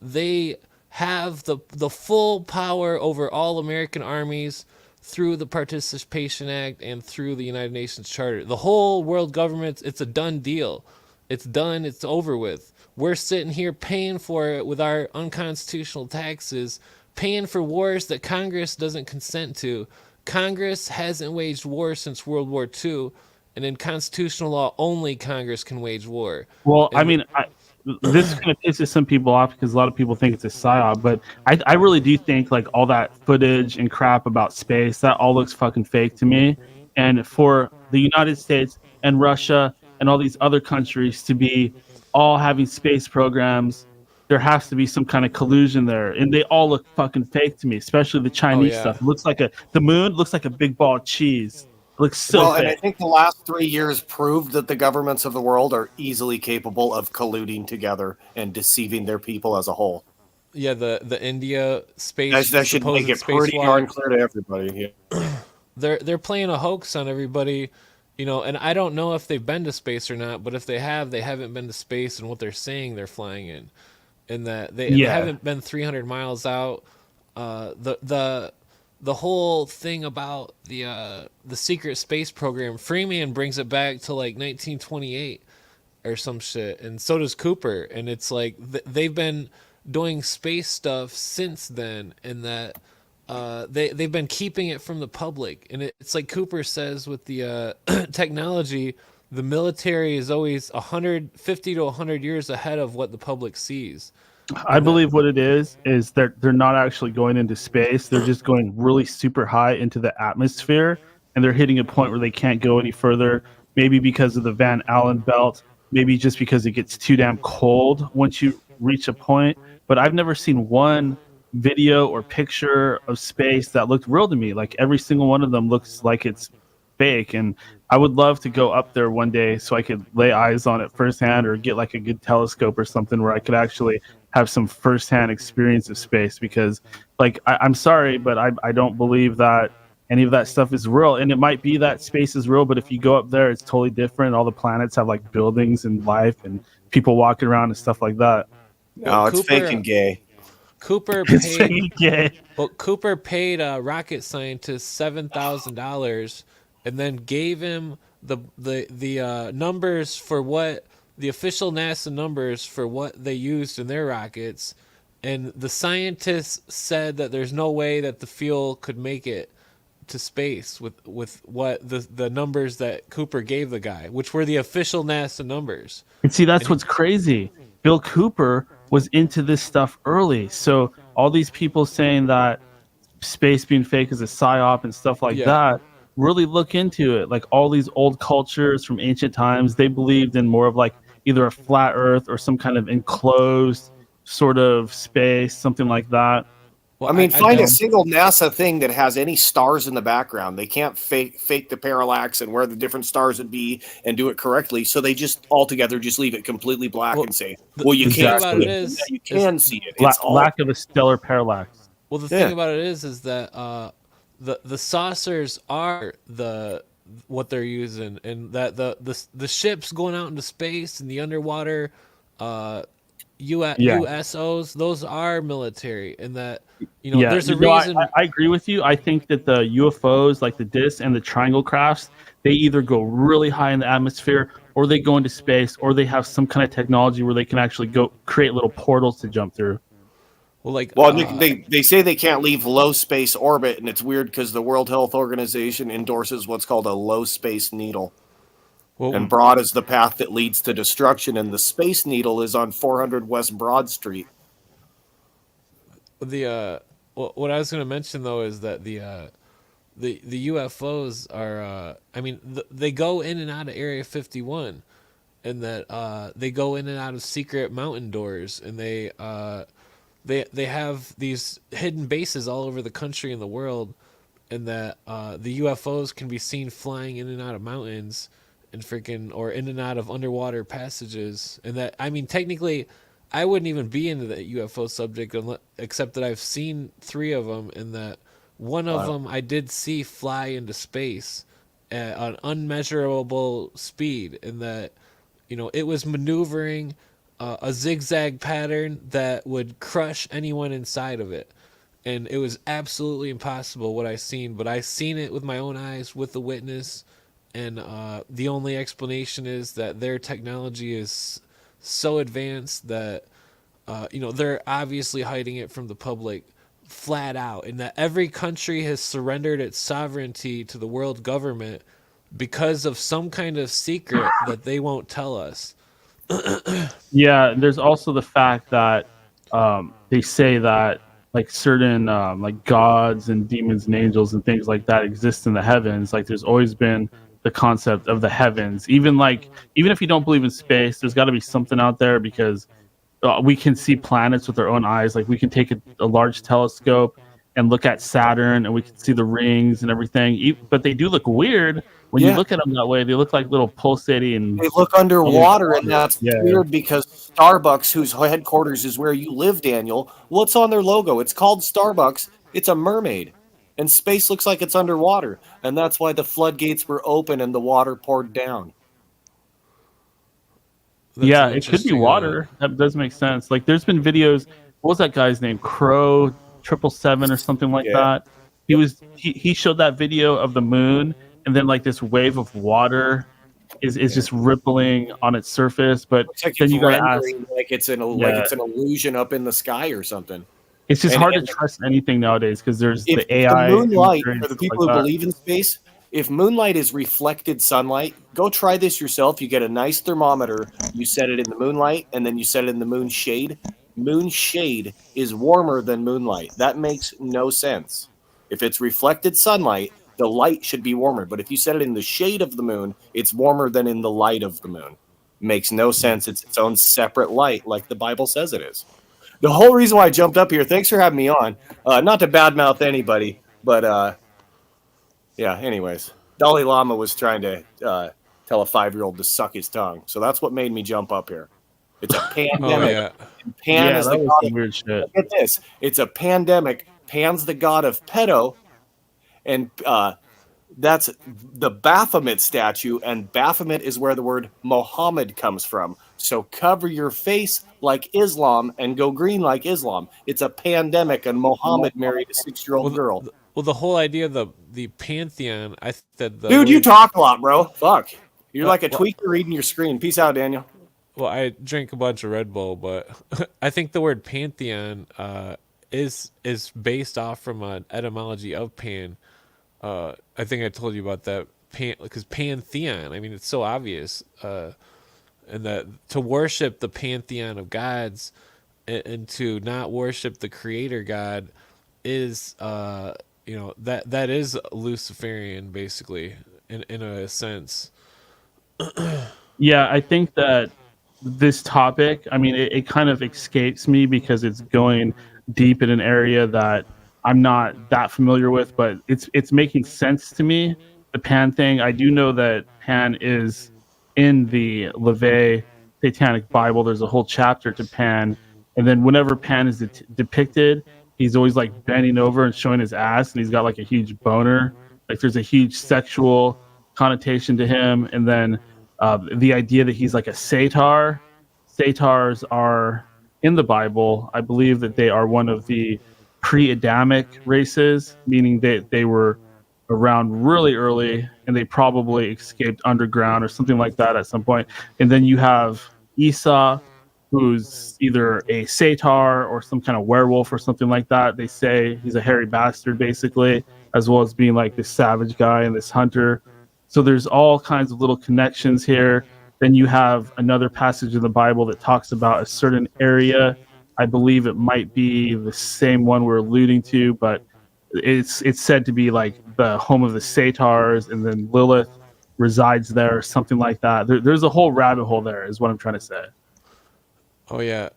Speaker 2: they have the full power over all American armies through the Participation Act and through the United Nations Charter. The whole world government, it's a done deal. It's done. It's over with. We're sitting here paying for it with our unconstitutional taxes, paying for wars that Congress doesn't consent to. Congress hasn't waged war since World War II, and in constitutional law, only Congress can wage war.
Speaker 7: Well, I mean, this kind of pisses some people off because a lot of people think it's a psyop, but I really do think like all that footage and crap about space, that all looks fucking fake to me. And for the United States and Russia and all these other countries to be all having space programs, there has to be some kind of collusion there, and they all look fucking fake to me, especially the Chinese stuff. It looks like the moon looks like a big ball of cheese. It looks so fake.
Speaker 13: And I think the last 3 years proved that the governments of the world are easily capable of colluding together and deceiving their people as a whole.
Speaker 2: Yeah, the India space.
Speaker 13: That should make it pretty darn clear to everybody. Yeah.
Speaker 2: They're playing a hoax on everybody, you know. And I don't know if they've been to space or not, but if they have, they haven't been to space. And what they're saying, they're flying in, and that they haven't been 300 miles out. The whole thing about the secret space program, Freeman brings it back to like 1928 or some shit, and so does Cooper. And it's like they've been doing space stuff since then, and that they've been keeping it from the public. And it's like Cooper says with the technology, the military is always 150 to 100 years ahead of what the public sees.
Speaker 7: I believe what it is they're not actually going into space. They're just going really super high into the atmosphere, and they're hitting a point where they can't go any further. Maybe because of the Van Allen belt, maybe just because it gets too damn cold once you reach a point. But I've never seen one video or picture of space that looked real to me. Like every single one of them looks like it's fake, and I would love to go up there one day so I could lay eyes on it firsthand, or get like a good telescope or something where I could actually have some firsthand experience of space. Because like I'm sorry, but I don't believe that any of that stuff is real. And it might be that space is real, but if you go up there, it's totally different. All the planets have like buildings and life and people walking around and stuff like that.
Speaker 13: No, it's fake and gay.
Speaker 2: Cooper paid a rocket scientist $7,000 and then gave him the numbers for what the official NASA numbers for what they used in their rockets, and the scientists said that there's no way that the fuel could make it to space with what the numbers that Cooper gave the guy, which were the official NASA numbers.
Speaker 7: And see, that's what's crazy. Bill Cooper was into this stuff early, so all these people saying that space being fake is a psyop and stuff like that, really look into it, like all these old cultures from ancient times, they believed in more of like either a flat Earth or some kind of enclosed sort of space, something like that.
Speaker 1: Well,
Speaker 13: I mean,
Speaker 1: I
Speaker 13: find a
Speaker 1: bet.
Speaker 13: single NASA thing that has any stars in the background. They can't fake the parallax and where the different stars would be and do it correctly. So they just altogether just leave it completely black
Speaker 1: Well,
Speaker 13: and say,
Speaker 1: the,
Speaker 13: "Well, you
Speaker 1: the thing
Speaker 13: can't
Speaker 1: about
Speaker 13: see
Speaker 1: it
Speaker 13: it." Yeah,
Speaker 1: is
Speaker 13: you can see it.
Speaker 7: La-
Speaker 13: It's all
Speaker 7: lack of a stellar parallax.
Speaker 1: well. The
Speaker 13: yeah.
Speaker 1: thing about it is that the saucers are what they're using, and that the ships going out into space and the underwater USOs, those are military, and that there's a reason.
Speaker 7: I agree with you. I think that the UFOs, like the discs and the triangle crafts, they either go really high in the atmosphere, or they go into space, or they have some kind of technology where they can actually go create little portals to jump through.
Speaker 13: Well, they say they can't leave low space orbit, and it's weird because the World Health Organization endorses what's called a low space needle. And Broad is the path that leads to destruction, and the Space Needle is on 400 West Broad Street.
Speaker 1: What I was going to mention though is that the UFOs are they go in and out of Area 51, and that they go in and out of secret mountain doors, and they have these hidden bases all over the country and the world, and that the UFOs can be seen flying in and out of mountains and or in and out of underwater passages. And that, I mean, technically I wouldn't even be into the UFO subject except that I've seen 3 of them, and that one of them I did see fly into space at an unmeasurable speed, and that it was maneuvering a zigzag pattern that would crush anyone inside of it. And it was absolutely impossible what I seen, but I seen it with my own eyes with the witness. And the only explanation is that their technology is so advanced that they're obviously hiding it from the public flat out, and that every country has surrendered its sovereignty to the world government because of some kind of secret that they won't tell us.
Speaker 7: Yeah, there's also the fact that they say that like certain like gods and demons and angels and things like that exist in the heavens. Like there's always been the concept of the heavens. Even if you don't believe in space, there's got to be something out there, because we can see planets with our own eyes. Like we can take a large telescope and look at Saturn, and we can see the rings and everything. But they do look weird when you look at them that way. They look like little pulsating.
Speaker 13: They look underwater, and that's weird because Starbucks, whose headquarters is where you live, Daniel, what's on their logo? It's called Starbucks. It's a mermaid. And space looks like it's underwater. And that's why the floodgates were open and the water poured down.
Speaker 7: It could be water. That does make sense. Like there's been videos. What was that guy's name? Crow 777 or something like that. He showed that video of the moon, and then like this wave of water is just rippling on its surface. But
Speaker 13: like
Speaker 7: then you gotta ask,
Speaker 13: like it's an illusion up in the sky or something.
Speaker 7: It's just hard to trust anything nowadays because there's the AI.
Speaker 13: The moonlight, for the
Speaker 7: like
Speaker 13: people who believe in space, if moonlight is reflected sunlight, go try this yourself. You get a nice thermometer, you set it in the moonlight, and then you set it in the moon shade. Moon shade is warmer than moonlight. That makes no sense. If it's reflected sunlight, the light should be warmer. But if you set it in the shade of the moon, it's warmer than in the light of the moon. Makes no sense. It's its own separate light, like the Bible says it is. The whole reason why I jumped up here, thanks for having me on. Not to badmouth anybody, but anyways. Dalai Lama was trying to tell a 5-year-old to suck his tongue. So that's what made me jump up here. It's a pandemic. Pan is the god of
Speaker 7: weird shit.
Speaker 13: Get this. It's a pandemic. Pan's the god of pedo, and that's the Baphomet statue, and Baphomet is where the word Mohammed comes from. So cover your face like Islam and go green like Islam. It's a pandemic, and Mohammed married a 6-year-old girl.
Speaker 1: Well, the whole idea of the pantheon, I said.
Speaker 13: Dude, you talk a lot, bro. Fuck. You're like a tweaker reading your screen. Peace out, Daniel.
Speaker 1: Well, I drink a bunch of Red Bull, but I think the word pantheon is based off from an etymology of pan. I think I told you about that, because pantheon. I mean, it's so obvious, and that to worship the pantheon of gods and to not worship the creator God is
Speaker 2: that is Luciferian, basically, in a sense.
Speaker 7: Yeah, I think that this topic, I mean, it kind of escapes me because it's going deep in an area that I'm not that familiar with, but it's making sense to me. The Pan thing, I do know that Pan is in the LaVey Satanic Bible. There's a whole chapter to Pan, and then whenever Pan is depicted, he's always like bending over and showing his ass, and he's got like a huge boner. Like there's a huge sexual connotation to him, and then the idea that he's like a satyr. Satyrs are in the Bible. I believe that they are one of the pre-Adamic races, meaning that they were around really early and they probably escaped underground or something like that at some point. And then you have Esau, who's either a satyr or some kind of werewolf or something like that. They say he's a hairy bastard, basically, as well as being like this savage guy and this hunter. So there's all kinds of little connections here. Then you have another passage in the Bible that talks about a certain area. I believe it might be the same one we're alluding to, but it's said to be like the home of the satyrs, and then Lilith resides there, or something like that. There's a whole rabbit hole there, is what I'm trying to say.
Speaker 2: Oh yeah,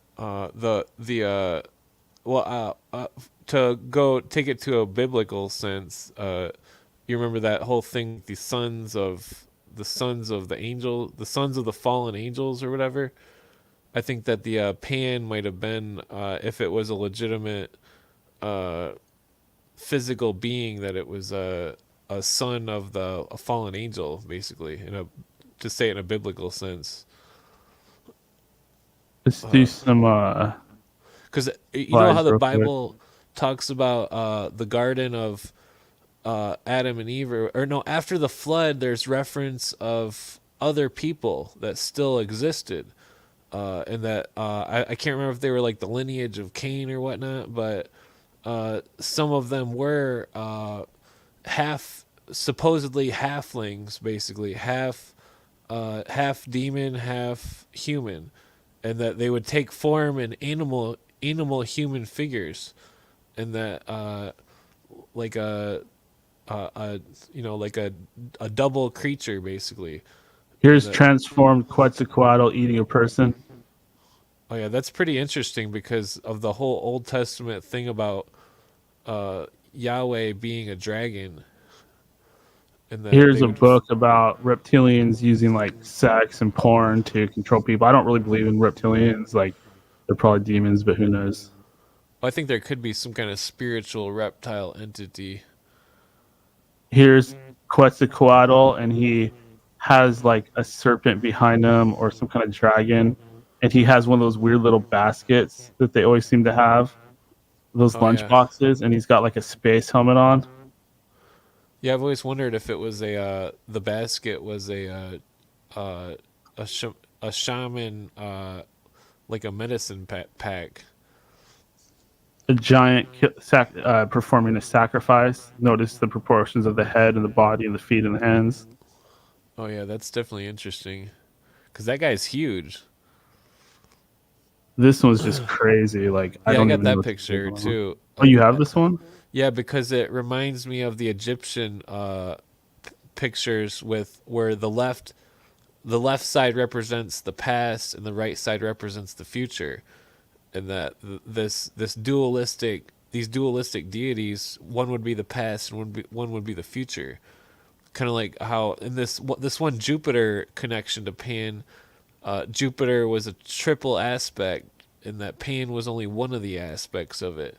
Speaker 2: to go take it to a biblical sense, you remember that whole thing, the sons of the angel, the sons of the fallen angels or whatever. I think that the Pan might have been, if it was a legitimate physical being, that it was a son of a fallen angel, basically, to say it in a biblical sense.
Speaker 7: Let's do some
Speaker 2: because you know how the Bible talks about the garden of Adam and Eve, or no, after the flood, there's reference of other people that still existed, and that I can't remember if they were like the lineage of Cain or whatnot, but some of them were supposedly halflings, basically half demon, half human, and that they would take form in animal human figures, and that like a double creature, basically.
Speaker 7: Here's transformed Quetzalcoatl eating a person.
Speaker 2: Oh yeah, that's pretty interesting because of the whole Old Testament thing about Yahweh being a dragon.
Speaker 7: Here's a book about reptilians using like sex and porn to control people. I don't really believe in reptilians. Like, they're probably demons, but who knows?
Speaker 2: I think there could be some kind of spiritual reptile entity.
Speaker 7: Here's Quetzalcoatl, and he has like a serpent behind him or some kind of dragon, and he has one of those weird little baskets that they always seem to have, those lunch boxes, and he's got like a space helmet on.
Speaker 2: Yeah, I've always wondered if it was the basket was a shaman, like a medicine pack.
Speaker 7: A giant performing a sacrifice. Notice the proportions of the head and the body and the feet and the hands.
Speaker 2: Oh yeah, that's definitely interesting, because that guy's huge.
Speaker 7: This one's just crazy. Like,
Speaker 2: I got that picture too.
Speaker 7: Oh, you have this one?
Speaker 2: Yeah, because it reminds me of the Egyptian pictures where the left side represents the past and the right side represents the future, and that these dualistic deities, one would be the past and one would be the future. Kind of like how in this one Jupiter connection to Pan, Jupiter was a triple aspect, and that Pan was only one of the aspects of it.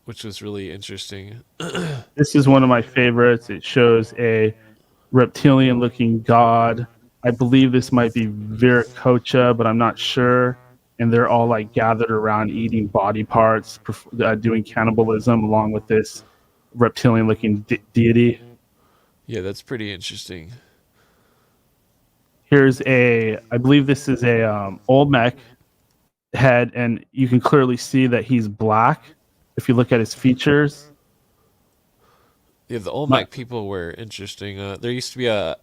Speaker 2: Which was really interesting.
Speaker 7: This is one of my favorites. It shows a reptilian-looking god. I believe this might be Viracocha, but I'm not sure. And they're all like gathered around eating body parts, doing cannibalism along with this reptilian-looking deity.
Speaker 2: Yeah, that's pretty interesting.
Speaker 7: Here's I believe this is a Olmec head, and you can clearly see that he's black if you look at his features.
Speaker 2: Yeah, the Olmec people were interesting. There used to be a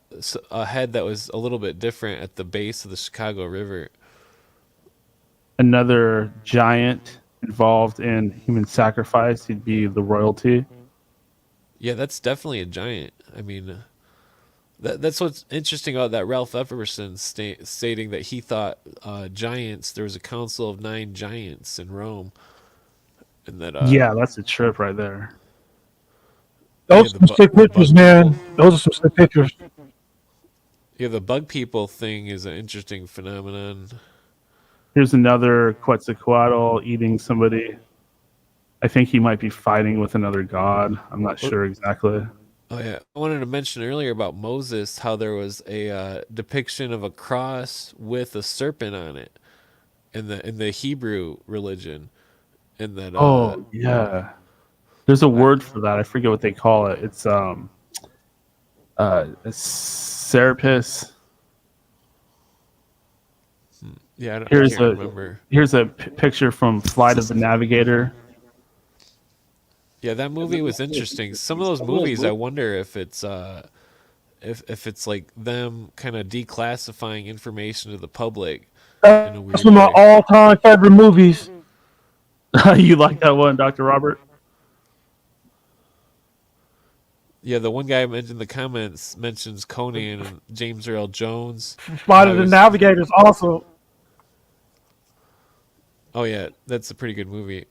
Speaker 2: head that was a little bit different at the base of the Chicago River.
Speaker 7: Another giant involved in human sacrifice, he'd be the royalty.
Speaker 2: Yeah, that's definitely a giant. I mean, that's what's interesting about that Ralph Epperson stating that he thought giants. There was a council of 9 giants in Rome, and that
Speaker 7: Yeah, that's a trip right there.
Speaker 8: Those are some sick pictures, man. Those are some sick pictures.
Speaker 2: Yeah, the bug people thing is an interesting phenomenon.
Speaker 7: Here's another Quetzalcoatl eating somebody. I think he might be fighting with another god. I'm not sure exactly.
Speaker 2: Oh yeah, I wanted to mention earlier about Moses, how there was a depiction of a cross with a serpent on it in the Hebrew religion, and that
Speaker 7: Oh yeah, there's a word for that. I forget what they call it. It's Serapis.
Speaker 2: Yeah, I
Speaker 7: Here's
Speaker 2: can't remember.
Speaker 7: Here's a picture from Flight of the Navigator.
Speaker 2: Yeah, that movie was interesting. Some of those movies, I wonder if it's if it's like them kind of declassifying information to the public in a weird
Speaker 8: That's one of my
Speaker 2: way.
Speaker 8: all-time favorite movies.
Speaker 7: You like that one, Dr. Robert?
Speaker 2: Yeah, the one guy mentioned in the comments mentions Conan and James Earl Jones.
Speaker 8: Flight of the Navigator is awesome.
Speaker 2: Oh yeah, that's a pretty good movie.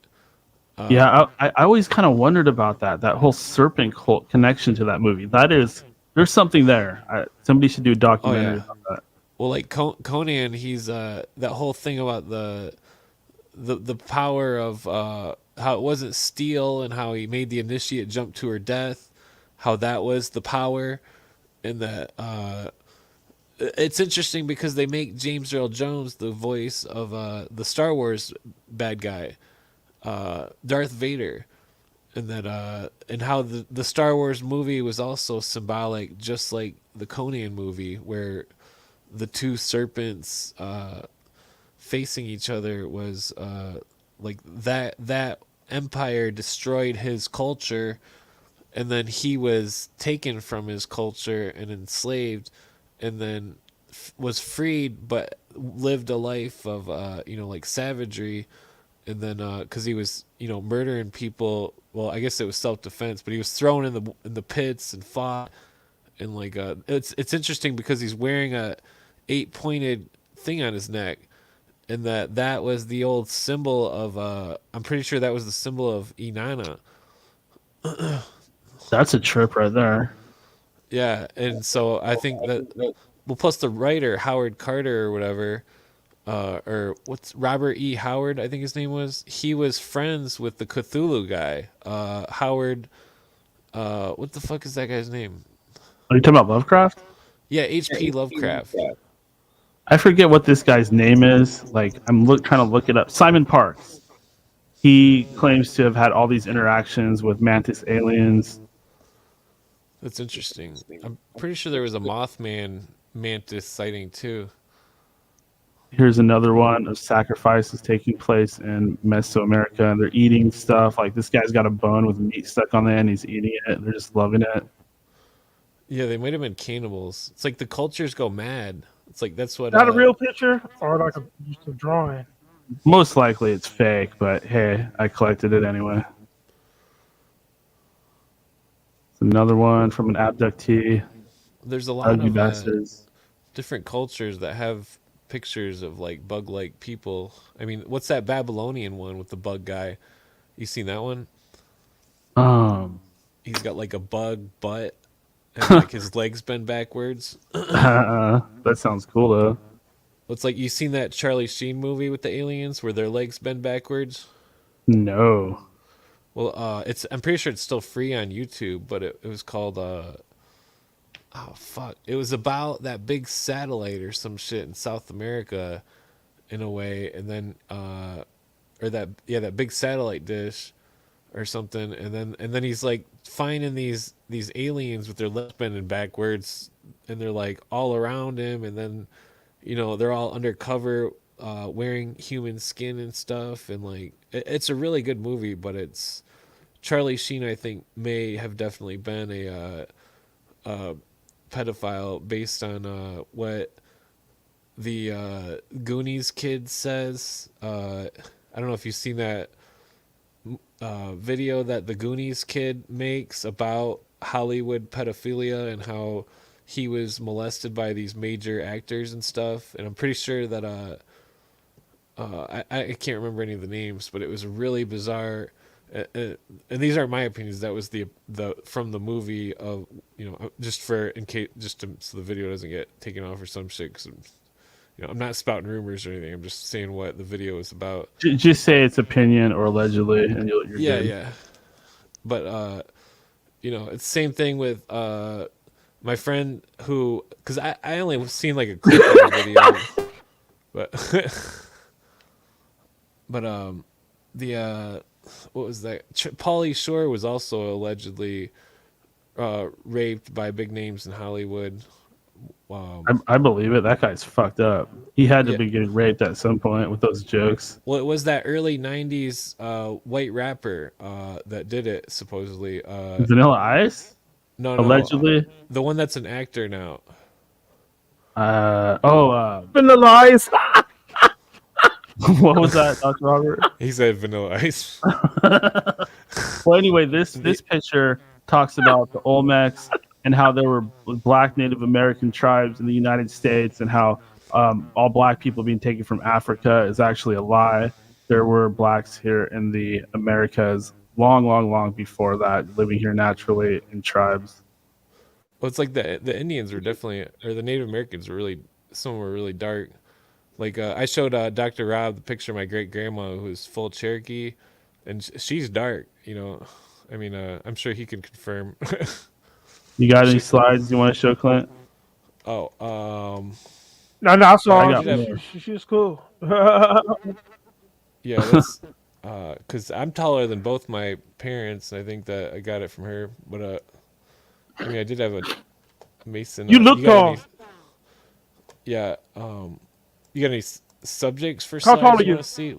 Speaker 7: Yeah, I always kind of wondered about that whole serpent cult connection to that movie. There's something there. Somebody should do a documentary about that.
Speaker 2: Well, like Conan, he's that whole thing about the power of how it wasn't steel and how he made the initiate jump to her death, how that was the power, and that it's interesting because they make James Earl Jones the voice of the Star Wars bad guy, Darth Vader, and that and how the Star Wars movie was also symbolic, just like the Conan movie, where the two serpents facing each other was like that empire destroyed his culture, and then he was taken from his culture and enslaved, and then was freed, but lived a life of like savagery, and then because he was murdering people. Well, I guess it was self-defense, but he was thrown in the pits and fought, and like it's interesting because he's wearing a 8-pointed thing on his neck, and that was the old symbol of I'm pretty sure that was the symbol of Inanna.
Speaker 7: That's a trip right there.
Speaker 2: Yeah, and so I think that, well, plus the writer Howard Carter or whatever, or what's Robert E. Howard, I think his name was. He was friends with the Cthulhu guy, Howard. What the fuck is that guy's name?
Speaker 7: Are you talking about Lovecraft?
Speaker 2: Yeah, H.P. Lovecraft.
Speaker 7: I forget what this guy's name is. Like I'm trying to look it up. Simon Parks. He claims to have had all these interactions with mantis aliens.
Speaker 2: That's interesting. I'm pretty sure there was a Mothman mantis sighting too.
Speaker 7: Here's another one of sacrifices taking place in Mesoamerica, and they're eating stuff. Like this guy's got a bone with meat stuck on the end. He's eating it. They're just loving it.
Speaker 2: Yeah, they might have been cannibals. It's like the cultures go mad. It's like that's what.
Speaker 8: Is that a real picture or like just a drawing?
Speaker 7: Most likely it's fake, but hey, I collected it anyway. It's another one from an abductee.
Speaker 2: There's a lot
Speaker 7: Ugly
Speaker 2: of
Speaker 7: bastards.
Speaker 2: different cultures that have pictures of like bug-like people. I mean, what's that Babylonian one with the bug guy? You seen that one? He's got like a bug butt and like his legs bend backwards.
Speaker 7: That sounds cool though.
Speaker 2: It's like you seen that Charlie Sheen movie with the aliens where their legs bend backwards?
Speaker 7: No.
Speaker 2: Well, I'm pretty sure it's still free on YouTube, but it was called oh fuck. It was about that big satellite or some shit in South America in a way, and then or that big satellite dish or something, and then he's like finding these aliens with their legs bending backwards, and they're like all around him, and then they're all undercover wearing human skin and stuff, and like it's a really good movie, but it's Charlie Sheen I think may have definitely been a pedophile based on what the Goonies kid says. I don't know if you've seen that video that the Goonies kid makes about Hollywood pedophilia and how he was molested by these major actors and stuff. And I'm pretty sure that I can't remember any of the names, but it was really bizarre. And these aren't my opinions. That was the from the movie of, you know, just for in case, just to, so the video doesn't get taken off or some shit. 'Cause you know, I'm not spouting rumors or anything. I'm just saying what the video is about.
Speaker 7: Just say it's opinion or allegedly, and you're
Speaker 2: Yeah,
Speaker 7: good.
Speaker 2: yeah. But you know, it's the same thing with my friend who, because I only seen like a clip of the video, but but the what was that? Pauly Shore was also allegedly raped by big names in Hollywood.
Speaker 7: I believe it. That guy's fucked up. He had to
Speaker 2: Yeah.
Speaker 7: be getting raped at some point with those jokes.
Speaker 2: Well, it was that early '90s white rapper that did it supposedly.
Speaker 7: Vanilla Ice?
Speaker 2: No,
Speaker 7: Allegedly?
Speaker 2: the one that's an actor now.
Speaker 7: Vanilla Ice. What was that, Dr. Robert?
Speaker 2: He said Vanilla Ice.
Speaker 7: Well, anyway, this picture talks about the Olmecs and how there were black Native American tribes in the United States, and how all black people being taken from Africa is actually a lie. There were blacks here in the Americas long before that, living here naturally in tribes.
Speaker 2: Well, it's like the Indians were definitely, or the Native Americans were really, some were really dark. Like I showed Dr. Rob the picture of my great grandma who's full Cherokee, and she's dark. You know, I mean, I'm sure he can confirm.
Speaker 7: You got any slides you want to show, Clint?
Speaker 2: Oh,
Speaker 8: No, I saw
Speaker 7: I got
Speaker 8: her.
Speaker 7: more.
Speaker 8: She was cool.
Speaker 2: yeah, that's because I'm taller than both my parents, and I think that I got it from her. But I mean, I did have a Mason.
Speaker 8: You look
Speaker 2: got
Speaker 8: tall.
Speaker 2: Yeah. You got any subjects for
Speaker 8: How tall
Speaker 2: slides
Speaker 8: are
Speaker 2: you
Speaker 8: you?
Speaker 2: want to see?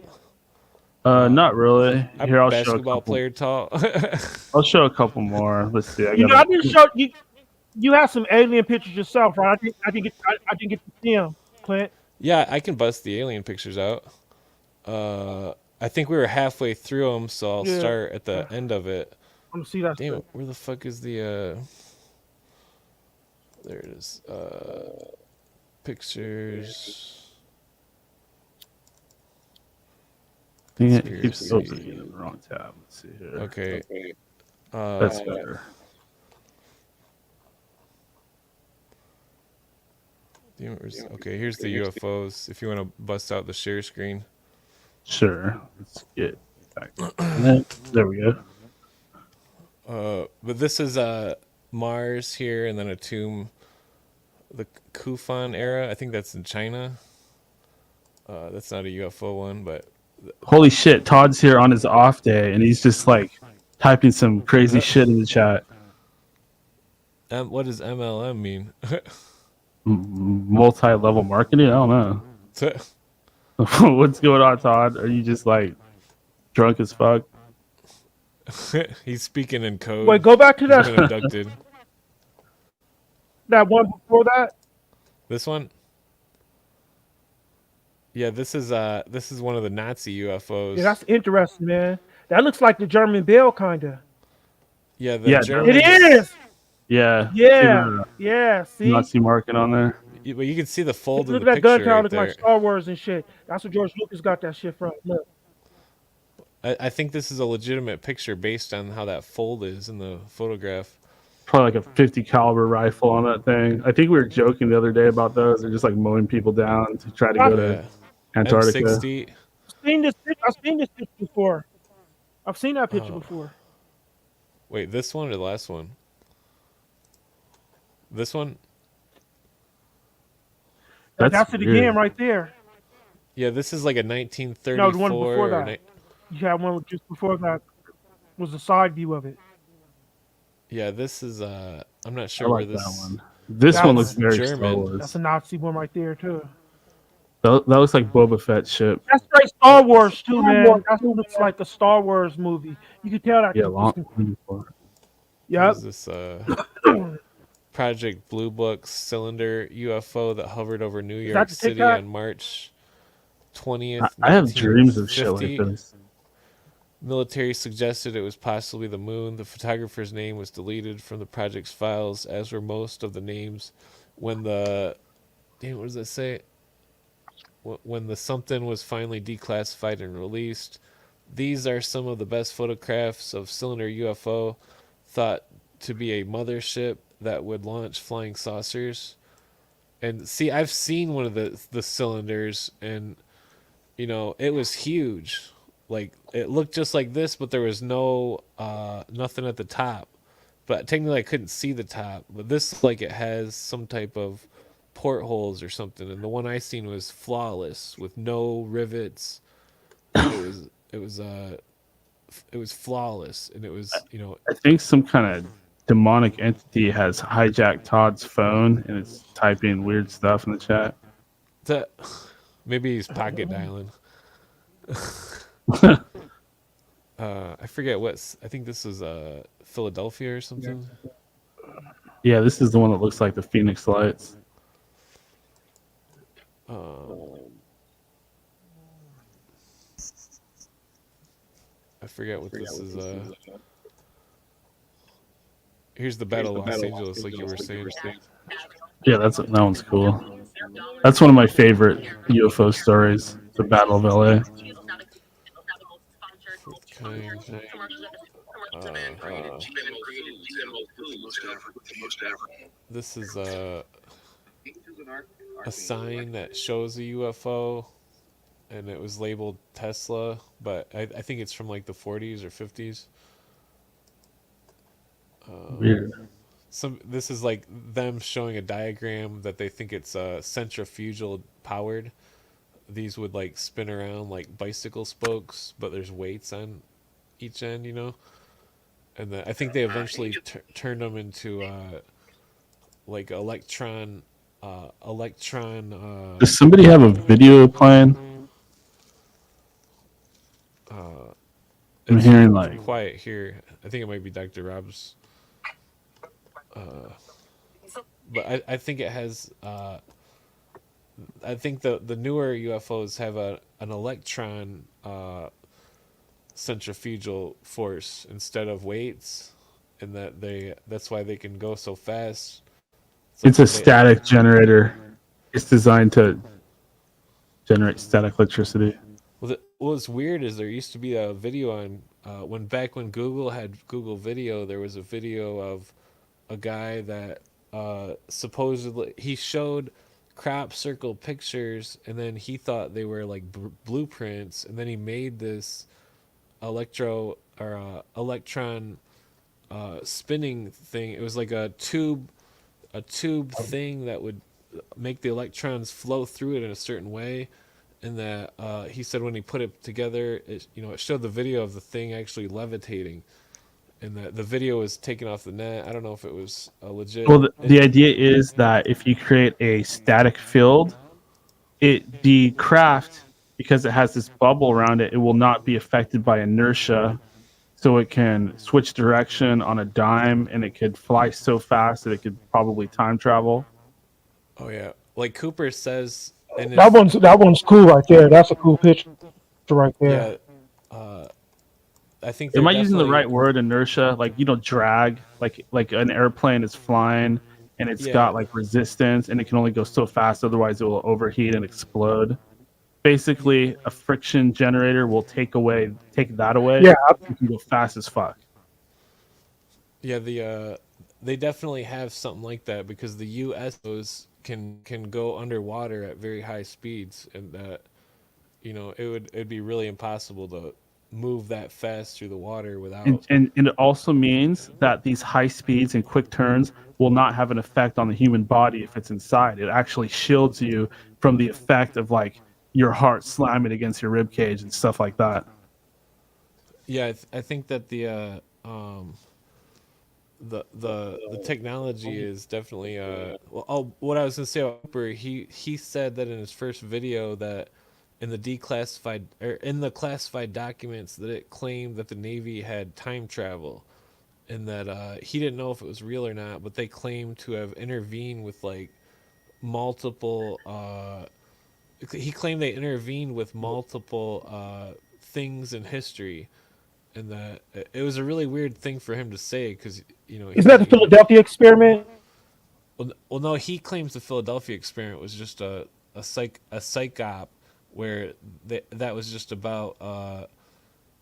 Speaker 7: Not really.
Speaker 2: I'm
Speaker 7: Here,
Speaker 2: a
Speaker 7: I'll show a
Speaker 2: basketball
Speaker 7: couple.
Speaker 2: player tall.
Speaker 7: I'll show a couple more. Let's see.
Speaker 8: You know, I didn't show you. You have some alien pictures yourself, right? I didn't get to see them, Clint.
Speaker 2: Yeah, I can bust the alien pictures out. I think we were halfway through them, so I'll start at the end of it.
Speaker 8: I want to see that.
Speaker 2: Damn
Speaker 8: stuff.
Speaker 2: it, where the fuck is the there it is. Pictures.
Speaker 7: It keeps opening in the wrong tab. Let's see here.
Speaker 2: Okay.
Speaker 7: That's better.
Speaker 2: Okay, here's the UFOs. If you want to bust out the share screen.
Speaker 7: Sure. Let's get back. There we go.
Speaker 2: But this is Mars here, and then a tomb. The Kufan era. I think that's in China. That's not a UFO one, but
Speaker 7: Holy shit, Todd's here on his off day, and he's just like typing some crazy shit in the chat.
Speaker 2: what does MLM mean?
Speaker 7: Multi-level marketing? I don't know. What's going on, Todd? Are you just like drunk as fuck?
Speaker 2: He's speaking in code.
Speaker 8: Wait, go back to
Speaker 2: He's
Speaker 8: that.
Speaker 2: been abducted.
Speaker 8: That one before that.
Speaker 2: This one? Yeah, this is one of the Nazi UFOs.
Speaker 8: Yeah, that's interesting, man. That looks like the German Bell, kinda.
Speaker 2: Yeah, the Germans,
Speaker 8: it is.
Speaker 7: Yeah.
Speaker 8: Yeah, yeah. See,
Speaker 7: Nazi marking on there.
Speaker 2: But you can see the fold
Speaker 8: look
Speaker 2: in
Speaker 8: at
Speaker 2: the
Speaker 8: that gun
Speaker 2: picture
Speaker 8: tower,
Speaker 2: right
Speaker 8: look
Speaker 2: there.
Speaker 8: like Star Wars and shit. That's where George Lucas got that shit from. Look.
Speaker 2: I think this is a legitimate picture based on how that fold is in the photograph.
Speaker 7: Probably like a 50 caliber rifle on that thing. I think we were joking the other day about those. They're just like mowing people down to try to go to Antarctica.
Speaker 2: M60.
Speaker 8: I've seen this picture before. I've seen that picture before.
Speaker 2: Wait, this one or the last one? This one?
Speaker 8: That's it again, right there.
Speaker 2: Yeah, this is like a 1934.
Speaker 8: No, the one before that. You had one just before that. Was the side view of it.
Speaker 2: Yeah, this is I'm not sure
Speaker 7: I
Speaker 2: where
Speaker 7: like
Speaker 2: this.
Speaker 7: that one. This one looks very
Speaker 2: German.
Speaker 7: Star Wars.
Speaker 8: That's a Nazi one right there too.
Speaker 7: That looks like Boba Fett ship.
Speaker 8: That's straight Star Wars too, man. That looks like a Star Wars movie. You can tell that.
Speaker 7: Yeah, long.
Speaker 8: Yep.
Speaker 2: Is this Project Blue Book cylinder UFO that hovered over New York
Speaker 8: the
Speaker 2: City
Speaker 8: TikTok?
Speaker 2: on March 20th?
Speaker 7: I have dreams of shit like
Speaker 2: 1950?
Speaker 7: this.
Speaker 2: Military suggested it was possibly the moon. The photographer's name was deleted from the project's files, as were most of the names. When the what does it say? When the something was finally declassified and released, these are some of the best photographs of cylinder UFO, thought to be a mothership that would launch flying saucers. And see, I've seen one of the cylinders, and it was huge. Like it looked just like this, but there was no nothing at the top. But technically, I couldn't see the top. But this, like, it has some type of portholes or something, and the one I seen was flawless with no rivets. It was flawless, and it was
Speaker 7: I think some kind of demonic entity has hijacked Todd's phone and it's typing weird stuff in the chat.
Speaker 2: Maybe he's pocket dialing. I forget I think this is Philadelphia or something.
Speaker 7: Yeah, this is the one that looks like the Phoenix Lights.
Speaker 2: I forget what this is. Here's the Battle of Los Angeles, like you were saying.
Speaker 7: Yeah, that one's cool. That's one of my favorite UFO stories, the Battle of LA.
Speaker 2: This is a sign that shows a UFO, and it was labeled Tesla, but I think it's from like the 40s or 50s.
Speaker 7: Weird.
Speaker 2: This is like them showing a diagram that they think it's centrifugal powered. These would like spin around like bicycle spokes, but there's weights on each end, and I think they eventually turned them into like electron.
Speaker 7: Does somebody have a video playing? I'm hearing like
Speaker 2: quiet here. I think it might be Dr. Rob's. But I think it has. I think the newer UFOs have an electron centrifugal force instead of weights, and that's why they can go so fast.
Speaker 7: It's a static generator. It's designed to generate static electricity.
Speaker 2: Well, what's weird is there used to be a video on back when Google had Google Video. There was a video of a guy that supposedly he showed crop circle pictures, and then he thought they were like blueprints, and then he made this electron spinning thing. It was like a tube thing that would make the electrons flow through it in a certain way, and that he said when he put it together, it showed the video of the thing actually levitating, and the video was taken off the net. I don't know if it was legit.
Speaker 7: Well, the idea is that if you create a static field, the craft, because it has this bubble around it, it will not be affected by inertia, so it can switch direction on a dime, and it could fly so fast that it could probably time travel.
Speaker 2: Oh yeah, like Cooper says.
Speaker 8: That one's cool right there. That's a cool picture right there.
Speaker 2: Yeah, I think.
Speaker 7: Am I using the right word? Inertia, like drag, like an airplane is flying and it's got like resistance, and it can only go so fast, otherwise it will overheat and explode. Basically, a friction generator will take that away.
Speaker 8: Yeah,
Speaker 7: you can go fast as fuck.
Speaker 2: Yeah, they definitely have something like that, because the USOs can go underwater at very high speeds, and that it'd be really impossible to move that fast through the water without.
Speaker 7: And it also means that these high speeds and quick turns will not have an effect on the human body if it's inside. It actually shields you from the effect of like your heart slamming against your rib cage and stuff like that.
Speaker 2: Yeah, I think that the technology is definitely what I was gonna say about Cooper, he said that in his first video that in the classified documents that it claimed that the Navy had time travel, and that he didn't know if it was real or not, but they claimed to have intervened with like multiple he claimed they intervened with multiple things in history, and that it was a really weird thing for him to say because
Speaker 8: Isn't that the Philadelphia experiment?
Speaker 2: Well, no, he claims the Philadelphia experiment was just a psych op where that was just about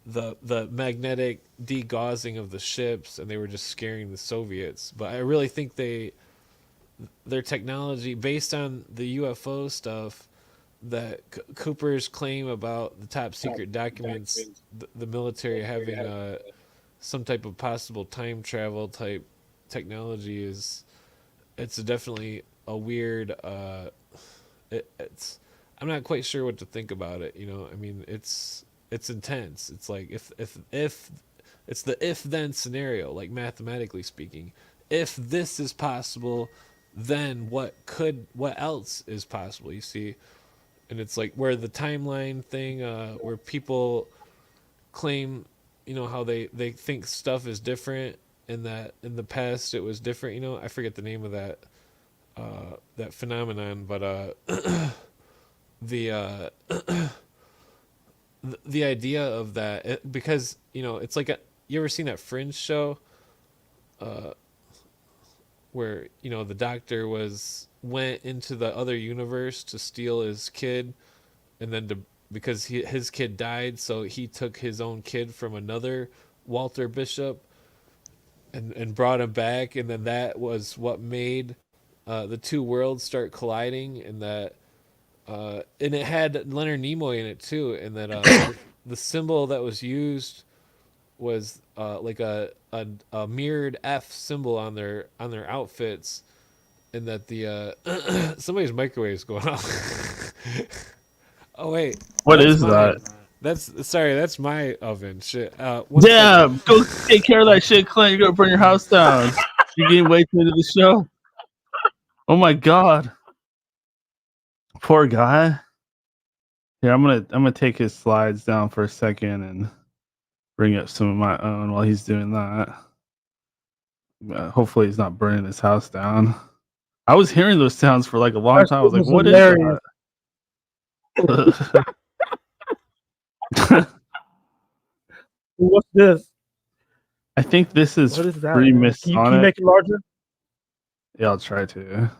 Speaker 2: the magnetic degaussing of the ships, and they were just scaring the Soviets. But I really think their technology, based on the UFO stuff that Cooper's claim about the top secret documents, the military having some type of possible time travel type technology it's definitely a weird it's I'm not quite sure what to think about it. I mean, it's intense. It's like if it's the if then scenario, like mathematically speaking, if this is possible, then what else is possible, you see? And it's like where the timeline thing where people claim how they think stuff is different, and that in the past it was different. I forget the name of that phenomenon, but the the idea of that, because it's like you ever seen that Fringe show where the doctor went into the other universe to steal his kid, and then because his kid died, so he took his own kid from another Walter Bishop and brought him back, and then that was what made the two worlds start colliding, and that and it had Leonard Nimoy in it too, and that the symbol that was used was like a mirrored F symbol on their outfits, and that the somebody's microwave is going off. Oh wait,
Speaker 7: what is mine.
Speaker 2: That's my oven. Shit.
Speaker 7: Damn, go take care of that shit, Clint. You're gonna burn your house down. You're getting way too into the show. Oh my god, poor guy. Yeah, I'm gonna take his slides down for a second and bring up some of my own while he's doing that. Hopefully, he's not burning his house down. I was hearing those sounds for like a long time. I was like, "What is that?"
Speaker 8: What's this?
Speaker 7: I think this is
Speaker 8: that?
Speaker 7: Freemasonic.
Speaker 8: Can you make it larger?
Speaker 7: Yeah, I'll try to.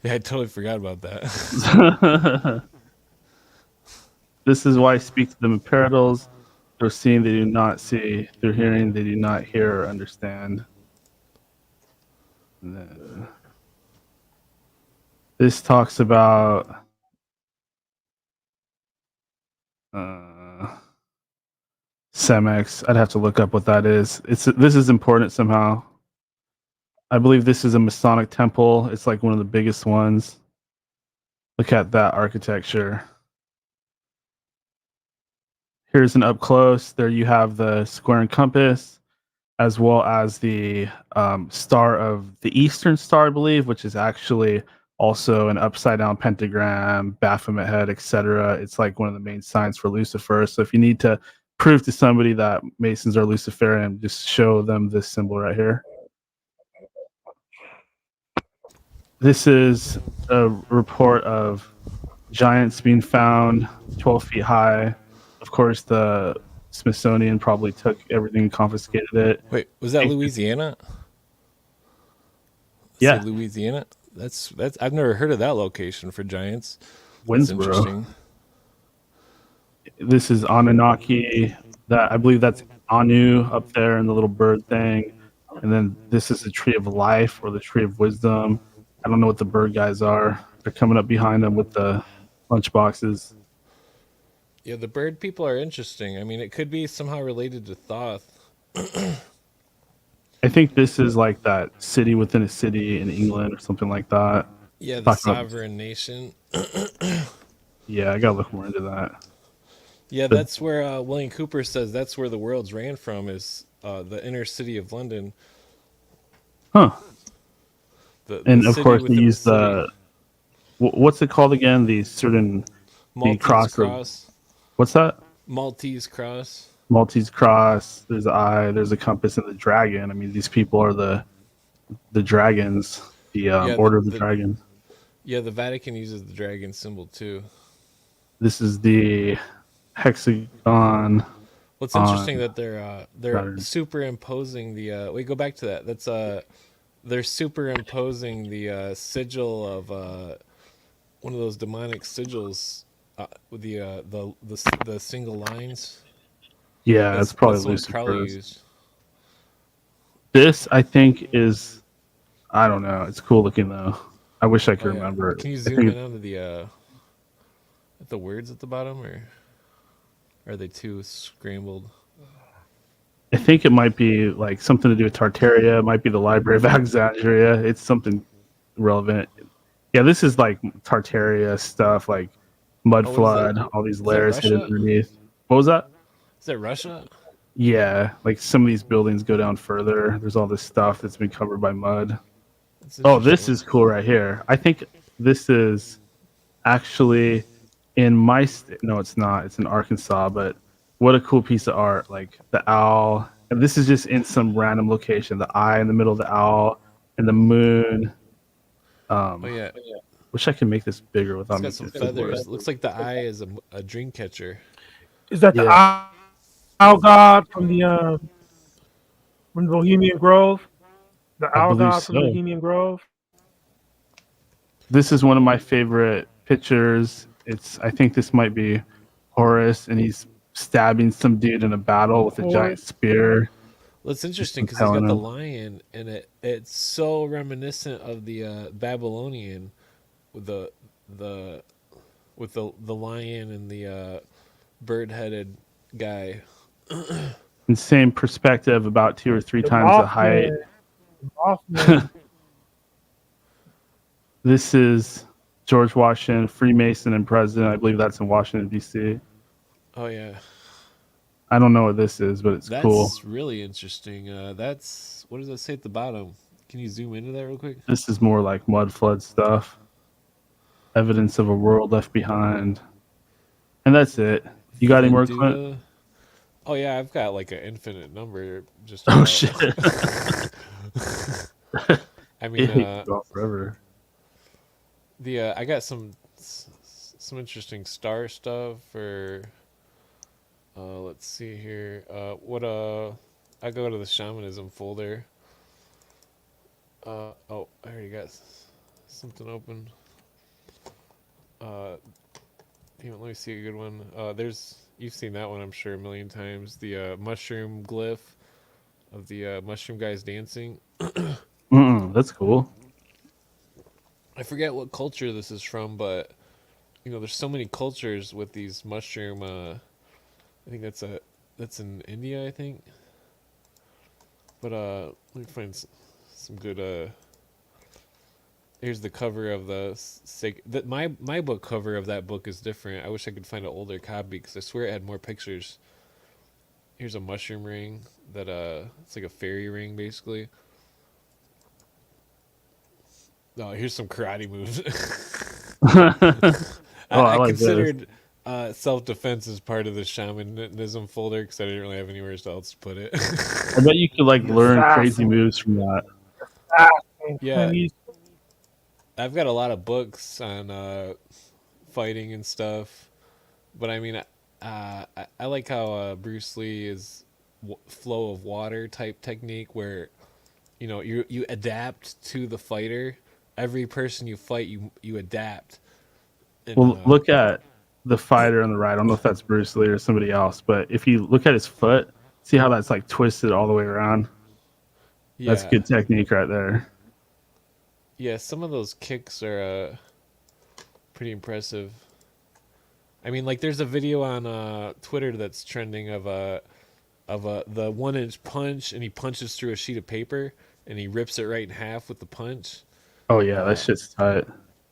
Speaker 2: Yeah, I totally forgot about that.
Speaker 7: This is why I speak to them in parables. Through seeing, they do not see. Through hearing, they do not hear or understand. And then, this talks about Semex. I'd have to look up what that is. This is important somehow. I believe this is a Masonic temple. It's like one of the biggest ones. Look at that architecture. Here's an up close. There you have the square and compass, as well as the star of the Eastern Star, I believe, which is actually also an upside down pentagram, Baphomet head, etc. It's like one of the main signs for Lucifer. So if you need to prove to somebody that Masons are Luciferian, just show them this symbol right here. This is a report of giants being found 12 feet high. Of course, the Smithsonian probably took everything and confiscated it.
Speaker 2: Wait, was that Louisiana?
Speaker 7: Yeah,
Speaker 2: Louisiana. That's I've never heard of that location for giants.
Speaker 7: Winsboro.
Speaker 2: That's interesting.
Speaker 7: This is Anunnaki. That I believe that's Anu up there and the little bird thing. And then this is the tree of life or the tree of wisdom. I don't know what the bird guys are. They're coming up behind them with the lunch boxes.
Speaker 2: Yeah, the bird people are interesting. I mean, it could be somehow related to Thoth.
Speaker 7: I think this is like that city within a city in England or something like that.
Speaker 2: Yeah, the sovereign nation.
Speaker 7: Yeah, I gotta look more into that.
Speaker 2: Yeah, that's where William Cooper says that's where the worlds ran from, is the inner city of London.
Speaker 7: Huh.
Speaker 2: And
Speaker 7: of course they use the what's it called again? The certain
Speaker 2: Maltese cross.
Speaker 7: What's that?
Speaker 2: Maltese cross.
Speaker 7: Maltese cross. There's an eye. There's a compass and the dragon. I mean, these people are the dragons. The Order of the Dragon.
Speaker 2: Yeah, the Vatican uses the dragon symbol too.
Speaker 7: This is the hexagon.
Speaker 2: What's
Speaker 7: on
Speaker 2: interesting that they're
Speaker 7: Saturn.
Speaker 2: superimposing the we go back to that. That's they're superimposing the sigil of one of those demonic sigils with the single lines.
Speaker 7: Yeah, it's probably
Speaker 2: That's the one Crowley
Speaker 7: Lucifer's.
Speaker 2: used.
Speaker 7: This, I think, is, I don't know. It's cool looking though. I wish I could
Speaker 2: Oh, yeah.
Speaker 7: remember it.
Speaker 2: Can you
Speaker 7: I
Speaker 2: zoom
Speaker 7: think
Speaker 2: in onto the words at the bottom, or are they too scrambled?
Speaker 7: I think it might be like something to do with Tartaria. It might be the Library of Alexandria. It's something relevant. Yeah, this is like Tartaria stuff, like mud
Speaker 2: Oh, what is
Speaker 7: flood,
Speaker 2: that?
Speaker 7: all these
Speaker 2: Is that
Speaker 7: layers hidden
Speaker 2: Russia?
Speaker 7: underneath. What was that?
Speaker 2: Is that Russia?
Speaker 7: Yeah, like some of these buildings go down further. There's all this stuff that's been covered by mud.
Speaker 2: That's
Speaker 7: Oh, this
Speaker 2: interesting.
Speaker 7: is cool right here. I think this is actually in my state. No, it's not. It's in Arkansas, but what a cool piece of art. Like the owl. And this is just in some random location. The eye in the middle of the owl and the moon.
Speaker 2: Oh yeah,
Speaker 7: Wish I could make this bigger
Speaker 2: it's
Speaker 7: without
Speaker 2: got some
Speaker 7: making it too
Speaker 2: feathers.
Speaker 7: large.
Speaker 2: Looks like the eye is a dream catcher.
Speaker 8: Is that the
Speaker 7: Yeah.
Speaker 8: owl god from Bohemian Grove? The
Speaker 7: I
Speaker 8: owl
Speaker 7: believe
Speaker 8: god from
Speaker 7: so.
Speaker 8: Bohemian Grove?
Speaker 7: This is one of my favorite pictures. I think this might be Horus, and he's stabbing some dude in a battle with a giant
Speaker 8: Horus?
Speaker 7: spear.
Speaker 2: Well, it's interesting because he's
Speaker 7: impelling
Speaker 2: got the
Speaker 7: him.
Speaker 2: lion, and it's so reminiscent of the Babylonian with the lion and the bird-headed guy.
Speaker 7: And same perspective, about 2 or 3
Speaker 8: The
Speaker 7: times the height.
Speaker 8: Mothman. The Mothman.
Speaker 7: This is George Washington, Freemason and president. I believe that's in Washington, D.C.
Speaker 2: Oh yeah,
Speaker 7: I don't know what this is, but it's
Speaker 2: that's
Speaker 7: cool.
Speaker 2: really interesting. That's what does that say at the bottom? Can you zoom into that real quick?
Speaker 7: This is more like mud flood stuff. Evidence of a world left behind. And that's it. You got any more, Clint?
Speaker 2: Veduta. Oh yeah, I've got like an infinite number. Just
Speaker 7: Oh,
Speaker 2: about.
Speaker 7: shit.
Speaker 2: I mean,
Speaker 7: It could go on forever.
Speaker 2: I got some interesting star stuff for. Let's see here. I go to the shamanism folder. Oh, I already got something open. Damn it, let me see a good one. You've seen that one, I'm sure, a million times. The mushroom glyph of the mushroom guys dancing.
Speaker 7: That's cool.
Speaker 2: I forget what culture this is from, but there's so many cultures with these mushroom. I think that's in India, I think. But let me find some good. Here's the cover of my book cover of that book is different. I wish I could find an older copy because I swear it had more pictures. Here's a mushroom ring that it's like a fairy ring basically. Oh, here's some karate moves. I
Speaker 7: like
Speaker 2: considered self-defense as part of the shamanism folder because I didn't really have anywhere else to put it.
Speaker 7: I bet you could learn crazy moves from that.
Speaker 2: Yeah, I've got a lot of books on fighting and stuff, but I mean, I like how Bruce Lee is flow of water type technique where you adapt to the fighter. Every person you fight, you adapt. And,
Speaker 7: Well, look at the fighter on the right. I don't know if that's Bruce Lee or somebody else, but if you look at his foot, see how that's twisted all the way around?
Speaker 2: Yeah.
Speaker 7: That's good technique right there.
Speaker 2: Yeah, some of those kicks are pretty impressive. I mean, there's a video on Twitter that's trending of the 1-inch punch, and he punches through a sheet of paper, and he rips it right in half with the punch.
Speaker 7: Oh yeah, that shit's tight.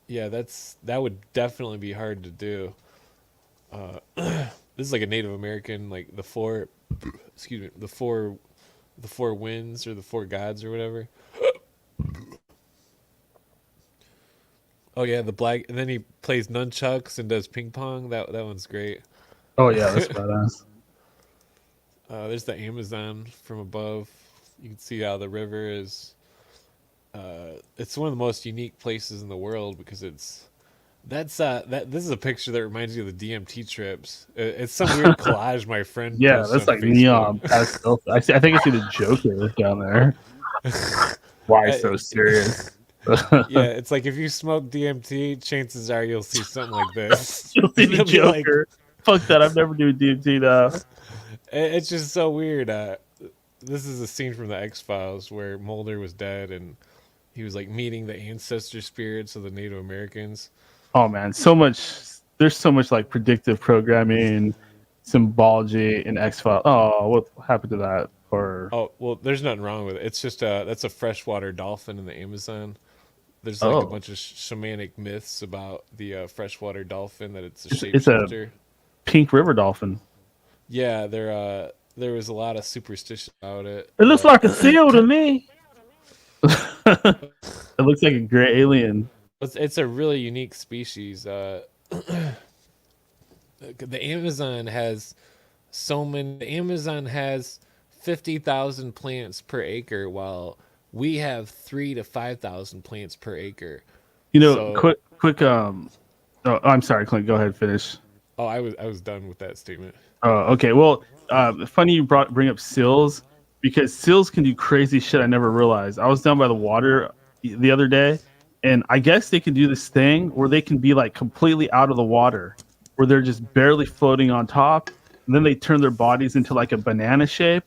Speaker 2: Yeah, that would definitely be hard to do. This is like a Native American, like the four winds or the four gods or whatever. Oh yeah, the black, and then he plays nunchucks and does ping pong. That one's great.
Speaker 7: Oh yeah, that's badass.
Speaker 2: There's the Amazon from above. You can see how the river is. It's one of the most unique places in the world because it's That's this is a picture that reminds me of the DMT trips. It's some weird collage my friend
Speaker 7: Yeah,
Speaker 2: posted
Speaker 7: that's
Speaker 2: on
Speaker 7: like
Speaker 2: Facebook.
Speaker 7: neon pastel. I think I see the Joker down there. Why so serious?
Speaker 2: Yeah, it's like if you smoke DMT, chances are you'll see something like this.
Speaker 7: You'll see the
Speaker 2: You'll be like,
Speaker 7: Joker. Fuck that! I've never doing DMT now.
Speaker 2: it's just so weird. This is a scene from the X-Files where Mulder was dead and he was like meeting the ancestor spirits of the Native Americans.
Speaker 7: Oh man, so much. There's so much like predictive programming, symbology in X-Files. Oh, what happened to that? Or
Speaker 2: Oh, well, there's nothing wrong with it. It's just that's a freshwater dolphin in the Amazon. There's like a bunch of shamanic myths about the freshwater dolphin, that it's a
Speaker 7: it's a
Speaker 2: shapeshifter.
Speaker 7: pink river dolphin.
Speaker 2: Yeah, there was a lot of superstition about it.
Speaker 8: It looks like a seal to me.
Speaker 7: It looks like a gray alien.
Speaker 2: It's a really unique species. The Amazon has so many. The Amazon has 50,000 plants per acre, while we have 3,000 to 5,000 plants per acre.
Speaker 7: You know, quick. Oh, I'm sorry, Clint. Go ahead, finish.
Speaker 2: Oh, I was done with that statement.
Speaker 7: Oh, okay. Well, funny you bring up seals, because seals can do crazy shit I never realized. I was down by the water the other day, and I guess they can do this thing where they can be like completely out of the water, where they're just barely floating on top, and then they turn their bodies into like a banana shape.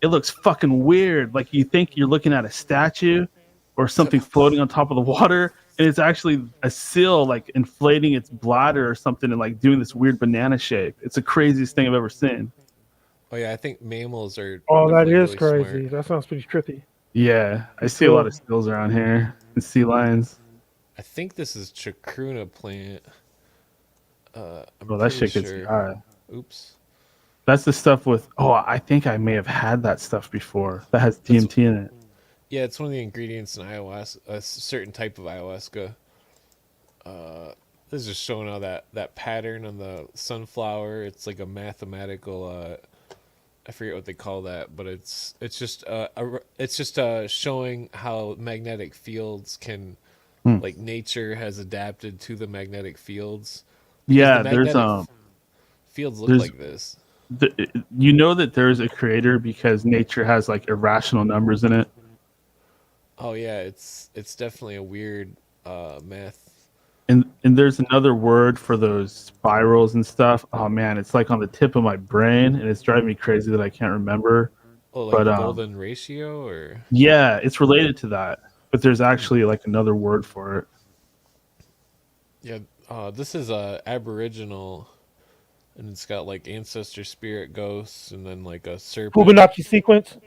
Speaker 7: It looks fucking weird. Like you think you're looking at a statue or something floating on top of the water, and it's actually a seal like inflating its bladder or something and like doing this weird banana shape. It's the craziest thing I've ever seen.
Speaker 2: Oh yeah, I think mammals are.
Speaker 8: Oh, that is
Speaker 2: really
Speaker 8: crazy.
Speaker 2: smart.
Speaker 8: That sounds pretty trippy.
Speaker 7: Yeah, I see a lot of seals around here and sea lions.
Speaker 2: I think this is chacruna plant. I'm
Speaker 7: That shit
Speaker 2: pretty
Speaker 7: gets
Speaker 2: sure.
Speaker 7: high.
Speaker 2: Oops.
Speaker 7: That's the stuff with. Oh, I think I may have had that stuff before. That has DMT in it.
Speaker 2: Yeah, it's one of the ingredients in ayahuasca, a certain type of ayahuasca. This is just showing how that pattern on the sunflower. It's like a mathematical. I forget what they call that, but it's just showing how magnetic fields can, like nature has adapted to the magnetic fields.
Speaker 7: Yeah,
Speaker 2: the
Speaker 7: there's
Speaker 2: fields look
Speaker 7: there's-
Speaker 2: like this.
Speaker 7: You know that there's a creator because nature has like irrational numbers in it.
Speaker 2: Oh yeah, it's definitely a weird math.
Speaker 7: And there's another word for those spirals and stuff. Oh man, it's like on the tip of my brain, and it's driving me crazy that I can't remember.
Speaker 2: Oh, like
Speaker 7: but
Speaker 2: the golden ratio, or
Speaker 7: yeah, it's related to that. But there's actually like another word for it.
Speaker 2: yeah, this is Aboriginal, and it's got like ancestor spirit ghosts, and then like a serpent.
Speaker 8: Fibonacci sequence.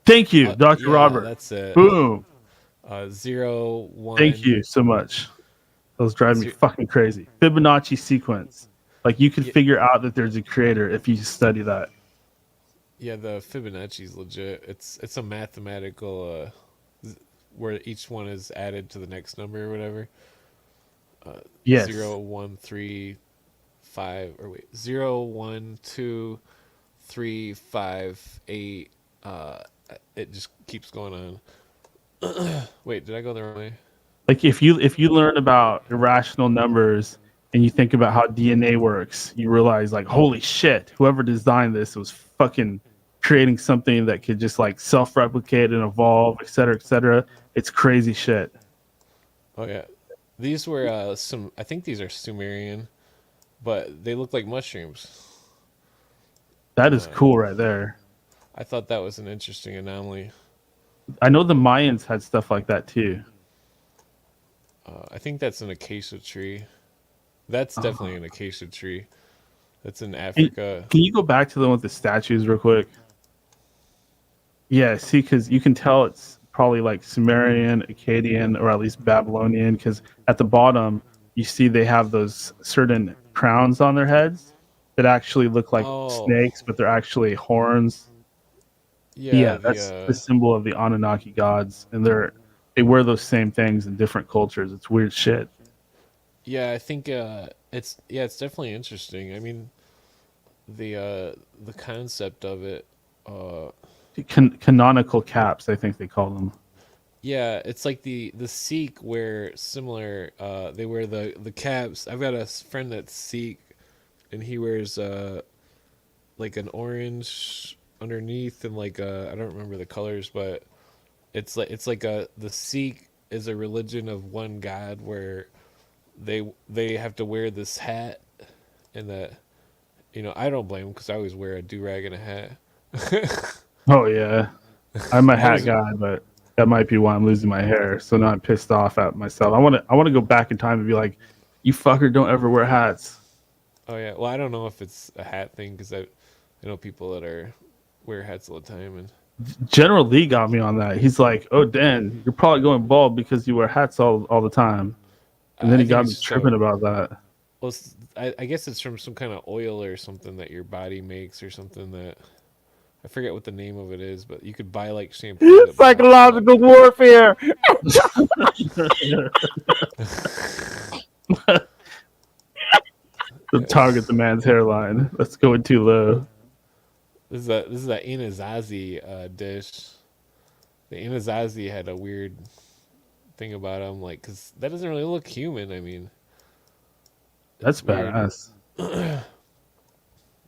Speaker 7: Thank you, Dr. Robert.
Speaker 2: That's it.
Speaker 7: Boom.
Speaker 2: 0, 1.
Speaker 7: Thank you so much. That was driving me fucking crazy. Fibonacci sequence. Like you could figure out that there's a creator if you study that.
Speaker 2: Yeah, the Fibonacci's legit. It's a mathematical where each one is added to the next number or whatever.
Speaker 7: Yes.
Speaker 2: 0, 1, 3, 5, or wait, 0, 1, 2, 3, 5, 8. It just keeps going on. Wait, did I go the wrong way?
Speaker 7: Like if you learn about irrational numbers and you think about how DNA works, you realize like, holy shit, whoever designed this was fucking creating something that could just like self-replicate and evolve, et cetera, et cetera. It's crazy shit.
Speaker 2: Oh yeah, these were I think these are Sumerian, but they look like mushrooms.
Speaker 7: That is cool right there.
Speaker 2: I thought that was an interesting anomaly.
Speaker 7: I know the Mayans had stuff like that too.
Speaker 2: I think that's an acacia tree. That's definitely an acacia tree. That's in Africa.
Speaker 7: Can you go back to the one with the statues real quick? Yeah, see, because you can tell it's probably like Sumerian, Akkadian, or at least Babylonian, because at the bottom, you see they have those certain crowns on their heads that actually look like snakes, but they're actually horns. Yeah, that's the symbol of the Anunnaki gods, and they wear those same things in different cultures. It's weird shit.
Speaker 2: Yeah, I think it's definitely interesting. I mean, the concept of it.
Speaker 7: Canonical caps, I think they call them.
Speaker 2: Yeah, it's like the Sikh wear similar. They wear the caps. I've got a friend that's Sikh, and he wears like an orange underneath and like I don't remember the colors, but it's like a the Sikh is a religion of one god where they have to wear this hat and that I don't blame them because I always wear a do rag and a hat.
Speaker 7: Oh yeah, I'm a
Speaker 2: I
Speaker 7: hat
Speaker 2: always
Speaker 7: guy, but that might be why I'm losing my hair. So now I'm pissed off at myself. I want to go back in time and be like, you fucker, don't ever wear hats.
Speaker 2: Oh yeah, well I don't know if it's a hat thing because I know people that wear hats all the time and
Speaker 7: General Lee got me on that. He's like, "Oh, Dan, you're probably going bald because you wear hats all the time." And then
Speaker 2: I
Speaker 7: he
Speaker 2: think
Speaker 7: got
Speaker 2: it's
Speaker 7: me
Speaker 2: just
Speaker 7: tripping about that.
Speaker 2: well, I guess it's from some kind of oil or something that your body makes or something that I forget what the name of it is, but you could buy like shampoo that blocks that.
Speaker 8: Psychological warfare.
Speaker 7: To target the man's hairline. Let's go in too low.
Speaker 2: This is a Anasazi dish. The Anasazi had a weird thing about him, like because that doesn't really look human. I mean,
Speaker 7: That's
Speaker 2: it's weird.
Speaker 7: badass.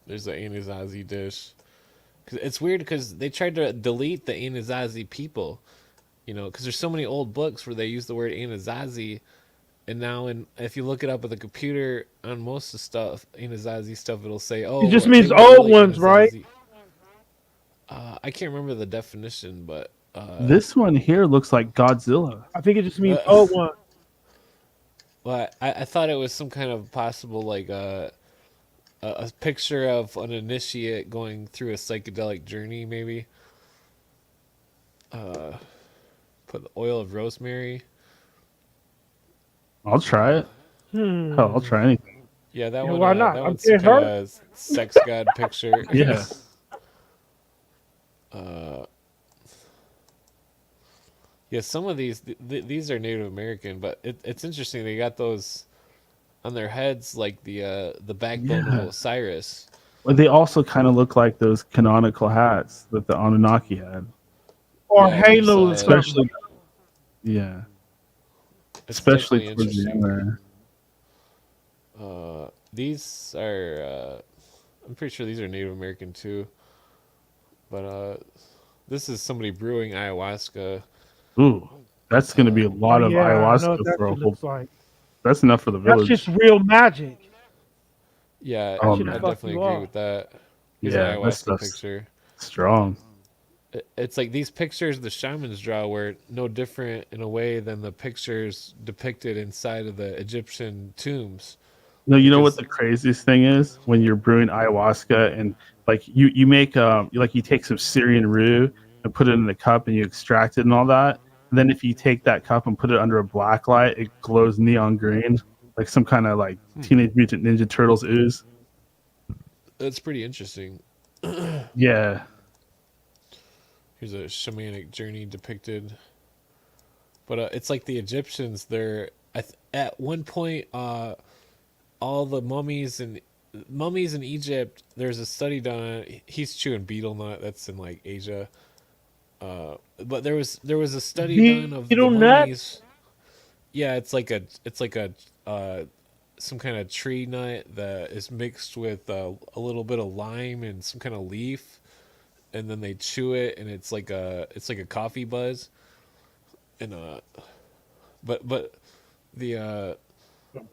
Speaker 2: There's the Anasazi dish. It's weird because they tried to delete the Anasazi people, because there's so many old books where they use the word Anasazi, and now if you look it up at the computer on most of the stuff, Anasazi stuff, it'll say, "Oh,
Speaker 8: It just
Speaker 2: they
Speaker 8: means
Speaker 2: were
Speaker 8: old
Speaker 2: really
Speaker 8: ones, right?
Speaker 2: Anasazi." I can't remember the definition, but
Speaker 7: This one here looks like Godzilla.
Speaker 8: I think it just means old one.
Speaker 2: well, I thought it was some kind of possible like a picture of an initiate going through a psychedelic journey, maybe. Put the oil of rosemary.
Speaker 7: I'll try it. Hell, I'll try anything.
Speaker 2: Yeah, that
Speaker 8: Yeah,
Speaker 2: one.
Speaker 8: why not?
Speaker 2: That
Speaker 8: I'm
Speaker 2: one's some
Speaker 8: getting
Speaker 2: kind
Speaker 8: hurt.
Speaker 2: of sex god picture.
Speaker 7: Yeah.
Speaker 2: Yeah, some of these are Native American, but it's interesting. They got those on their heads like the backbone
Speaker 7: Yeah.
Speaker 2: of Osiris.
Speaker 7: But they also kind of look like those canonical hats that the Anunnaki had.
Speaker 8: Or
Speaker 2: Yeah, there's,
Speaker 8: halos.
Speaker 7: Especially, yeah.
Speaker 2: It's
Speaker 7: Especially
Speaker 2: definitely
Speaker 7: towards the
Speaker 2: interesting.
Speaker 7: end there.
Speaker 2: These are. I'm pretty sure these are Native American too. But this is somebody brewing ayahuasca.
Speaker 7: Ooh, that's going to be a
Speaker 8: Oh
Speaker 7: lot of
Speaker 8: yeah, I know what
Speaker 7: ayahuasca
Speaker 8: that
Speaker 7: for a
Speaker 8: shit
Speaker 7: whole.
Speaker 8: looks like.
Speaker 7: That's enough for the
Speaker 8: That's just
Speaker 7: village.
Speaker 8: real magic.
Speaker 2: Yeah,
Speaker 7: Oh
Speaker 8: That shit'll
Speaker 2: I
Speaker 7: man,
Speaker 8: fuck
Speaker 2: definitely
Speaker 8: you
Speaker 2: agree
Speaker 8: up.
Speaker 2: with that. Here's an
Speaker 7: yeah, that
Speaker 2: ayahuasca
Speaker 7: stuff's
Speaker 2: picture.
Speaker 7: strong.
Speaker 2: It's like these pictures the shamans draw were no different in a way than the pictures depicted inside of the Egyptian tombs.
Speaker 7: No, you know what
Speaker 2: Because
Speaker 7: the craziest thing is when you're brewing ayahuasca and like you make you take some Syrian rue and put it in the cup and you extract it and all that. And then if you take that cup and put it under a black light, it glows neon green, like some kind of like Teenage Mutant Ninja Turtles ooze.
Speaker 2: that's pretty interesting.
Speaker 7: Yeah,
Speaker 2: Here's a shamanic journey depicted. But it's like the Egyptians. They're at one point, all the mummies in Egypt. There's a study done on it. He's chewing betel nut. That's in like Asia. But there was a study done of the
Speaker 8: Beetle
Speaker 2: mummies.
Speaker 8: nuts.
Speaker 2: Yeah, it's like a some kind of tree nut that is mixed with a little bit of lime and some kind of leaf, and then they chew it, and it's like a coffee buzz, and but the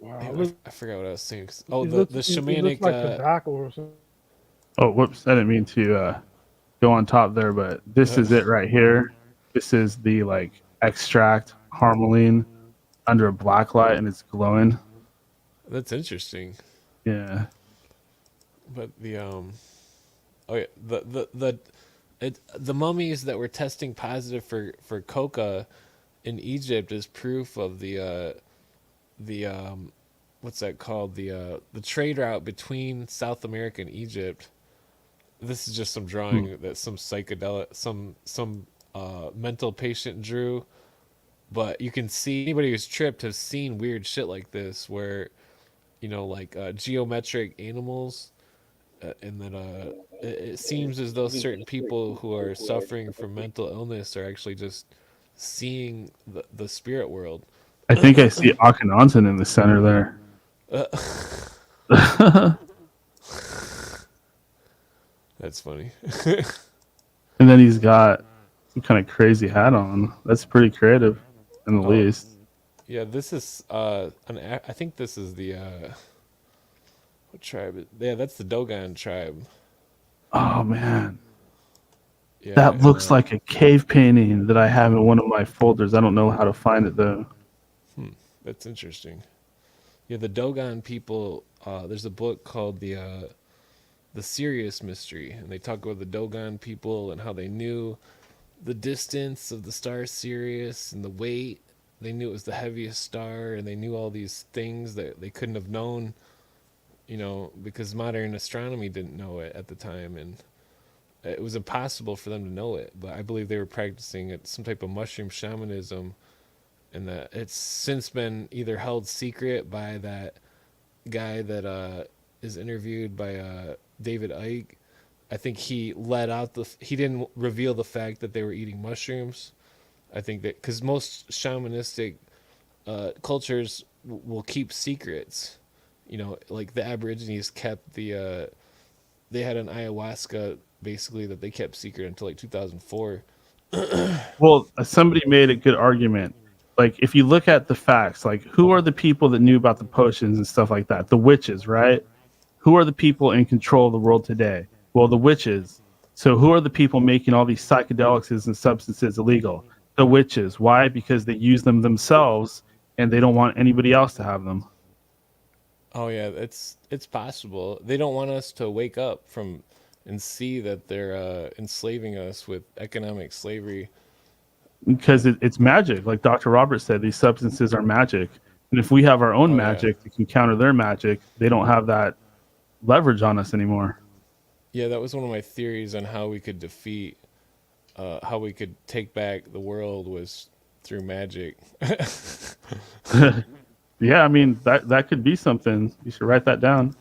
Speaker 8: Wow,
Speaker 2: damn, I forgot what I was saying. Oh,
Speaker 8: it
Speaker 2: the
Speaker 8: looks
Speaker 2: shamanic.
Speaker 8: like tobacco or something.
Speaker 7: Oh, whoops! I didn't mean to go on top there, but this is it right here. This is the like extract harmaline under a black light, and it's glowing.
Speaker 2: That's interesting.
Speaker 7: Yeah.
Speaker 2: But oh yeah, the mummies that were testing positive for coca in Egypt is proof of the what's that called, the trade route between South America and Egypt. This is just some drawing that some psychedelic some mental patient drew, but you can see anybody who's tripped has seen weird shit like this where like geometric animals, and then it seems as though certain people who are suffering from mental illness are actually just seeing the spirit world.
Speaker 7: I think I see Akhenaten in the center there.
Speaker 2: That's funny.
Speaker 7: And then he's got some kind of crazy hat on. That's pretty creative, in the least.
Speaker 2: Yeah, this is I think this is the what tribe? Yeah, that's the Dogon tribe.
Speaker 7: Oh man,
Speaker 2: Yeah,
Speaker 7: that looks like a cave painting that I have in one of my folders. I don't know how to find it though.
Speaker 2: That's interesting. Yeah, the Dogon people. There's a book called the Sirius Mystery, and they talk about the Dogon people and how they knew the distance of the star Sirius and the weight. They knew it was the heaviest star, and they knew all these things that they couldn't have known, because modern astronomy didn't know it at the time, and it was impossible for them to know it. But I believe they were practicing some type of mushroom shamanism, and that it's since been either held secret by that guy that is interviewed by David Icke. I think he he didn't reveal the fact that they were eating mushrooms. I think that because most shamanistic cultures will keep secrets, like the Aborigines kept they had an ayahuasca basically that they kept secret until like 2004.
Speaker 7: Well, somebody made a good argument. Like, if you look at the facts, like, who are the people that knew about the potions and stuff like that? The witches, right? Who are the people in control of the world today? Well, the witches. So who are the people making all these psychedelics and substances illegal? The witches. Why? Because they use them themselves and they don't want anybody else to have them.
Speaker 2: Oh yeah, it's possible. They don't want us to wake up and see that they're enslaving us with economic slavery.
Speaker 7: Because it's magic. Like Dr. Roberts said, these substances are magic. And if we have our own magic that can counter their magic, they don't have that leverage on us anymore.
Speaker 2: Yeah, that was one of my theories on how we could how we could take back the world was through magic.
Speaker 7: Yeah, I mean, that could be something. You should write that down.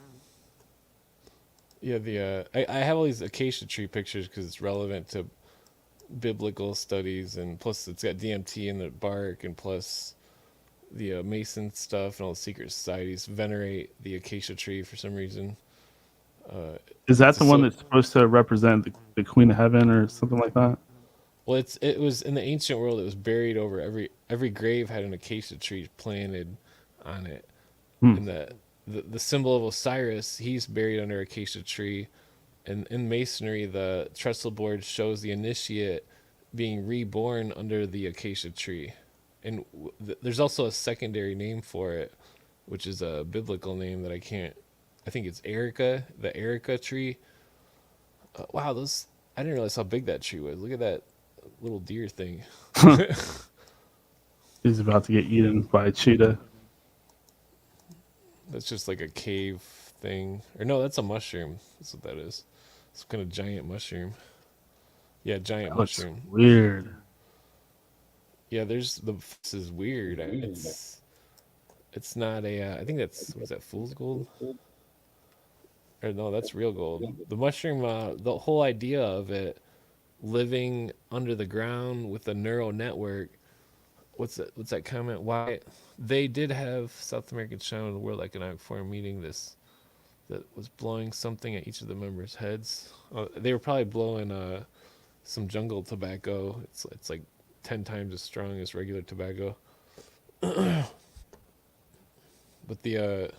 Speaker 2: Yeah, I have all these acacia tree pictures because it's relevant to biblical studies, and plus it's got DMT in the bark, and plus the Mason stuff and all the secret societies venerate the acacia tree for some reason.
Speaker 7: Is that the one that's supposed to represent the Queen of Heaven or something like that?
Speaker 2: Well, it was in the ancient world. It was buried over every grave had an acacia tree planted on it, and the symbol of Osiris, he's buried under acacia tree. And in Masonry, the trestle board shows the initiate being reborn under the acacia tree. And there's also a secondary name for it, which is a biblical name that I think it's Erica, the Erica tree. Wow, I didn't realize how big that tree was. Look at that little deer thing.
Speaker 7: He's about to get eaten by a cheetah.
Speaker 2: That's just like a cave thing. Or no, that's a mushroom. That's what that is. Some kind of giant mushroom. Yeah, giant mushroom.
Speaker 7: Weird.
Speaker 2: Yeah, this is weird. It's not I think that's, what is that, fool's gold? Or no, that's real gold. The mushroom, the whole idea of it living under the ground with a neural network. What's that comment? Why they did have South American China in the World Economic Forum meeting that was blowing something at each of the members' heads. They were probably blowing some jungle tobacco. It's like 10 times as strong as regular tobacco. But what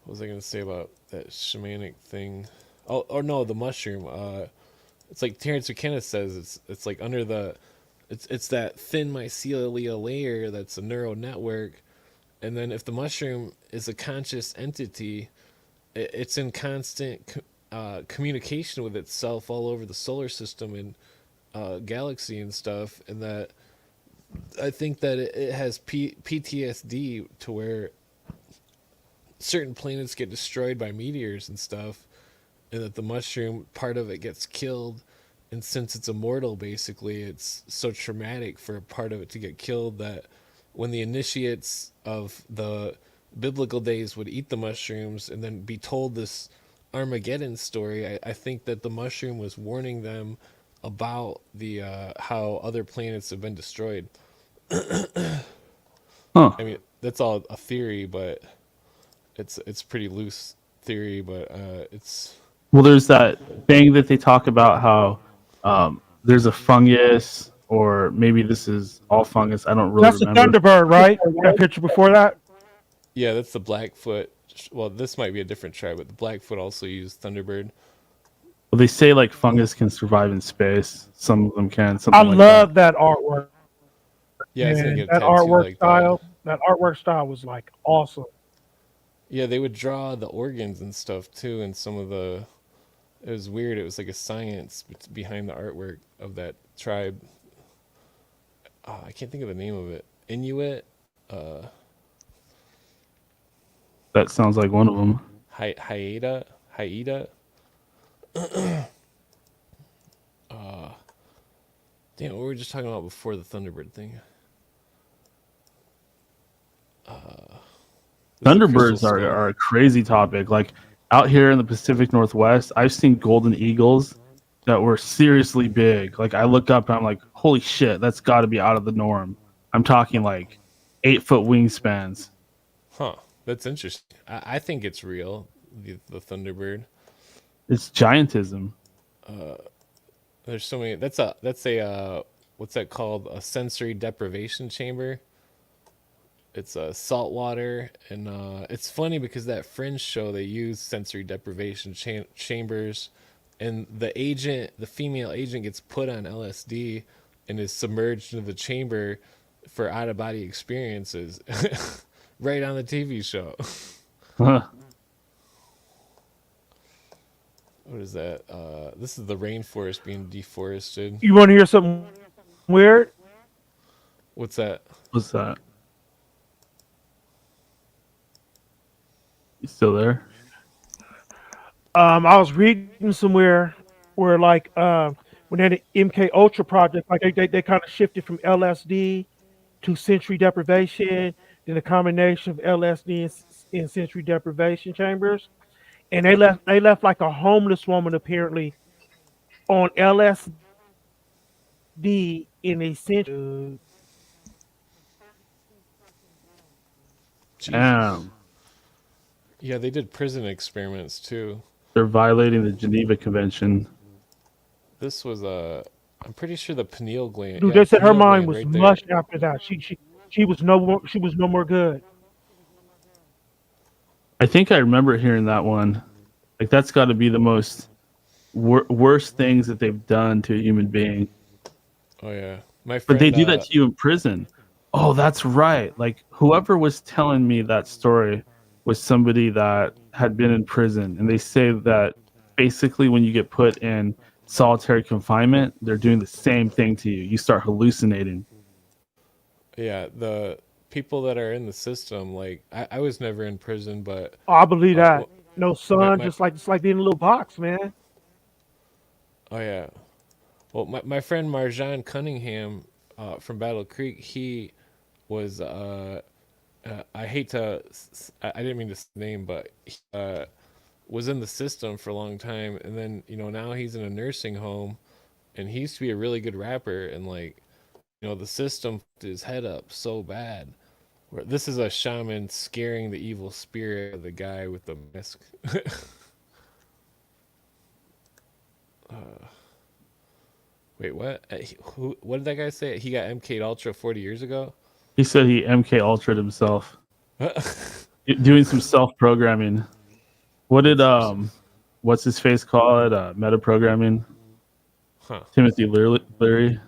Speaker 2: was I going to say about that shamanic thing? Oh no, the mushroom. It's like Terrence McKenna says. It's like under the. It's that thin mycelial layer that's a neural network, and then if the mushroom is a conscious entity, it's in constant communication with itself all over the solar system and galaxy and stuff, and that I think that it has PTSD to where certain planets get destroyed by meteors and stuff, and that the mushroom part of it gets killed, and since it's immortal, basically it's so traumatic for a part of it to get killed that when the initiates of the biblical days would eat the mushrooms and then be told this Armageddon story, I think that the mushroom was warning them about the how other planets have been destroyed.
Speaker 7: Huh.
Speaker 2: I mean, that's all a theory, but it's pretty loose theory, but it's
Speaker 7: Well, there's that thing that they talk about how there's a fungus, or maybe this is all fungus. I don't really
Speaker 8: That's the
Speaker 7: remember.
Speaker 8: Thunderbird, right? That picture before that.
Speaker 2: yeah, that's the Blackfoot. Well, this might be a different tribe, but the Blackfoot also used Thunderbird.
Speaker 7: Well, they say like fungus can survive in space. Some of them can.
Speaker 8: I
Speaker 7: Something like
Speaker 8: love that artwork.
Speaker 2: Yeah, I was gonna
Speaker 8: Man,
Speaker 2: get a
Speaker 8: that
Speaker 2: tattoo
Speaker 8: artwork
Speaker 2: like that.
Speaker 8: style. That artwork style was like awesome.
Speaker 2: Yeah, they would draw the organs and stuff too, and some of the. It was weird. It was like a science behind the artwork of that tribe. I can't think of the name of it. Inuit. Uh,
Speaker 7: that. Sounds like one of them.
Speaker 2: Haida. Damn, what were we just talking about before the Thunderbird thing? There's a crystal
Speaker 7: Thunderbirds are,
Speaker 2: skull.
Speaker 7: are a crazy topic. Like out here in the Pacific Northwest, I've seen golden eagles that were seriously big. Like I look up and I'm like, holy shit, that's got to be out of the norm. I'm talking like 8-foot wingspans.
Speaker 2: Huh. That's interesting. I think it's real. The Thunderbird.
Speaker 7: It's giantism.
Speaker 2: There's so many. That's a what's that called? A sensory deprivation chamber. It's salt water, and it's funny because that Fringe show they use sensory deprivation chambers, and the female agent gets put on LSD and is submerged into the chamber for out of body experiences, right on the TV show.
Speaker 7: Huh.
Speaker 2: What is that? This is the rainforest being deforested.
Speaker 8: You want to hear something weird?
Speaker 2: What's that?
Speaker 7: What's that? You still there?
Speaker 8: I was reading somewhere where like when they had the MK Ultra project, like they kind of shifted from LSD to sensory deprivation, then a combination of LSD and sensory deprivation chambers, and they left like a homeless woman apparently on LSD in a sensory.
Speaker 2: Jesus.
Speaker 7: Damn.
Speaker 2: Yeah, they did prison experiments too.
Speaker 7: They're violating the Geneva Convention.
Speaker 2: This was I'm pretty sure the pineal gland.
Speaker 8: Dude,
Speaker 2: Yeah,
Speaker 8: they said her
Speaker 2: pineal
Speaker 8: mind
Speaker 2: gland
Speaker 8: was
Speaker 2: right there.
Speaker 8: mush after that. She was no more good.
Speaker 7: I think I remember hearing that one. Like that's got to be the most worst things that they've done to a human being.
Speaker 2: Oh yeah, my
Speaker 7: But
Speaker 2: friend.
Speaker 7: they do that to you in prison. Oh, that's right. Like whoever was telling me that story was somebody that had been in prison, and they say that basically when you get put in solitary confinement, they're doing the same thing to you. You start hallucinating.
Speaker 2: Yeah, the people that are in the system. Like I was never in prison, but
Speaker 8: Oh, I believe that.
Speaker 2: well,
Speaker 8: No
Speaker 2: my
Speaker 8: son,
Speaker 2: my
Speaker 8: just like being in a little box, man.
Speaker 2: oh yeah. Well, my friend Marjan Cunningham from Battle Creek, he was I hate to I didn't mean to say his name, but he was in the system for a long time, and then now he's in a nursing home, and he used to be a really good rapper, and like the system fucked his head up so bad. Where this is a shaman scaring the evil spirit of the guy with the mask. Wait, what? What did that guy say? He got MK'd Ultra 40 years ago?
Speaker 7: He said he MK Ultra'd himself, doing some self-programming. What did what's his face call it? Meta programming.
Speaker 2: Huh.
Speaker 7: Timothy Leary.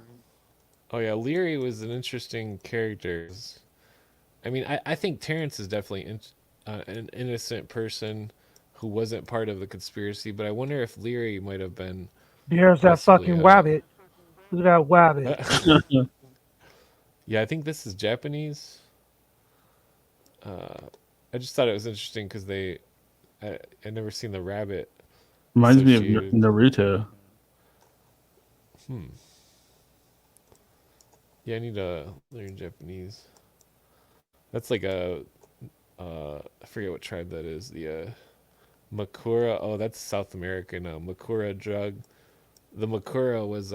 Speaker 2: Oh yeah, Leary was an interesting character. I mean, I think Terrence is definitely an innocent person who wasn't part of the conspiracy, but I wonder if Leary might have been
Speaker 8: There's that
Speaker 2: possibly.
Speaker 8: fucking wabbit. Look at that wabbit.
Speaker 2: Yeah, I think this is Japanese. I just thought it was interesting because I never seen the rabbit
Speaker 7: Reminds me of
Speaker 2: associated.
Speaker 7: Naruto.
Speaker 2: Yeah, I need to learn Japanese. That's like I forget what tribe that is. The Makura. Oh, that's South America now. Makura drug. the makura was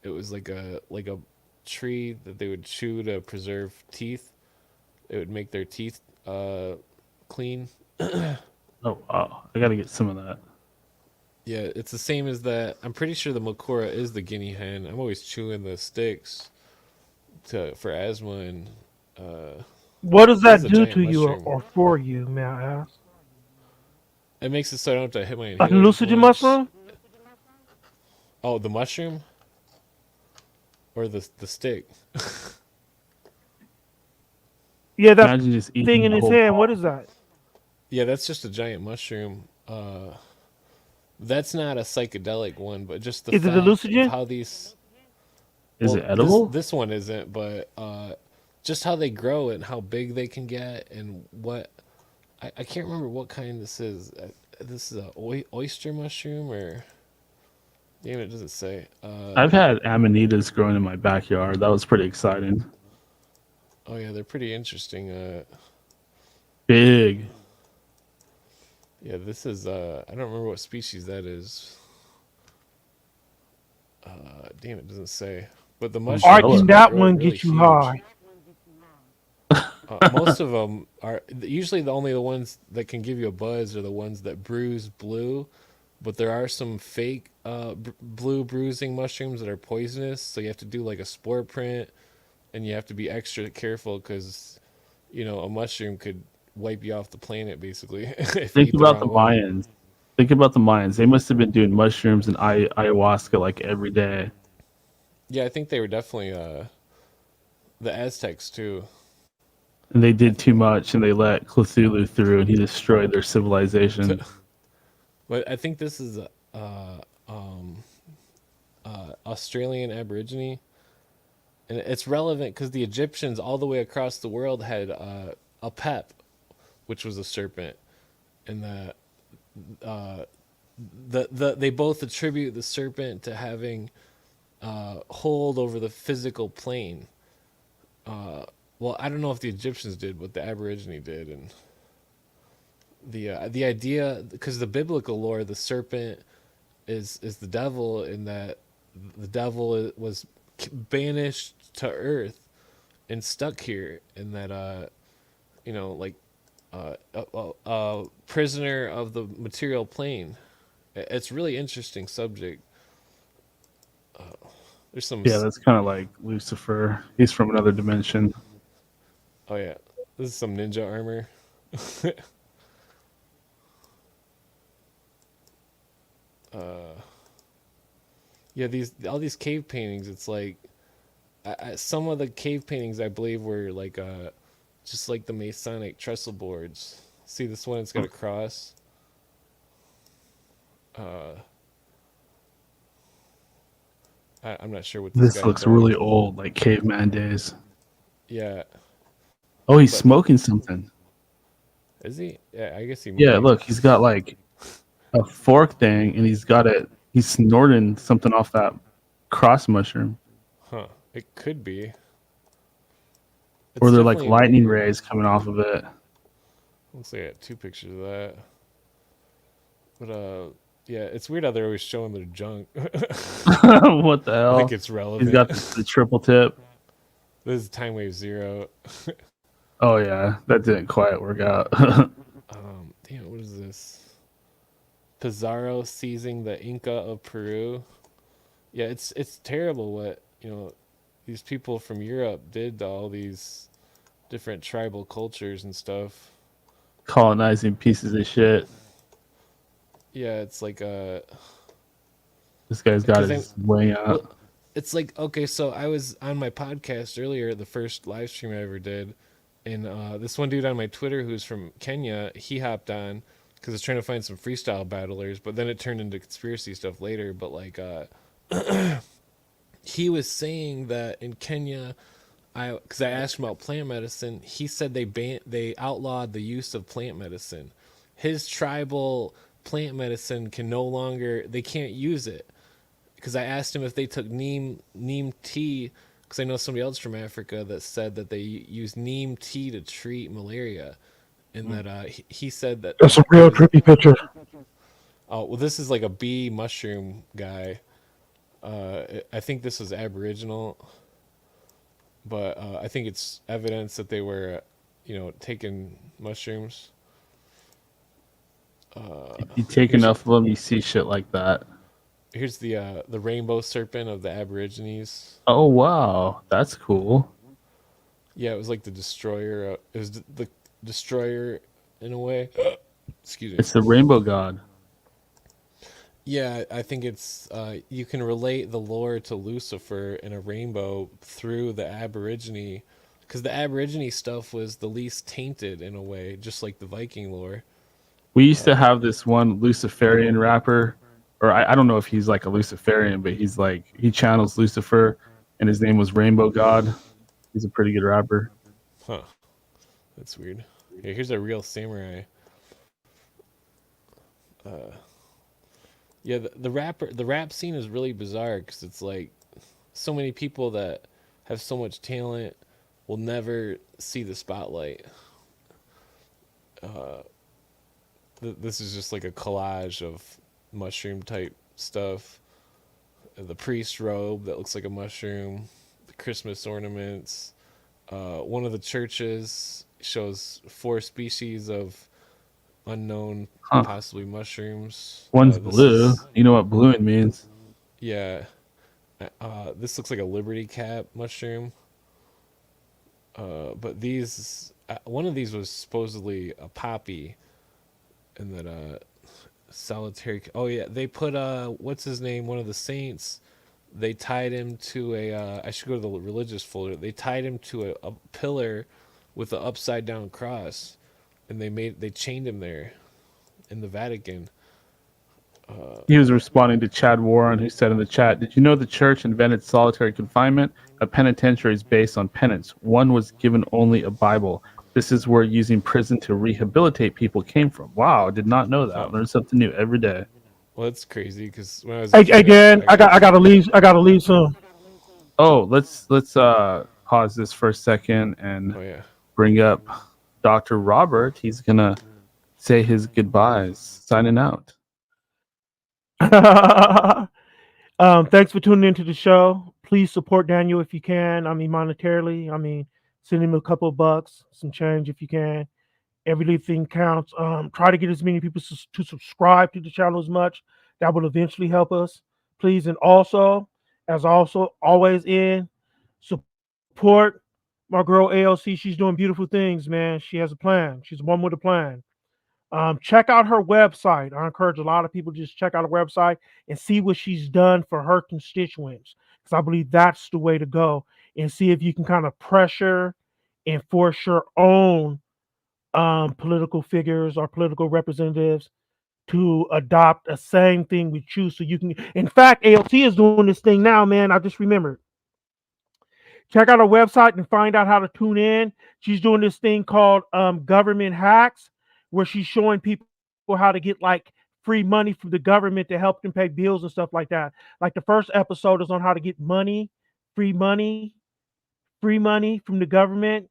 Speaker 2: it was like a tree that they would chew to preserve teeth. It would make their teeth clean.
Speaker 7: Oh wow, I gotta get some of that.
Speaker 2: Yeah, it's the same as that. I'm pretty sure the makura is the guinea hen. I'm always chewing the sticks for asthma and
Speaker 8: What does
Speaker 2: this is
Speaker 8: that
Speaker 2: a
Speaker 8: do
Speaker 2: giant
Speaker 8: to you
Speaker 2: mushroom.
Speaker 8: or for you, may I ask?
Speaker 2: It makes it so I don't have to hit my
Speaker 8: Like
Speaker 2: inhalers as
Speaker 8: hallucinogen
Speaker 2: much.
Speaker 8: mushroom?
Speaker 2: Oh, the mushroom or the stick?
Speaker 8: Yeah, that
Speaker 7: Imagine just
Speaker 8: thing
Speaker 7: eating
Speaker 8: in
Speaker 7: the
Speaker 8: his
Speaker 7: whole
Speaker 8: hand. What
Speaker 7: ball.
Speaker 8: is that?
Speaker 2: Yeah, that's just a giant mushroom. That's not a psychedelic one, but just the
Speaker 8: Is it
Speaker 2: fact of
Speaker 8: hallucinogen?
Speaker 2: how these.
Speaker 7: Is it
Speaker 2: Well,
Speaker 7: edible?
Speaker 2: this one isn't, but just how they grow and how big they can get, and what I can't remember what kind this is. This is a oyster mushroom, or damn, it doesn't say.
Speaker 7: I've had amanitas growing in my backyard. That was pretty exciting.
Speaker 2: Oh yeah, they're pretty interesting.
Speaker 7: Big.
Speaker 2: Yeah, this is I don't remember what species that is. Damn, it doesn't say. But the
Speaker 7: I'm
Speaker 8: Or
Speaker 2: mushrooms
Speaker 7: jealous.
Speaker 8: can
Speaker 2: can
Speaker 8: that
Speaker 2: grow
Speaker 8: one
Speaker 2: really
Speaker 8: get you
Speaker 2: huge.
Speaker 8: high?
Speaker 2: Most of them are usually the ones that can give you a buzz are the ones that bruise blue, but there are some fake blue bruising mushrooms that are poisonous. So you have to do like a spore print, and you have to be extra careful because a mushroom could wipe you off the planet basically if you
Speaker 7: Think
Speaker 2: eat the
Speaker 7: about the
Speaker 2: wrong one.
Speaker 7: Mayans. Think about the Mayans. They must have been doing mushrooms and ayahuasca like every day.
Speaker 2: Yeah, I think they were definitely the Aztecs too.
Speaker 7: And they
Speaker 2: I
Speaker 7: did too
Speaker 2: think.
Speaker 7: much and they let Cthulhu through and he destroyed their civilization.
Speaker 2: But I think this is um, Australian Aborigine, and it's relevant because the Egyptians all the way across the world had a pep, which was a serpent, and uh, they both attribute the serpent to having hold over the physical plane. Well, I don't know if the Egyptians did, but the Aborigine did, and the idea, because the biblical lore, the serpent is the devil, in that the devil was banished to Earth and stuck here, and that like a prisoner of the material plane. It's really interesting subject. There's some.
Speaker 7: Yeah, that's kind of like Lucifer. He's from another dimension.
Speaker 2: Oh yeah, this is some ninja armor. Yeah, all these cave paintings. It's like some of the cave paintings I believe were like just like the Masonic trestle boards. See this one? It's got a cross. I'm not sure what this
Speaker 7: This
Speaker 2: guy
Speaker 7: looks
Speaker 2: done.
Speaker 7: really old, like caveman days.
Speaker 2: Yeah,
Speaker 7: Oh, he's
Speaker 2: but
Speaker 7: smoking something.
Speaker 2: is he? Yeah, I guess he
Speaker 7: Yeah,
Speaker 2: might.
Speaker 7: look, he's got like a fork thing and he's got it. He's snorting something off that cross mushroom.
Speaker 2: Huh? It could be.
Speaker 7: Or
Speaker 2: It's
Speaker 7: they're like
Speaker 2: definitely
Speaker 7: lightning
Speaker 2: weird.
Speaker 7: rays coming off of it.
Speaker 2: Looks like I got two pictures of that. But yeah, it's weird how they're always showing their junk.
Speaker 7: What the
Speaker 2: Like
Speaker 7: hell?
Speaker 2: it's
Speaker 7: He's
Speaker 2: relevant.
Speaker 7: got the triple tip.
Speaker 2: This is Time Wave Zero.
Speaker 7: Oh yeah, that didn't quite work out.
Speaker 2: Damn, what is this? Pizarro seizing the Inca of Peru. Yeah, it's terrible what these people from Europe did to all these different tribal cultures and stuff.
Speaker 7: Colonizing pieces of shit.
Speaker 2: Yeah, it's like
Speaker 7: This guy's got
Speaker 2: because I
Speaker 7: his wing
Speaker 2: well,
Speaker 7: out.
Speaker 2: it's like, okay, so I was on my podcast earlier, the first live stream I ever did, and this one dude on my Twitter who's from Kenya, he hopped on because I was trying to find some freestyle battlers, but then it turned into conspiracy stuff later. But like, he was saying that in Kenya, because I asked him about plant medicine, he said they outlawed the use of plant medicine. His tribal plant medicine they can't use it, because I asked him if they took neem tea, because I know somebody else from Africa that said that they use neem tea to treat malaria, and that he said that
Speaker 8: That's a
Speaker 2: it
Speaker 8: real
Speaker 2: was.
Speaker 8: trippy picture.
Speaker 2: Oh well, this is like a bee mushroom guy. I think this was Aboriginal, but I think it's evidence that they were, taking mushrooms.
Speaker 7: You take
Speaker 2: Here's
Speaker 7: enough of them, you see shit like that.
Speaker 2: here's the rainbow serpent of the Aborigines.
Speaker 7: Oh wow, that's cool.
Speaker 2: Yeah, it was like the destroyer. It was the destroyer in a way. Excuse me.
Speaker 7: It's the rainbow god.
Speaker 2: Yeah, I think it's you can relate the lore to Lucifer in a rainbow through the Aborigine, because the Aborigine stuff was the least tainted in a way, just like the Viking lore.
Speaker 7: We used to have this one Luciferian rapper, or I don't know if he's like a Luciferian, but he's like he channels Lucifer, and his name was Rainbow God. He's a pretty good rapper.
Speaker 2: Huh. That's weird. Yeah, here's a real samurai. Yeah, the rap scene is really bizarre because it's like so many people that have so much talent will never see the spotlight. This is just like a collage of mushroom type stuff. The priest robe that looks like a mushroom, the Christmas ornaments. One of the churches shows 4 species of unknown,
Speaker 7: Huh.
Speaker 2: possibly mushrooms.
Speaker 7: One's blue. You know what blue means?
Speaker 2: Yeah. This looks like a liberty cap mushroom. But these, one of these was supposedly a poppy, and that solitary. Oh yeah, they put what's his name? One of the saints. They tied him to a. I should go to the religious folder. They tied him to a pillar with an upside down cross, and they chained him there, in the Vatican.
Speaker 7: He was responding to Chad Warren, who said in the chat, "Did you know the church invented solitary confinement? A penitentiary is based on penance. One was given only a Bible. This is where using prison to rehabilitate people came from." Wow, I did not know that. I learn something new every day.
Speaker 2: Well, that's crazy because when I was
Speaker 8: Hey, Dan, I gotta leave. I gotta leave soon.
Speaker 7: Oh, let's pause this for a second and bring up Dr. Robert. He's gonna say his goodbyes. Signing out.
Speaker 8: Thanks for tuning into the show. Please support Daniel if you can. I mean, monetarily. I mean, send him a couple of bucks, some change if you can. Every little thing counts. Try to get as many people to subscribe to the channel as much. That will eventually help us. Please, and also, as always support my girl ALC. She's doing beautiful things, man. She has a plan. She's one with a plan. Check out her website. I encourage a lot of people to just check out her website and see what she's done for her constituents, because I believe that's the way to go, and see if you can kind of pressure and force your own political figures or political representatives to adopt a same thing with you, so you can. In fact, ALT is doing this thing now, man. I just remembered. Check out her website and find out how to tune in. She's doing this thing called government hacks, where she's showing people how to get like free money from the government to help them pay bills and stuff like that. Like the first episode is on how to get free money from the government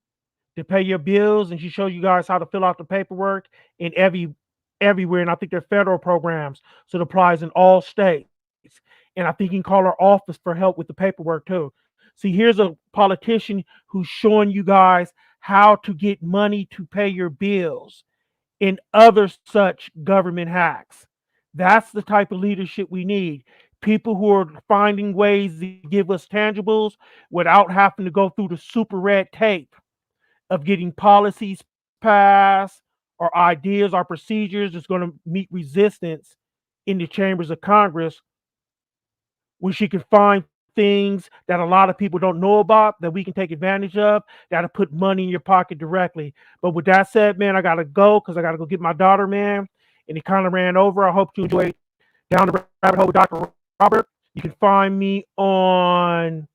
Speaker 8: to pay your bills, and she shows you guys how to fill out the paperwork in everywhere. And I think they're federal programs, so it applies in all states. And I think you can call her office for help with the paperwork too. See, here's a politician who's showing you guys how to get money to pay your bills and other such government hacks. That's the type of leadership we need. People who are finding ways to give us tangibles without having to go through the super red tape of getting policies passed or ideas or procedures that's going to meet resistance in the chambers of Congress, where she can find things that a lot of people don't know about that we can take advantage of, that'll put money in your pocket directly. But with that said, man, I gotta go because I gotta go get my daughter, man. And it kind of ran over. I hope you enjoyed Down the Rabbit Hole with Dr. Robert. You can find me on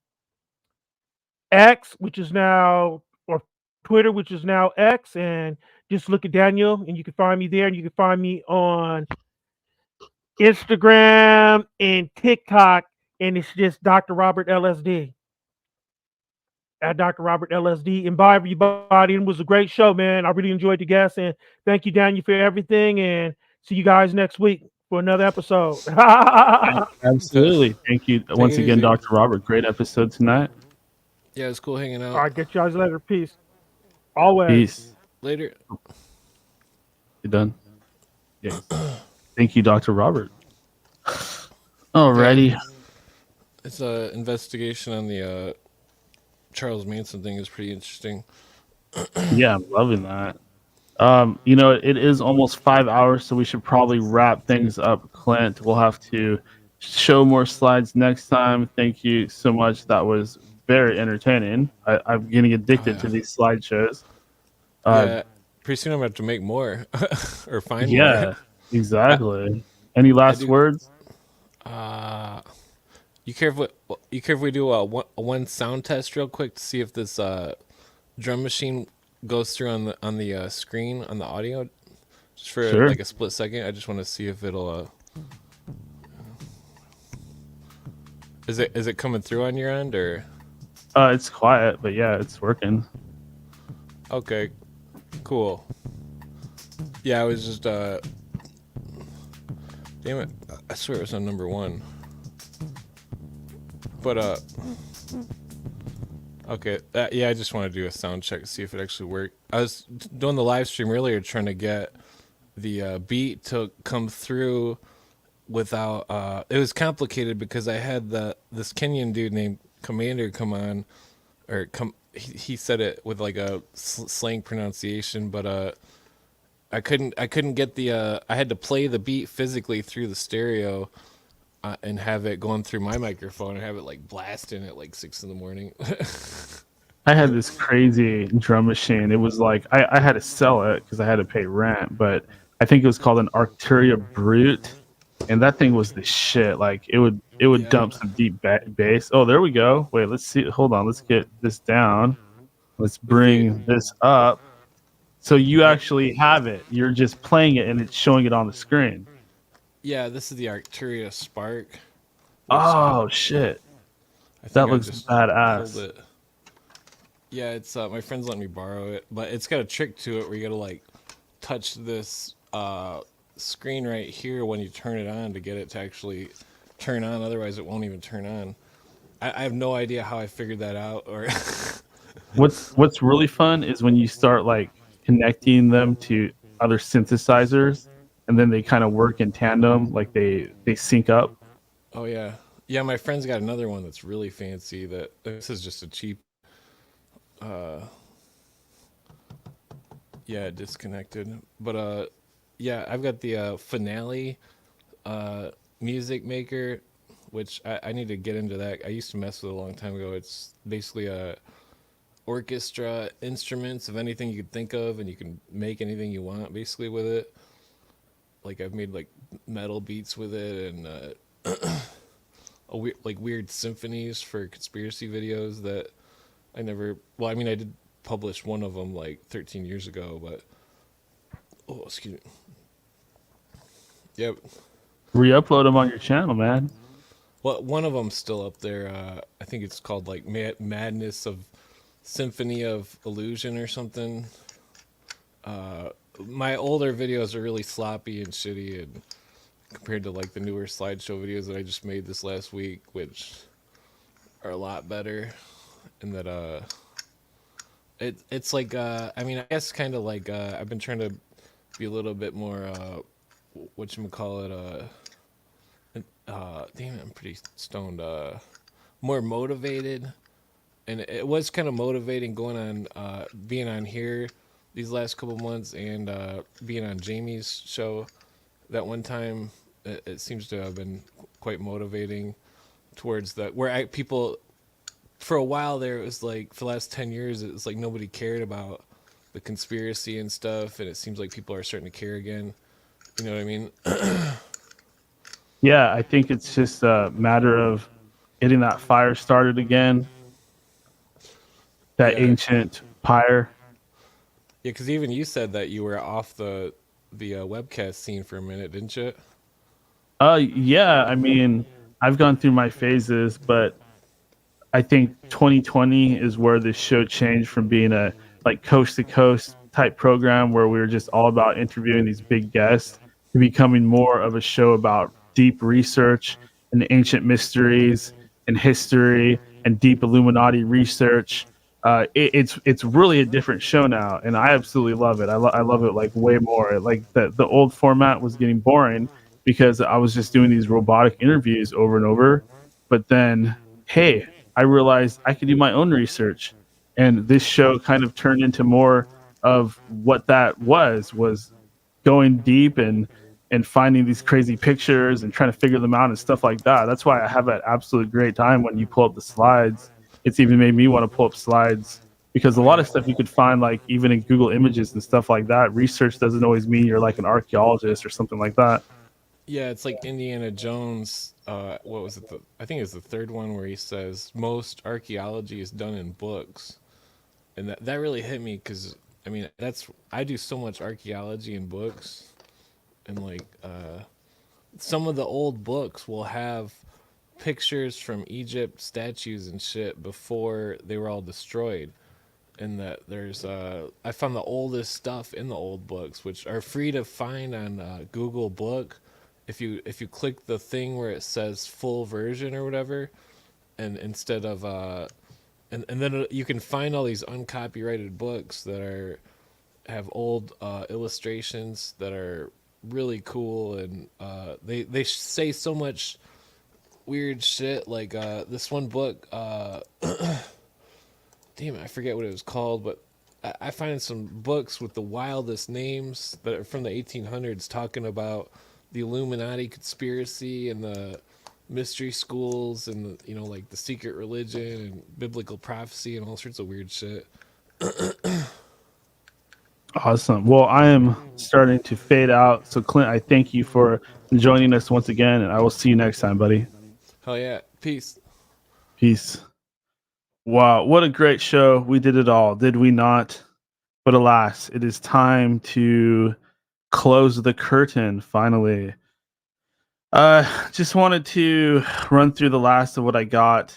Speaker 8: X, which is now, or Twitter, which is now X, and just look at Daniel and you can find me there. And you can find me on Instagram and TikTok, and it's just Dr. Robert LSD. At Dr. Robert LSD. And bye, everybody. It was a great show, man. I really enjoyed the guests, and thank you, Daniel, for everything. And see you guys next week. for another episode.
Speaker 7: Absolutely. Thank you once
Speaker 2: it
Speaker 7: again,
Speaker 2: easy.
Speaker 7: Dr. Robert. Great episode tonight.
Speaker 2: Yeah, it's cool hanging out.
Speaker 8: All right, get you guys later. Peace. Always.
Speaker 7: Peace.
Speaker 2: Later.
Speaker 7: You done? Yes. Thank you, Dr. Robert. Alrighty.
Speaker 2: Yeah. It's a investigation on the Charles Manson thing is pretty interesting.
Speaker 7: Yeah, I'm loving that. You know, it is almost 5 hours, so we should probably wrap things up, Clint. We'll have to show more slides next time. Thank you so much. That was very entertaining. I'm getting addicted to these slideshows.
Speaker 2: Yeah, pretty soon I'm going to have to make more or find more.
Speaker 7: Yeah, exactly. Any last words?
Speaker 2: You care if we do a one sound test real quick to see if this drum machine goes through on the screen on the audio, just for like a split second. I just want to see if it'll. Is it coming through on your end or?
Speaker 7: It's quiet, but yeah, it's working.
Speaker 2: Okay, cool. Yeah, I was just damn it! I swear it was on number 1. But okay, yeah, I just want to do a sound check to see if it actually worked. I was doing the live stream earlier trying to get the beat to come through without. It was complicated because I had this Kenyan dude named Commander come on, or he said it with like a slang pronunciation, but I couldn't get the. I had to play the beat physically through the stereo. And have it going through my microphone and have it like blasting at like 6 a.m.
Speaker 7: I had this crazy drum machine. It was like I had to sell it because I had to pay rent, but I think it was called an Arcturia Brute, and that thing was the shit. Like it would dump some deep bass. Oh, there we go. Wait, let's see. Hold on. Let's get this down. Let's bring this up. So you actually have it. You're just playing it and it's showing it on the screen.
Speaker 2: Yeah, this is the Arcturia Spark.
Speaker 7: Oh shit! That looks badass.
Speaker 2: Yeah, it's my friend's letting me borrow it, but it's got a trick to it where you gotta like touch this screen right here when you turn it on to get it to actually turn on. Otherwise, it won't even turn on. I have no idea how I figured that out. Or
Speaker 7: what's really fun is when you start like connecting them to other synthesizers. And then they kind of work in tandem, like they sync up.
Speaker 2: Oh yeah, yeah. My friend's got another one that's really fancy. That this is just a cheap. Yeah, disconnected. But yeah, I've got the Finale music maker, which I need to get into that. I used to mess with it a long time ago. It's basically a orchestra instruments of anything you could think of, and you can make anything you want basically with it. Like I've made like metal beats with it and weird symphonies for conspiracy videos that I never. Well, I mean, I did publish one of them like 13 years ago, but excuse me. Yep.
Speaker 7: Re-upload them on your channel, man.
Speaker 2: Well, one of them's still up there. I think it's called like Madness of Symphony of Illusion or something. My older videos are really sloppy and shitty, and compared to like the newer slideshow videos that I just made this last week, which are a lot better. And that it's like I mean, I guess kind of like I've been trying to be a little bit more whatchamacallit, damn it, I'm pretty stoned, more motivated. And it was kind of motivating going on being on here these last couple months and being on Jamie's show that one time. It seems to have been quite motivating towards that, where people for a while there, it was like for the last 10 years it was like nobody cared about the conspiracy and stuff, and it seems like people are starting to care again. You know what I mean?
Speaker 7: Yeah, I think it's just a matter of getting that fire started again, that ancient pyre.
Speaker 2: Yeah, because even you said that you were off the webcast scene for a minute, didn't you?
Speaker 7: Yeah, I mean, I've gone through my phases, but I think 2020 is where this show changed from being a like coast to coast type program where we were just all about interviewing these big guests to to becoming more of a show about deep research and ancient mysteries and history and deep Illuminati research. It's really a different show now, and I absolutely love it. I love it like way more. Like the old format was getting boring because I was just doing these robotic interviews over and over. But then, hey, I realized I could do my own research, and this show kind of turned into more of what that was going deep and finding these crazy pictures and trying to figure them out and stuff like that. That's why I have an absolute great time when you pull up the slides. It's even made me want to pull up slides because a lot of stuff you could find like even in Google Images and stuff like that. Research doesn't always mean you're like an archaeologist or something like that.
Speaker 2: Yeah, it's like Indiana Jones. What was it? I think it's the third one where he says most archaeology is done in books, and that really hit me because I mean I do so much archaeology in books, and like some of the old books will have pictures from Egypt, statues and shit before they were all destroyed. And that there's I found the oldest stuff in the old books, which are free to find on Google Book. If you click the thing where it says full version or whatever, and instead of and then you can find all these uncopyrighted books that have old illustrations that are really cool, and they say so much weird shit. Like this one book, damn it, I forget what it was called, but I find some books with the wildest names that are from the 1800s talking about the Illuminati conspiracy and the mystery schools and the, like the secret religion and biblical prophecy and all sorts of weird shit.
Speaker 7: Awesome. Well, I am starting to fade out. So, Clint, I thank you for joining us once again, and I will see you next time, buddy.
Speaker 2: Hell yeah. Peace.
Speaker 7: Peace. Wow, what a great show. We did it all, did we not? But alas, it is time to close the curtain finally. Just wanted to run through the last of what I got.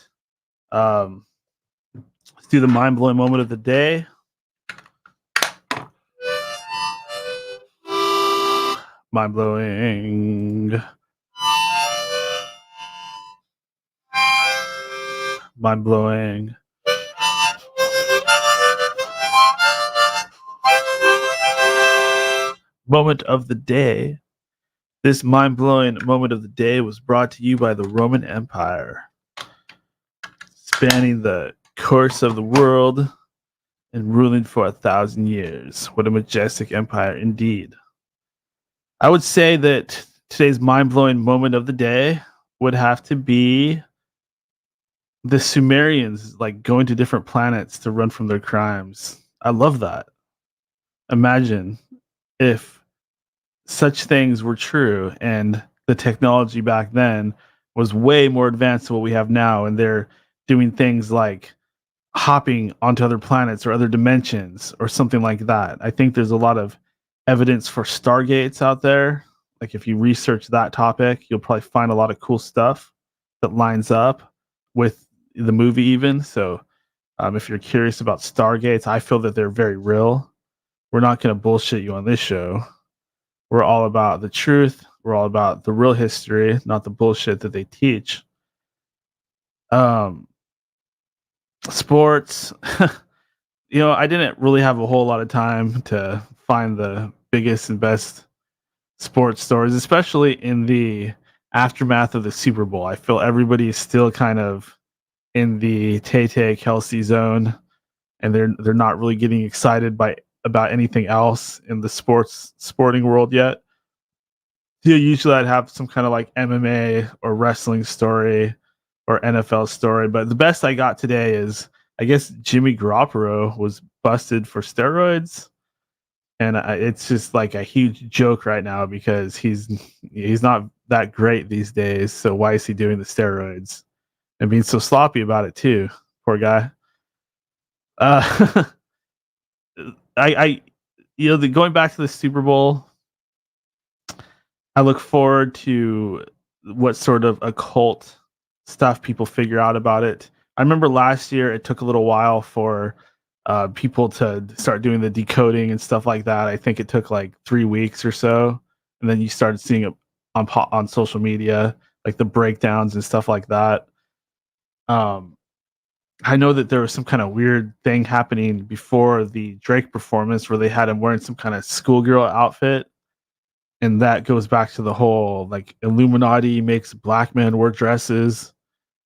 Speaker 7: Let's do the mind-blowing moment of the day. Mind-blowing. Mind-blowing. Moment of the day. This mind-blowing moment of the day was brought to you by the Roman Empire, spanning the course of the world and ruling for 1,000 years. What a majestic empire indeed. I would say that today's mind-blowing moment of the day would have to be the Sumerians like going to different planets to run from their crimes. I love that. Imagine if such things were true and the technology back then was way more advanced than what we have now, and they're doing things like hopping onto other planets or other dimensions or something like that. I think there's a lot of evidence for stargates out there. Like if you research that topic, you'll probably find a lot of cool stuff that lines up with the movie even. So if you're curious about stargates, I feel that they're very real. We're not going to bullshit you on this show. We're all about the truth. We're all about the real history, not the bullshit that they teach. Sports. I didn't really have a whole lot of time to find the biggest and best sports stories, especially in the aftermath of the Super Bowl. I feel everybody is still kind of in the Tay-Tay Kelsey zone, and they're not really getting excited about anything else in the sporting world yet. Usually I'd have some kind of like MMA or wrestling story or NFL story, but the best I got today is I guess Jimmy Garoppolo was busted for steroids, and it's just like a huge joke right now because he's not that great these days. So why is he doing the steroids and being so sloppy about it too? Poor guy. Going back to the Super Bowl, I look forward to what sort of occult stuff people figure out about it. I remember last year it took a little while for people to start doing the decoding and stuff like that. I think it took like 3 weeks or so and then you started seeing it on social media, like the breakdowns and stuff like that. I know that there was some kind of weird thing happening before the Drake performance where they had him wearing some kind of schoolgirl outfit. And that goes back to the whole like Illuminati makes black men wear dresses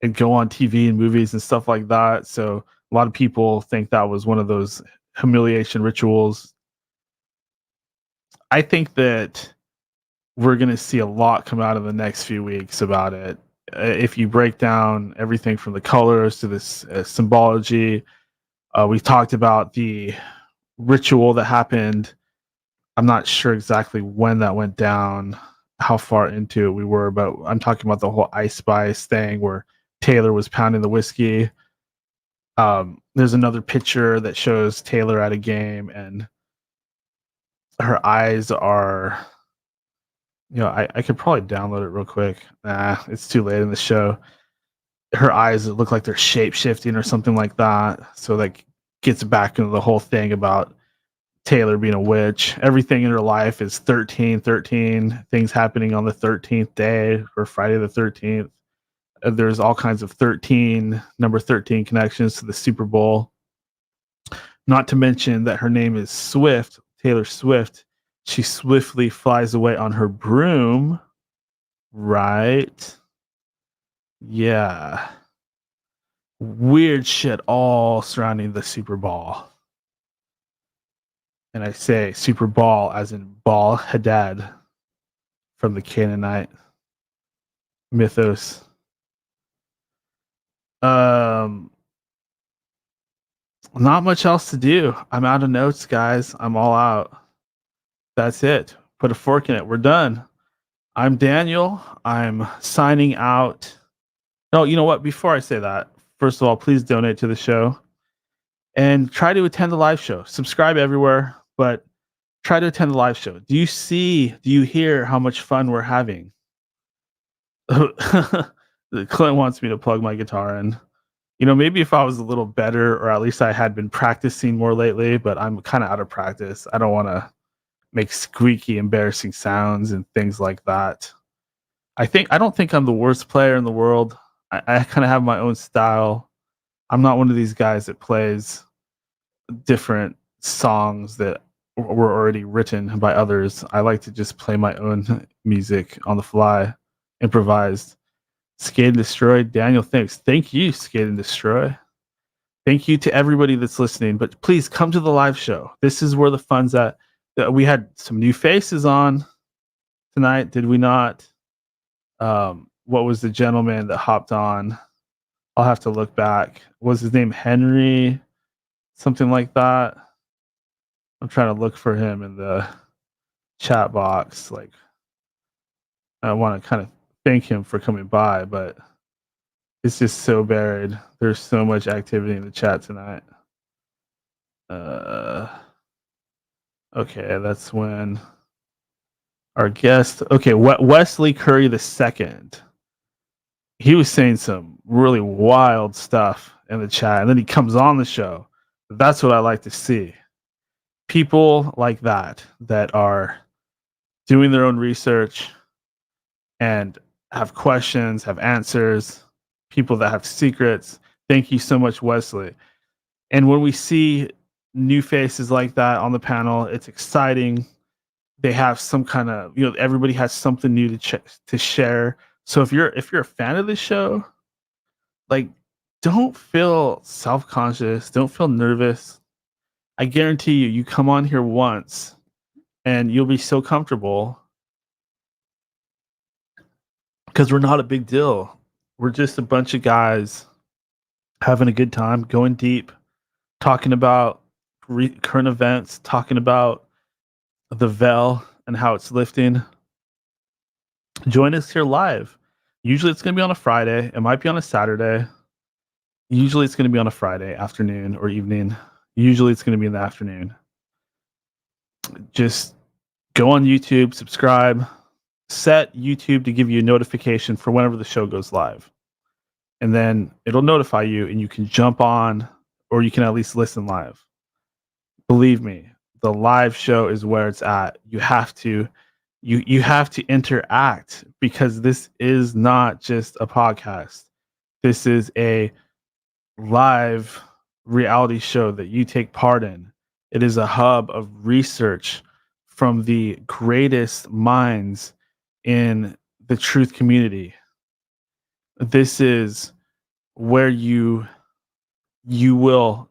Speaker 7: and go on TV and movies and stuff like that. So a lot of people think that was one of those humiliation rituals. I think that we're going to see a lot come out in the next few weeks about it. If you break down everything from the colors to this symbology, we talked about the ritual that happened. I'm not sure exactly when that went down, how far into it we were, but I'm talking about the whole Ice Spice thing where Taylor was pounding the whiskey. There's another picture that shows Taylor at a game and her eyes are, I could probably download it real quick. Nah, it's too late in the show. Her eyes look like they're shape shifting or something like that. So that gets back into the whole thing about Taylor being a witch. Everything in her life is 13, things happening on the 13th day or Friday the 13th. There's all kinds of number 13 connections to the Super Bowl. Not to mention that her name is Swift, Taylor Swift. She swiftly flies away on her broom. Right? Yeah. Weird shit all surrounding the Super Bowl. And I say Super Bowl as in Baal Hadad from the Canaanite mythos. Not much else to do. I'm out of notes, guys. I'm all out. That's it. Put a fork in it. We're done. I'm Daniel. I'm signing out. No, you know what? Before I say that, first of all, please donate to the show and try to attend the live show. Subscribe everywhere, but try to attend the live show. Do you hear how much fun we're having? Clint wants me to plug my guitar in. Maybe if I was a little better, or at least I had been practicing more lately, but I'm kind of out of practice. I don't want to make squeaky, embarrassing sounds and things like that. I don't think I'm the worst player in the world. I kind of have my own style. I'm not one of these guys that plays different songs that were already written by others. I like to just play my own music on the fly, improvised. Skate and Destroy, Daniel, thanks. Thank you, Skate and Destroy. Thank you to everybody that's listening. But please come to the live show. This is where the fun's at. We had some new faces on tonight, did we not? What was the gentleman that hopped on? I'll have to look back. Was his name Henry? Something like that. I'm trying to look for him in the chat box. Like, I want to kind of thank him for coming by, but it's just so buried. There's so much activity in the chat tonight. Okay, that's when our guest. Okay, Wesley Curry II. He was saying some really wild stuff in the chat, and then he comes on the show. That's what I like to see. People like that are doing their own research and have questions, have answers, people that have secrets. Thank you so much, Wesley. And when we see new faces like that on the panel, it's exciting. They have some kind of, everybody has something new to share. So if you're a fan of this show, like, don't feel self-conscious, don't feel nervous. I guarantee you come on here once and you'll be so comfortable because we're not a big deal. We're just a bunch of guys having a good time, going deep, talking about current events, talking about the veil and how it's lifting. Join us here live. Usually it's going to be on a Friday. It might be on a Saturday. Usually it's going to be on a Friday afternoon or evening. Usually it's going to be in the afternoon. Just go on YouTube, subscribe, set YouTube to give you a notification for whenever the show goes live. And then it'll notify you and you can jump on, or you can at least listen live. Believe me, the live show is where it's at. You have to you have to interact, because this is not just a podcast. This is a live reality show that you take part in. It is a hub of research from the greatest minds in the truth community. This is where you will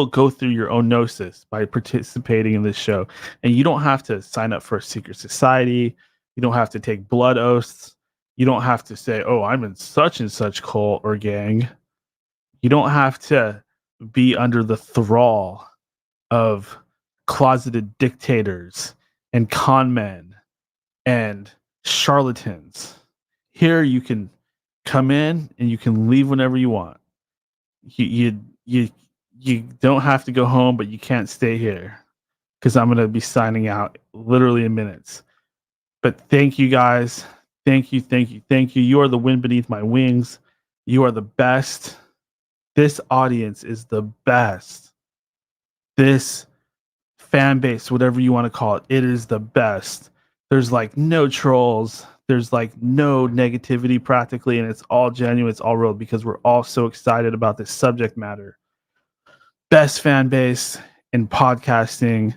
Speaker 7: go through your own gnosis by participating in this show. And you don't have to sign up for a secret society. You don't have to take blood oaths. You don't have to say, oh, I'm in such and such cult or gang. You don't have to be under the thrall of closeted dictators and con men and charlatans. Here you can come in and you can leave whenever you want. You don't have to go home, but you can't stay here, because I'm going to be signing out literally in minutes. But thank you guys. Thank you. You are the wind beneath my wings. You are the best. This audience is the best. This fan base, whatever you want to call it, it is the best. There's like no trolls. There's like no negativity practically, and it's all genuine. It's all real, because we're all so excited about this subject matter. Best fan base in podcasting,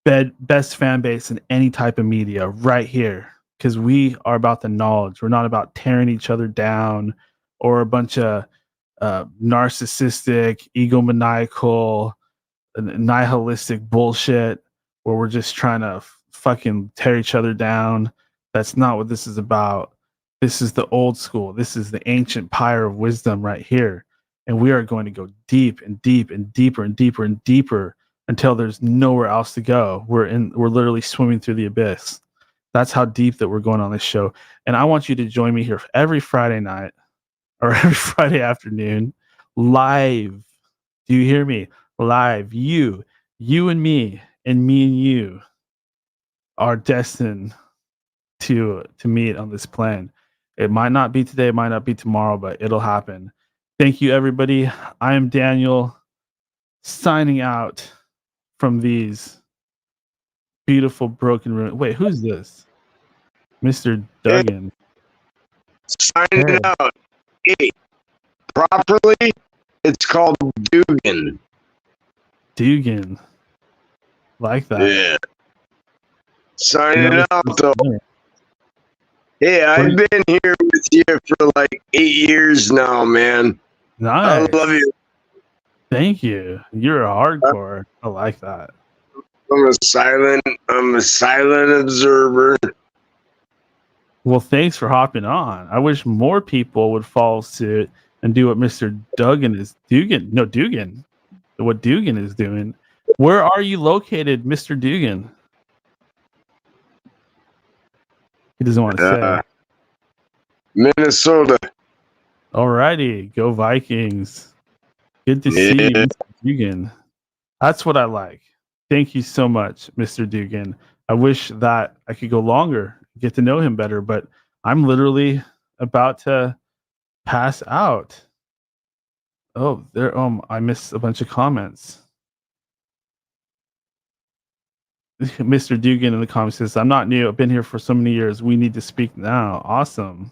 Speaker 7: best fan base in any type of media right here, because we are about the knowledge. We're not about tearing each other down or a bunch of narcissistic, egomaniacal, nihilistic bullshit where we're just trying to fucking tear each other down. That's not what this is about. This is the old school. This is the ancient pyre of wisdom right here. And we are going to go deep and deep and deeper and deeper and deeper until there's nowhere else to go. We're literally swimming through the abyss. That's how deep that we're going on this show. And I want you to join me here every Friday night or every Friday afternoon, live. Do you hear me? Live. You and me and you are destined to meet on this plan. It might not be today, it might not be tomorrow, but it'll happen. Thank you, everybody. I am Daniel, signing out from these beautiful broken rooms. Wait, who's this? Mr. Dugan.
Speaker 14: Signing out. Hey, properly, it's called Dugan.
Speaker 7: Dugan. Like that.
Speaker 14: Yeah. Signing out, though. Hey, I've been here with you for like 8 years now, man.
Speaker 7: Nice.
Speaker 14: I love you.
Speaker 7: Thank you. You're a hardcore. I like that.
Speaker 14: I'm a silent observer.
Speaker 7: Well, thanks for hopping on. I wish more people would follow suit and do what Mr. Dugan is doing. What Dugan is doing. Where are you located, Mr. Dugan? He doesn't want to say.
Speaker 14: Minnesota.
Speaker 7: Alrighty, go Vikings. Good to see you, Mr. Dugan. That's what I like. Thank you so much, Mr. Dugan. I wish that I could go longer, get to know him better, but I'm literally about to pass out. Oh, there. I missed a bunch of comments. Mr. Dugan in the comments says, I'm not new. I've been here for so many years. We need to speak now. Awesome.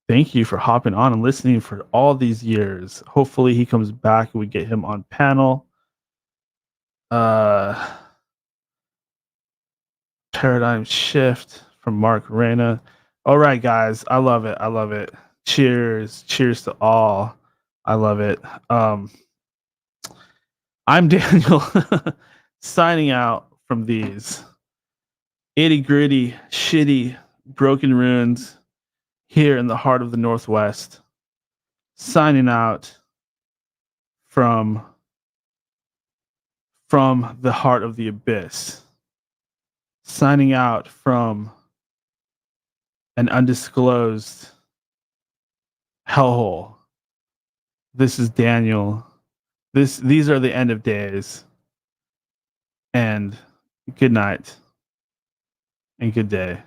Speaker 7: Thank you for hopping on and listening for all these years. Hopefully he comes back and we get him on panel. Paradigm shift from Mark Reyna. All right, guys. I love it. Cheers. Cheers to all. I love it. I'm Daniel signing out from these itty gritty, shitty, broken ruins here in the heart of the Northwest. Signing out from the heart of the abyss. Signing out from an undisclosed hellhole. This is Daniel. These are the end of days. And good night and good day.